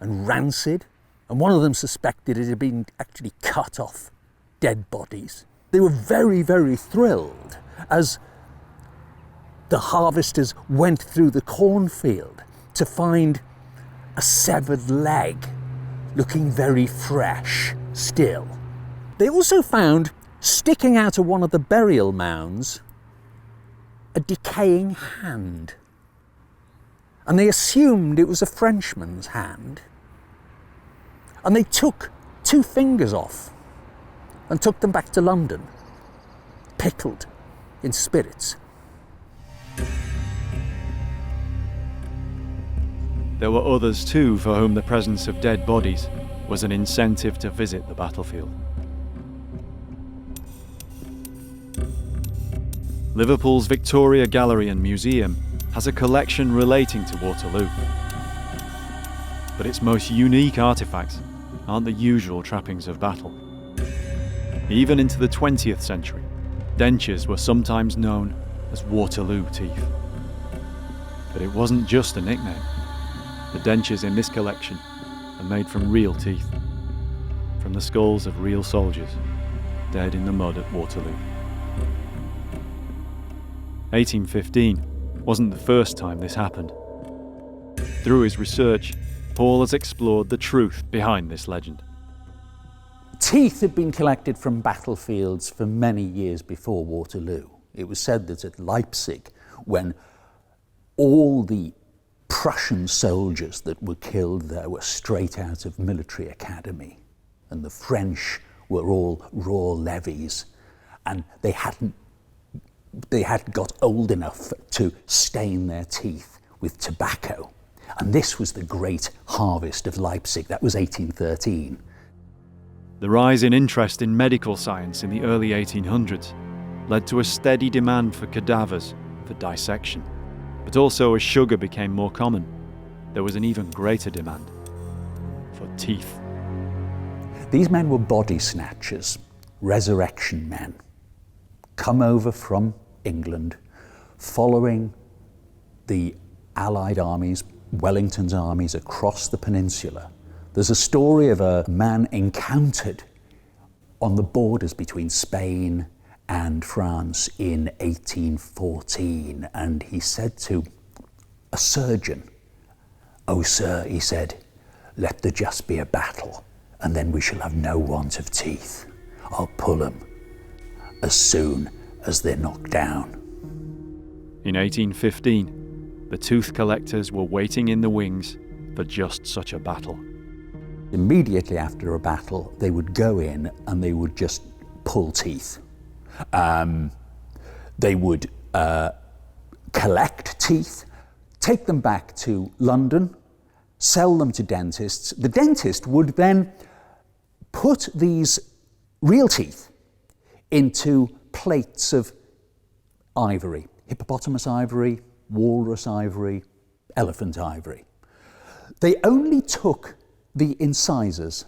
and rancid, and one of them suspected it had been actually cut off dead bodies. They were very, very thrilled as the harvesters went through the cornfield to find a severed leg looking very fresh still. They also found, sticking out of one of the burial mounds, a decaying hand. And they assumed it was a Frenchman's hand. And they took 2 fingers off and took them back to London, pickled in spirits.
There were others too for whom the presence of dead bodies was an incentive to visit the battlefield. Liverpool's Victoria Gallery and Museum has a collection relating to Waterloo. But its most unique artefacts aren't the usual trappings of battle. Even into the 20th century, dentures were sometimes known as Waterloo teeth. But it wasn't just a nickname. The dentures in this collection are made from real teeth, from the skulls of real soldiers dead in the mud at Waterloo. 1815 wasn't the first time this happened. Through his research, Paul has explored the truth behind this legend.
Teeth had been collected from battlefields for many years before Waterloo. It was said that at Leipzig, when all the Prussian soldiers that were killed there were straight out of military academy, and the French were all raw levies, and they hadn't got old enough to stain their teeth with tobacco. And this was the great harvest of Leipzig. That was 1813.
The rise in interest in medical science in the early 1800s led to a steady demand for cadavers for dissection. But also as sugar became more common, there was an even greater demand for teeth.
These men were body snatchers, resurrection men, come over from England, following the Allied armies, Wellington's armies across the peninsula. There's a story of a man encountered on the borders between Spain and France in 1814, and he said to a surgeon, "Oh sir," he said, "let there just be a battle, and then we shall have no want of teeth. I'll pull them as soon as they're knocked down."
In 1815, the tooth collectors were waiting in the wings for just such a battle.
Immediately after a battle, they would go in and they would just pull teeth. They would collect teeth, take them back to London, sell them to dentists. The dentist would then put these real teeth into plates of ivory, hippopotamus ivory, walrus ivory, elephant ivory. They only took the incisors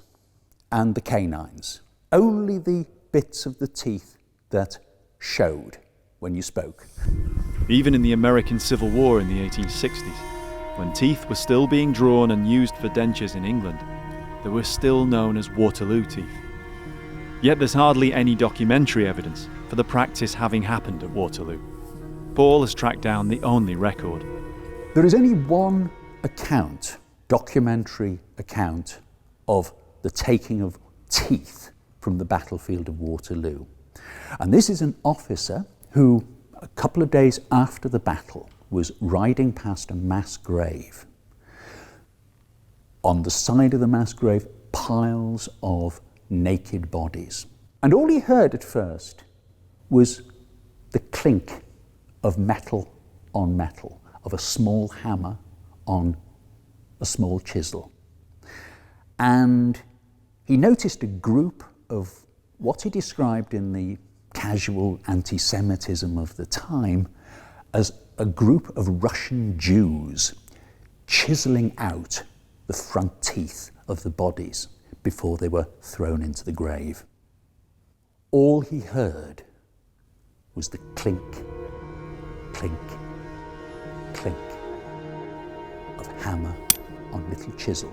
and the canines, only the bits of the teeth that showed when you spoke.
Even in the American Civil War in the 1860s, when teeth were still being drawn and used for dentures in England, they were still known as Waterloo teeth. Yet there's hardly any documentary evidence for the practice having happened at Waterloo. Paul has tracked down the only record.
There is only one account, documentary account, of the taking of teeth from the battlefield of Waterloo. And this is an officer who, a couple of days after the battle, was riding past a mass grave. On the side of the mass grave, piles of naked bodies. And all he heard at first was the clink of metal on metal, of a small hammer on a small chisel. And he noticed a group of what he described in the casual anti-Semitism of the time as a group of Russian Jews chiseling out the front teeth of the bodies, before they were thrown into the grave. All he heard was the clink, clink, clink of hammer on little chisel.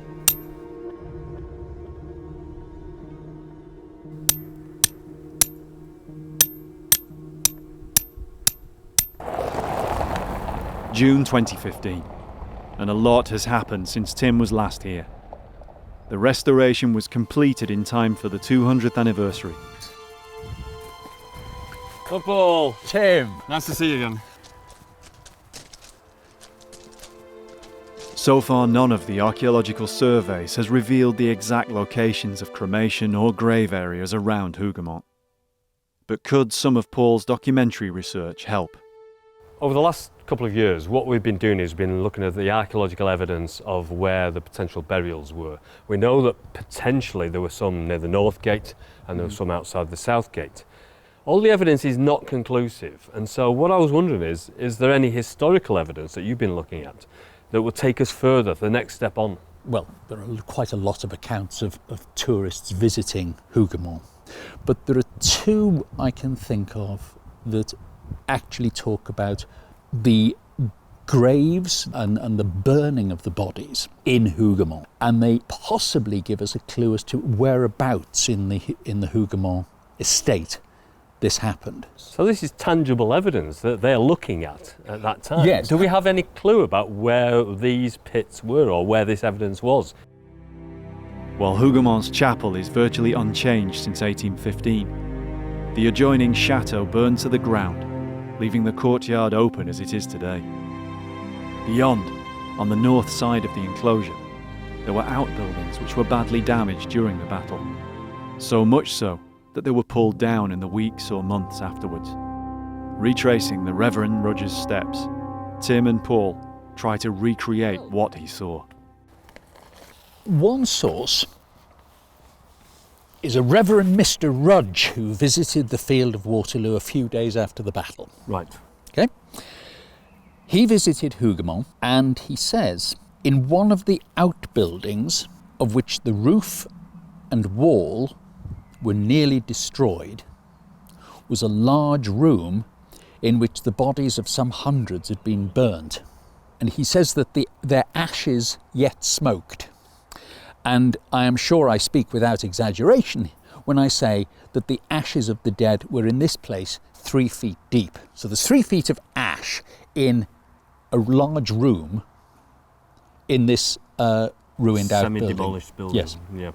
June 2015, and a lot has happened since Tim was last here. The restoration was completed in time for the 200th anniversary.
Paul.
Tim.
Nice to see you again.
So far, none of the archaeological surveys has revealed the exact locations of cremation or grave areas around Hougoumont. But could some of Paul's documentary research help?
Over the last couple of years, what we've been doing is been looking at the archaeological evidence of where the potential burials were. We know that potentially there were some near the North Gate and there were some outside the South Gate. All the evidence is not conclusive, and so what I was wondering is there any historical evidence that you've been looking at that will take us further, the next step on?
Well, there are quite a lot of accounts of tourists visiting Hougoumont, but there are two I can think of that actually talk about the graves and the burning of the bodies in Hougoumont, and they possibly give us a clue as to whereabouts in the Hougoumont estate this happened.
So this is tangible evidence that they're looking at that time.
Yes.
Do we have any clue about where these pits were or where this evidence was?
While Hougomont's chapel is virtually unchanged since 1815, the adjoining chateau burned to the ground, leaving the courtyard open as it is today. Beyond, on the north side of the enclosure, there were outbuildings which were badly damaged during the battle. So much so that they were pulled down in the weeks or months afterwards. Retracing the Reverend Rudge's steps, Tim and Paul try to recreate what he saw.
One source is a Reverend Mr. Rudge who visited the field of Waterloo a few days after the battle.
Right.
Okay. He visited Hougoumont, and he says, in one of the outbuildings, of which the roof and wall were nearly destroyed, was a large room in which the bodies of some hundreds had been burnt. And he says that their ashes yet smoked. And I am sure I speak without exaggeration when I say that the ashes of the dead were in this place 3 feet deep. So there's 3 feet of ash in a large room in this ruined outbuilding.
Semi-demolished building.
Yes.
Yeah.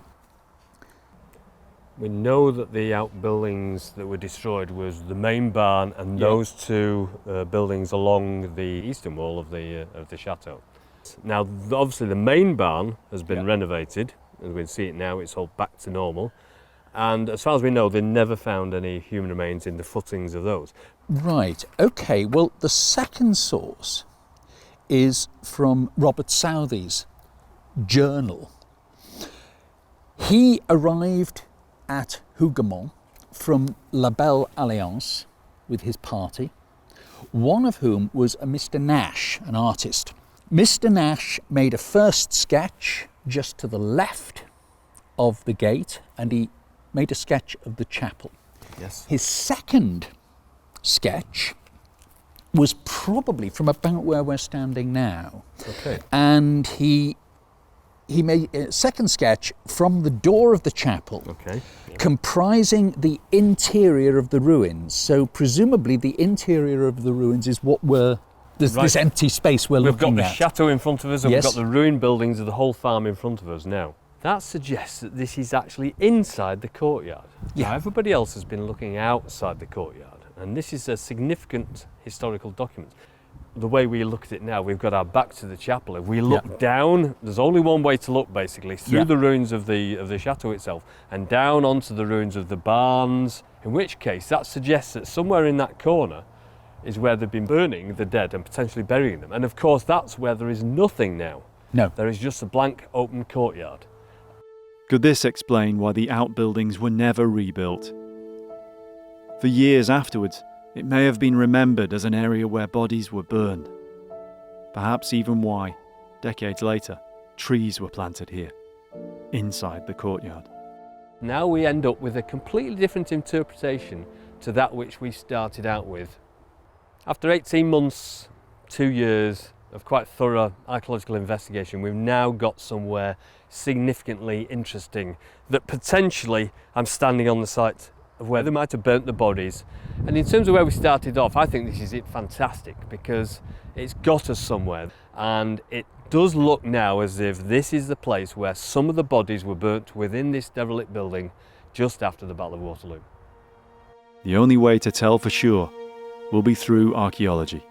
We know that the outbuildings that were destroyed was the main barn and those two buildings along the eastern wall of the chateau. Now, obviously, the main barn has been renovated, as we can see it now. It's all back to normal, and as far as we know, they never found any human remains in the footings of those.
Right. Okay. Well, the second source is from Robert Southey's journal. He arrived at Hougoumont from La Belle Alliance with his party, one of whom was a Mr. Nash, an artist. Mr. Nash made a first sketch just to the left of the gate, and he made a sketch of the chapel.
Yes.
His second sketch was probably from about where we're standing now.
Okay.
And he made a second sketch from the door of the chapel, comprising the interior of the ruins. So presumably the interior of the ruins is what we're this empty space we're looking at.
We've got the chateau in front of us and
Yes.
we've got the ruined buildings of the whole farm in front of us now. That suggests that this is actually inside the courtyard.
Yeah.
Now, everybody else has been looking outside the courtyard, and this is a significant historical document. The way we look at it now, we've got our back to the chapel. If we look down, there's only one way to look, basically, through the ruins of the chateau itself and down onto the ruins of the barns, in which case that suggests that somewhere in that corner is where they've been burning the dead and potentially burying them. And of course, that's where there is nothing now.
No.
There is just a blank open courtyard.
Could this explain why the outbuildings were never rebuilt? For years afterwards, it may have been remembered as an area where bodies were burned. Perhaps even why, decades later, trees were planted here. inside the courtyard.
Now we end up with a completely different interpretation to that which we started out with. After 18 months, 2 years of quite thorough archaeological investigation, we've now got somewhere significantly interesting that potentially I'm standing on the site of where they might have burnt the bodies. And in terms of where we started off, I think this is fantastic because it's got us somewhere, and it does look now as if this is the place where some of the bodies were burnt within this derelict building just after the Battle of Waterloo.
The only way to tell for sure will be through archaeology.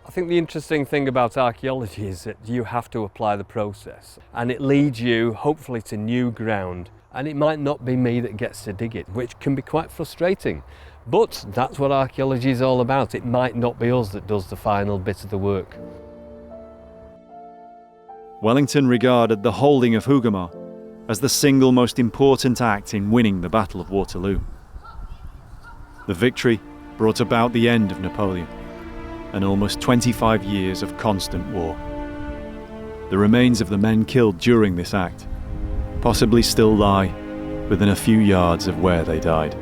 I think the interesting thing about archaeology is that you have to apply the process, and it leads you hopefully to new ground, and it might not be me that gets to dig it, which can be quite frustrating, but that's what archaeology is all about. It might not be us that does the final bit of the work.
Wellington regarded the holding of Hougoumont as the single most important act in winning the Battle of Waterloo. The victory brought about the end of Napoleon and almost 25 years of constant war. The remains of the men killed during this act possibly still lie within a few yards of where they died.